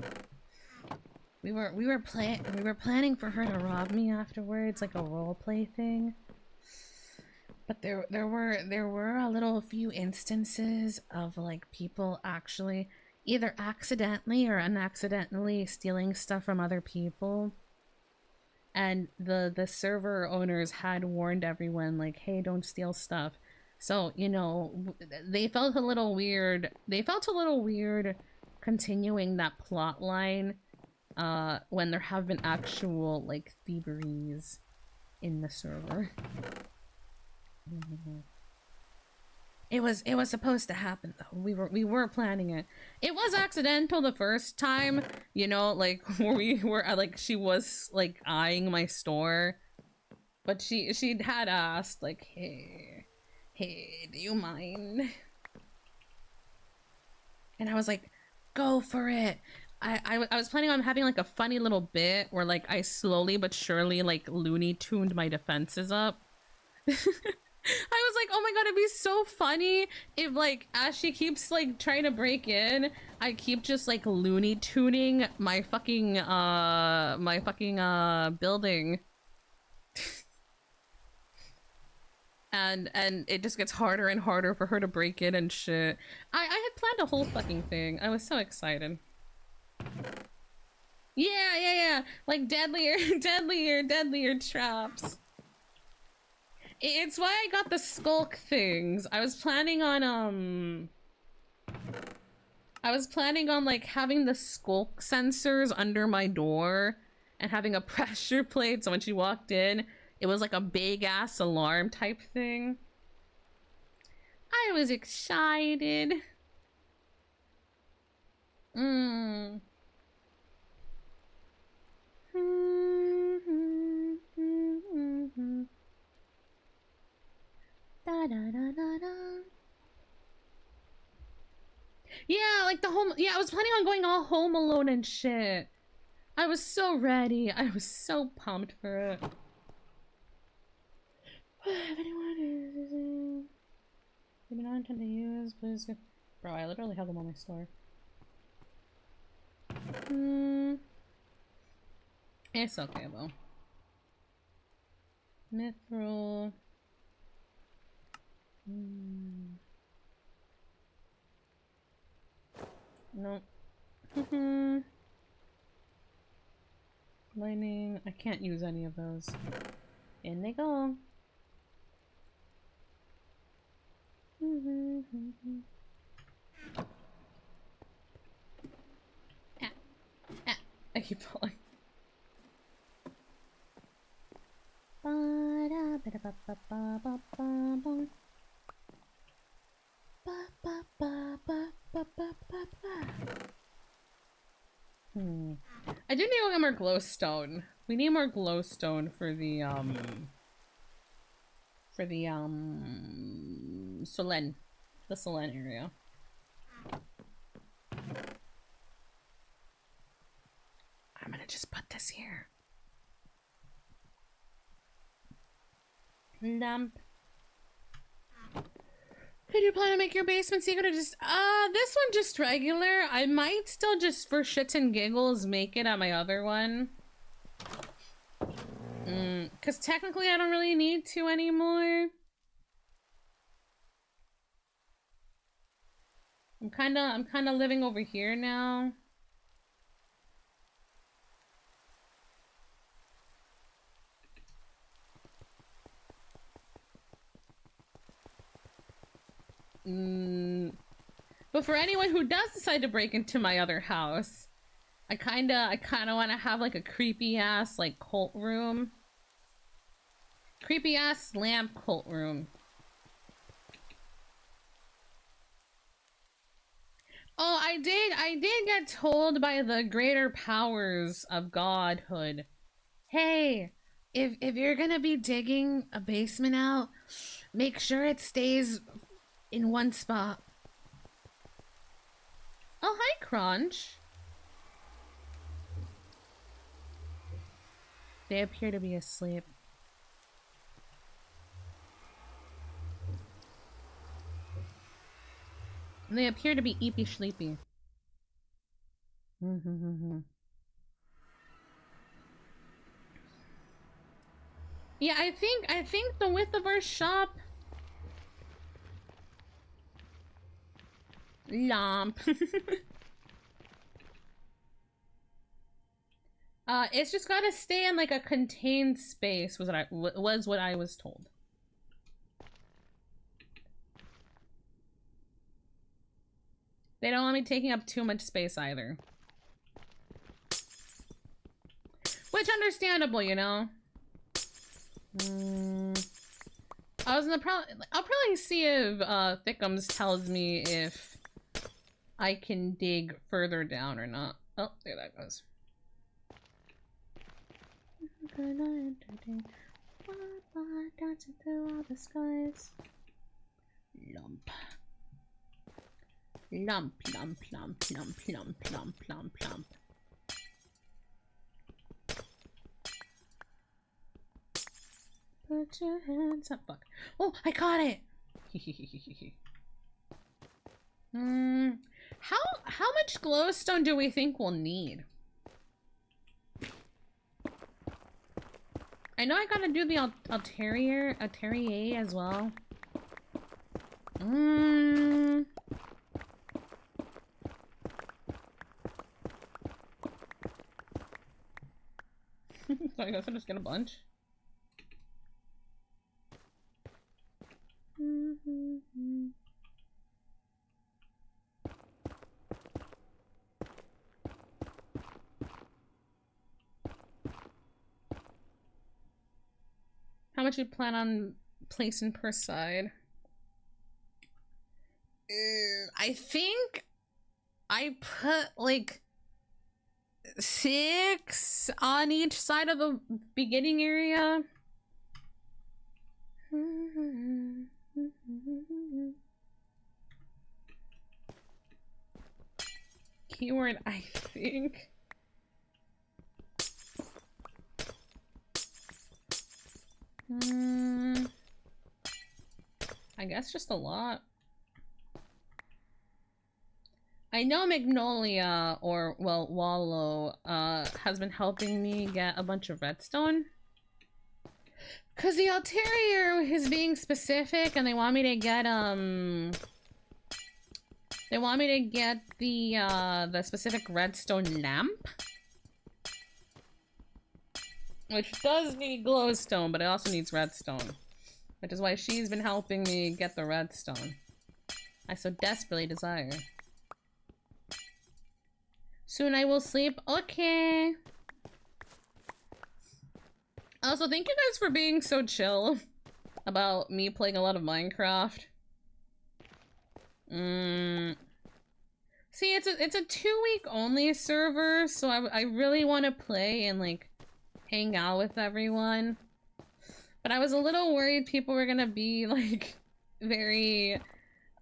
We were planning for her to rob me afterwards, like a roleplay thing. But there were a few instances of like people actually either accidentally or unaccidentally stealing stuff from other people. And the server owners had warned everyone like, hey, don't steal stuff. So, you know, they felt a little weird. They felt a little weird continuing that plot line when there have been actual like thieveries in the server. It was supposed to happen though. We were planning it. It was accidental the first time, you know, like where we were like she was like eyeing my store, but she'd had asked like, hey, do you mind? And I was like, go for it. I was planning on having like a funny little bit where like I slowly but surely like Looney Tuned my defenses up. I was like, oh my god, it'd be so funny if like as she keeps like trying to break in, I keep just like Looney Tuning my fucking building. and it just gets harder and harder for her to break in and shit. I had planned a whole fucking thing. I was so excited. Yeah. Like deadlier traps. It's why I got the skulk things. I was planning on like having the skulk sensors under my door and having a pressure plate so when she walked in, it was like a big ass alarm type thing. I was excited. Yeah, like the home. Yeah, I was planning on going all Home Alone and shit. I was so ready. I was so pumped for it. If anyone is, you don't intend to use, please. Bro, I literally have them on my store. It's okay though. Mithril. Nope. Lightning. I can't use any of those. In they go. I keep falling. I do need to get more glowstone. We need more glowstone for the Solen. The Solen area. I'm gonna just put this here. Lamp. Did you plan to make your basement secret or just this one just regular? I might still just for shits and giggles make it at my other one. Cause technically I don't really need to anymore. I'm kinda living over here now. But for anyone who does decide to break into my other house, I kinda want to have like a creepy ass like cult room. Creepy ass lamp cult room. Oh, I did get told by the greater powers of godhood. Hey, if you're gonna be digging a basement out, make sure it stays in one spot. Oh, hi, Crunch. They appear to be asleep. They appear to be eepy sleepy. Yeah, I think the width of our shop. Lamp. It's just gotta stay in like a contained space. Was what I was told. They don't want me taking up too much space either. Which understandable, you know. I'll probably see if Thickums tells me if I can dig further down or not. Oh, there that goes. Dancing through all the skies. Lump. Lump, lump, lump, lump, lump, lump, lump, lump. Put your hands up. Fuck. Oh, I got it. How much glowstone do we think we'll need? I know I gotta do the Alterier as well. So I guess I'll just get a bunch. How much you plan on placing per side? I think I put like 6 on each side of the beginning area. Keyword, I think. I guess just a lot. I know Magnolia, or well, Wallow, has been helping me get a bunch of redstone. Cause the Alterier is being specific, and they want me to get the specific redstone lamp. which does need glowstone, but it also needs redstone. Which is why she's been helping me get the redstone I so desperately desire. Soon I will sleep. Okay. Also, thank you guys for being so chill about me playing a lot of Minecraft. See, it's a 2-week only server, so I really want to play and like hang out with everyone. But I was a little worried people were gonna be like very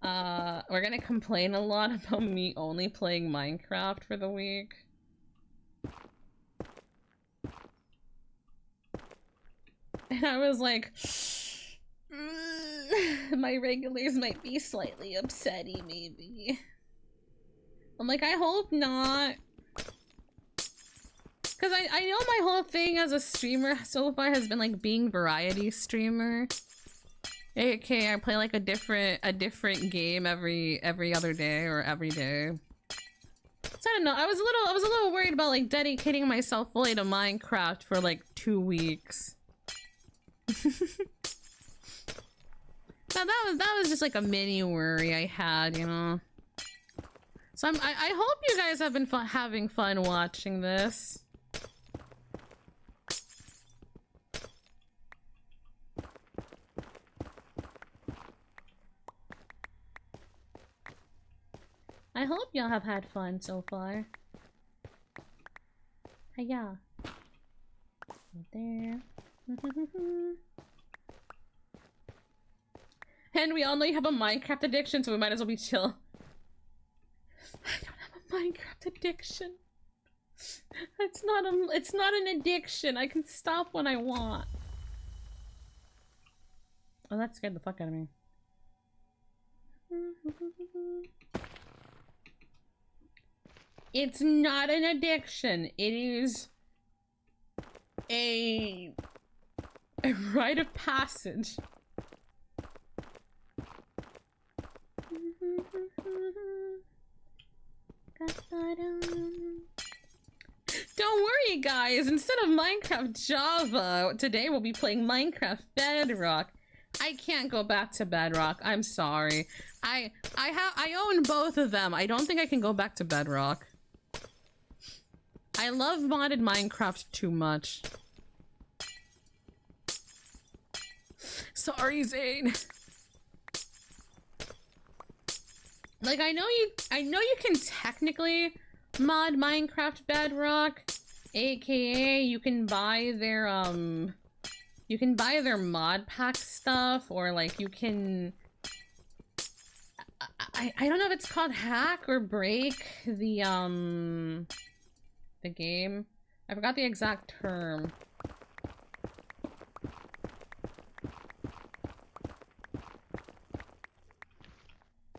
we're gonna complain a lot about me only playing Minecraft for the week. And I was like, my regulars might be slightly upsetty, maybe. I'm like, I hope not. Because I know my whole thing as a streamer so far has been like being variety streamer. Okay, I play like a different game every other day or every day. So I don't know. I was a little worried about like dedicating myself fully to Minecraft for like 2 weeks. that was just like a mini worry I had, you know. So I hope you guys have been having fun watching this. I hope y'all have had fun so far. Hiya. Right there. And we all know you have a Minecraft addiction, so we might as well be chill. I don't have a Minecraft addiction. It's not an addiction. I can stop when I want. Oh, that scared the fuck out of me. It's not an addiction. It is a rite of passage. Don't worry, guys. Instead of Minecraft Java, today we'll be playing Minecraft Bedrock. I can't go back to Bedrock. I'm sorry. I own both of them. I don't think I can go back to Bedrock. I love modded Minecraft too much. Sorry, Zane. Like I know you can technically mod Minecraft Bedrock, aka you can buy their mod pack stuff, or like you can I don't know if it's called hack or break the game. I forgot the exact term.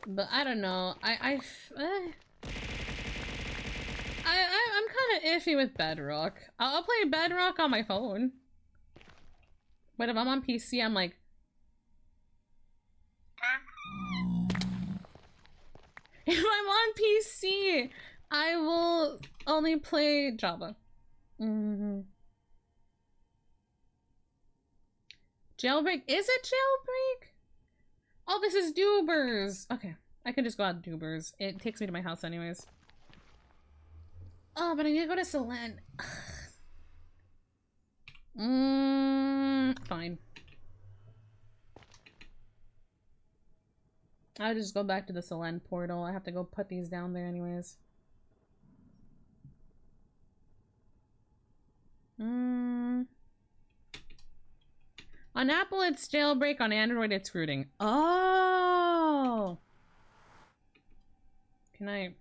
But I don't know. I'm kind of iffy with Bedrock. I'll play Bedrock on my phone. But if I'm on PC, I'm like, if I'm on PC, I will only play Java. Jailbreak? Is it jailbreak? Oh, this is Dubers. Okay, I can just go out Dubers. It takes me to my house anyways. Oh, but I need to go to Selen. Fine. I'll just go back to the Selen portal. I have to go put these down there anyways. On Apple, it's jailbreak. On Android, it's rooting. Oh! Can I...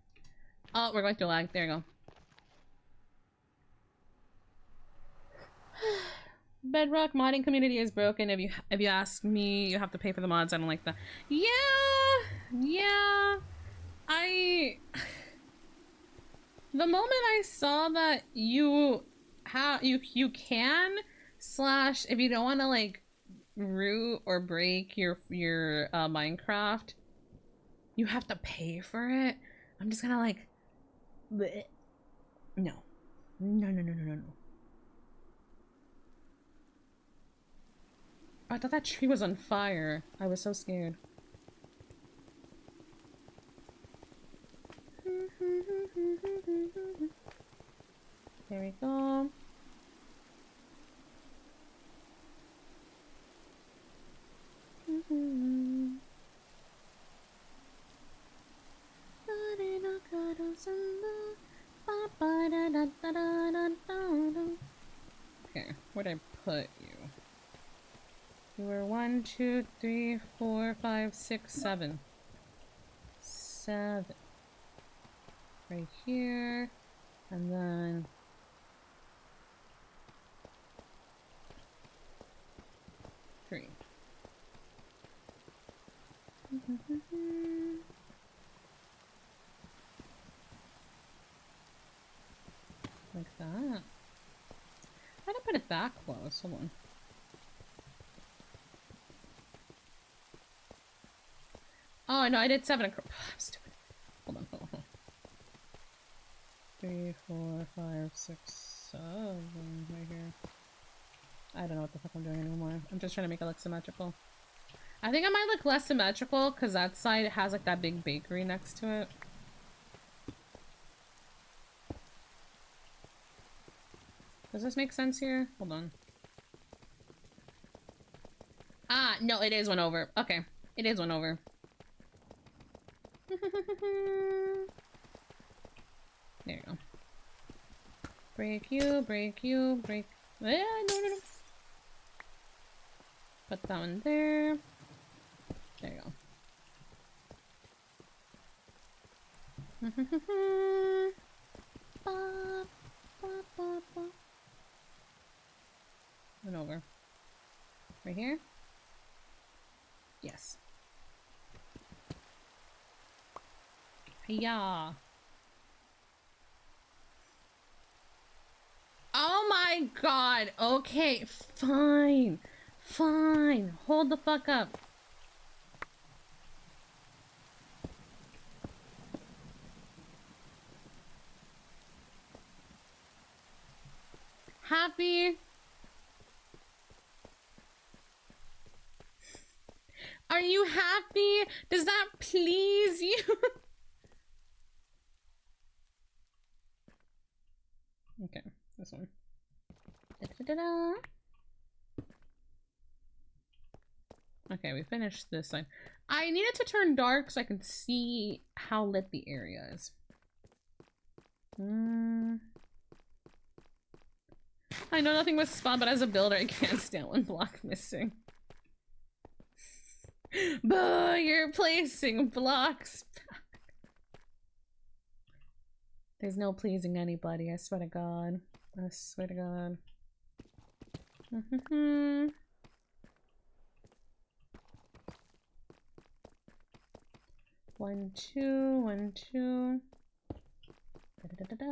Oh, we're going to lag. There you go. Bedrock modding community is broken. If you ask me, you have to pay for the mods. I don't like that. Yeah! The moment I saw that you can / if you don't want to like root or break your Minecraft, you have to pay for it. I'm just gonna like, bleh. No. I thought that tree was on fire. I was so scared. There we go. Okay, where'd I put you? You were 1, 2, 3, 4, 5, 6, 7. 7. Right here. And then 3. Like that. Why did I put it that close? Hold on. Oh no, I did 7 across. I'm stupid. Hold on, hold on, hold on. 3, 4, 5, 6, 7 right here. I don't know what the fuck I'm doing anymore. I'm just trying to make it look symmetrical. I think I might look less symmetrical because that side has like that big bakery next to it. Does this make sense here? Hold on. Ah, no, it is one over. Okay, it is one over. There you go. Break you, break you, break. No, no, no. Put that one there. There you go. One over. Right here? Yes. Yeah. Oh my god. Okay, fine. Fine. Hold the fuck up. Happy? Are you happy? Does that please you? Okay, this one. Da-da-da-da. Okay, we finished this side. I need it to turn dark so I can see how lit the area is. I know nothing was spawned, but as a builder, I can't stand one block missing. Boo, you're placing blocks back. There's no pleasing anybody, I swear to God. I swear to God. 1, 2, 1, 2. Da-da-da-da-da.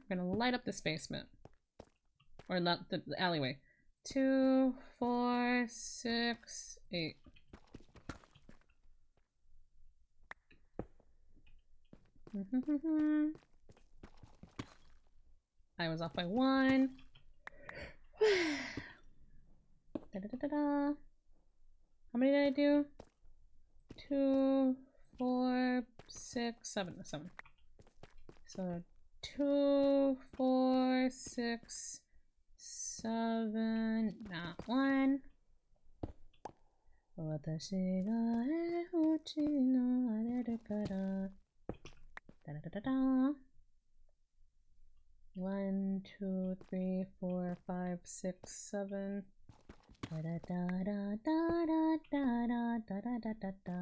We're gonna light up this basement. Or not the alleyway. 2, 4, 6, 8. I was off by 1. Da-da-da-da-da. How many did I do? 2, 4, 6, 7. 7. So 2, 4, 6, 7. Not 1. 私がうちのあれるからだだだだだ 1, 2, 3, 4, 5, 6, 7 da da da da da da da da da da da.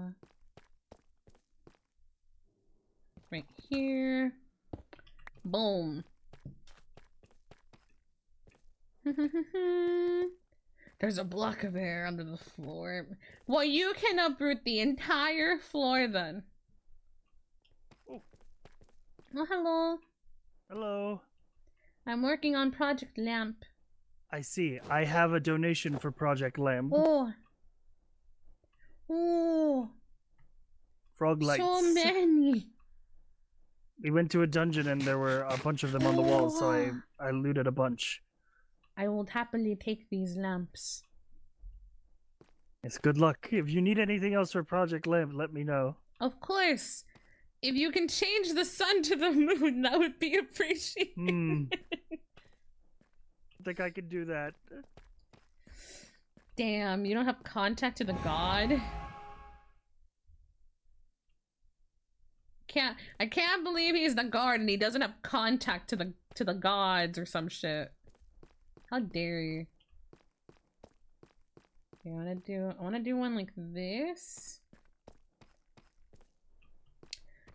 Right here. Boom. There's a block of air under the floor. Well, you can uproot the entire floor then. Oh, Oh, hello. hello. I'm working on Project LÄMP. I see. I have a donation for Project LÄMP. Oh. Oh. Frog lights. So many. We went to a dungeon and there were a bunch of them on the wall, so I looted a bunch. I will happily take these lamps. It's good luck. If you need anything else for Project LÄMP, let me know. Of course. If you can change the sun to the moon, that would be appreciated. I think I could do that. Damn, you don't have contact to the god? I can't believe he's the guard and he doesn't have contact to the gods or some shit. How dare you? Okay, I wanna do one like this.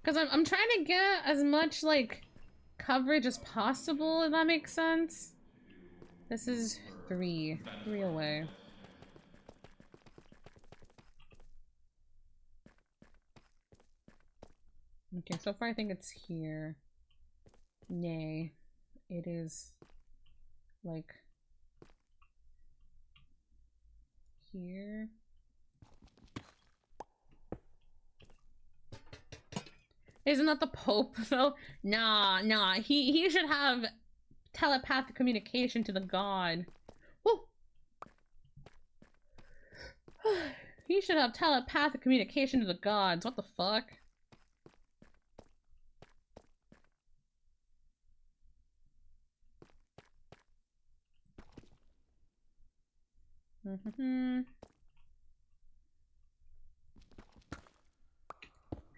Cause I'm trying to get as much like coverage as possible, if that makes sense. This is three away. Okay, so far I think it's here. Nay, it is like here. Isn't that the Pope though? Nah, he should have telepathic communication to the god. Woo! He should have telepathic communication to the gods. What the fuck?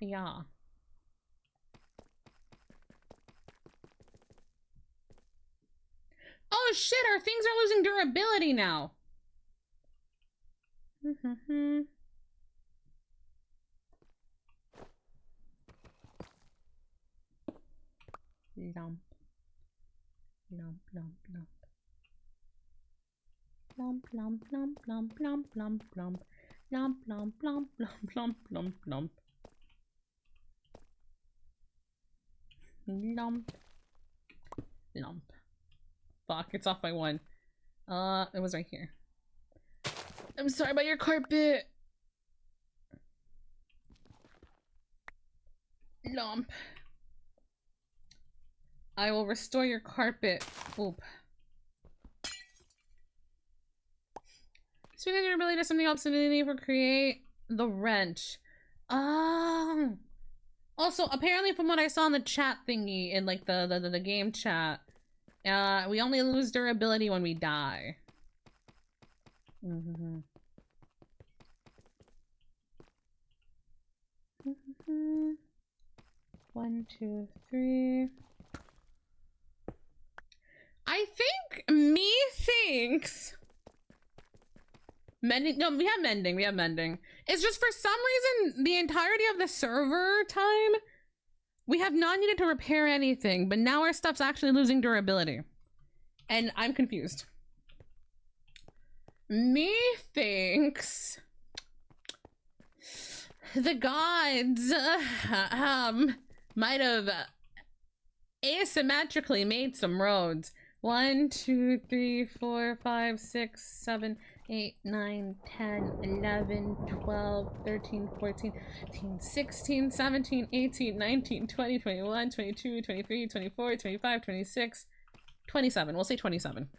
Yeah. Oh shit, our things are losing durability now. Lump. Lump, lump, lump. Lump, lump, lump, lump, lump, lump, lump. Lump, lump, lump, lump, lump, lump, lump. Lump. Lump. Fuck, it's off by one. It was right here. I'm sorry about your carpet. Lump. I will restore your carpet. Oop. Speaking of your ability to something else, ability for create the wrench. Also, apparently from what I saw in the chat thingy, in like the game chat, we only lose durability when we die. 1, 2, 3. I think thinks mending. No, we have mending. It's just for some reason the entirety of the server time we have not needed to repair anything, but now our stuff's actually losing durability, and I'm confused. Thinks the gods might have asymmetrically made some roads. 1, 2, 3, 4, 5, 6, 7, 8, 9, 10, 11, 12, 13, 14, 15, 16, 17, 18, 19, 20, 21, 22, 23, 24, 25, 26, 27. We'll say 27.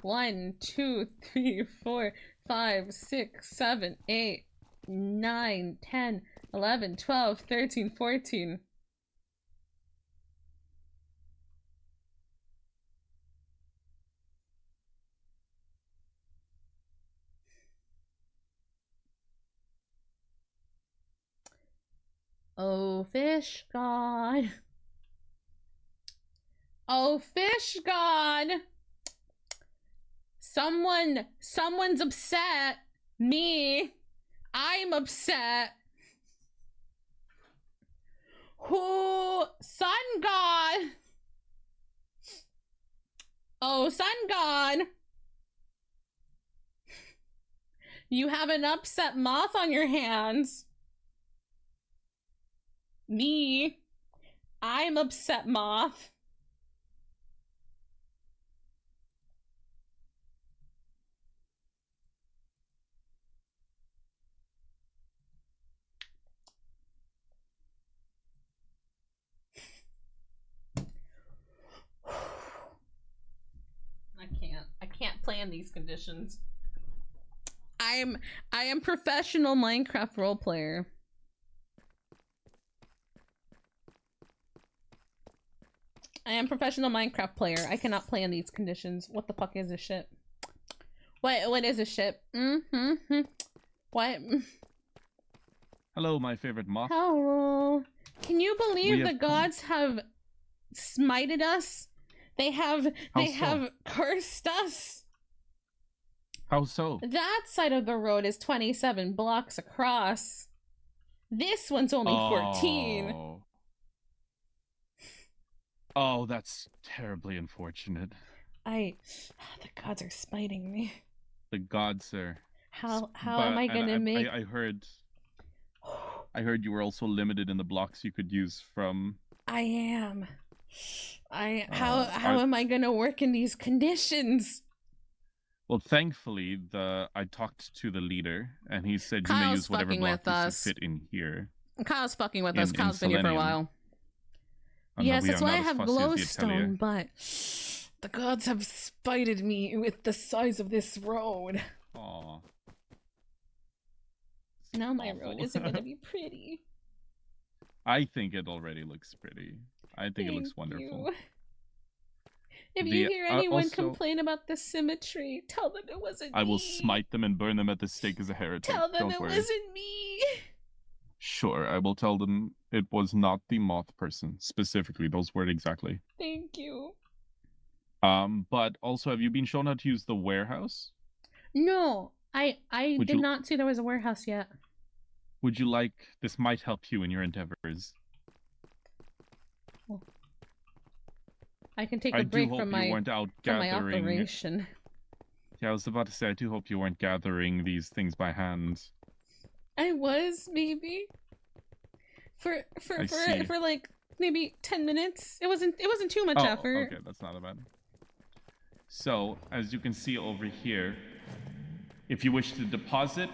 One, 2, 3, 4, 5, 6, 7, 8, 9, 10, 11, 12, 13, 14. Oh, fish god. Oh, fish god. Someone's upset. Me. I'm upset. Who? Sun god. Oh, sun god. You have an upset moth on your hands. Me. I'm upset moth. I plan these conditions. I am professional Minecraft role player. I am professional Minecraft player. I cannot plan these conditions. What the fuck is this shit? What is this shit? What? Hello, my favorite moth. Hello. Can you believe the gods have smited us? They have cursed us. How so? That side of the road is 27 blocks across. This one's only 14. Oh, that's terribly unfortunate. The gods are spiting me. The gods, sir. How am I gonna make? I heard you were also limited in the blocks you could use from. I am. How am I gonna work in these conditions? Well, thankfully, I talked to the leader, and he said you may use whatever block you see fit in here. Kyle's fucking with us. Kyle's been here for a while. Yes, that's why I have glowstone, but the gods have spited me with the size of this road. Aww. Now my road isn't gonna be pretty. I think it already looks pretty. I think it looks wonderful. If you hear anyone complain about the symmetry, tell them it wasn't me. I will smite them and burn them at the stake as a heretic. Tell them Don't worry. Wasn't me. Sure, I will tell them it was not the moth person, specifically, those words exactly. Thank you. But also, have you been shown how to use the warehouse? No, I did not see there was a warehouse yet. Would you like, this might help you in your endeavors. Well, I can take a break from my operation. Yeah, I was about to say, I do hope you weren't gathering these things by hand. I was, maybe. For like maybe 10 minutes. It wasn't too much effort. Okay, that's not bad. So, as you can see over here, if you wish to deposit,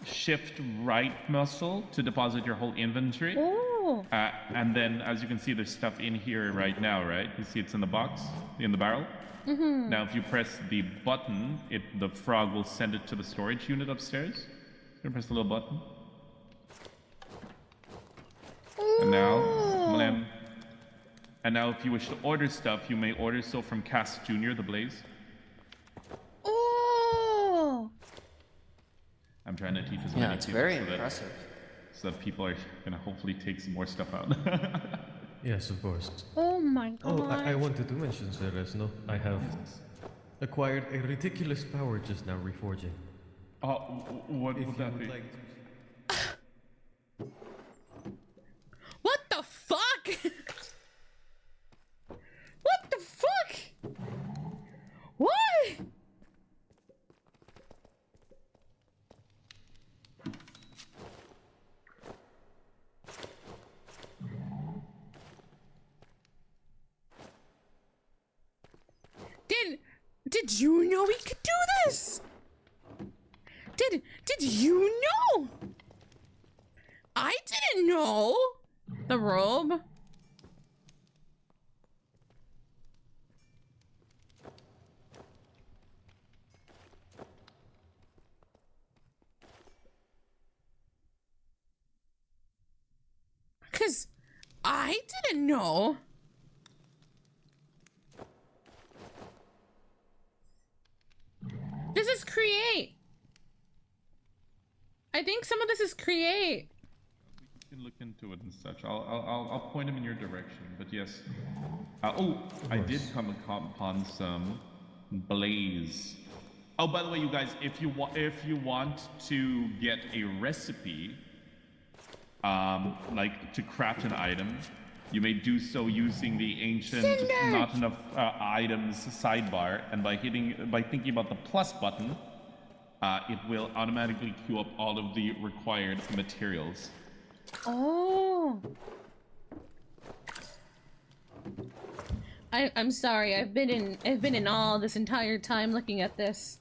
shift right muscle to deposit your whole inventory. Oh. And then, as you can see, there's stuff in here right now, right? You see it's in the box, in the barrel. Mm-hmm. Now, if you press the button, the frog will send it to the storage unit upstairs. You press the little button. And now, if you wish to order stuff, you may order so from Cass Jr., the Blaze. Oh! I'm trying to teach as Yeah, many it's people very impressive. So that people are gonna hopefully take some more stuff out. Yes, of course. Oh my god. Oh, I wanted to mention, Sir Resno, I have acquired a ridiculous power just now reforging. Oh, what would that be? What the fuck? What the fuck? What? Did you know we could do this? Did you know? I didn't know. The robe. Cause I didn't know. This is create. I think some of this is create. We can look into it and such. I'll point him in your direction. But yes. I did come upon some blaze. Oh, by the way, you guys, if you want to get a recipe, like to craft an item, you may do so using the ancient not enough items sidebar, and by thinking about the plus button, it will automatically queue up all of the required materials. Oh. I'm sorry. I've been in awe this entire time looking at this.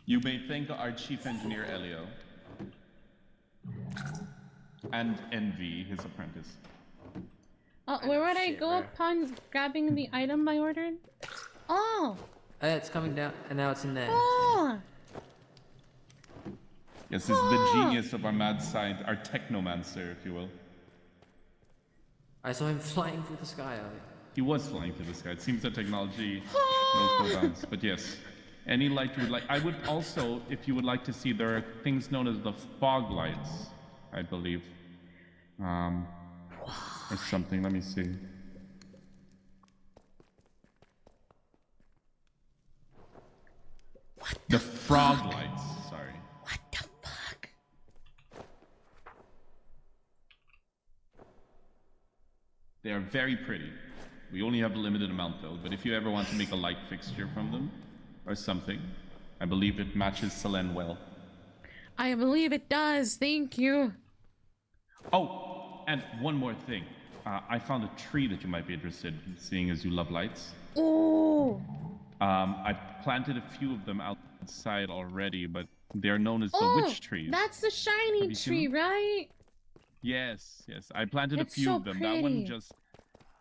You may thank our chief engineer Elio and Envy, his apprentice. Where would I go upon grabbing the item I ordered? Oh! It's coming down, and now it's in there. Oh! Yes, this is the genius of our mad scientist, our technomancer, if you will. I saw him flying through the sky. He was flying through the sky. It seems that technology knows no bounds. But yes, any light you would like. I would also, if you would like to see, there are things known as the fog lights, I believe. Or something. Let me see. The frog lights. Sorry. What the fuck? They are very pretty. We only have a limited amount though, but if you ever want to make a light fixture from them, or something, I believe it matches Selene well. I believe it does, thank you. Oh, and one more thing. I found a tree that you might be interested in, seeing as you love lights. Ooh. I planted a few of them outside already, but they're known as the witch trees. That's the shiny tree, right? Yes, yes. I planted a few so of them. pretty.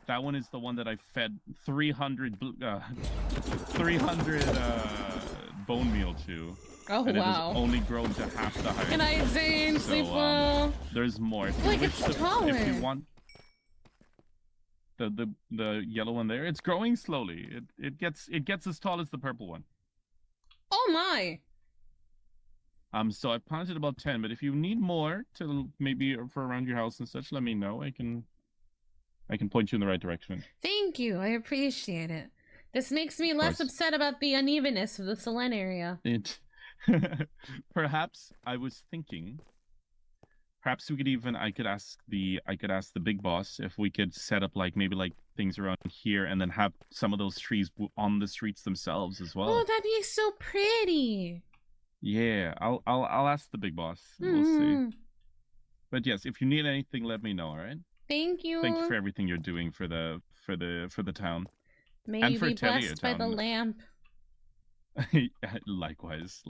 That one is the one that I fed 300 bone meal to. Oh, and wow. It has only grown to half the height. Good night, Zane. So, Sleep well. There's more. If Look, you it's wish to- taller. If you want the yellow one there, it's growing slowly. It gets as tall as the purple one. Oh my. So I've planted about 10, but if you need more to maybe for around your house and such, let me know. I can point you in the right direction. Thank you. I appreciate it. This makes me less upset about the unevenness of the Selene area. Perhaps I was thinking. Perhaps we could even. I could ask the big boss if we could set up maybe things around here, and then have some of those trees on the streets themselves as well. Oh, that'd be so pretty. Yeah, I'll ask the big boss. We'll see. But yes, if you need anything, let me know. All right. Thank you. Thank you for everything you're doing for the town. May and you for be Telia blessed by the town. lamp. Likewise.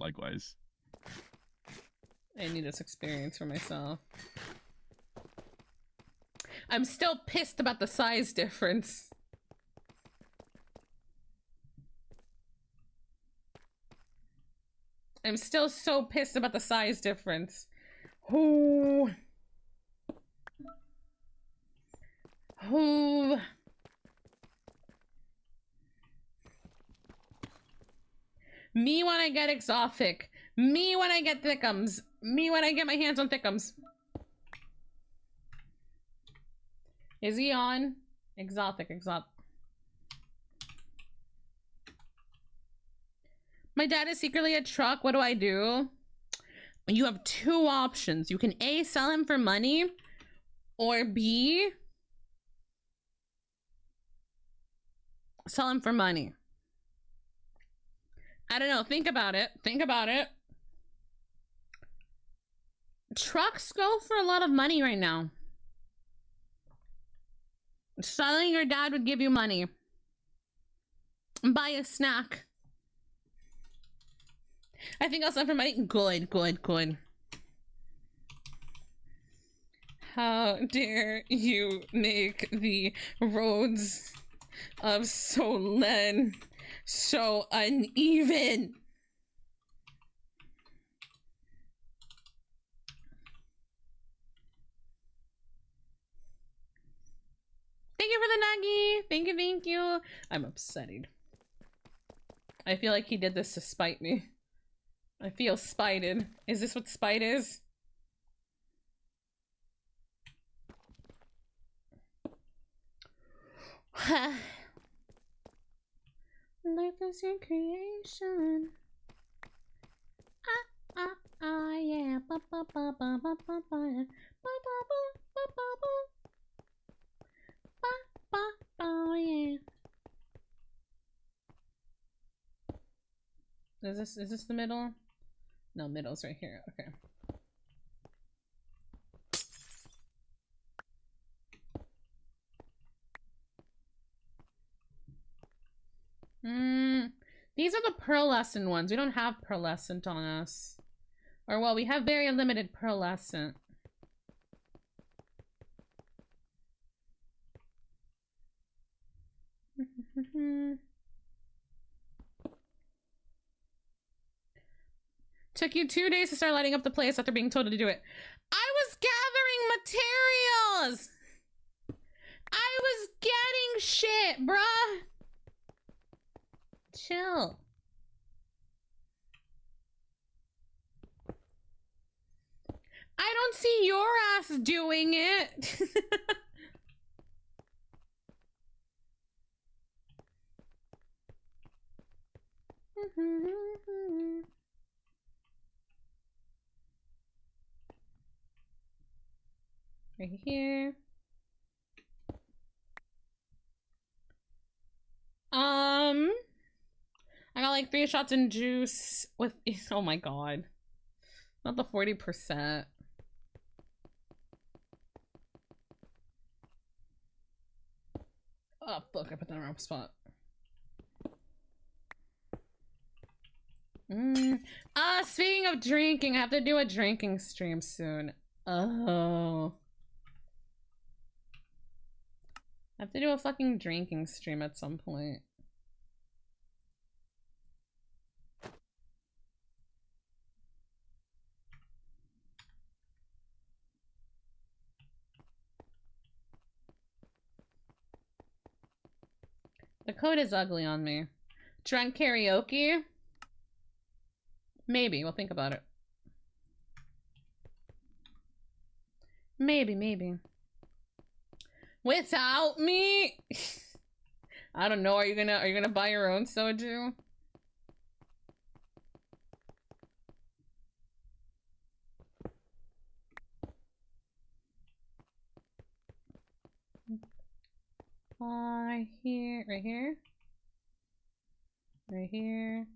I need this experience for myself. I'm still pissed about the size difference. I'm still so pissed about the size difference. Who? Me when I get exotic. Me when I get thickums. Me when I get my hands on thickums. Is he on? Exotic. My dad is secretly a truck. What do I do? You have two options. You can A, sell him for money, or B, sell him for money. I don't know. Think about it. Trucks go for a lot of money right now. Selling your dad would give you money. Buy a snack. I think I'll sell for money. Good. How dare you make the roads of Solène so uneven? Thank you for the nuggie. Thank you. I'm upsetted. I feel like he did this to spite me. I feel spited. Is this what spite is? Life is your creation. Yeah. Yeah. Is this the middle? No, middle's right here. Okay. These are the pearlescent ones. We don't have pearlescent on us. Or well, we have very limited pearlescent. Took you 2 days to start lighting up the place after being told to do it. I was gathering materials! I was getting shit, bruh! Chill. I don't see your ass doing it. Right here. I got like 3 shots in juice with, oh my god. Not the 40%. Oh fuck, I put that in the wrong spot. Speaking of drinking, I have to do a drinking stream soon. Oh. I have to do a fucking drinking stream at some point. The code is ugly on me. Drunk karaoke? Maybe, we'll think about it. Maybe. Without me? I don't know, are you gonna buy your own soju? Right here. Right here.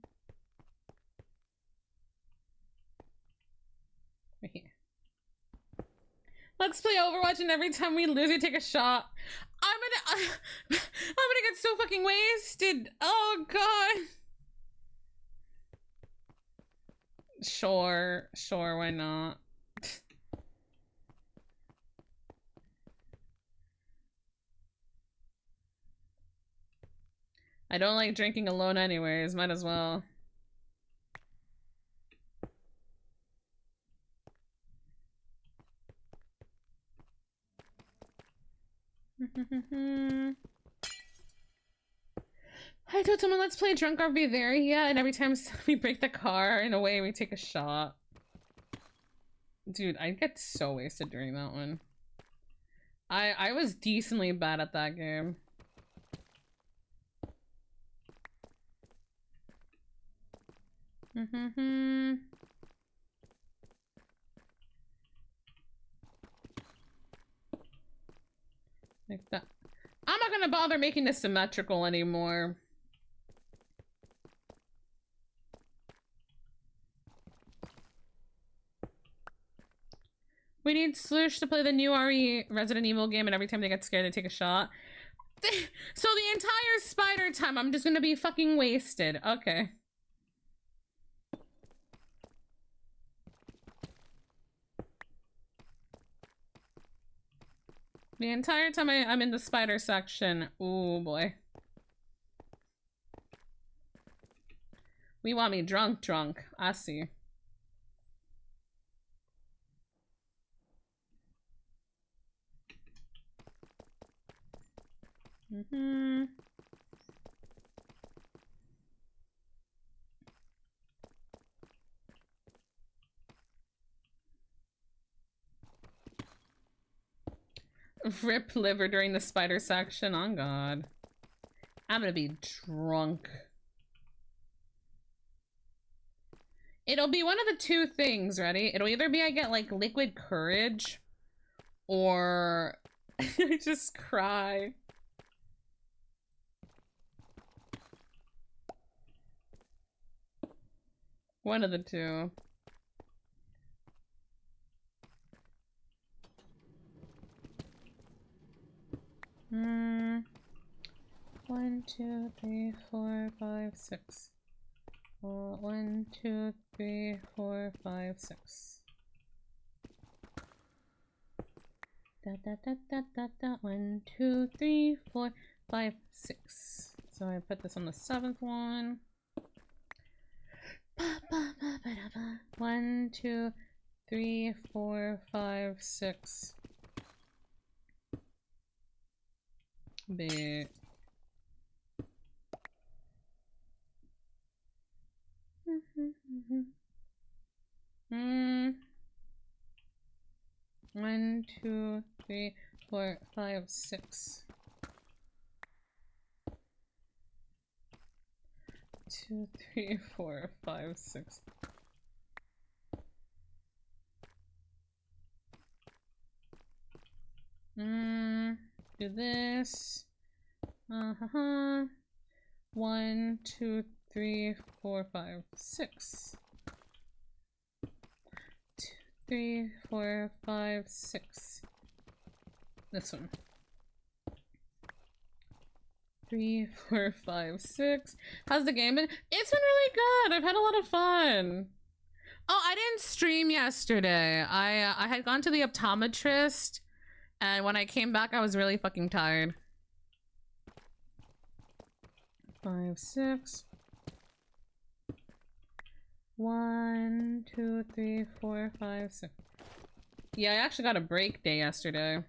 Let's play Overwatch and every time we lose we take a shot. I'm gonna get so fucking wasted. Oh god. Sure, why not? I don't like drinking alone anyways, might as well. I told someone let's play Drunk RV there, yeah, and every time we break the car in a way we take a shot. Dude, I get so wasted during that one. I was decently bad at that game. Like that. I'm not gonna bother making this symmetrical anymore. We need Slush to play the new RE Resident Evil game, and every time they get scared, they take a shot. So the entire spider time, I'm just gonna be fucking wasted. Okay. The entire time I'm in the spider section. Ooh, boy. We want me drunk. I see. Rip liver during the spider section. Oh god. I'm gonna be drunk. It'll be one of the two things, ready? It'll either be I get like liquid courage or I just cry. One of the two. One, two, three, four, five, six. 1, 2, 3, 4, 5, 6. Da da da da da da. 1, 2, 3, 4, 5, 6. So I put this on the 7th one. 1, 2, 3, 4, 5, 6. B. One, 2, 3, 4, 5, 6. 2, 3, 4, 5, 6. Do this. 1, 2, 3, 4, 5, 6. 2, 3, 4, 5, 6. This one. 3, 4, 5, 6. How's the game been? It's been really good. I've had a lot of fun. Oh, I didn't stream yesterday. I had gone to the optometrist, and when I came back, I was really fucking tired. 5, 6. 1, 2, 3, 4, 5, 6. Yeah, I actually got a break day yesterday.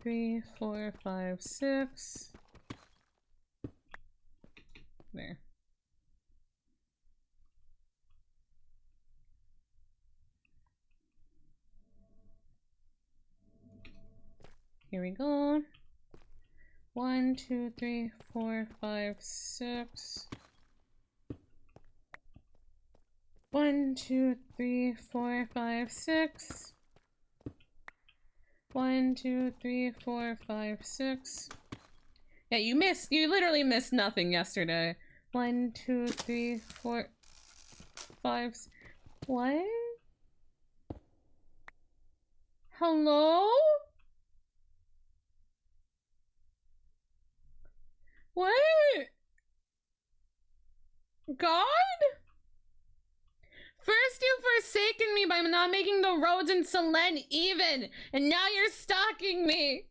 3, 4, 5, 6. There. Here we go. 1, 2, 3, 4, 5, 6. 1, 2, 3, 4, 5, 6. 1, 2, 3, 4, 5, 6. Yeah, you literally missed nothing yesterday. 1, 2, 3, 4, 5. What? Hello? What? God? First you forsaken me by not making the roads in Selene even, and now you're stalking me.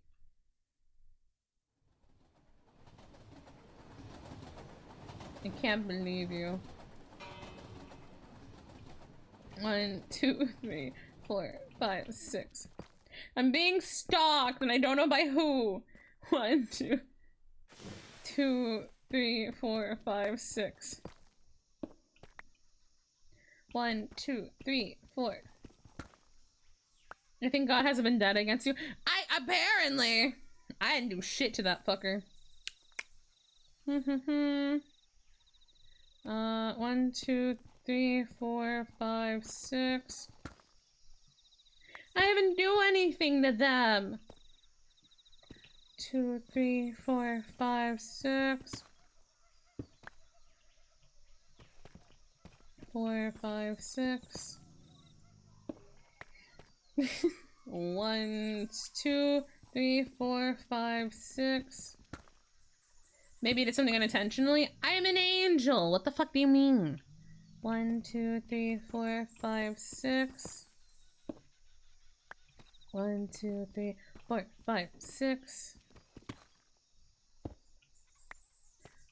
I can't believe you. 1, 2, 3, 4, 5, 6. I'm being stalked and I don't know by who. 1, 2, 2, 3, 4, 5, 6. 1, 2, 3, 4. I think God has a vendetta against you. Apparently. I didn't do shit to that fucker. 1, 2, 3, 4, 5, 6. I haven't do anything to them. 2, 3, 4, 5, 6. 4, 5, 6. 1, 2, 3, 4, 5, 6. Maybe I did something unintentionally. I'm an angel. What the fuck do you mean? 1, 2, 3, 4, 5, 6. 1, 2, 3, 4, 5, 6.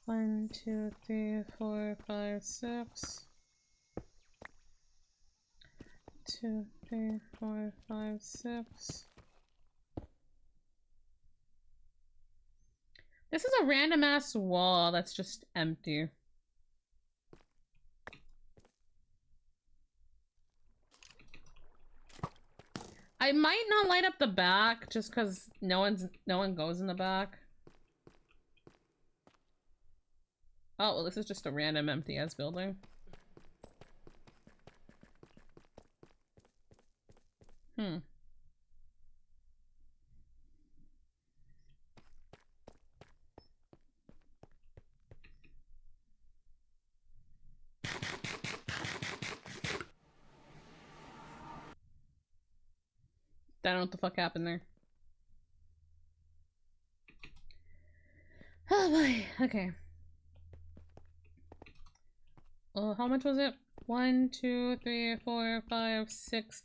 1, 2, 3, 4, 5, 6. 2, 3, 4, 5, 6. This is a random ass wall that's just empty. I might not light up the back just because no one goes in the back. Oh, well, this is just a random empty ass building. I don't know what the fuck happened there. Oh boy, okay. Oh, how much was it? 1, 2, 3, 4, 5, 6,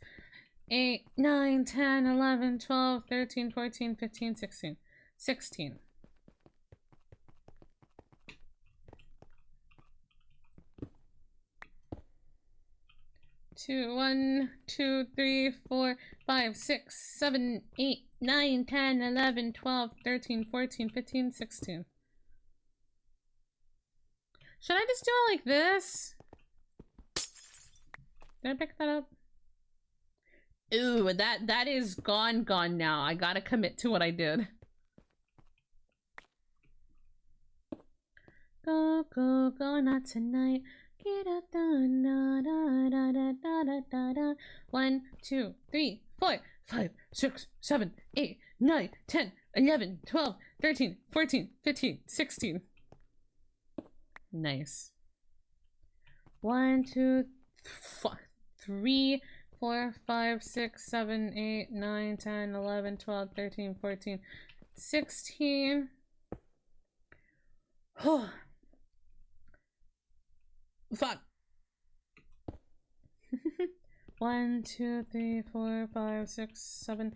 8, 9, 10, 11, 12, 13, 14, 15, 16. 16. 2, 1, 2, 3, 4, 5, 6, 7, 8, 9, 10, 11, 12, 13, 14, 15, 16. Should I just do it like this? Did I pick that up? Ooh, that is gone now. I gotta commit to what I did. Go, go, go, not tonight. Get up, da, da, da, da, da, da, da, da. 1, 2, 3, 4, 5, 6, 7, 8, 9, 10, 11, 12, 13, 14, 15, 16. Nice. 1, 2, 3, 4, 5, 6, 7, 8, 9, 10, 11, 12, 13, 14, 16. Oh. Fuck. 1, 2, 3, 4, 5, 6, 7,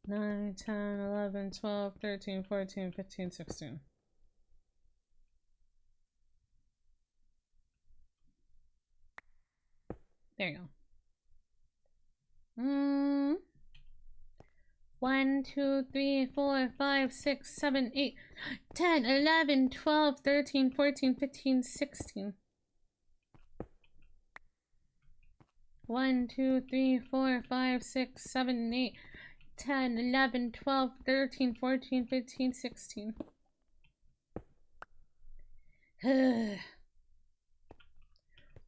9, 10, 11, 12, 13, 14, 15, 16. There you go. 1, 2, 3, 4, 5, 6, 7, 8, 10, 11, 12, 13, 14, 15, 16. 1, 2, 3, 4, 5, 6, 7, 8, 10, 11, 12, 13, 14, 15, 16.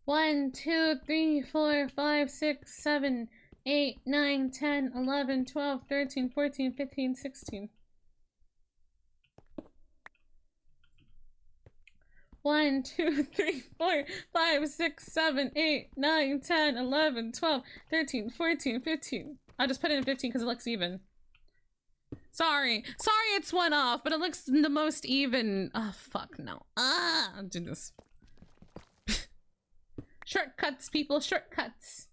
1, 2, 3, 4, 5, 6, 7, 8, 9, 10, 11, 12, 13, 14, 15, 16. 1, 2, 3, 4, 5, 6, 7, 8, 9, 10, 11, 12, 13, 14, 15. I'll just put it in 15 because it looks even. Sorry it's one off, but it looks the most even. Oh, fuck no. I'll do this. Shortcuts, people, shortcuts.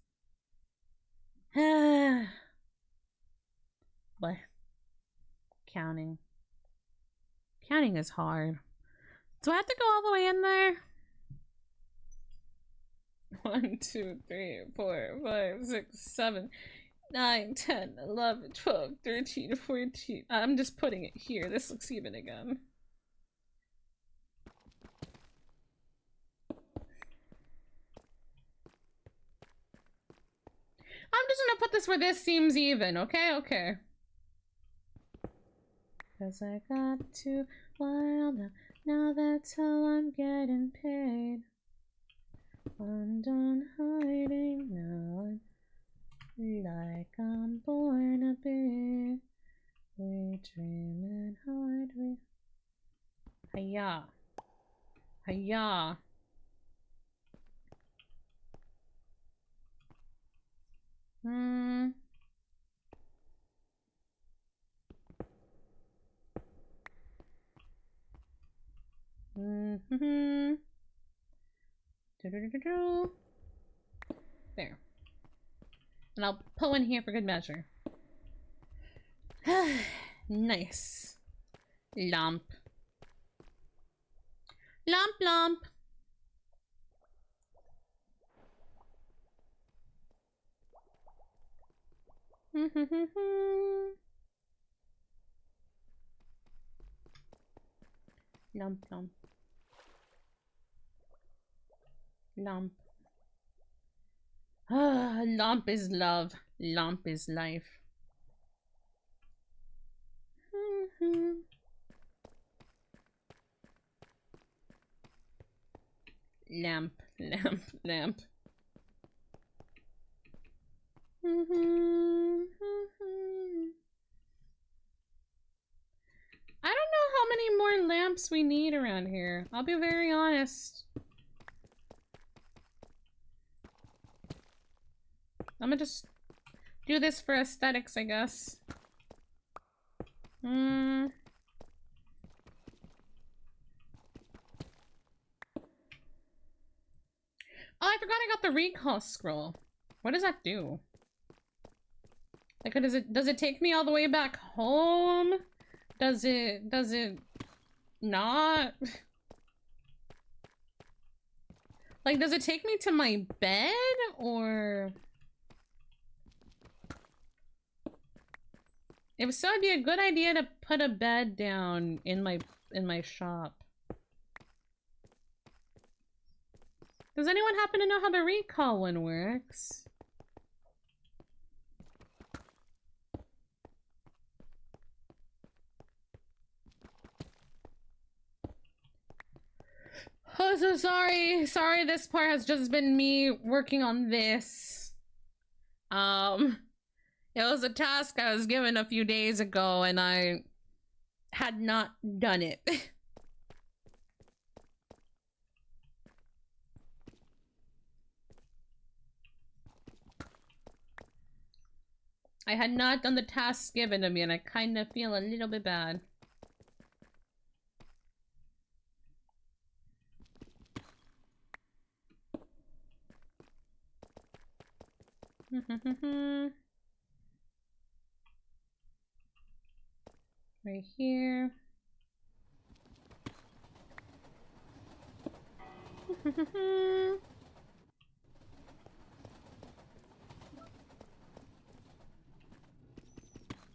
What? Counting. Counting is hard. Do I have to go all the way in there? 1, 2, 3, 4, 5, 6, 7, 9, 10, 11, 12, 13, 14. I'm just putting it here. This looks even again. I'm just gonna put this where this seems even, okay? Okay. Cause I got too wild now that's how I'm getting paid. I'm done hiding now. I'm like I'm born to be. We dream and hide. We. Hiya. Hiya. There. And I'll put one here for good measure. Nice. Lamp. Lamp, lamp. Lamp, lamp. Lamp. Ah, lamp is love. Lamp is life. Lamp, lamp, lamp. I don't know how many more lamps we need around here. I'll be very honest. I'm gonna just do this for aesthetics, I guess. Oh, I forgot I got the recall scroll. What does that do? Like, does it take me all the way back home? Does it not? Like, does it take me to my bed, or... If so, it'd be a good idea to put a bed down in my shop. Does anyone happen to know how the recall one works? Oh, so sorry. Sorry, this part has just been me working on this. It was a task I was given a few days ago, and I had not done it. I had not done the tasks given to me, and I kind of feel a little bit bad. Right here. I'm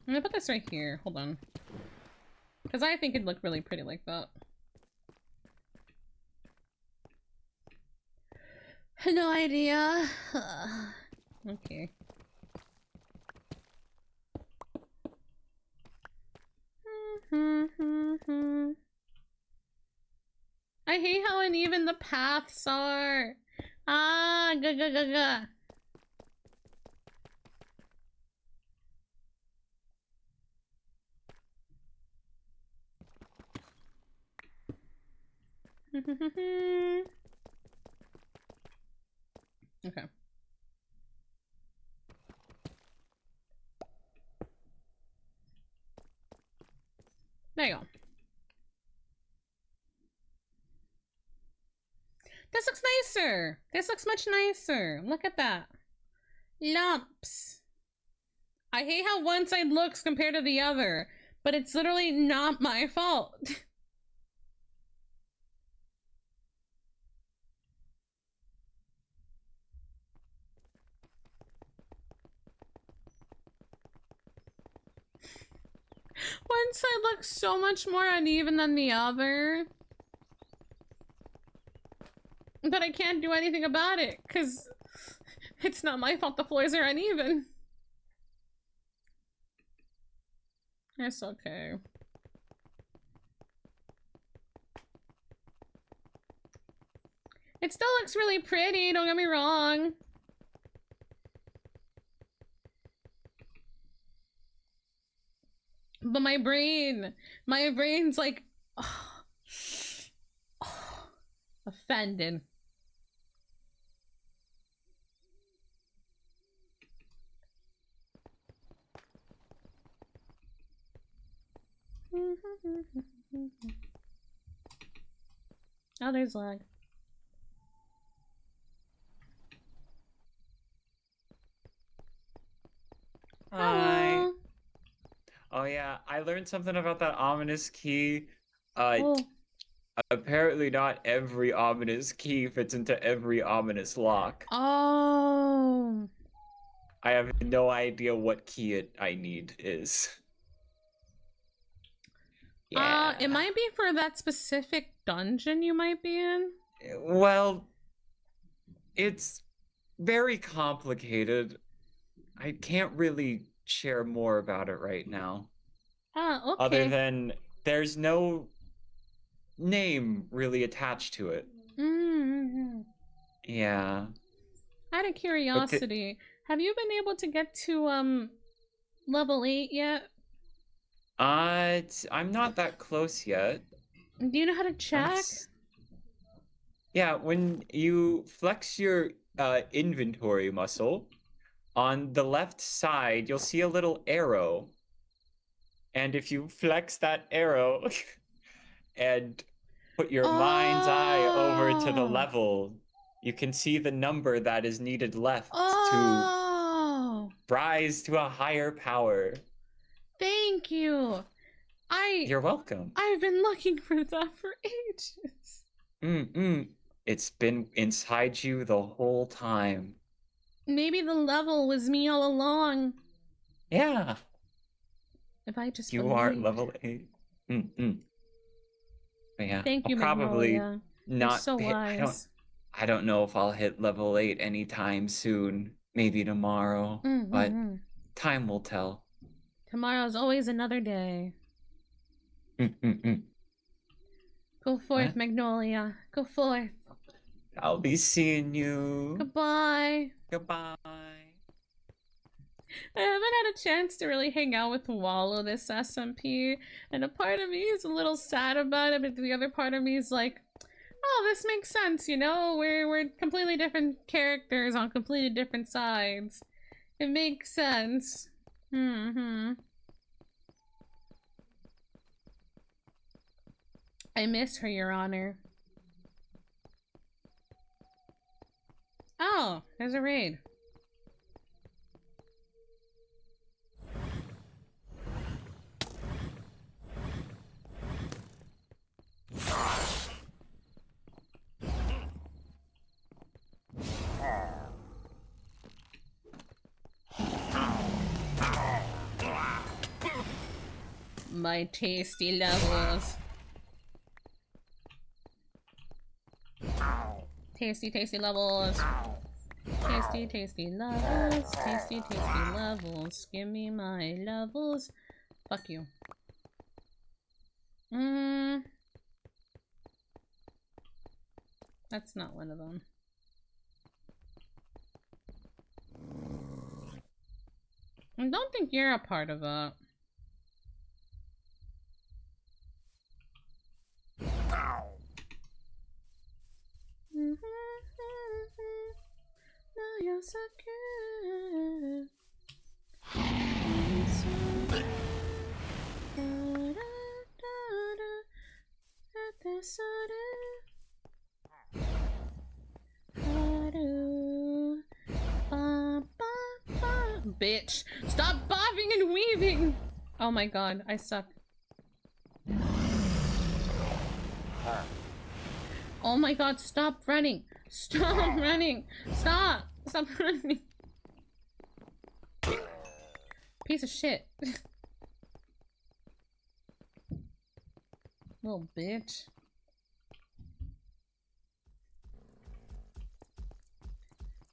gonna put this right here. Hold on. Because I think it'd look really pretty like that. No idea. Okay. I hate how uneven the paths are. Ah, ga. Okay. There you go. This looks nicer. This looks much nicer. Look at that. LÄMPs. I hate how one side looks compared to the other, but it's literally not my fault. One side looks so much more uneven than the other. But I can't do anything about it, because it's not my fault the floors are uneven. It's okay. It still looks really pretty, don't get me wrong. But my brain's like, offended. Oh, there's lag. Hi. Hello. Oh yeah, I learned something about that ominous key. Apparently not every ominous key fits into every ominous lock. Oh. I have no idea what key I need is. Yeah. It might be for that specific dungeon you might be in. Well, it's very complicated. I can't really share more about it right now. Ah, okay. Other than there's no name really attached to it. Mm-hmm. Yeah. Out of curiosity, have you been able to get to level 8 yet? I'm not that close yet. Do you know how to check? Yeah, when you flex your inventory muscle, on the left side, you'll see a little arrow. And if you flex that arrow and put your mind's eye over to the level, you can see the number that is needed left to rise to a higher power. Thank you. You're welcome. I've been looking for that for ages. It's been inside you the whole time. Maybe the level was me all along. Yeah. If I just You are believed. level 8. Mm-mm. But yeah, Thank you, I'll probably Magnolia. You're not so hit, wise. I don't know if I'll hit level 8 anytime soon. Maybe tomorrow. But time will tell. Tomorrow's always another day. Mm-mm-mm. Go forth, What? Magnolia. Go forth. I'll be seeing you. Goodbye. Goodbye. I haven't had a chance to really hang out with Wallow this SMP, and a part of me is a little sad about it, but the other part of me is like, oh, this makes sense, you know? We're completely different characters on completely different sides. It makes sense. I miss her, Your Honor. Oh, there's a raid. My tasty levels. Tasty, tasty levels. Tasty, tasty levels. Tasty, tasty levels. Give me my levels. Fuck you. That's not one of them. I don't think you're a part of it. Now you're so good. Bitch, stop bobbing and weaving. Oh my god, I suck. Oh my god, stop running. Stop running. Stop. Stop running. Piece of shit. Little bitch.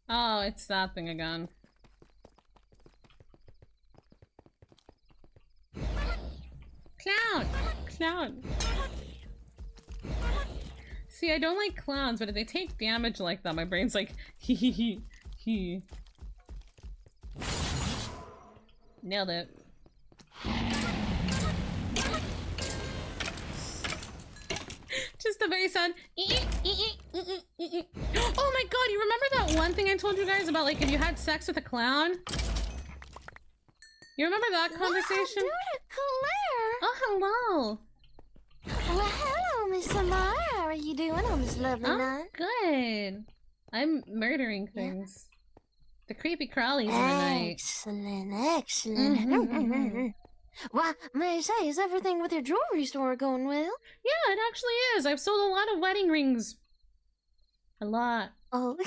Oh, it's that thing again. Clown! Clown! See, I don't like clowns, but if they take damage like that, my brain's like, hee hee hee hee. Nailed it. Just the very sound. Oh my god, you remember that one thing I told you guys about, like, if you had sex with a clown? You remember that conversation? Claire! Oh, hello! Well, hello, Miss Sumire. How are you doing on this lovely night? Good. I'm murdering things. The creepy crawlies in the night. Excellent, excellent. Why, may I say, is everything with your jewelry store going well? Yeah, it actually is. I've sold a lot of wedding rings. A lot. Oh.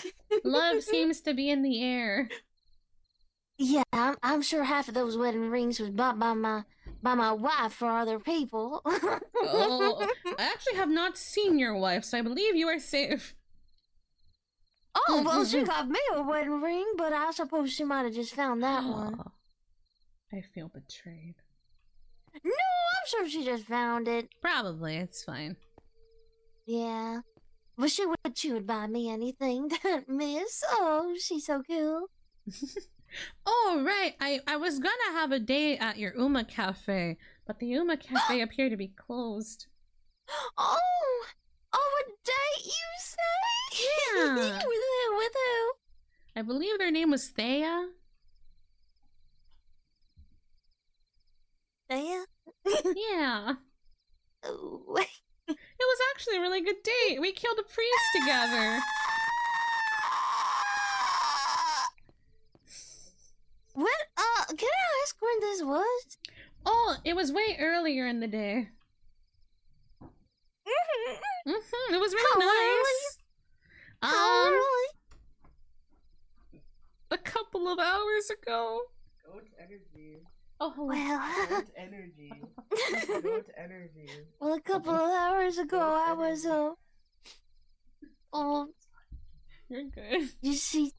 Love seems to be in the air. Yeah, I'm sure half of those wedding rings was bought by my wife for other people. Oh, I actually have not seen your wife, so I believe you are safe. Oh, well, she got me a wedding ring, but I suppose she might have just found that one. I feel betrayed. No, I'm sure she just found it. Probably, it's fine. Yeah. But she would buy me anything, that miss. Oh, she's so cool. Oh, right. I was gonna have a day at your Uma Cafe, but the Uma Cafe appeared to be closed. Oh, a date, you say? Yeah. With who? I believe their name was Thea. Thea? Yeah. Oh. It was actually a really good date. We killed a priest together. What? Can I ask when this was? Oh, it was way earlier in the day. It was really nice. Oh, A couple of hours ago. Goat energy. Oh, hello. Well, Goat energy. Goat energy. well, a couple of hours ago, I was, oh, You're good. you see,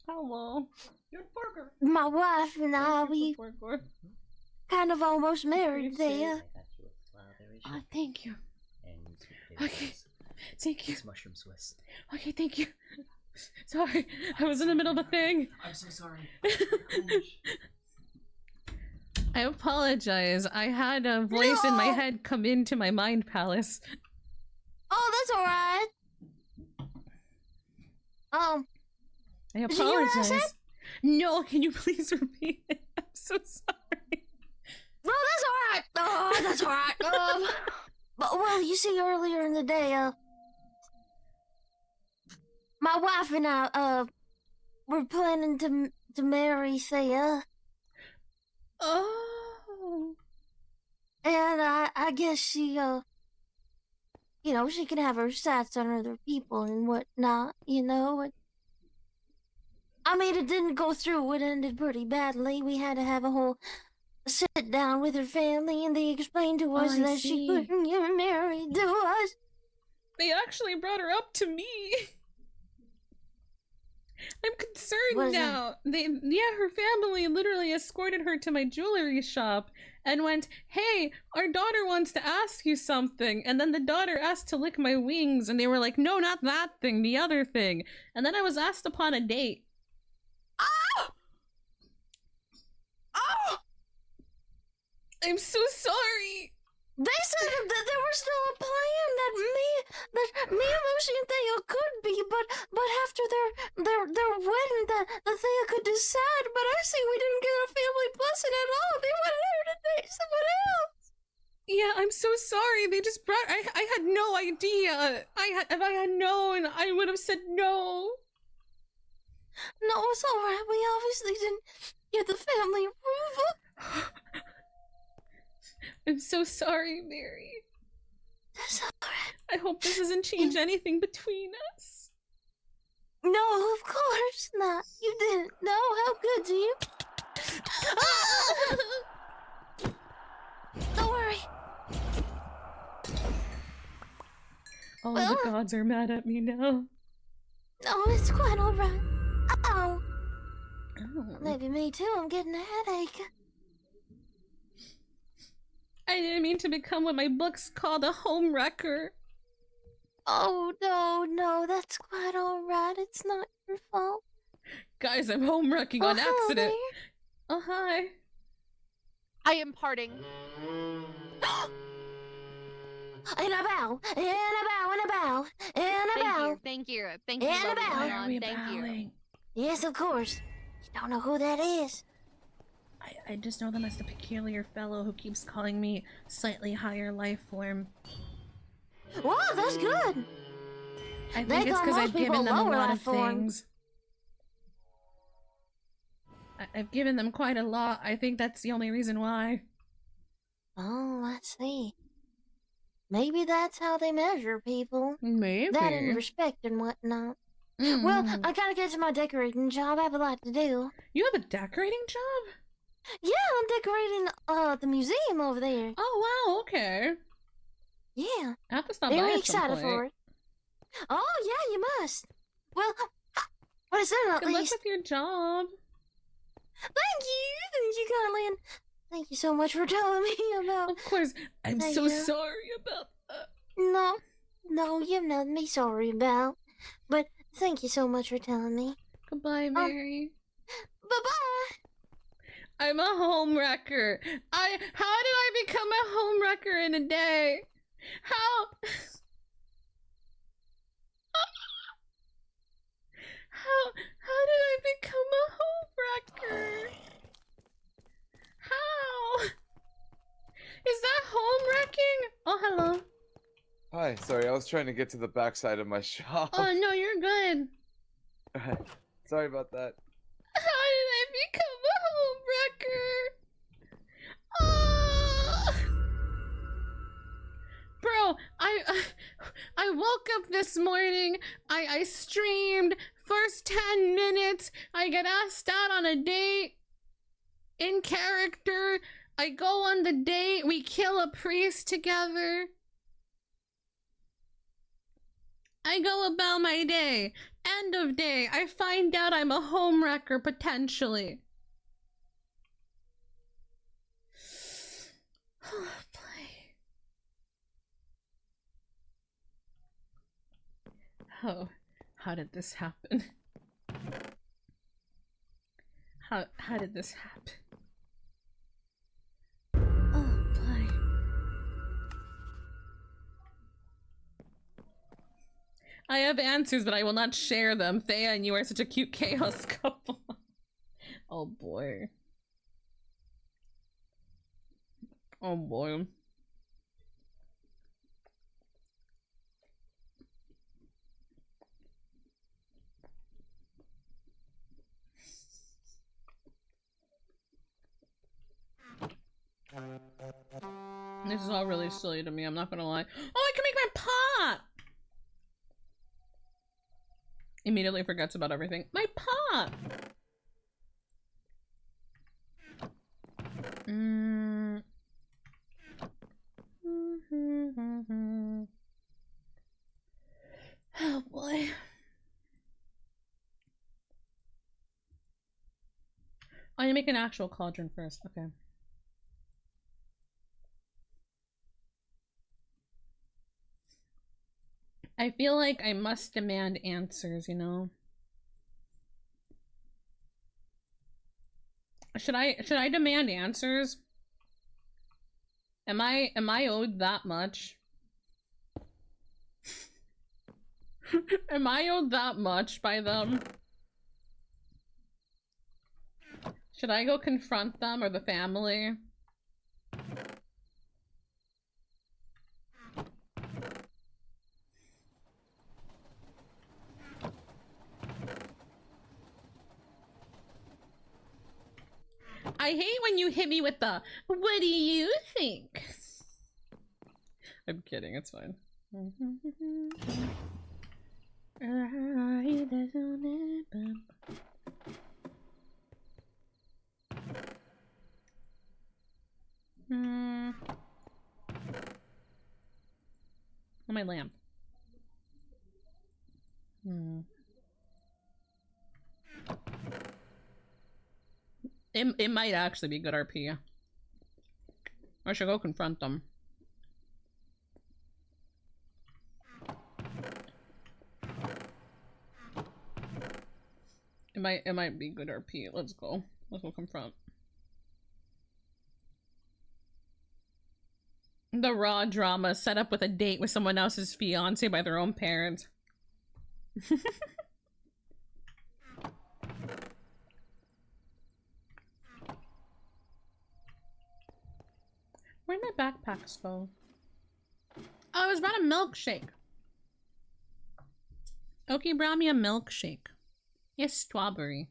Hello. Your burger. my wife and I, we Burger. kind of almost married there. Oh, thank you. Okay. Thank you. It's mushroom Swiss. Okay, thank you. Sorry, I was in the middle of a thing. I'm so sorry. I apologize. I had a voice in my head come into my mind palace. Oh, that's alright. I Did you hear what I apologize. said? No, can you please repeat it? I'm so sorry. No, that's alright. Oh, that's alright. But, well, you see, earlier in the day, my wife and I, were planning to marry Thea. Oh. And I guess she, you know, she can have her sights on other people and whatnot, you know. I mean, it didn't go through. It ended pretty badly. We had to have a whole sit down with her family, and they explained to us that she couldn't get married to us. They actually brought her up to me. I'm concerned now. Her family literally escorted her to my jewelry shop and went, "Hey, our daughter wants to ask you something." And then the daughter asked to lick my wings, and they were like, "No, not that thing, the other thing." And then I was asked upon a date. Oh! Oh! I'm so sorry. They said that there was still a plan that me and Lucy and Thea could be, but after their wedding, that Thea could decide. But I see we didn't get a family blessing at all. They wanted her to date someone else. Yeah, I'm so sorry. They just brought. I had no idea. If I had known, I would have said no. No, it's all right. We obviously didn't get the family approval. I'm so sorry, Mary. That's alright. I hope this doesn't change anything between us. No, of course not. You didn't know. How good do you? Don't worry. All the gods are mad at me now. No, it's quite alright. Uh-oh. Maybe me too. I'm getting a headache. I didn't mean to become what my book's called, a home wrecker. Oh, no, that's quite alright. It's not your fault. Guys, I'm home wrecking on accident. Oh, hi. I am parting. And a bow, and a bow, and a bow, and a bow. Thank you, And a bow. Thank you. Yes, of course. You don't know who that is. I just know them as the peculiar fellow who keeps calling me slightly higher life form. Wow, that's good. I think it's because I've given them a lot of things. I've given them quite a lot. I think that's the only reason why. Oh, I see. Maybe that's how they measure people. Maybe. That and respect and whatnot. Well, I gotta get to my decorating job. I have a lot to do. You have a decorating job? Yeah, I'm decorating the museum over there. Oh wow, okay. Yeah. I have to stop by Very at some excited for point. it. Oh yeah, you must. Well, what is that at Good luck least? with your job. Thank you, Conlin. Thank you so much for telling me about. Of course, I'm Thank so you. sorry about that. No, you've nothing to be sorry about. But thank you so much for telling me. Goodbye, Mary. Bye-bye. I'm a home wrecker. How did I become a home wrecker in a day? How did I become a home wrecker? How? Is that home wrecking? Oh, hello. Hi, sorry, I was trying to get to the backside of my shop. Oh, no, you're good. Sorry about that. How did I become a home wrecker? Oh! Bro, I woke up this morning. I streamed first 10 minutes. I get asked out on a date in character. I go on the date. We kill a priest together. I go about my day. End of day. I find out I'm a homewrecker potentially. Oh, boy. Oh, how did this happen? How did this happen? Oh, boy. I have answers, but I will not share them. Thea and you are such a cute chaos couple. Oh, boy. Oh, boy. This is all really silly to me, I'm not gonna lie. Oh, I can make my pot! Immediately forgets about everything. My pot! Oh boy. I need to make an actual cauldron first. Okay. I feel like I must demand answers, you know? Should I demand answers? Am I owed that much? Am I owed that much by them? Should I go confront them or the family? I hate when you hit me with the, what do you think? I'm kidding, it's fine. Oh, my lamp. It might actually be good RP. I should go confront them. It might be good RP. Let's go. Let's go confront. The raw drama set up with a date with someone else's fiance by their own parents. Where'd my backpacks go? Oh, I was brought a milkshake. Oki brought me a milkshake. Yes, strawberry.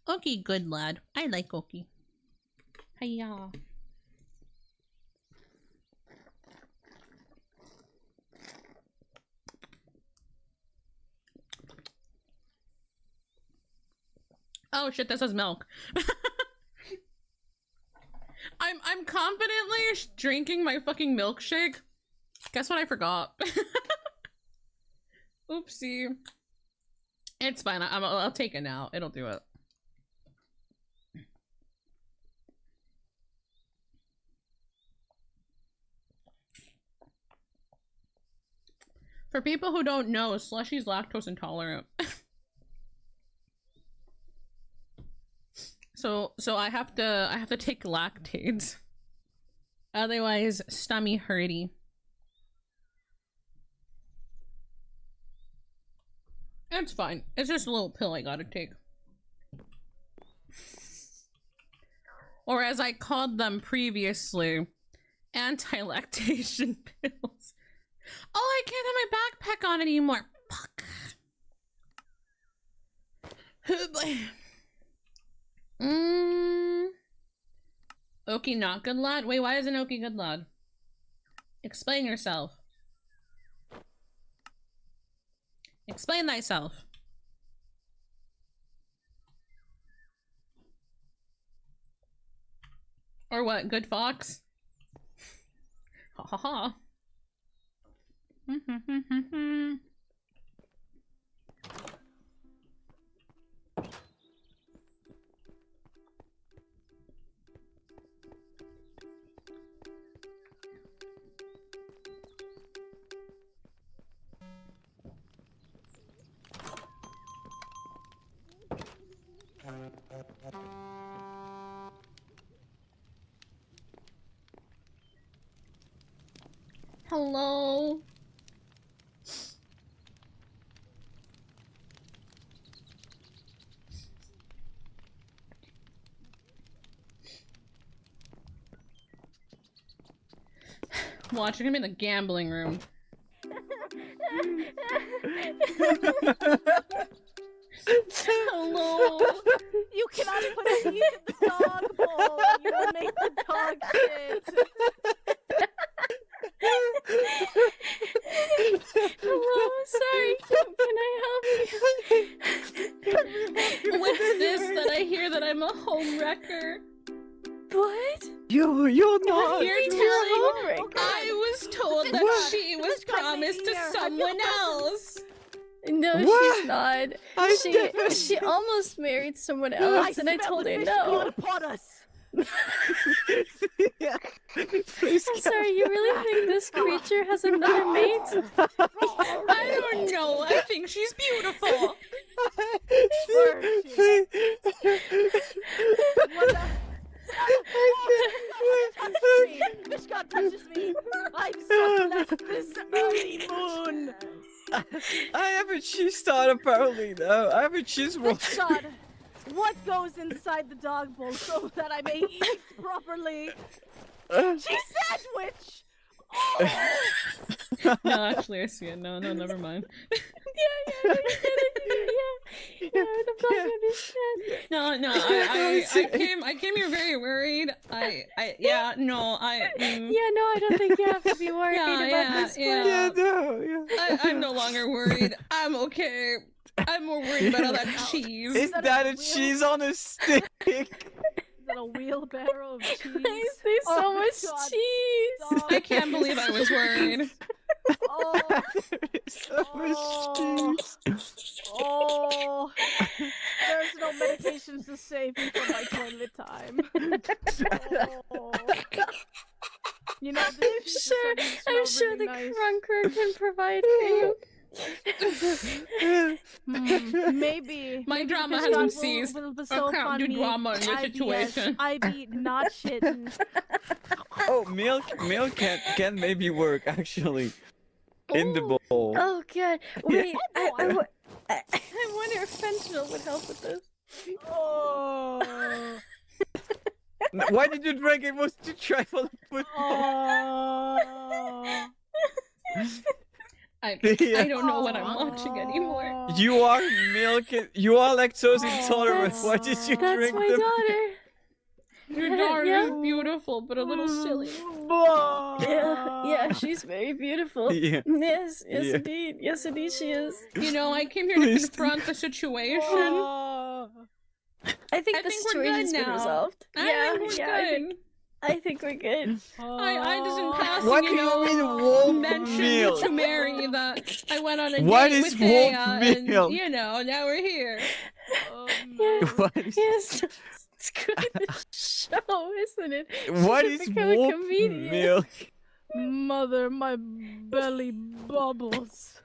Oki, good lad. I like Oki. Hiya. Oh shit, this is milk. I'm confidently drinking my fucking milkshake. Guess what I forgot? Oopsie. It's fine. I'll take it now. It'll do it. For people who don't know, Slushie's lactose intolerant. So I have to take lactates. Otherwise, stomach hurty. It's fine. It's just a little pill I gotta take. Or as I called them previously, anti-lactation pills. Oh, I can't have my backpack on anymore. Fuck. Oh boy. Oki not good lad? Wait, why isn't Oki good lad? Explain yourself. Explain thyself. Or what, good fox? Ha ha ha. Hello. Watch, you're gonna be in the gambling room. Hello. You cannot put cheese in the dog bowl. You will make the dog shit. Hello, sorry. Can I help you? What's this that I hear that I'm a home wrecker? What? You're not. You're telling. I was told that she was promised to someone else. No, What? she's not. She almost married someone else, and I told her no. I'm sorry, you really think this creature has another mate? I don't know. I think she's beautiful. Fish god touches me. I'm so blessed this early moon. I have a cheese start apparently though. I have a cheese roll. Fish god, what goes inside the dog bowl so that I may eat properly? Cheese sandwich. Oh. No, actually, I see it. No, never mind. Yeah, I get it. Yeah, the dog understand. No, I came here very worried. Yeah, no, I don't think you have to be worried about this one. I'm no longer worried. I'm okay. I'm more worried about all that cheese. Is that a cheese on a stick? Is that a wheelbarrow of cheese? There's so much cheese. I can't believe I was worried. Oh, so much cheese. Oh, there's no medications to save me from my toilet time. Oh. You know, I'm sure the Crunker can provide for you. Maybe my drama Fish has been God ceased. will I bestow can't upon do me drama in this IBS, situation. I be not shitting. Oh, milk can maybe work actually. In the bowl. Oh god. Wait, I wonder if fentanyl would help with this. Oh. Why did you drink it? Was to try for the football? Oh. I don't know what I'm watching anymore. You are milk. You are lactose intolerant. Why did you drink my the? daughter. Your daughter is beautiful, but a little silly. Yeah, she's very beautiful. Yeah. Yes, Yeah. indeed. Yes, indeed she is. You know, I came here to confront the situation. I think the we're good situation's been now. resolved. I think we're good. I think we're good. I just in passing, What do you mean wolf mentioned milk? to Mary that I went on a What date is with wolf Thea, milk? and now we're here. What is, Yes, it's good show, isn't it? what She is should become a wolf comedian. milk? Mother, my belly bubbles.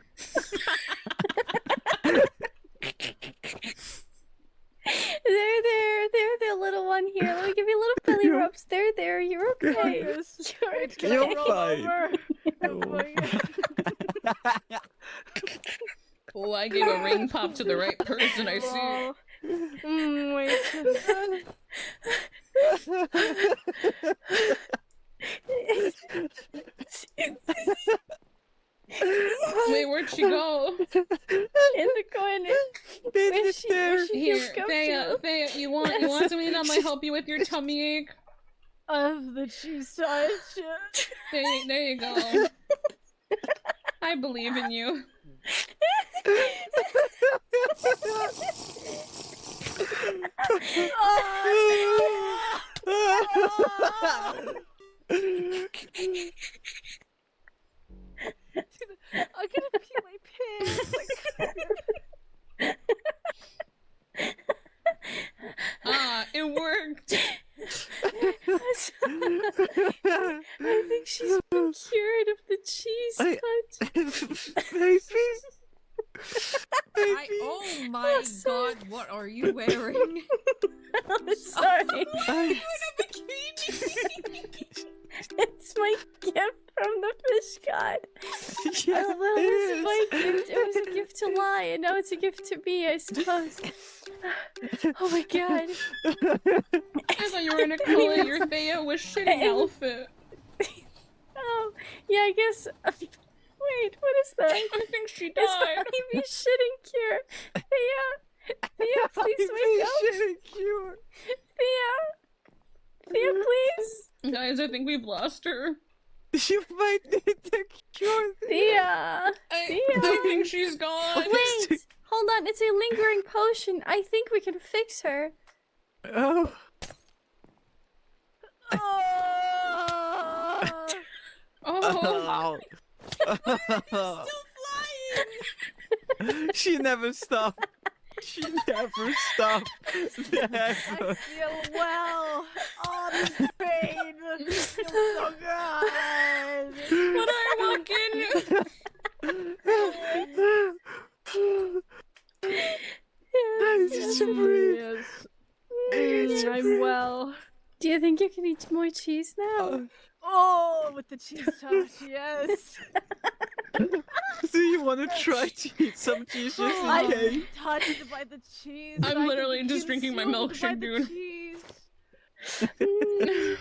They're the little one here. Let me give you a little belly rubs. There. You're okay. You're fine. Oh, I gave a ring pop to the right person. I see. Wait, where'd she go? In the corner. Where she Here, feels Thea, comfortable. you want something that might help you with your tummy ache? of the cheese touch. There you go. I believe in you. I'm gonna pee my pants. It worked. I think she's been cured of the cheese touch. Baby. Oh my god, what are you wearing? Sorry. It's my gift from the fish god. Well, it was my gift. It was a gift to Lie, and now it's a gift to me, I suppose. Oh my god. I thought you were gonna call it your Thea was shitting outfit. Oh, yeah, I guess. Wait, what is that? I think she It's the died. baby shitting cure. Thea, please wake up. Shitting cure. Thea, please. Guys, I think we've lost her. You might need the cure. Thea. I think she's gone. Wait, hold on. It's a lingering potion. I think we can fix her. Oh. Oh. Still flying. She never stopped. She never stopped. Never. I feel well. Oh, this pain feels so good. When I walk in. Yes, I'm well. Do you think you can eat more cheese now? Oh, with the cheese touch, yes. Do you want to try to eat some cheese just in I'm case? touched by the cheese. I'm literally just drinking my milkshake, dude.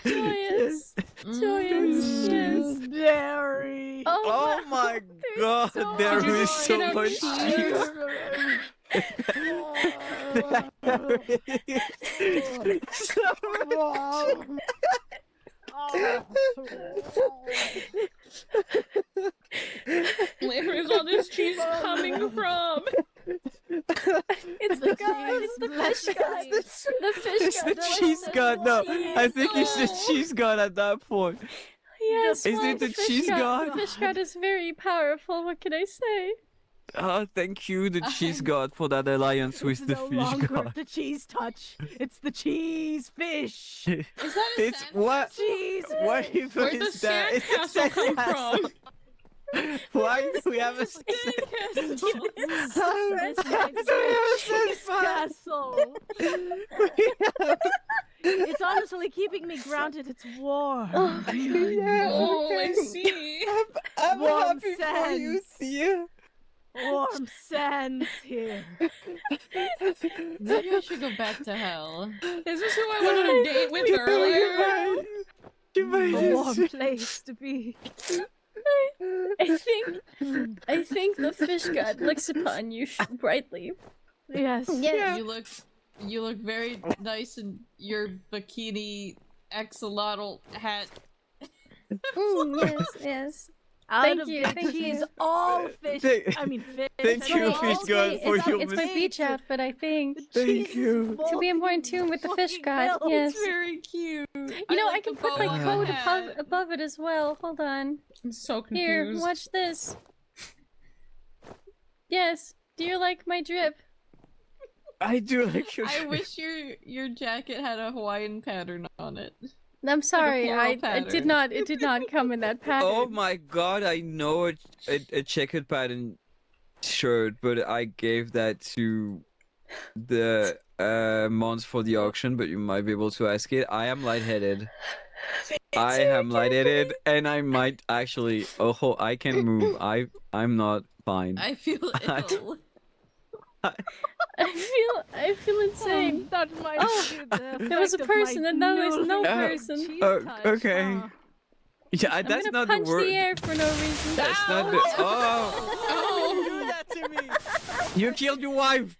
Joyous. Joyous. Yes. Dairy. Oh my god, there is so much cheese. Where is all this cheese coming from? It's the god. It's the fish god. The fish It's god. the cheese god. No, I think it's the cheese god at that point. Yes. Is well, it the cheese god? The fish god is very powerful. What can I say? Oh, thank you, the cheese god, for that alliance with the no fish longer god. the cheese touch. It's the cheese fish. Is that a It's what? Cheese. What even Where'd the is that? It's a sandcastle come sandcastle. from? Why do we have a castle? It's honestly keeping me grounded. It's warm. Oh my god. Oh, I see. I'm Warm happy for you, sands. Thea. Warm sands here. Maybe I should go back to hell. Is this who I went on a date with earlier? You might A warm place to be. I think the fish god looks upon you brightly. Yes. Yes. You look very nice in your bikini axolotl hat. Yes, yes. Out Thank of you, the thank cheese, you. all fish. Thank- I mean fish. Thank you, all fish god, for your It's my beach outfit, I think. Thank you. To be in more in tune with the fish god, yes. It's very cute. You know, I can put my code above it as well. Hold on. I'm so Here, confused. watch this. Yes. Do you like my drip? I do like your I wish your jacket had a Hawaiian pattern on it. I'm sorry, floral it pattern. did not. It did not come in that pattern. Oh my god, I know a checkered pattern shirt, but I gave that to the mons for the auction, but you might be able to ask it. I am lightheaded. I am lightheaded, and I might actually. Oh, I can move. I'm not fine. I feel ill. I feel insane. That might be the there was a effect of my person and now there's no Oh, person. cheese oh, touch, okay. huh? Yeah, I'm that's gonna not the punch word. the air for no reason. That's not the. Oh, Oh, do that to me. you killed your wife.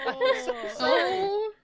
Oh.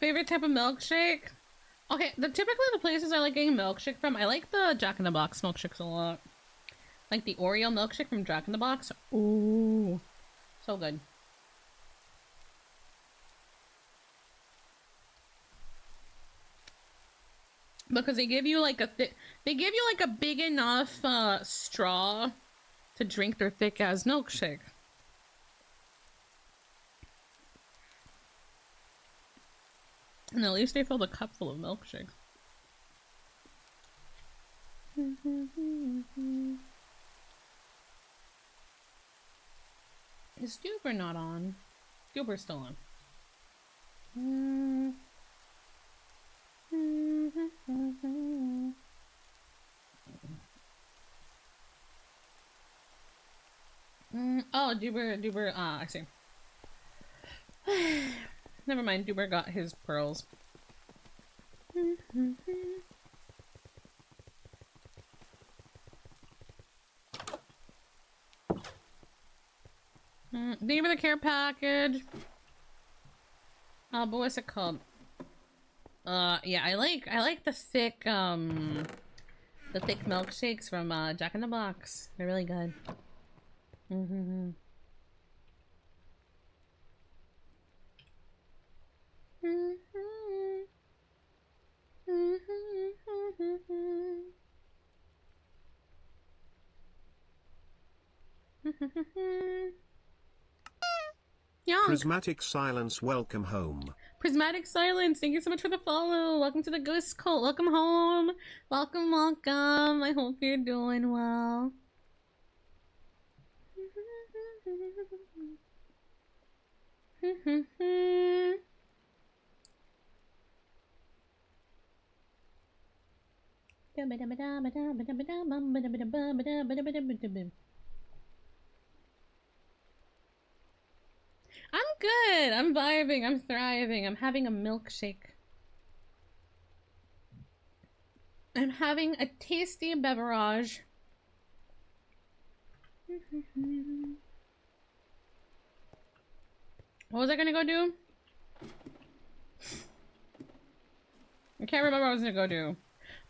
Favorite type of milkshake? Okay, typically the places I like getting milkshake from, I like the Jack in the Box milkshakes a lot. Like the Oreo milkshake from Jack in the Box. Ooh, so good. Because they give you like a big enough straw to drink their thick ass milkshake. And at least they fill the cup full of milkshake. Is Duber not on? Duber's still on. Oh, Duber, I see. Never mind, Duber got his pearls. Thank you for the care package. But what's it called? Yeah, I like the thick milkshakes from Jack in the Box. They're really good. Yeah. Prismatic Silence, welcome home. Prismatic Silence, thank you so much for the follow. Welcome to the Ghost Cult. Welcome home. Welcome, welcome. I hope you're doing well. I'm good. I'm vibing. I'm thriving. I'm having a milkshake. I'm having a tasty beverage. What was I gonna go do? I can't remember what I was gonna go do.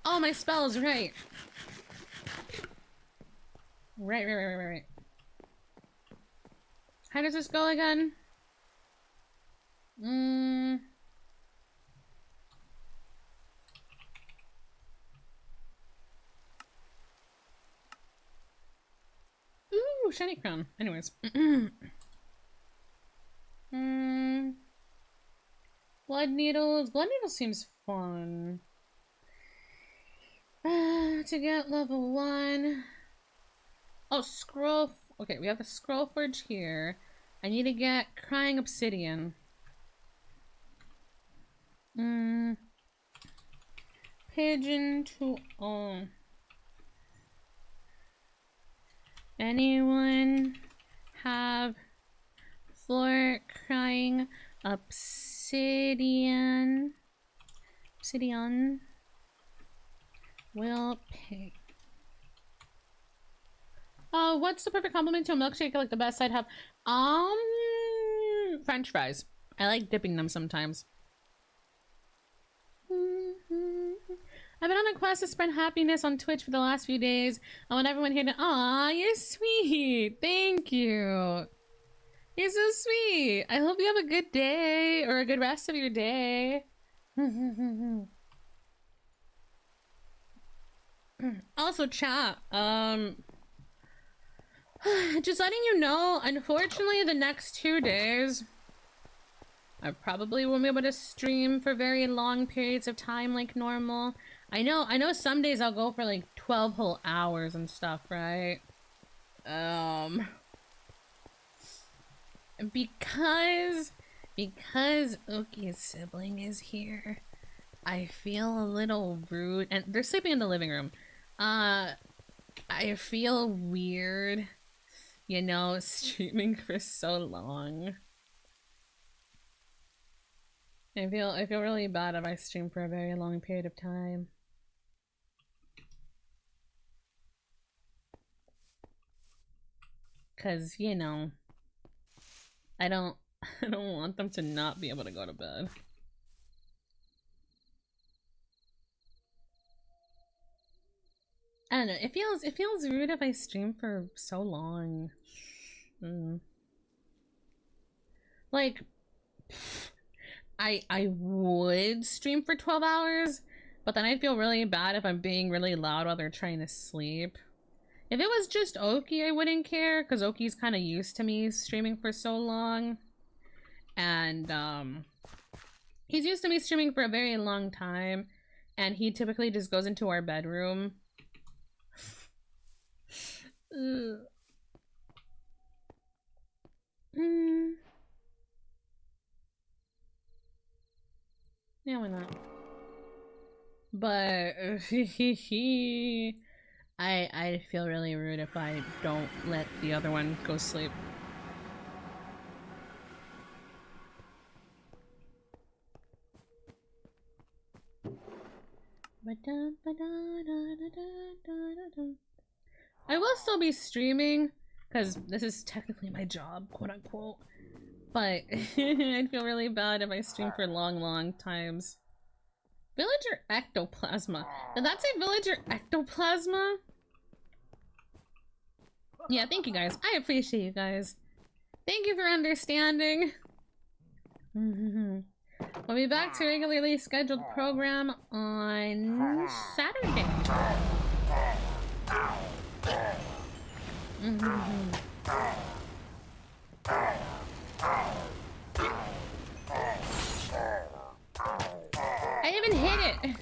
Oh, my spells, right. Right. How does this go again? Ooh, shiny crown. Anyways. Blood needles. Blood needles seems fun. To get level 1. Oh, scroll. Okay, we have the scroll forge here. I need to get crying obsidian. Pigeon to own. Anyone have 4 crying obsidian? Obsidian will pay. Oh, what's the perfect compliment to a milkshake? Like the best I'd have? French fries. I like dipping them sometimes. I've been on a quest to spread happiness on Twitch for the last few days. I want everyone here to. Aw, you're sweet. Thank you. You're so sweet. I hope you have a good day or a good rest of your day. Also, chat. Just letting you know, unfortunately, the next 2 days, I probably won't be able to stream for very long periods of time like normal. I know some days I'll go for like 12 whole hours and stuff, right? Because Oki's sibling is here, I feel a little rude, and they're sleeping in the living room. I feel weird, you know, streaming for so long. I feel really bad if I stream for a very long period of time. Cause, you know, I don't want them to not be able to go to bed. I don't know. It feels rude if I stream for so long. Like, I would stream for 12 hours, but then I feel really bad if I'm being really loud while they're trying to sleep. If it was just Oki, I wouldn't care, because Oki's kind of used to me streaming for so long. And, he's used to me streaming for a very long time, and he typically just goes into our bedroom. Yeah, why not? But I feel really rude if I don't let the other one go sleep. I will still be streaming because this is technically my job, quote unquote. But I'd feel really bad if I stream for long times. Villager ectoplasma. Did that say villager ectoplasma? Yeah, thank you guys. I appreciate you guys. Thank you for understanding. We'll be back to regularly scheduled program on Saturday. I even hit it.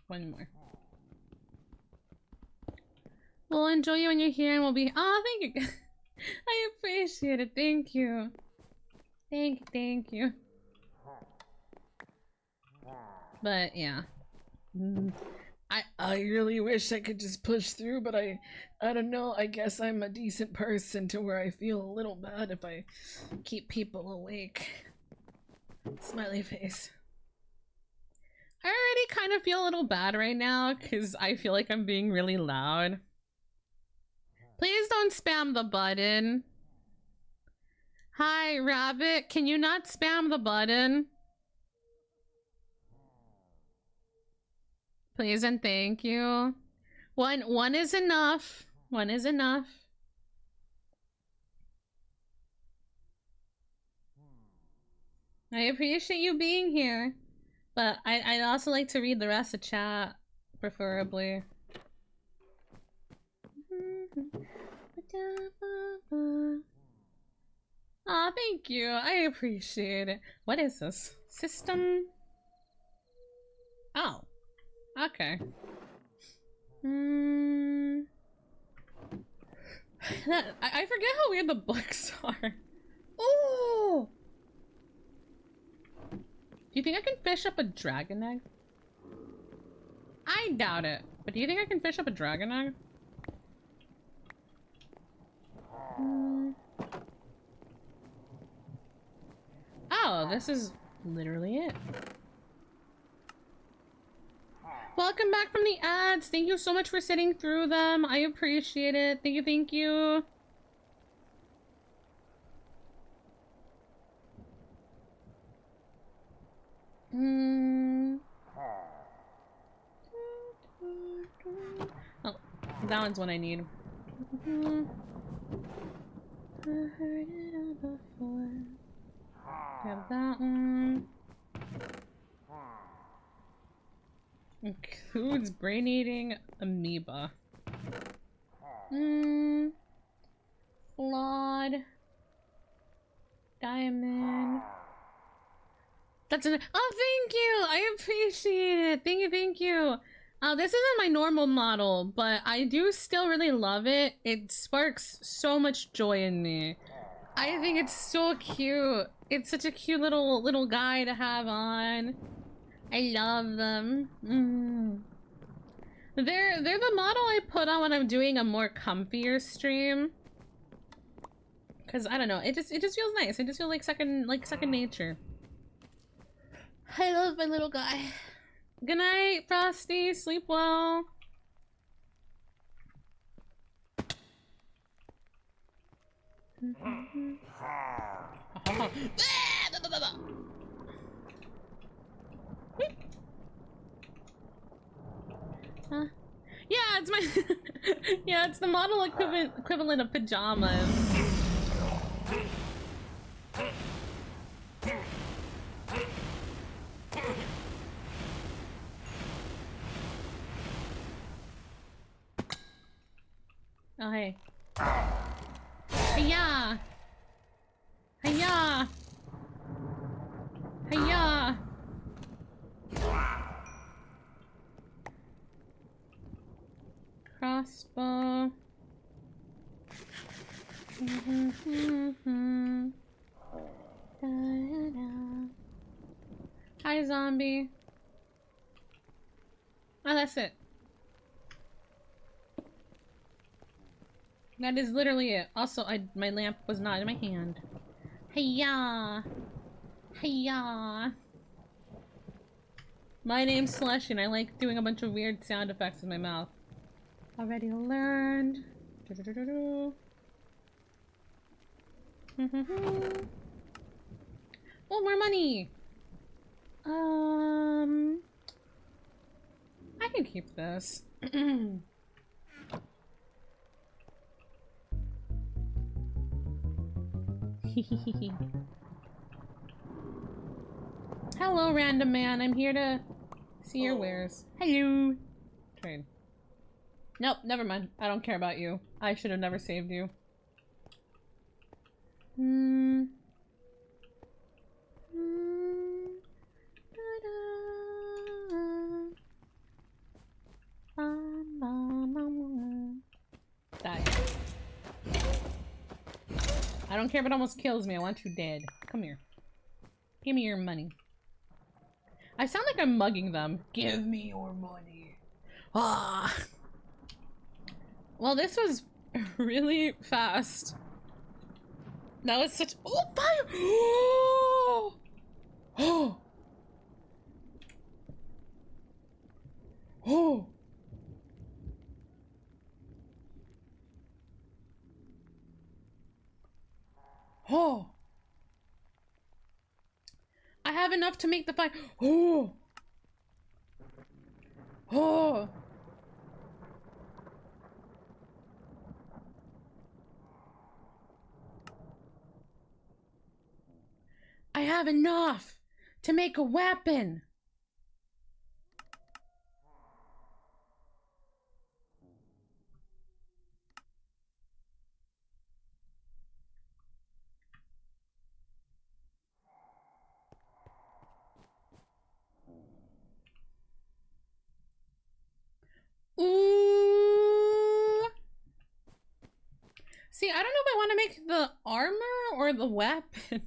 One more. We'll enjoy you when you're here, and we'll be. Oh, thank you. I appreciate it. Thank you. Thank you. But yeah. I really wish I could just push through, but I don't know. I guess I'm a decent person to where I feel a little bad if I keep people awake. Smiley face. I already kind of feel a little bad right now because I feel like I'm being really loud. Please don't spam the button. Hi, Rabbit. Can you not spam the button? Please and thank you. One is enough. One is enough. I appreciate you being here, but I'd also like to read the rest of chat, preferably. Aw, thank you. I appreciate it. What is this? System? Oh. Okay. I forget how weird the books are. Ooh! Do you think I can fish up a dragon egg? I doubt it. But do you think I can fish up a dragon egg? Oh, this is literally it. Welcome back from the ads. Thank you so much for sitting through them. I appreciate it. Thank you, thank you. Oh, that one's one I need. I heard it all before. Grab that one. Includes brain-eating amoeba. Flawed. Diamond. That's an— oh, thank you! I appreciate it! Thank you, thank you! This isn't my normal model, but I do still really love it. It sparks so much joy in me. I think it's so cute. It's such a cute little guy to have on. I love them. They're the model I put on when I'm doing a more comfier stream. Cause I don't know, it just feels nice. It just feels like second nature. I love my little guy. Good night, Frosty. Sleep well. Yeah, it's my yeah, it's the model equivalent of pajamas. Oh hey. Hiya! Hiya! Hiya! Crossbow. Hi, zombie. Oh, that's it. That is literally it. Also, my lamp was not in my hand. Hiya! Hiya! My name's Slush, and I like doing a bunch of weird sound effects with my mouth. Already learned. Oh, more money! I can keep this. Hello, random man. I'm here to see your wares. Hello. Trade. Nope, never mind. I don't care about you. I should have never saved you. Die. I don't care if it almost kills me. I want you dead. Come here. Give me your money. I sound like I'm mugging them. Give me your money. Ah. Well, this was really fast. That was such— oh, fire! Oh! Oh! Oh! Oh! I have enough to make the fire. Oh! Oh! I have enough to make a weapon. Ooh. See, I don't know if I want to make the armor or the weapon.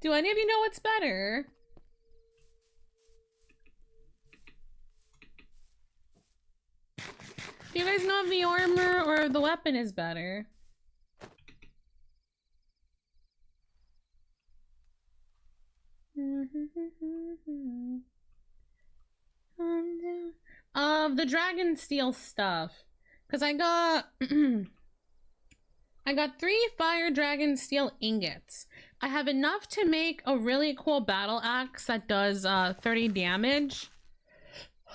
Do any of you know what's better? Do you guys know if the armor or the weapon is better? The dragon steel stuff. Cause I got I got 3 fire dragon steel ingots. I have enough to make a really cool battle axe that does 30 damage.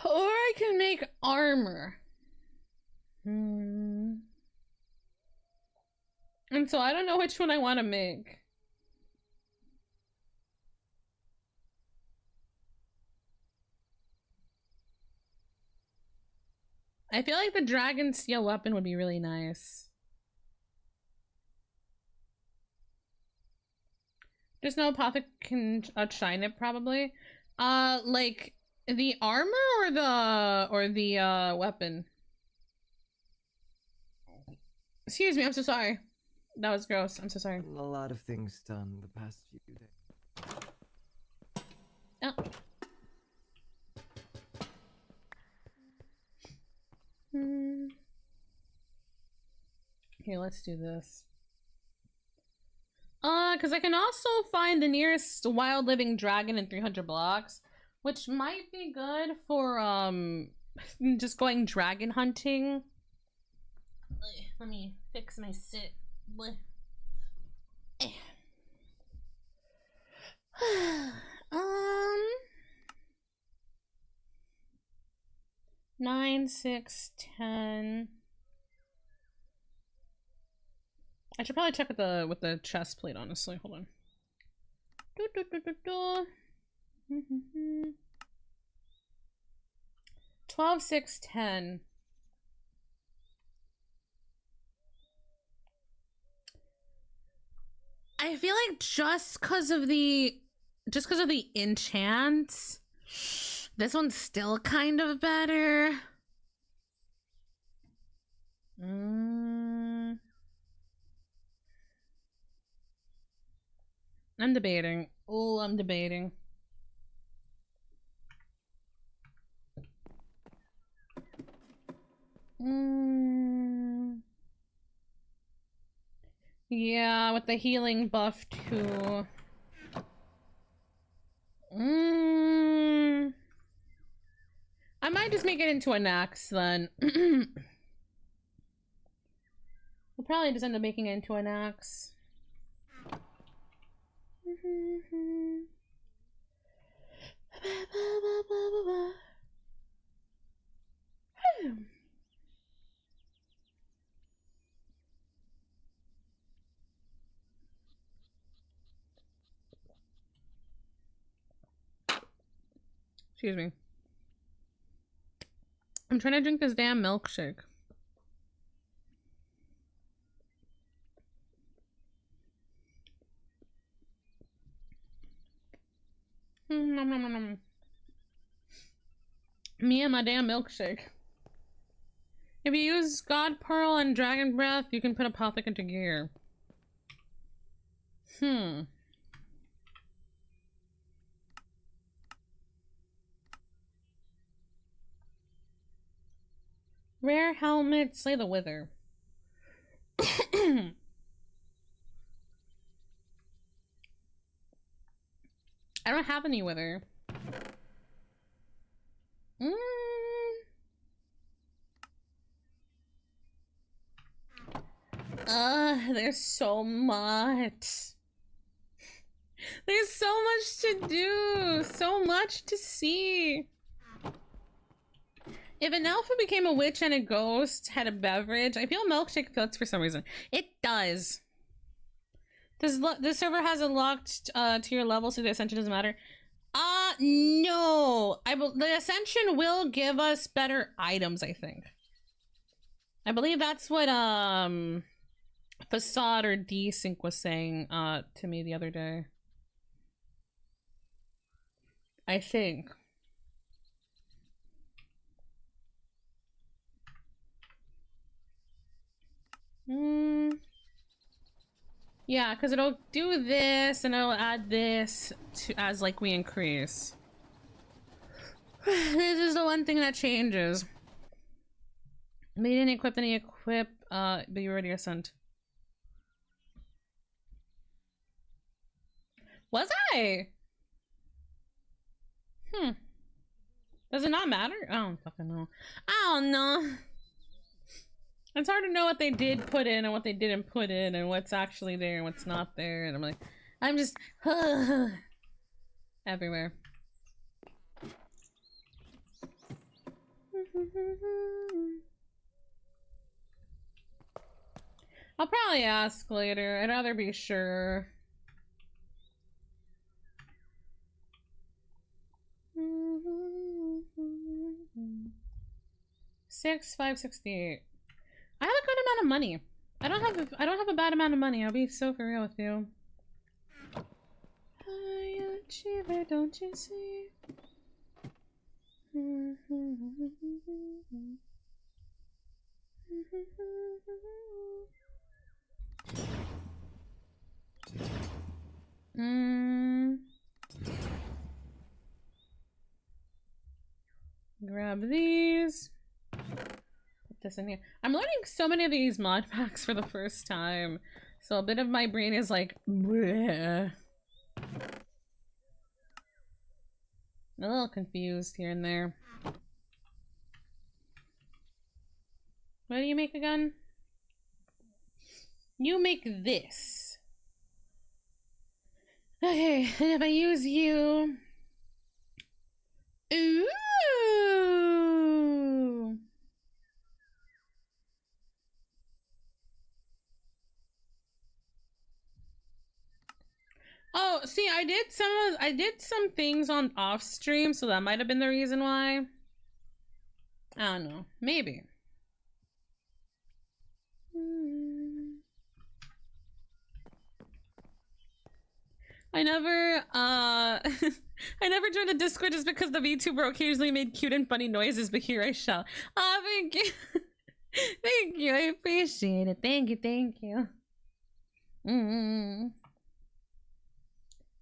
Or I can make armor. And so I don't know which one I want to make. I feel like the dragon steel weapon would be really nice. There's no path that can outshine it, probably. Like the armor or the weapon. Excuse me, I'm so sorry. That was gross. I'm so sorry. A lot of things done the past few days. Oh. Here, let's do this. Can because I can also find the nearest wild living dragon in 300 blocks, which might be good for just going dragon hunting. Let me fix my sit. 9, 6, 10. I should probably check with the chest plate, honestly. Hold on. 12, 6, 10. I feel like just because of the enchants, this one's still kind of better. I'm debating. Oh, I'm debating. Yeah, with the healing buff too. I might just make it into an axe then. We'll probably just end up making it into an axe. Excuse me. I'm trying to drink this damn milkshake. Nom, nom, nom, nom. Me and my damn milkshake. If you use God Pearl and Dragon Breath, you can put Apothic into gear. Rare helmet, Slay the Wither. I don't have any Wither. There's so much. There's so much to do, so much to see. If an elf who became a witch and a ghost had a beverage, I feel milkshake fits for some reason. It does. This server has it locked to your level, so the Ascension doesn't matter. No. The Ascension will give us better items, I think. I believe that's what Facade or Desync was saying to me the other day. I think. Yeah, because it'll do this and it'll add this to as like we increase. This is the one thing that changes. But you didn't equip any but you already ascent. Was I? Does it not matter? I don't fucking know. I don't know. It's hard to know what they did put in and what they didn't put in and what's actually there and what's not there. And I'm like, I'm just everywhere. I'll probably ask later. I'd rather be sure. 6,568. I have a good amount of money. I don't have a bad amount of money. I'll be so for real with you. I achiever, don't you see? Grab these. Put this in here. I'm learning so many of these mod packs for the first time. So a bit of my brain is like, bleh. A little confused here and there. What do you make again? You make this. Okay, and if I use you... Ooh! Oh, see, I did some things on off stream, so that might have been the reason why. I don't know. Maybe. I never I never joined the Discord just because the VTuber occasionally made cute and funny noises, but here I shall. Thank you. Thank you, I appreciate it. Thank you, thank you.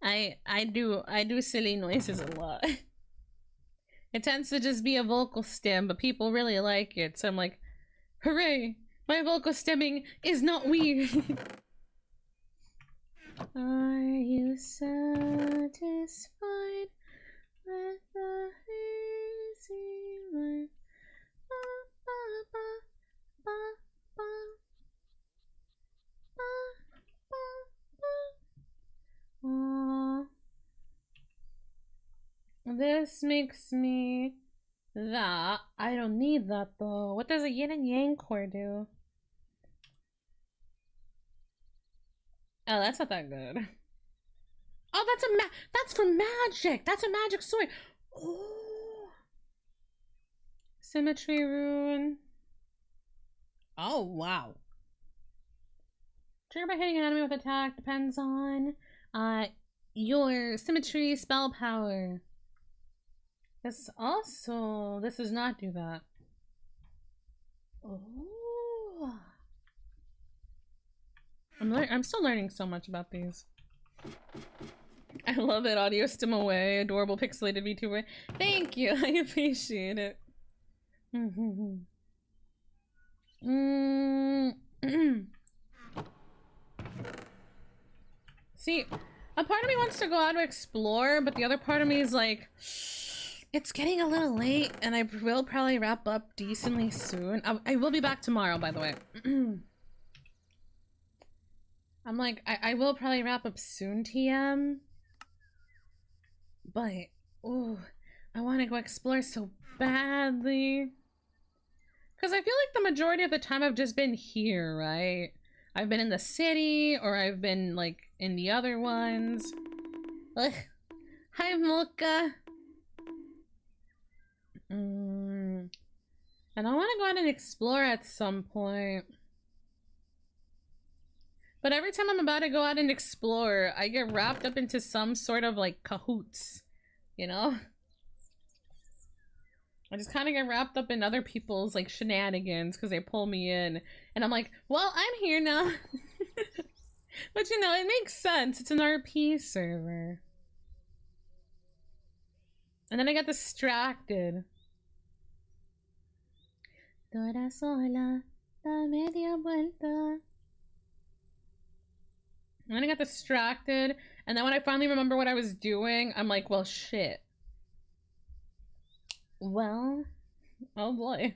I do silly noises a lot. It tends to just be a vocal stem, but people really like it, so I'm like, hooray! My vocal stemming is not weird. Are you satisfied with the easy life? Aww. This makes me that. I don't need that though. What does a yin and yang core do? Oh, that's not that good. Oh, that's for magic. That's a magic sword. Oh. Symmetry rune. Oh, wow. Trigger by hitting an enemy with attack depends on your symmetry spell power. This does not do that. Oh. I'm still learning so much about these. I love it. Audio stim away. Adorable pixelated VTuber. Thank you. I appreciate it. See, a part of me wants to go out to explore, but the other part of me is like, it's getting a little late, and I will probably wrap up decently soon. I will be back tomorrow, by the way. I'm like, I will probably wrap up soon, TM. But, ooh, I want to go explore so badly. Because I feel like the majority of the time I've just been here, right? I've been in the city, or I've been, like, in the other ones. Ugh. Hi, Mocha. And I want to go out and explore at some point. But every time I'm about to go out and explore, I get wrapped up into some sort of like cahoots, you know? I just kind of get wrapped up in other people's like shenanigans because they pull me in. And I'm like, well, I'm here now. But you know, it makes sense. It's an RP server. And then I got distracted. Toda sola, da media vuelta. And then I got distracted, and then when I finally remember what I was doing, I'm like, well, shit. Well, oh boy.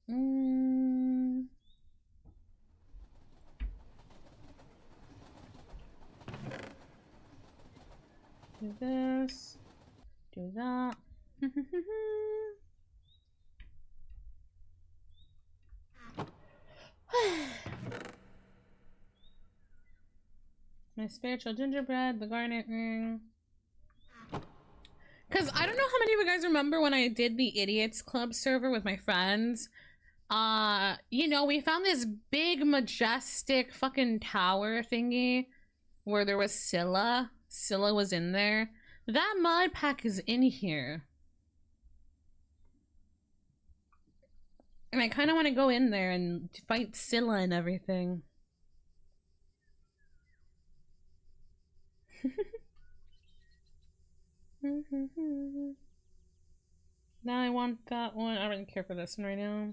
Do this, do that. My spiritual gingerbread, the garnet ring. Because I don't know how many of you guys remember when I did the Idiots Club server with my friends. You know, we found this big, majestic fucking tower thingy where there was Scylla. Scylla was in there. That mod pack is in here. And I kind of want to go in there and fight Scylla and everything. Now I want that one. I don't really care for this one right now.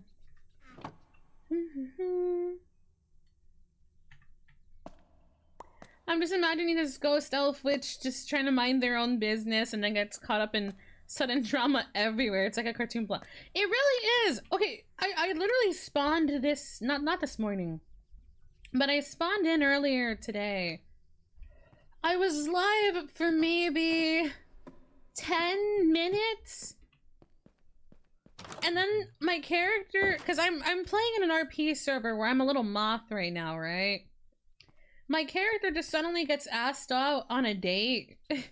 I'm just imagining this ghost elf witch just trying to mind their own business and then gets caught up in sudden drama everywhere. It's like a cartoon plot. It really is. Okay, I literally spawned this, not this morning, but I spawned in earlier today. I was live for maybe 10 minutes. And then my character, because I'm playing in an RP server where I'm a little moth right now, right? My character just suddenly gets asked out on a date. And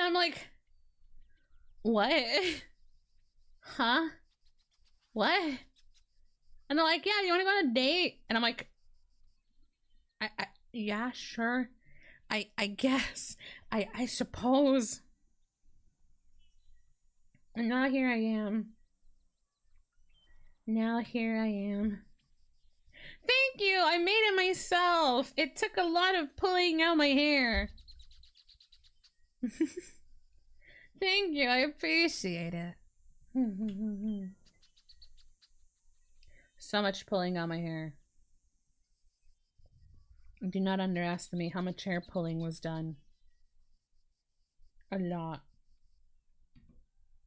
I'm like, what? Huh? What? And they're like, yeah, you want to go on a date? And I'm like, yeah, sure. I guess. I suppose. And now here I am. Now here I am. Thank you! I made it myself! It took a lot of pulling out my hair. Thank you, I appreciate it. So much pulling out my hair. Do not underestimate how much hair pulling was done. A lot.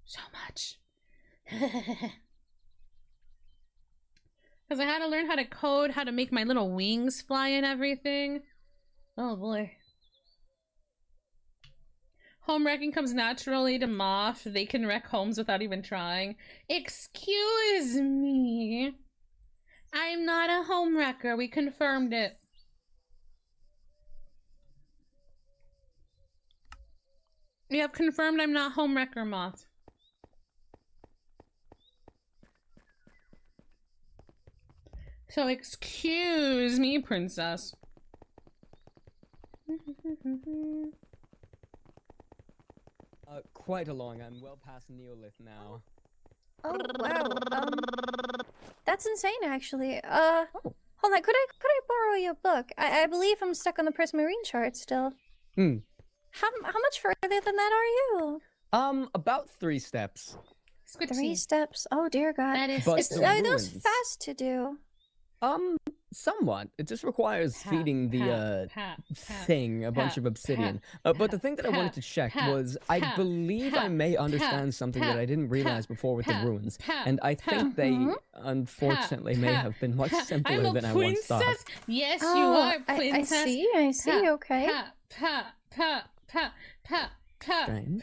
So much. Because I had to learn how to code, how to make my little wings fly and everything. Oh boy. Home wrecking comes naturally to Moth. They can wreck homes without even trying. Excuse me. I'm not a home wrecker. We confirmed it. We have confirmed I'm not home wrecker, Moth. So excuse me, princess. Quite along. I'm well past Neolith now. Oh wow. That's insane, actually. Hold on. Could I borrow your book? I believe I'm stuck on the Prismarine chart still. How much further than that are you? About 3 steps. 3 steps. Oh dear God. That is. Are those fast to do? Somewhat. It just requires feeding the thing a bunch of obsidian. But the thing that I wanted to check was, I believe I may understand something that I didn't realize before with the runes, and I think they, unfortunately, may have been much simpler than I once thought. Yes, you are, princess. I see. Okay. Strange.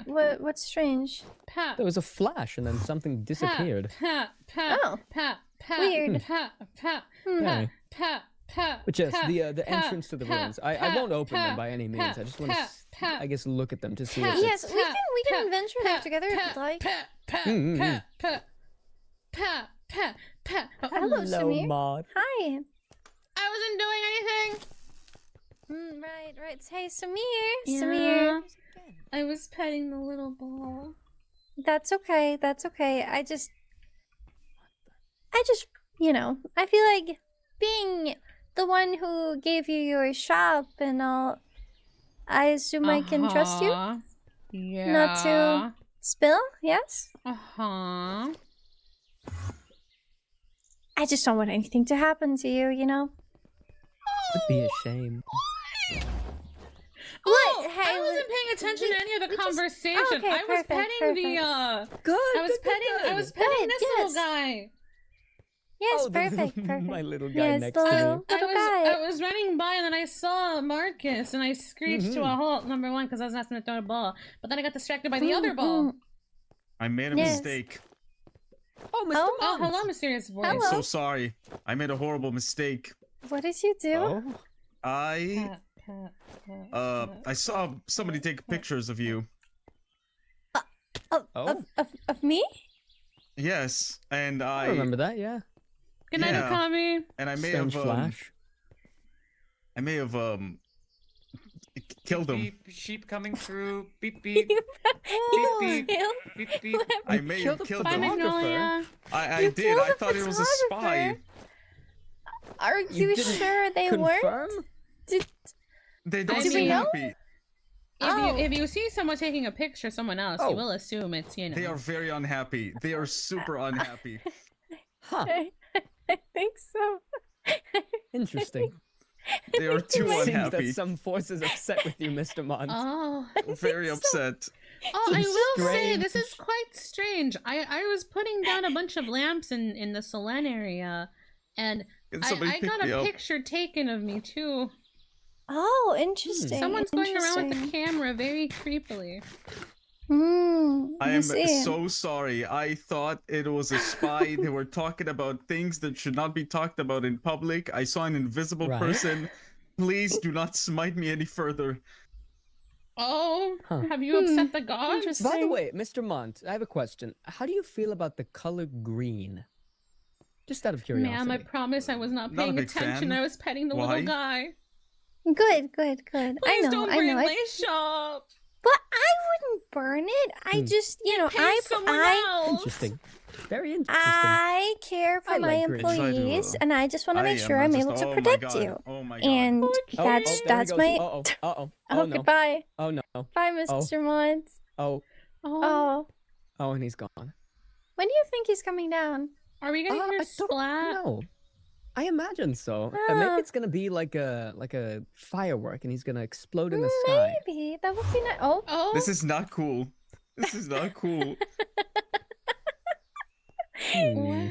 What's strange? There was a flash, and then something disappeared. Oh. Weird. Yeah. But yes, the entrance to the ruins. I won't open them by any means. I just want to, I guess, look at them to see. If yes, we can adventure there together if you'd like. Hello, Sumire. Maud. Hi. I wasn't doing anything. Right. Hey, Sumire. Yeah. Sumire. I was petting the little ball. That's okay. I just, you know, I feel like being the one who gave you your shop and all, I assume I can trust you? Yeah. Not to spill, yes? Uh-huh. I just don't want anything to happen to you, you know? Would be a shame. What? Hey, I wasn't paying attention to any of the conversation. Okay, I was petting the Good. I was petting this little guy. Yes, Oh, perfect. My little guy next to me. I was running by and then I saw Marcus and I screeched to a halt, number one, because I was asking him to throw a ball. But then I got distracted by the other ball. I made a mistake. Oh, Mr. Oh, hello, mysterious voice. I'm so sorry. I made a horrible mistake. What did you do? I saw somebody take pictures of you. Of me? Yes, and I remember that, yeah. Good night, Okami. And I may Strange have flash. I may have killed him. Beep, sheep coming through. Beep beep. Beep beep. I may have killed him. Magnolia. I did. I thought it was a spy. Are you sure they weren't? They don't Do we seem know? happy. If you see someone taking a picture of someone else, you will assume it's, you know. They are very unhappy. They are super unhappy. Huh. I think so. Interesting. They are too Seems unhappy. that some force is upset with you, Mr. Mont. Oh. Very upset. Oh, I Seems will say this strange. is quite strange. I was putting down a bunch of lamps in the Solen area, and Can I somebody pick got me a up? picture taken of me too. Oh, interesting. Someone's going around with the interesting. camera very creepily. I I am see. so sorry. I thought it was a spy. They were talking about things that should not be talked about in public. I saw an invisible Right. person. Please do not smite me any further. Oh, Huh. have you upset the gods? By the way, Mr. Mont, I have a question. How do you feel about the color green? Just out of curiosity. Ma'am, I promise I was not Not a paying big attention. fan. I was petting the Why? little guy. Good. I Please know. don't I burn know. my shop. But I wouldn't burn it. I just, Pay someone else. Interesting. Very interesting. I care for I my like green. employees, and I just want to make sure I'm able to oh my protect God. you. Oh my God. And there that's he goes. my. Uh-oh. Uh-oh. Oh, Oh, no. goodbye. Oh, no. Bye, Mr. Mont. Oh. Oh. Oh, and he's gone. When do you think he's coming down? Are we gonna hear I splat? No. I imagine so. Maybe it's gonna be like a firework, and he's gonna explode in the sky. Maybe that would be nice. Oh. This is not cool. This is not cool. Hmm.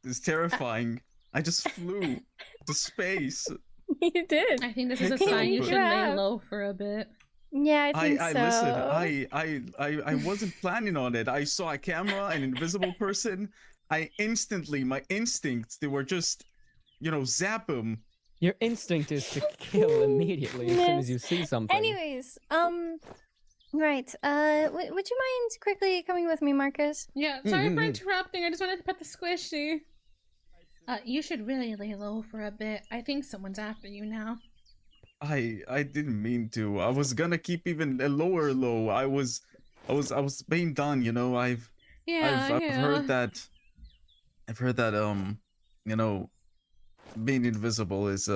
This is terrifying. I just flew to space. You did. I think this is a Thank sign you, you but- should lay low for a bit. Yeah, I think so. Listen. I wasn't planning on it. I saw a camera, an invisible person. My instincts, they were just, zap him. Your instinct is to kill immediately as soon as you see something. Anyways, right. Would you mind quickly coming with me, Marcus? Yeah, sorry for interrupting. I just wanted to pet the squishy. You should really lay low for a bit. I think someone's after you now. I didn't mean to. I was gonna keep even a lower low. I was being done, I've heard that. I've heard that being invisible is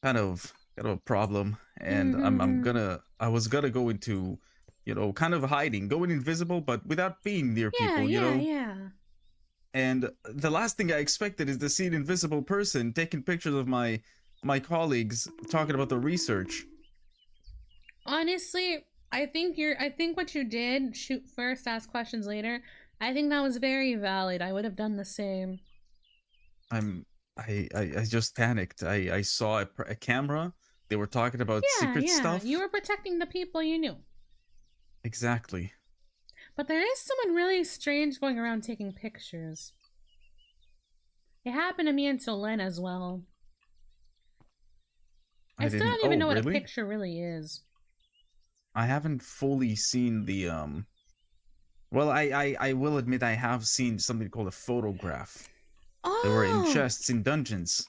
kind of a problem, and I was gonna go into kind of hiding, going invisible, but without being near people, Yeah. And the last thing I expected is to see an invisible person taking pictures of my colleagues talking about the research. Honestly, I think what you did, shoot first, ask questions later, I think that was very valid. I would have done the same. I just panicked. I saw a camera. They were talking about secret stuff. You were protecting the people you knew. Exactly. But there is someone really strange going around taking pictures. It happened to me in Solen as well. I still don't even know what a picture really is. I haven't fully seen the well, I will admit I have seen something called a photograph. Oh. They were in chests in dungeons.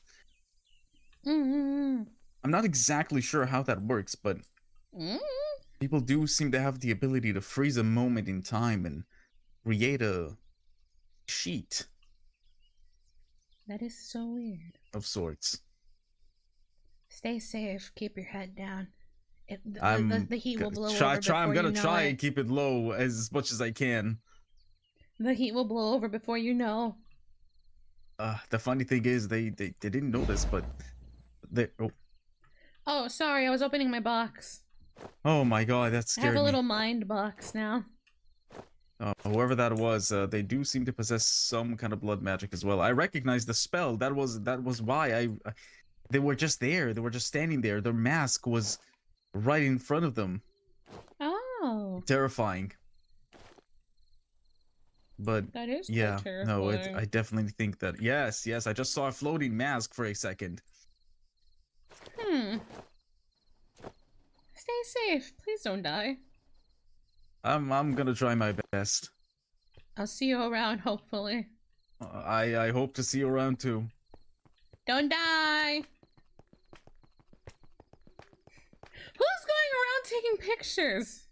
I'm not exactly sure how that works, but people do seem to have the ability to freeze a moment in time and create a sheet That is so weird. of sorts. Stay safe. Keep your head down. I'm The heat will blow try, over try, I'm before gonna you know try it. and keep it low as much as I can. The heat will blow over before you know. The funny thing is they didn't notice, but they Oh, sorry. I was opening my box. oh my god, that I scared have a me. little mind box now. Whoever that was, they do seem to possess some kind of blood magic as well. I recognize the spell. That was why they were just there. They were just standing there. Their mask was right in front of them. Oh. Terrifying. But That is quite yeah, no, terrifying. I definitely think that yes, I just saw a floating mask for a second. Stay safe. Please don't die. I'm gonna try my best. I'll see you around, hopefully. I hope to see you around too. Don't die! Who's going around taking pictures?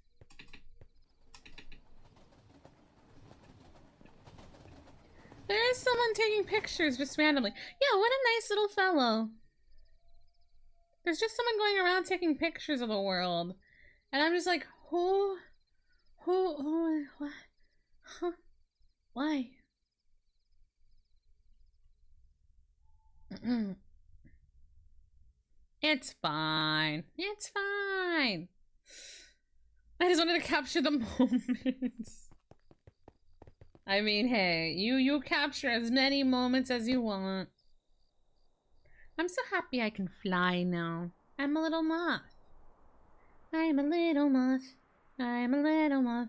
There is someone taking pictures just randomly. Yeah, what a nice little fellow. There's just someone going around taking pictures of the world. And I'm just like, who, what? Huh? Why? It's fine. It's fine. I just wanted to capture the moments. I mean, hey, you capture as many moments as you want. I'm so happy I can fly now. I'm a little moth. I'm a little moth. I'm a little moth.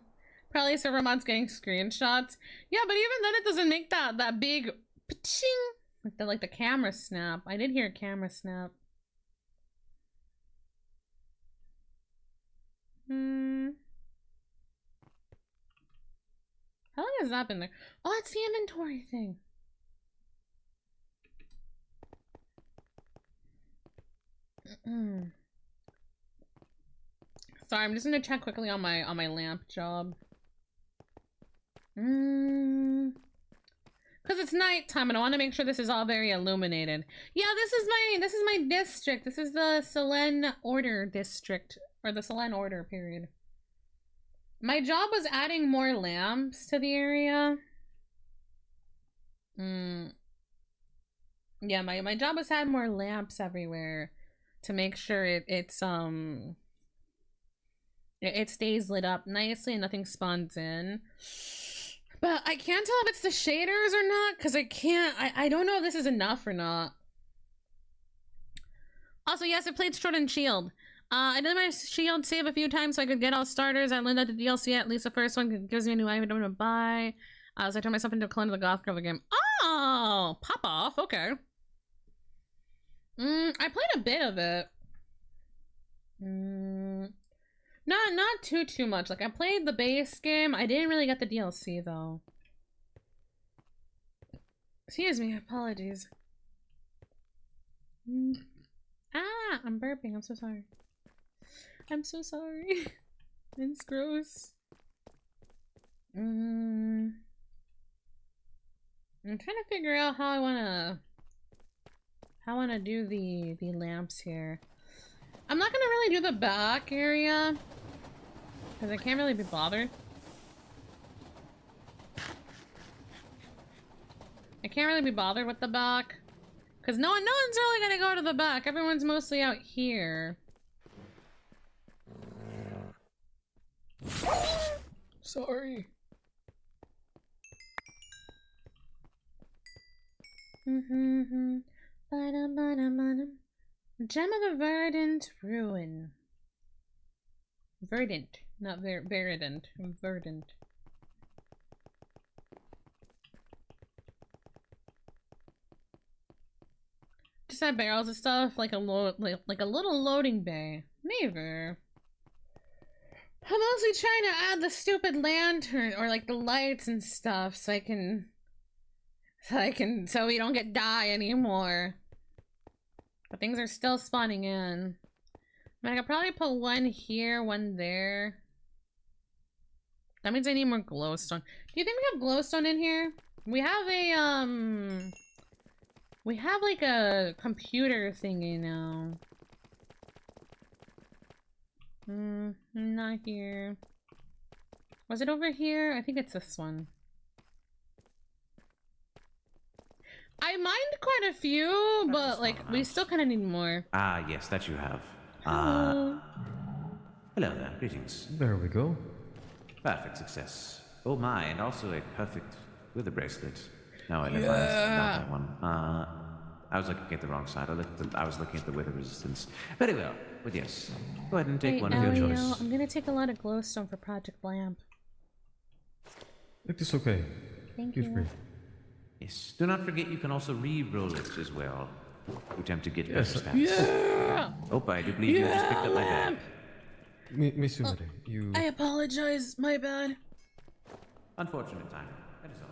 Probably server mods getting screenshots. Yeah, but even then it doesn't make that big ching like the camera snap. I did hear a camera snap. How long has that been there? Oh, it's the inventory thing. Sorry, I'm just gonna check quickly on my lamp job. Because it's nighttime and I want to make sure this is all very illuminated. Yeah, this is my district. This is the Selene Order district, or the Selene Order period. My job was adding more lamps to the area. Yeah, my job was add more lamps everywhere to make sure it stays lit up nicely and nothing spawns in. But I can't tell if it's the shaders or not, because I don't know if this is enough or not. Also, yes, I played Sword and Shield. I did my shield save a few times so I could get all starters. I learned that the DLC, at least the first one, gives me a new item to buy. So I turned myself into a clone of the Goth Girl game. Oh, pop off, okay. I played a bit of it. Not too much. Like, I played the base game. I didn't really get the DLC, though. Excuse me, apologies. I'm burping. I'm so sorry. I'm so sorry. It's gross. I'm trying to figure out how I wanna do the lamps here. I'm not gonna really do the back area because I can't really be bothered. I can't really be bothered with the back because no one's really gonna go to the back. Everyone's mostly out here. Sorry. Gem of the Verdant Ruin. Verdant, not verdant. Verdant. Just have barrels of stuff, like a little loading bay. Maybe. I'm mostly trying to add the stupid lantern or like the lights and stuff so we don't get die anymore. But things are still spawning in. I mean, I could probably put one here, one there. That means I need more glowstone. Do you think we have glowstone in here? We have like a computer thingy now. Not here. Was it over here? I think it's this one. I mined quite a few, but like we still kind of need more. Ah, yes, that you have. Hello. Hello there, greetings. There we go. Perfect success. Oh my, and also a perfect wither bracelet. No, I never not that one. I was looking at the wrong side. I was looking at the wither resistance. Very well, but yes. Go ahead and take one of your choice. I'm gonna take a lot of glowstone for Project Lamp. It is okay. Thank Feel you. free. Yes. Do not forget you can also re-roll it as well. To attempt to get better stats. Yeah! Oh, I do believe you just picked up my bag. Miss Sumire, you... I apologize, my bad. Unfortunate time. That is all.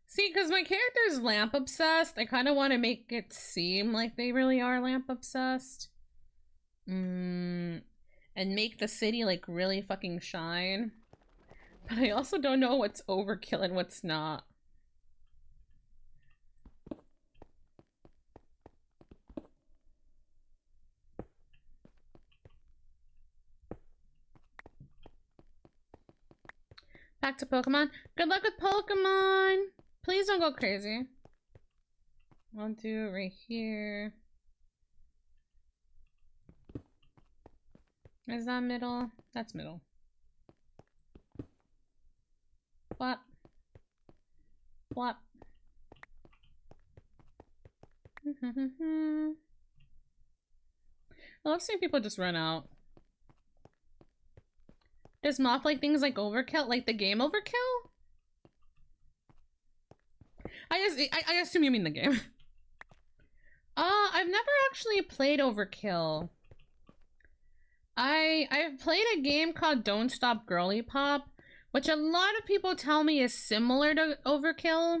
See, because my character's lamp obsessed, I kind of want to make it seem like they really are lamp obsessed. And make the city like really fucking shine. But I also don't know what's overkill and what's not. Back to Pokemon. Good luck with Pokemon. Please don't go crazy. I'll do it right here. Is that middle? That's middle. What? What? I love seeing people just run out. Does Moth like things like Overkill? Like the game Overkill? I assume you mean the game. I've never actually played Overkill. I've played a game called Don't Stop Girly Pop, which a lot of people tell me is similar to Overkill.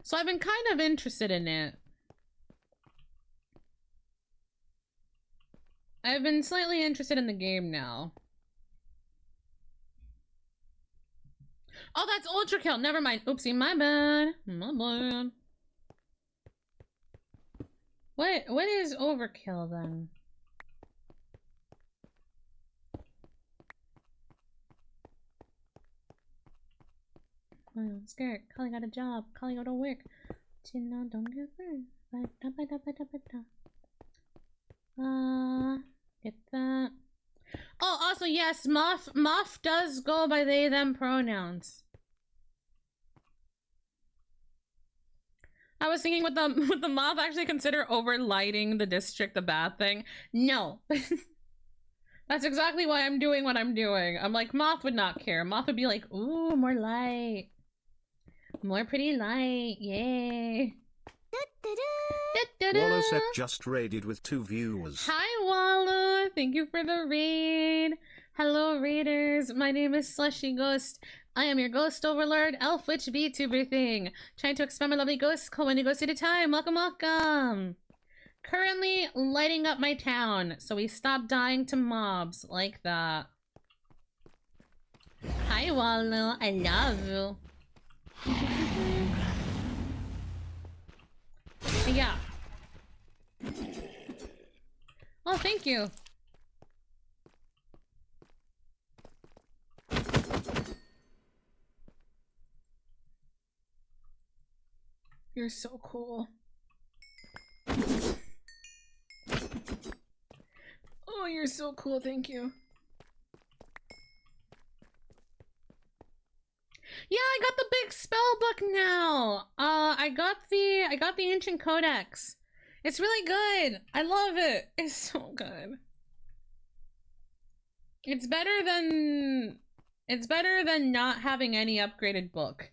So I've been kind of interested in it. I've been slightly interested in the game now. Oh, that's Ultra Kill. Never mind. Oopsie, my bad. My bad. What is Overkill then? Oh, I'm scared. Calling out a job. Calling out a work. Don't get burned. Get that. Oh, also yes, Moth does go by they them pronouns. I was thinking, would the Moth actually consider overlighting the district a bad thing? No. That's exactly why I'm doing what I'm doing. I'm like, Moth would not care. Moth would be like, ooh, more light. More pretty light, yay. Wallow set just raided with 2 viewers. Hi Wallow, thank you for the raid. Hello raiders, my name is Slushieghost. I am your ghost overlord, elf witch VTuber thing. Trying to expand my lovely ghost cool one ghost at a time. Welcome, welcome. Currently lighting up my town, so we stop dying to mobs like that. Hi Wallow, I love you. Yeah. Oh, thank you. You're so cool. Oh, you're so cool, thank you. Yeah, I got the big spell book now. I got the ancient codex. It's really good. I love it. It's so good. It's better than not having any upgraded book.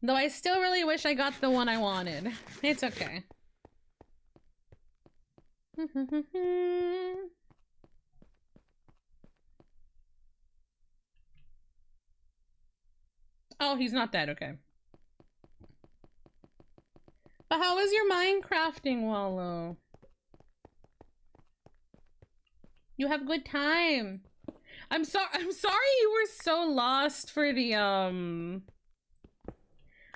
Though I still really wish I got the one I wanted. It's okay. Oh, he's not dead, okay. But how was your Minecrafting, Wallow? You have good time. I'm sorry you were so lost for the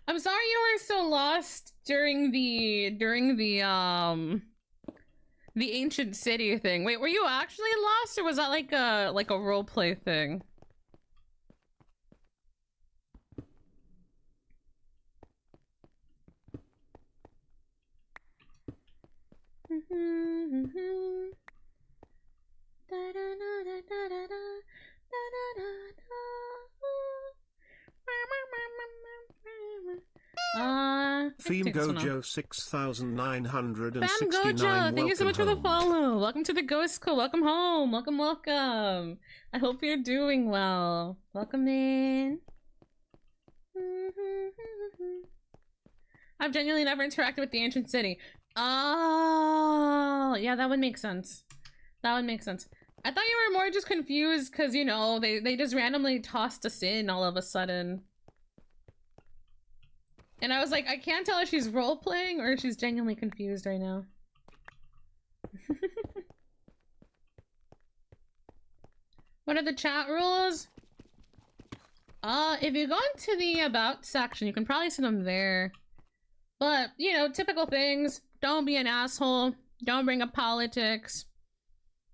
I'm sorry you were so lost during the ancient city thing. Wait, were you actually lost, or was that like a roleplay thing? Theme Gojo 6969. Fam Gojo, thank you so much for the follow. Welcome to the Ghost School. Welcome home. Welcome, welcome. I hope you're doing well. Welcome in. I've genuinely never interacted with the ancient city. Oh, yeah, that would make sense. That would make sense. I thought you were more just confused because, you know, they just randomly tossed us in all of a sudden. And I was like, I can't tell if she's role-playing or if she's genuinely confused right now. What are the chat rules? If you go into the About section, you can probably see them there. But, you know, typical things. Don't be an asshole. Don't bring up politics.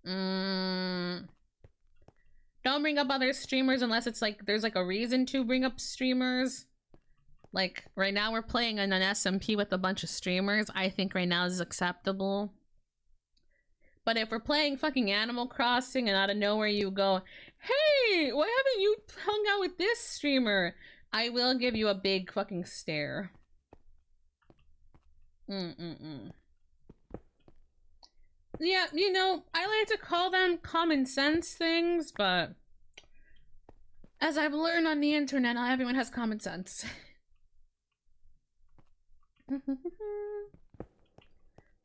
Don't Don't bring up other streamers unless it's like there's like a reason to bring up streamers. Like right now we're playing on an SMP with a bunch of streamers. I think right now is acceptable. But if we're playing fucking Animal Crossing and out of nowhere you go, hey, why haven't you hung out with this streamer? I will give you a big fucking stare. Yeah, you know, I like to call them common sense things, but as I've learned on the internet, not everyone has common sense.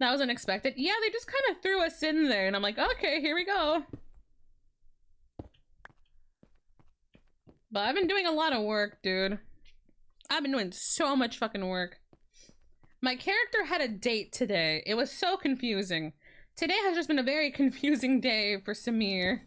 That was unexpected. Yeah, they just kind of threw us in there, and I'm like, okay, here we go. But I've been doing a lot of work, dude. I've been doing so much fucking work. My character had a date today. It was so confusing. Today has just been a very confusing day for Sumire.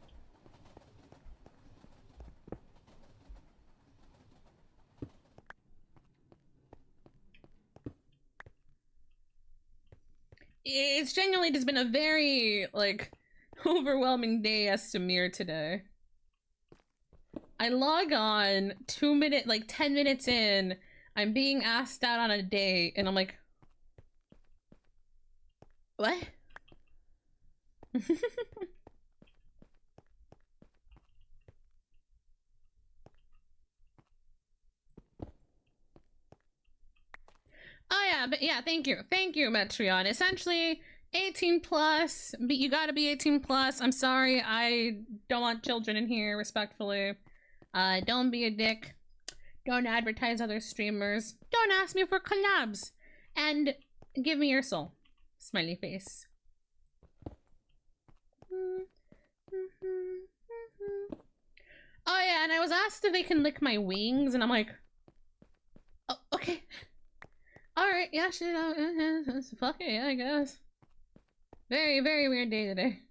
It's genuinely just been a very, like, overwhelming day as Sumire today. I log on 10 minutes in, I'm being asked out on a date, and I'm like, what? Oh yeah, but yeah, thank you, Metreon. Essentially, 18 plus, but you gotta be 18 plus. I'm sorry, I don't want children in here, respectfully. Don't be a dick. Don't advertise other streamers. Don't ask me for collabs. And give me your soul. Smiley face. Oh yeah, and I was asked if they can lick my wings, and I'm like, oh, okay. Alright, yeah, shit, fuck it, yeah, I guess. Very, very weird day today.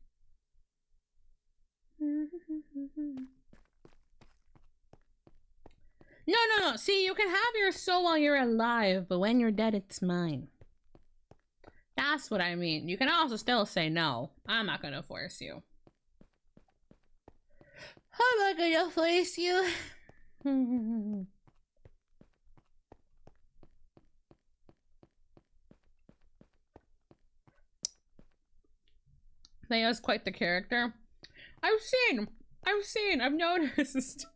No, see, you can have your soul while you're alive, but when you're dead, it's mine. That's what I mean. You can also still say no. I'm not gonna force you. I'm not gonna force you. Leo's quite the character. I've noticed.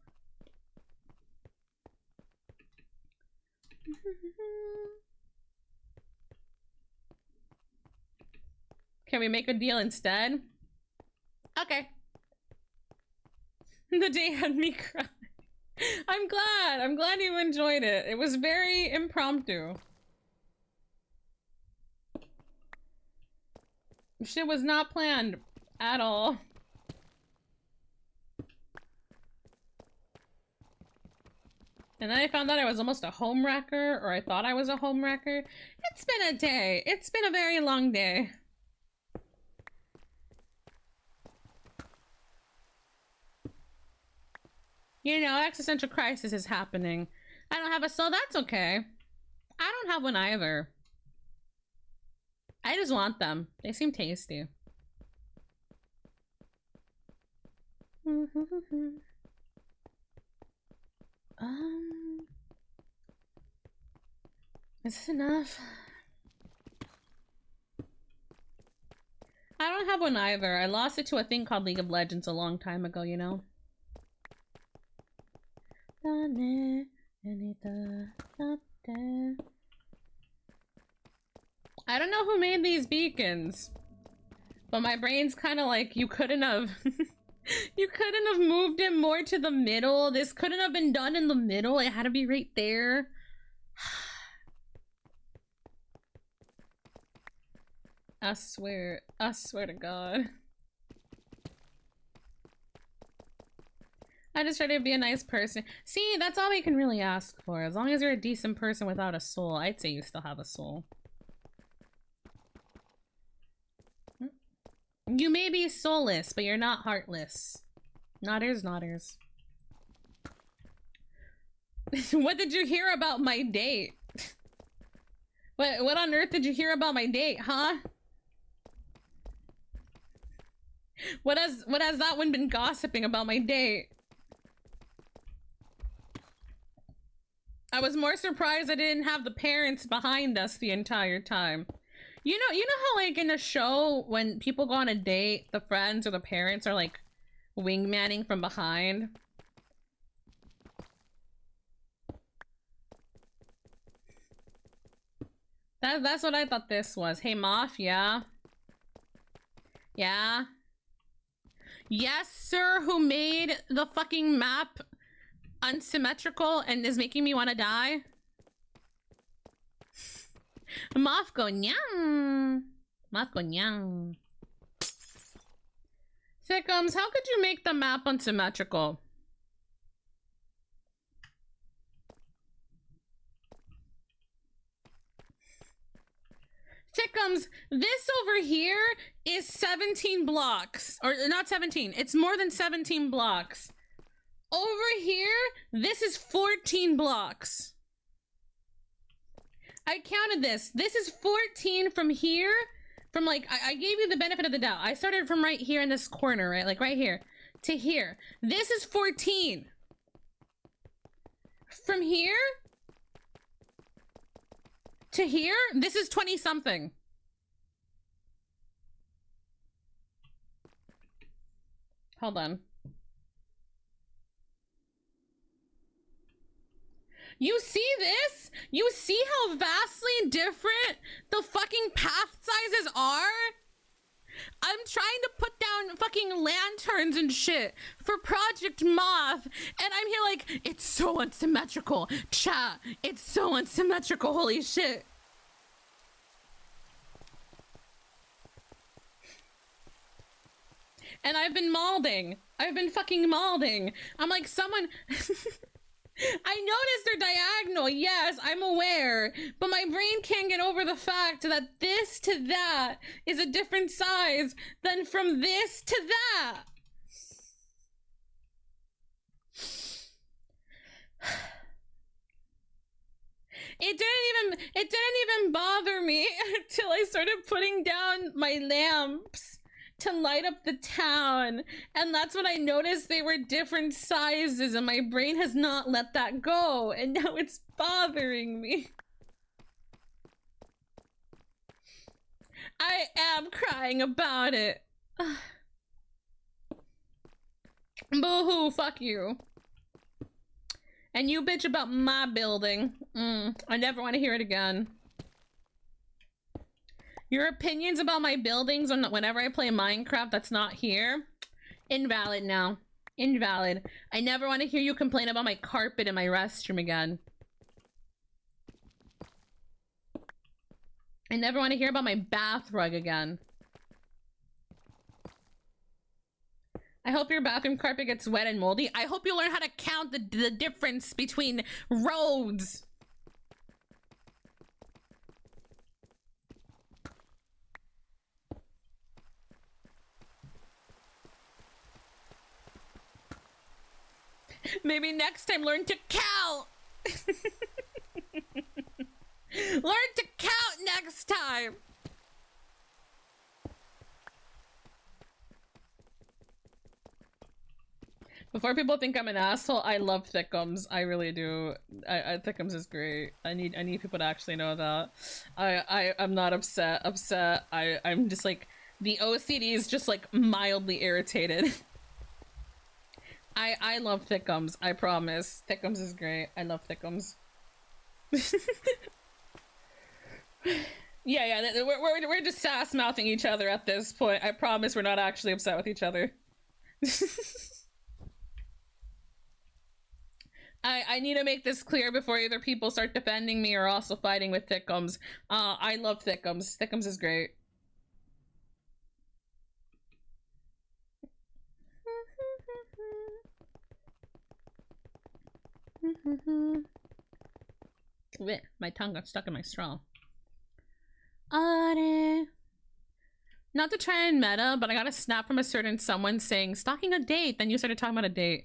Can we make a deal instead? Okay. The day had me cry. I'm glad you enjoyed it. It was very impromptu. Shit was not planned at all. And then I found out I was almost a home wrecker, or I thought I was a home wrecker. It's been a day. It's been a very long day. You know, existential crisis is happening. I don't have a soul, that's okay. I don't have one either. I just want them. They seem tasty. Is this enough? I don't have one either. I lost it to a thing called League of Legends a long time ago, you know? I don't know who made these beacons, but my brain's kind of like, you couldn't have you couldn't have moved it more to the middle. This couldn't have been done in the middle. It had to be right there. I swear to God. I just try to be a nice person. See, that's all we can really ask for. As long as you're a decent person without a soul, I'd say you still have a soul. You may be soulless, but you're not heartless. Nodders. What did you hear about my date? What on earth did you hear about my date, huh? What has that one been gossiping about my date? I was more surprised I didn't have the parents behind us the entire time. You know how like in a show when people go on a date, the friends or the parents are like wingmanning from behind? That's what I thought this was. Hey Moth, yeah? Yeah? Yes, sir, who made the fucking map unsymmetrical and is making me want to die? Moth go nyang. Moth go nyang. Thickums, how could you make the map unsymmetrical? Thickums, this over here is 17 blocks. Or not 17, it's more than 17 blocks. Over here, this is 14 blocks. I counted this. This is 14 from here. From like, I gave you the benefit of the doubt. I started from right here in this corner, right? Like right here to here. This is 14. From here to here, this is 20 something. Hold on. You see this? You see how vastly different the fucking path sizes are? I'm trying to put down fucking lanterns and shit for Project Moth, and I'm here like, it's so unsymmetrical. Chat, it's so unsymmetrical, holy shit. And I've been malding. I've been fucking malding. I'm like, someone... I noticed they're diagonal, yes, I'm aware, but my brain can't get over the fact that this to that is a different size than from this to that. It didn't even bother me until I started putting down my lamps to light up the town, and that's when I noticed they were different sizes, and my brain has not let that go, and now it's bothering me. I am crying about it. Boo-hoo, fuck you. And you bitch about my building. I never want to hear it again. Your opinions about my buildings whenever I play Minecraft that's not here, invalid now. Invalid. I never want to hear you complain about my carpet in my restroom again. I never want to hear about my bath rug again. I hope your bathroom carpet gets wet and moldy. I hope you learn how to count the difference between roads. Maybe next time learn to count. Learn to count next time. Before people think I'm an asshole, I love Thickums. I really do. Thickums is great. I need people to actually know that. I'm not upset. I'm just like, the OCD is just like mildly irritated. I love Thickums, I promise. Thickums is great. I love Thickums. yeah, we're just sass-mouthing each other at this point. I promise we're not actually upset with each other. I need to make this clear before either people start defending me or also fighting with Thickums. I love Thickums. Thickums is great. Blech, my tongue got stuck in my straw. Not to try and meta, but I got a snap from a certain someone saying, stalking a date, then you started talking about a date.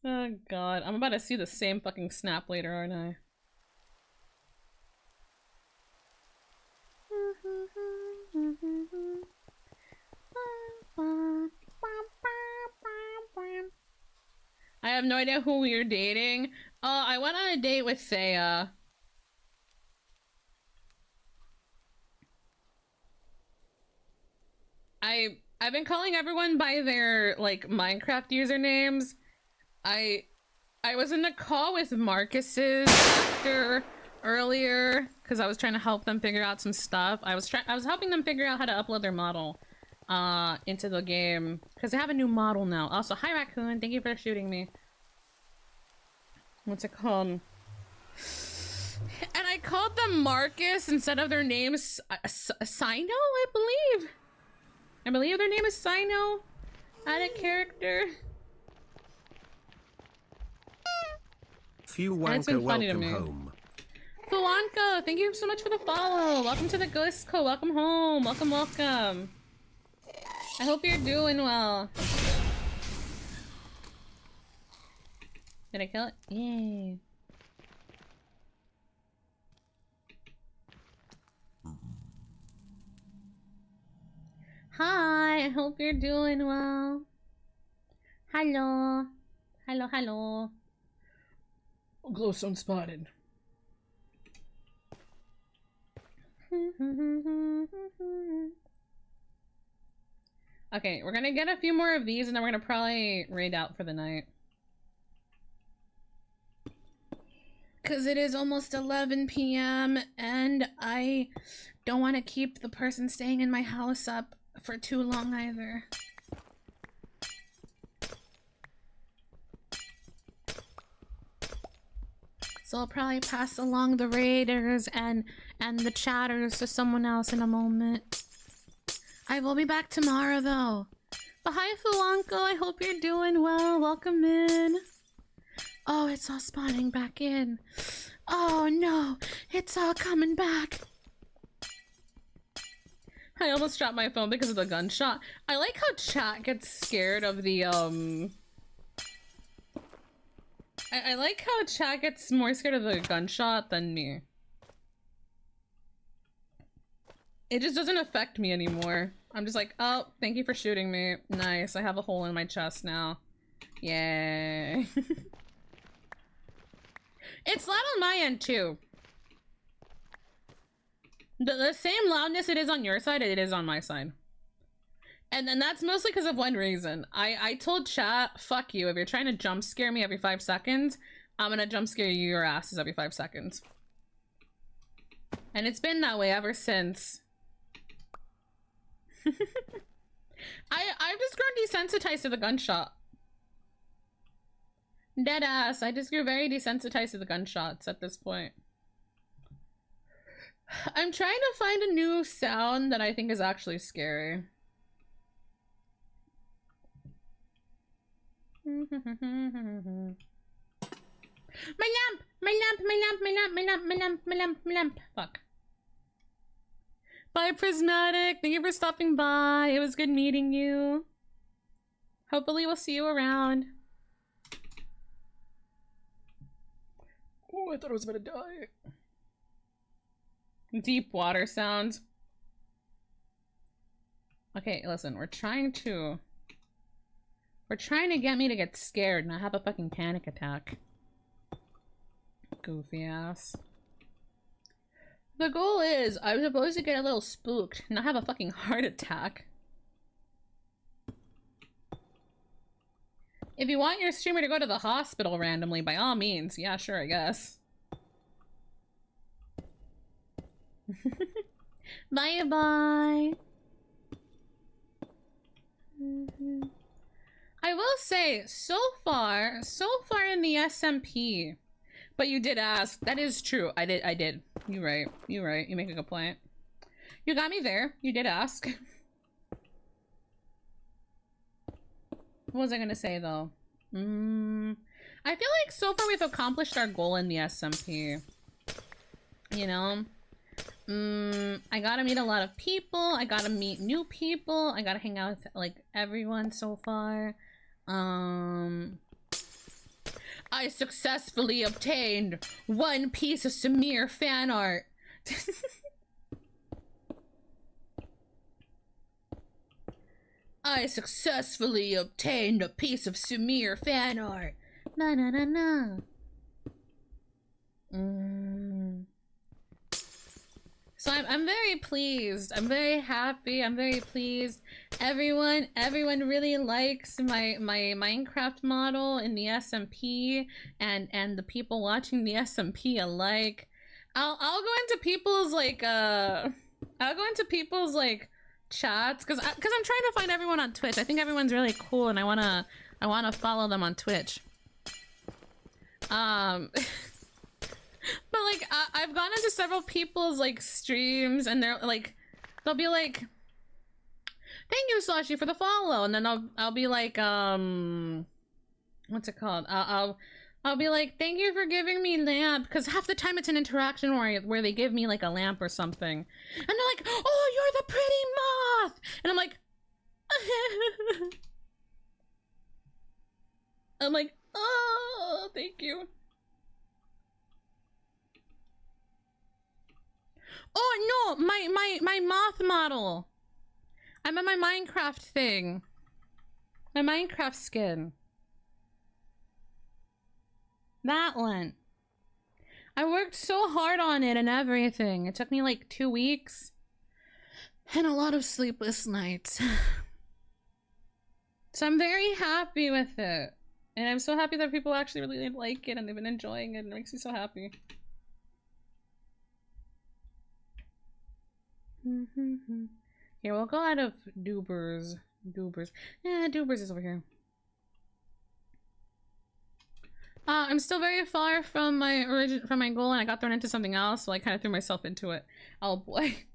Oh god, I'm about to see the same fucking snap later, aren't I? I have no idea who you're dating. I went on a date with Thea. I've been calling everyone by their like Minecraft usernames. I was in a call with Marcus's actor earlier because I was trying to help them figure out some stuff. I was helping them figure out how to upload their model into the game because they have a new model now. Also, hi Raccoon, thank you for shooting me. What's it called? And I called them Marcus instead of their names Sino, I believe. I believe their name is Sino. Added character. Fuwanka, welcome home. Fuwanka, thank you so much for the follow. Welcome to the Ghost Co. Welcome home. Welcome, welcome. I hope you're doing well. Did I kill it? Yay. Hi, I hope you're doing well. Hello. Hello, hello. Glowstone spotted. Okay, we're gonna get a few more of these and then we're gonna probably raid out for the night. Because it is almost 11 p.m. and I don't want to keep the person staying in my house up for too long either. So I'll probably pass along the raiders and the chatters to someone else in a moment. I will be back tomorrow though. But hi Fulanko, I hope you're doing well. Welcome in. Oh, it's all spawning back in. Oh no, it's all coming back. I almost dropped my phone because of the gunshot. I like how chat gets scared of the I like how chat gets more scared of the gunshot than me. It just doesn't affect me anymore. I'm just like, oh, thank you for shooting me. Nice, I have a hole in my chest now. Yay. It's loud on my end too. The same loudness it is on your side, it is on my side. And then that's mostly because of one reason. I told chat, fuck you, if you're trying to jump scare me every 5 seconds, I'm gonna jump scare your asses every 5 seconds. And it's been that way ever since. I've just grown desensitized to the gunshot. Deadass, I just grew very desensitized to the gunshots at this point. I'm trying to find a new sound that I think is actually scary. My lamp! My lamp! My lamp! My lamp! My lamp! My lamp! My lamp! My lamp! Fuck. Bye, Prismatic. Thank you for stopping by. It was good meeting you. Hopefully we'll see you around. Oh, I thought I was about to die. Deep water sounds. Okay, listen, we're trying to get me to get scared and I have a fucking panic attack. Goofy ass. The goal is, I'm supposed to get a little spooked, not have a fucking heart attack. If you want your streamer to go to the hospital randomly, by all means, yeah, sure, I guess. Bye bye. I will say, so far in the SMP, but you did ask. That is true. I did. You're right. You're right. You make a good point. You got me there. You did ask. What was I gonna say though? I feel like so far we've accomplished our goal in the SMP. You know? I gotta meet a lot of people. I gotta meet new people. I gotta hang out with like everyone so far. I successfully obtained 1 piece of Sumire fan art. I successfully obtained a piece of Sumire fan art. Na na na na. So I'm very pleased. I'm very happy. I'm very pleased. Everyone really likes my Minecraft model in the SMP, and the people watching the SMP alike. I'll go into people's like chats because I'm trying to find everyone on Twitch. I think everyone's really cool, and I wanna follow them on Twitch. But like I've gone into several people's like streams, and they're like, they'll be like, "Thank you, Slushy, for the follow," and then I'll be like, what's it called? I'll be like, "Thank you for giving me lamp," because half the time it's an interaction where they give me like a lamp or something, and they're like, "Oh, you're the pretty moth," and I'm like, "Oh, thank you." Oh no, my moth model. I'm at my Minecraft thing. My Minecraft skin. That one. I worked so hard on it and everything. It took me like 2 weeks. And a lot of sleepless nights. So I'm very happy with it. And I'm so happy that people actually really like it and they've been enjoying it, and it makes me so happy. Here, we'll go out of Doobers. Yeah, Doobers is over here. I'm still very far from my goal, and I got thrown into something else, so I kind of threw myself into it. Oh boy.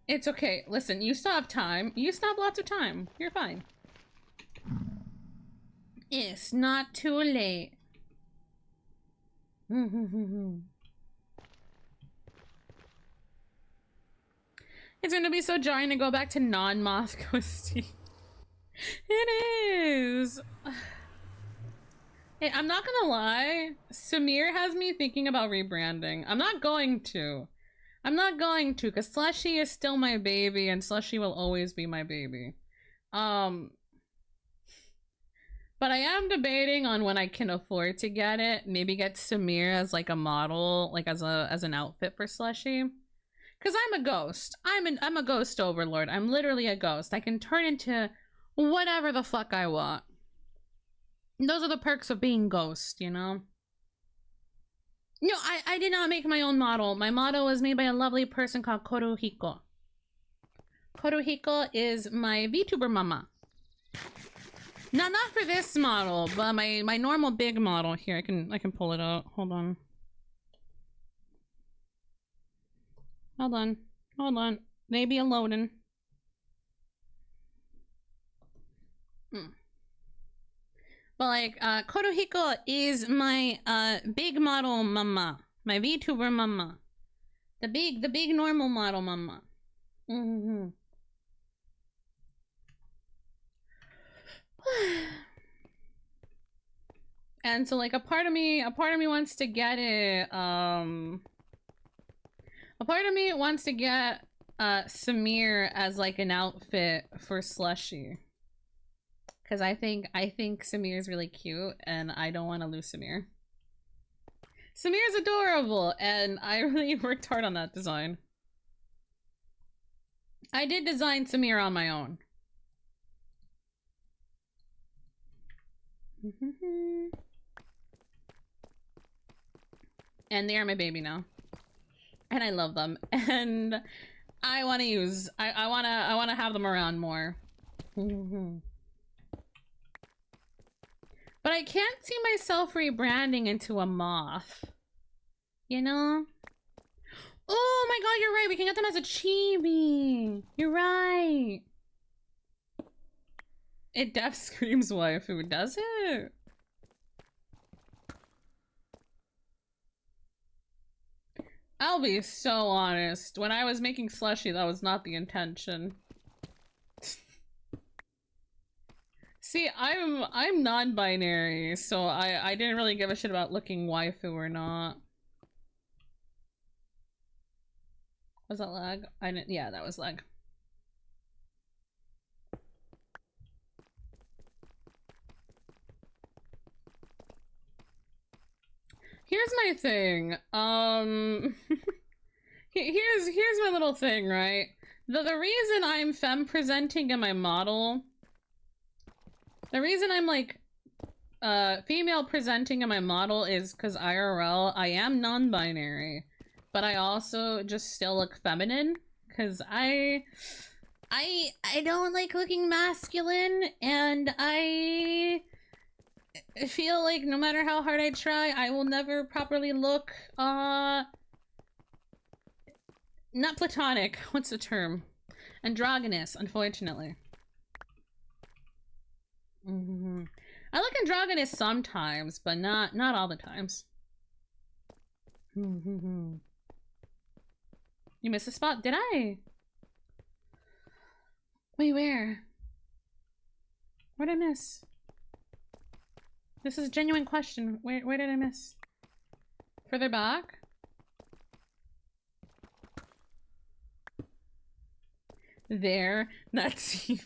It's okay. Listen, you still have time. You still have lots of time. You're fine. It's not too late. It's gonna be so jarring to go back to non-moth ghosty. It is. Hey, I'm not gonna lie. Sumire has me thinking about rebranding. I'm not going to, because Slushy is still my baby, and Slushy will always be my baby. But I am debating on when I can afford to get it. Maybe get Sumire as like a model, like as an outfit for Slushy. Cause I'm a ghost. I'm a ghost overlord. I'm literally a ghost. I can turn into whatever the fuck I want. Those are the perks of being ghost, you know? No, I did not make my own model. My model was made by a lovely person called Koruhiko. Koruhiko is my VTuber mama. Not for this model, but my normal big model here. I can pull it out. Hold on. Hold on. Maybe a loading. But like, Koruhiko is my big model mama, my VTuber mama, the big normal model mama. And so like a part of me wants to get it. A part of me wants to get Sumire as like an outfit for Slushy. Cause I think Sumire is really cute, and I don't want to lose Sumire. Sumire is adorable, and I really worked hard on that design. I did design Sumire on my own. And they are my baby now. And I love them. And I want to use, I want to have them around more. But I can't see myself rebranding into a moth. You know? Oh my god, you're right. We can get them as a chibi. You're right. It def screams waifu, does it? I'll be so honest. When I was making Slushy, that was not the intention. See, I'm non-binary, so I didn't really give a shit about looking waifu or not. Was that lag? Yeah, that was lag. Here's my thing. Here's my little thing, right? The reason I'm femme presenting in my model, the reason I'm like female presenting in my model is because IRL I am non-binary, but I also just still look feminine because I don't like looking masculine, and I feel like no matter how hard I try, I will never properly look not platonic, what's the term? Androgynous, unfortunately. I look androgynous sometimes, but not all the times. You missed a spot, did I? Wait, where? Where'd I miss? This is a genuine question. Where did I miss? Further back? There. That's you.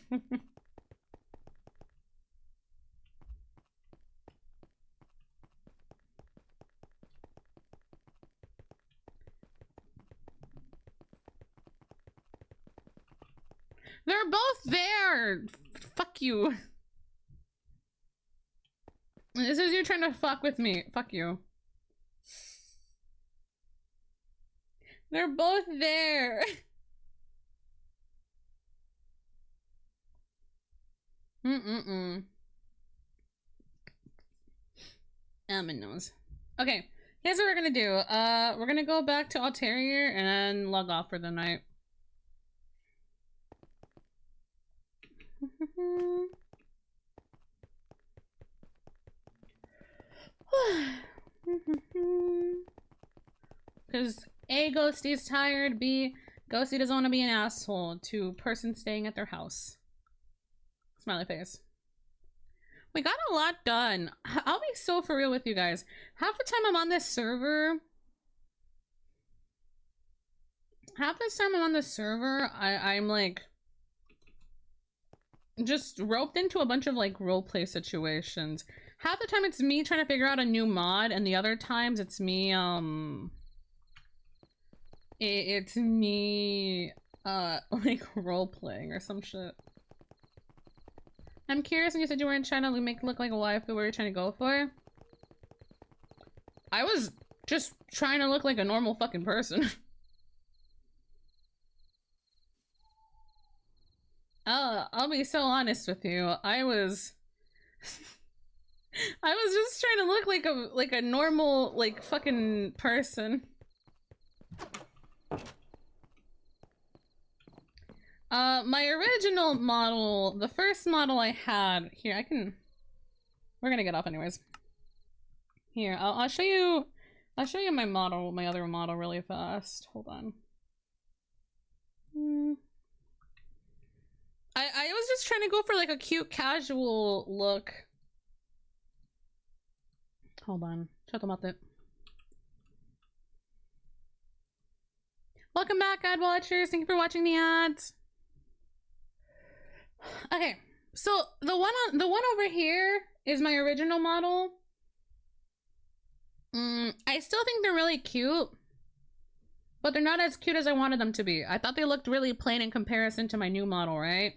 They're both there! Fuck you. This is you trying to fuck with me. Fuck you. They're both there. Nose. Okay, here's what we're gonna do. We're gonna go back to Altair and log off for the night. Because A, Ghosty's tired, B, Ghosty doesn't want to be an asshole to person staying at their house. Smiley face. We got a lot done. I'll be so for real with you guys. Half the time I'm on this server, I'm like just roped into a bunch of like roleplay situations. Half the time it's me trying to figure out a new mod, and the other times it's me it's me like role playing or some shit. I'm curious, when you said you weren't trying to make it look like a wife, what were you trying to go for? I was just trying to look like a normal fucking person. I'll be so honest with you. I was just trying to look like a normal, like, fucking person. My original model, the first model I had, here, we're gonna get off anyways. Here, I'll show you my model, my other model really fast. Hold on. I was just trying to go for like a cute casual look. Hold on, shut them up it. Welcome back, ad watchers. Thank you for watching the ads. Okay, so the one over here is my original model. I still think they're really cute, but they're not as cute as I wanted them to be. I thought they looked really plain in comparison to my new model, right?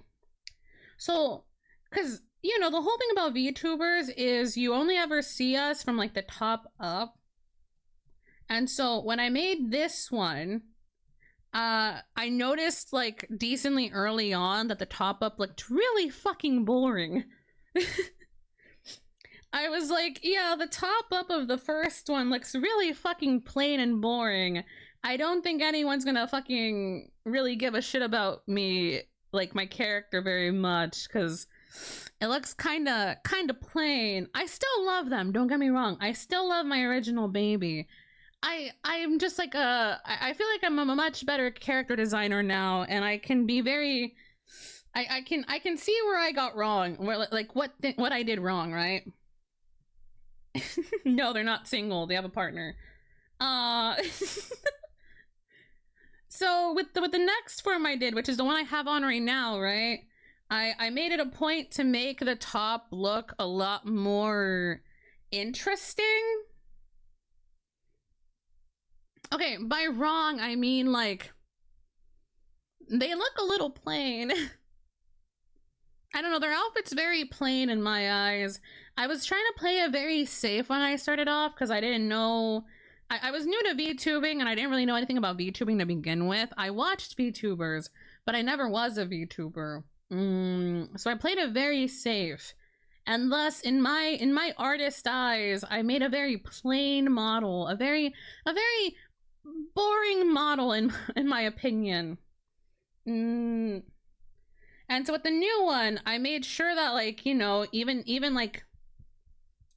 So, because, you know, the whole thing about VTubers is you only ever see us from like the top up. And so when I made this one, I noticed like decently early on that the top up looked really fucking boring. I was like, yeah, the top up of the first one looks really fucking plain and boring. I don't think anyone's gonna fucking really give a shit about me, like my character, very much, because it looks kinda plain. I still love them, don't get me wrong. I still love my original baby. I'm just like I feel like I'm a much better character designer now, and I can be very, I can see where I got wrong, where like what I did wrong, right? No, they're not single. They have a partner. So with the next form I did, which is the one I have on right now, right? I made it a point to make the top look a lot more interesting. Okay, by wrong, I mean, like, they look a little plain. I don't know, their outfit's very plain in my eyes. I was trying to play it very safe when I started off because I didn't know... I was new to VTubing and I didn't really know anything about VTubing to begin with. I watched VTubers, but I never was a VTuber. So I played it very safe. And thus, in my artist eyes, I made a very plain model. A very boring model in my opinion. And so with the new one, I made sure that, like, you know, even like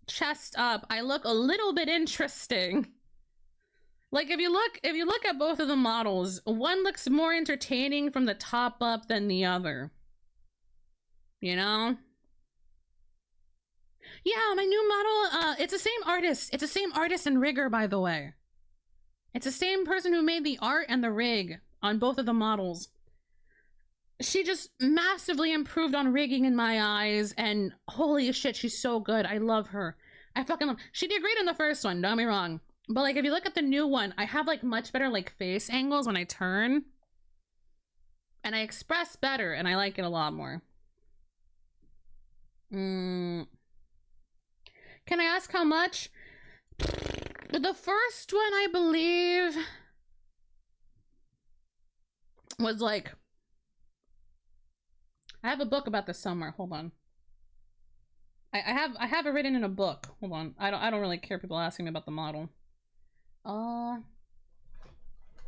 chest up, I look a little bit interesting. Like if you look at both of the models, one looks more entertaining from the top up than the other. You know? Yeah, my new model, it's the same artist. It's the same artist and rigger, by the way. It's the same person who made the art and the rig on both of the models. She just massively improved on rigging in my eyes, and holy shit, she's so good. I love her. I fucking love... She did great in the first one, don't get me wrong. But, like, if you look at the new one, I have, like, much better, like, face angles when I turn. And I express better, and I like it a lot more. Can I ask how much? The first one, I believe, was, like... I have a book about this somewhere. Hold on. I have it written in a book. Hold on. I don't really care people asking me about the model.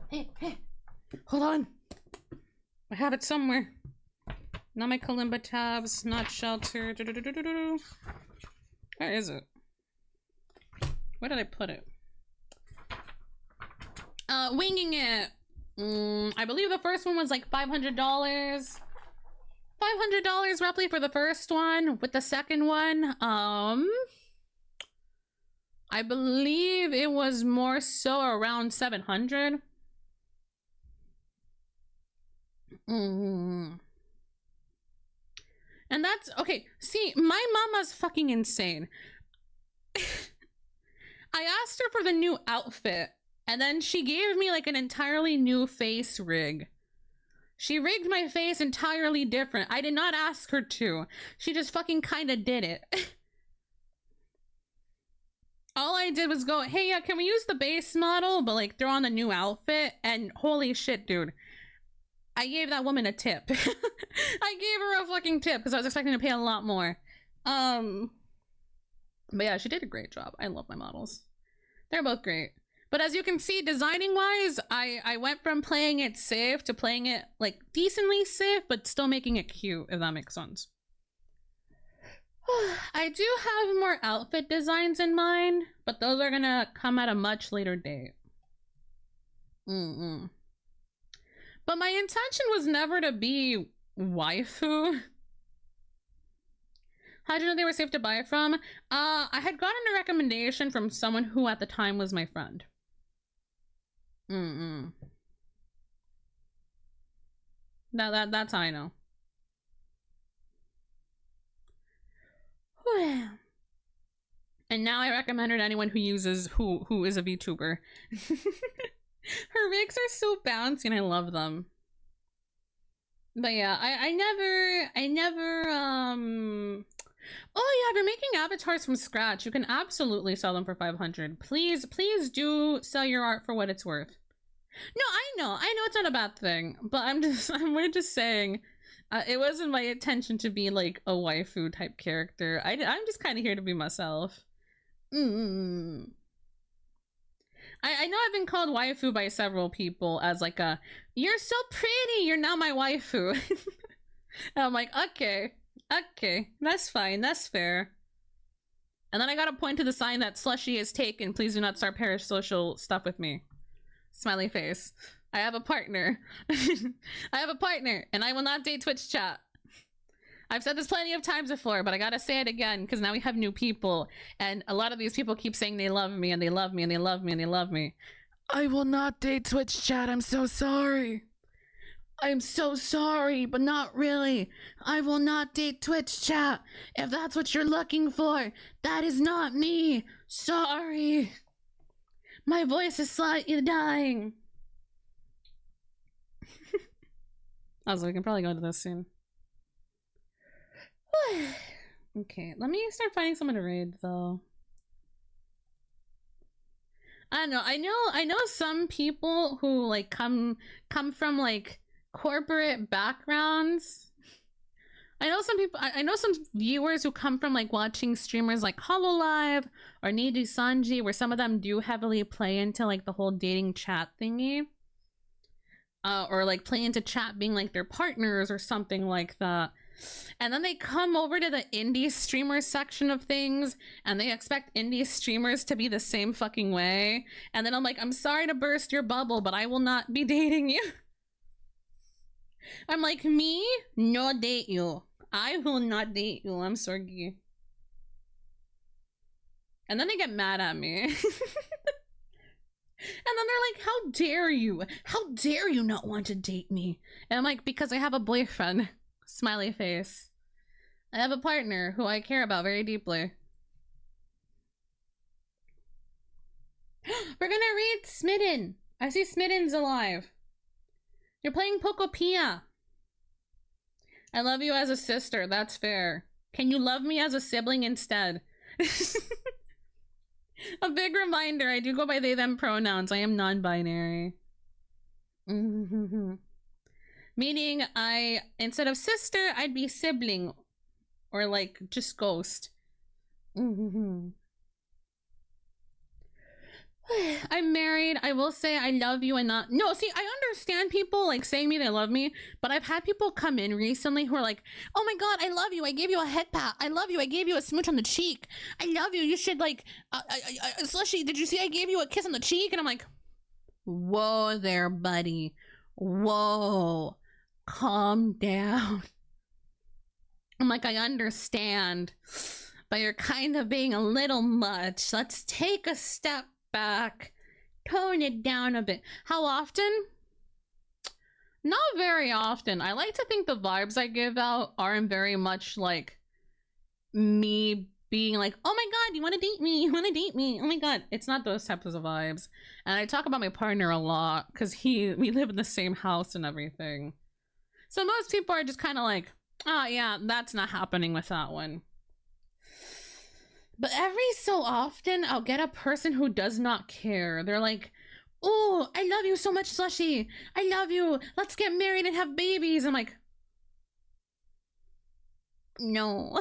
Hey. Hold on. I have it somewhere. Not my Kalimba tabs, not shelter. Where is it? Where did I put it? Winging it. I believe the first one was like $500. $500 roughly for the first one. With the second one, I believe it was more so around 700. And that's okay. See, my mama's fucking insane. I asked her for the new outfit, and then she gave me like an entirely new face rig. She rigged my face entirely different. I did not ask her to. She just fucking kind of did it. All I did was go, hey, can we use the base model, but like throw on the new outfit? And holy shit, dude. I gave that woman a tip. I gave her a fucking tip because I was expecting to pay a lot more. But yeah, she did a great job. I love my models. They're both great. But as you can see, designing wise, I went from playing it safe to playing it like decently safe, but still making it cute, if that makes sense. I do have more outfit designs in mind, but those are gonna come at a much later date. But my intention was never to be waifu. How did you know they were safe to buy from? I had gotten a recommendation from someone who at the time was my friend. That's how I know. And now I recommend her to anyone who is a VTuber. Her rigs are so bouncy and I love them. But yeah, I never oh yeah, if you're making avatars from scratch, you can absolutely sell them for 500. Please do sell your art for what it's worth. No, I know it's not a bad thing, but we're just saying, it wasn't my intention to be like a waifu type character. I'm just kind of here to be myself. I know I've been called waifu by several people as like you're so pretty, you're now my waifu. And I'm like, okay, that's fine, that's fair. And then I gotta point to the sign that Slushy is taken. Please do not start parasocial stuff with me. Smiley face. I have a partner. I have a partner, and I will not date Twitch chat. I've said this plenty of times before, but I gotta say it again, because now we have new people, and a lot of these people keep saying they love me, and they love me, and they love me, and they love me. I will not date Twitch chat, I'm so sorry. I'm so sorry, but not really. I will not date Twitch chat. If that's what you're looking for, that is not me. Sorry. My voice is slightly dying. Also, we can probably go to this soon. Okay, let me start finding someone to raid though. I don't know. I know some people who like come from like corporate backgrounds. I know some people. I know some viewers who come from like watching streamers like Hololive or Niji Sanji, where some of them do heavily play into like the whole dating chat thingy, or like play into chat being like their partners or something like that. And then they come over to the indie streamer section of things and they expect indie streamers to be the same fucking way. And then I'm like, I'm sorry to burst your bubble, but I will not be dating you. I'm like, me? No date you. I will not date you. I'm sorry. And then they get mad at me. And then they're like, how dare you? How dare you not want to date me? And I'm like, because I have a boyfriend. Smiley face. I have a partner who I care about very deeply. We're gonna read Smitten. I see Smitten's alive. You're playing Pokopia. I love you as a sister. That's fair. Can you love me as a sibling instead? A big reminder, I do go by they them pronouns. I am non-binary. Meaning instead of sister, I'd be sibling. Or like, just ghost. I'm married. I will say I love you and not... No, see, I understand people like saying me they love me, but I've had people come in recently who are like, oh my god, I love you. I gave you a head pat. I love you. I gave you a smooch on the cheek. I love you. You should like... Slushy, did you see I gave you a kiss on the cheek? And I'm like, whoa there, buddy. Whoa. Calm down. I'm like, I understand, but you're kind of being a little much. Let's take a step back, tone it down a bit. How often? Not very often. I like to think the vibes I give out aren't very much like me being like, oh my god, you want to date me? You want to date me? Oh my god. It's not those types of vibes. And I talk about my partner a lot because we live in the same house and everything. So most people are just kind of like, oh yeah, that's not happening with that one. But every so often, I'll get a person who does not care. They're like, oh, I love you so much, Slushy. I love you. Let's get married and have babies. I'm like, no.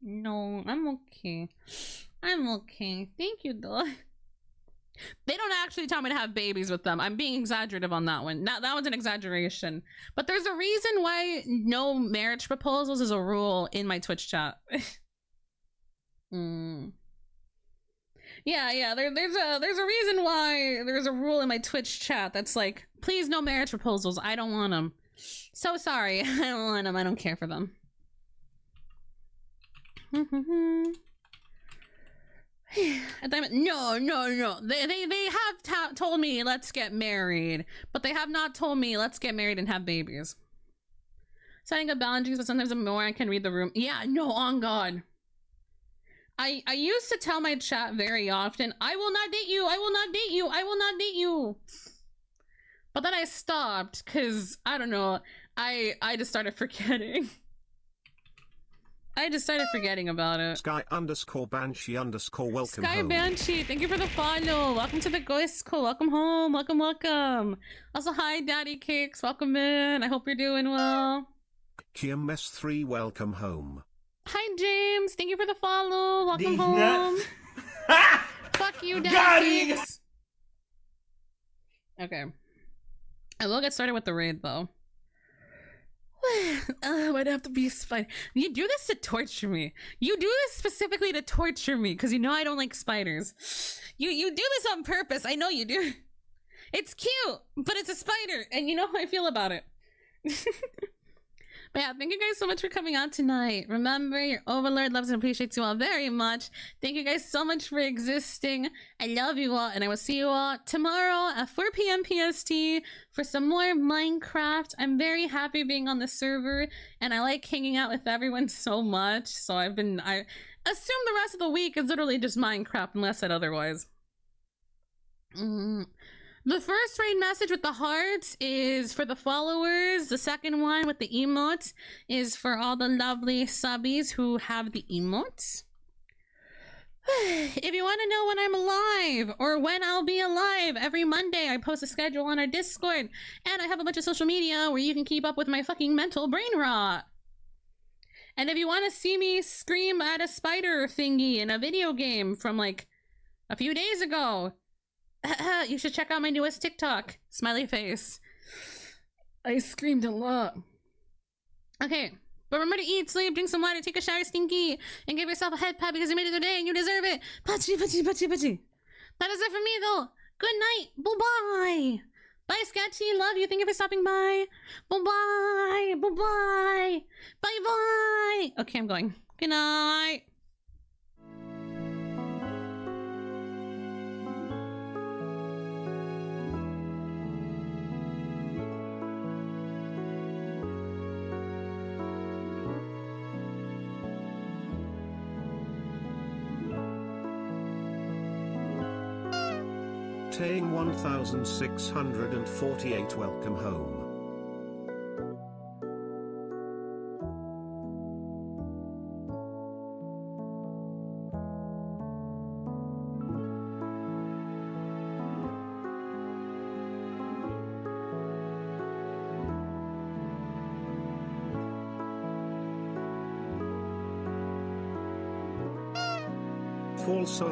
No, I'm okay. I'm okay. Thank you, though. They don't actually tell me to have babies with them. I'm being exaggerative on that one. That one's an exaggeration. But there's a reason why no marriage proposals is a rule in my Twitch chat. Yeah, there's a reason why there's a rule in my Twitch chat that's like, please no marriage proposals. I don't want them. So sorry. I don't want them. I don't care for them. No. They have told me let's get married, but they have not told me let's get married and have babies. Setting up boundaries, but sometimes the more I can read the room. Yeah, no, on God. I used to tell my chat very often, I will not date you, I will not date you, I will not date you. But then I stopped, because, I don't know, I just started forgetting. I just started forgetting about it. Sky_Banshee_ welcome Sky home. Banshee, thank you for the follow. Welcome to the Ghost School. Welcome home. Welcome. Also, hi, Daddy Cakes. Welcome in. I hope you're doing well. KMS3, welcome home. Hi, James. Thank you for the follow. Welcome home. Fuck you, Daddy Got Cakes. Okay. I will get started with the raid, though. I'd have to be spider. You do this to torture me. You do this specifically to torture me because you know I don't like spiders. You do this on purpose. I know you do. It's cute, but it's a spider, and you know how I feel about it. But yeah, thank you guys so much for coming out tonight. Remember, your overlord loves and appreciates you all very much. Thank you guys so much for existing. I love you all, and I will see you all tomorrow at 4 p.m. PST for some more Minecraft. I'm very happy being on the server, and I like hanging out with everyone so much. So I assume the rest of the week is literally just Minecraft, unless said otherwise. The first raid message with the hearts is for the followers. The second one with the emotes is for all the lovely subbies who have the emotes. If you want to know when I'm alive or when I'll be alive, every Monday I post a schedule on our Discord, and I have a bunch of social media where you can keep up with my fucking mental brain rot. And if you want to see me scream at a spider thingy in a video game from like a few days ago, you should check out my newest TikTok. Smiley face. I screamed a lot. Okay. But remember to eat, sleep, drink some water, take a shower, stinky, and give yourself a head pat because you made it today and you deserve it. Pachi, pachi, pachi, pachi. That is it for me, though. Good night. Bye-bye. Bye, Sketchy. Love you. Thank you for stopping by. Bye-bye. Bye-bye. Bye-bye. Okay, I'm going. Good night. Taying 1648 welcome home. False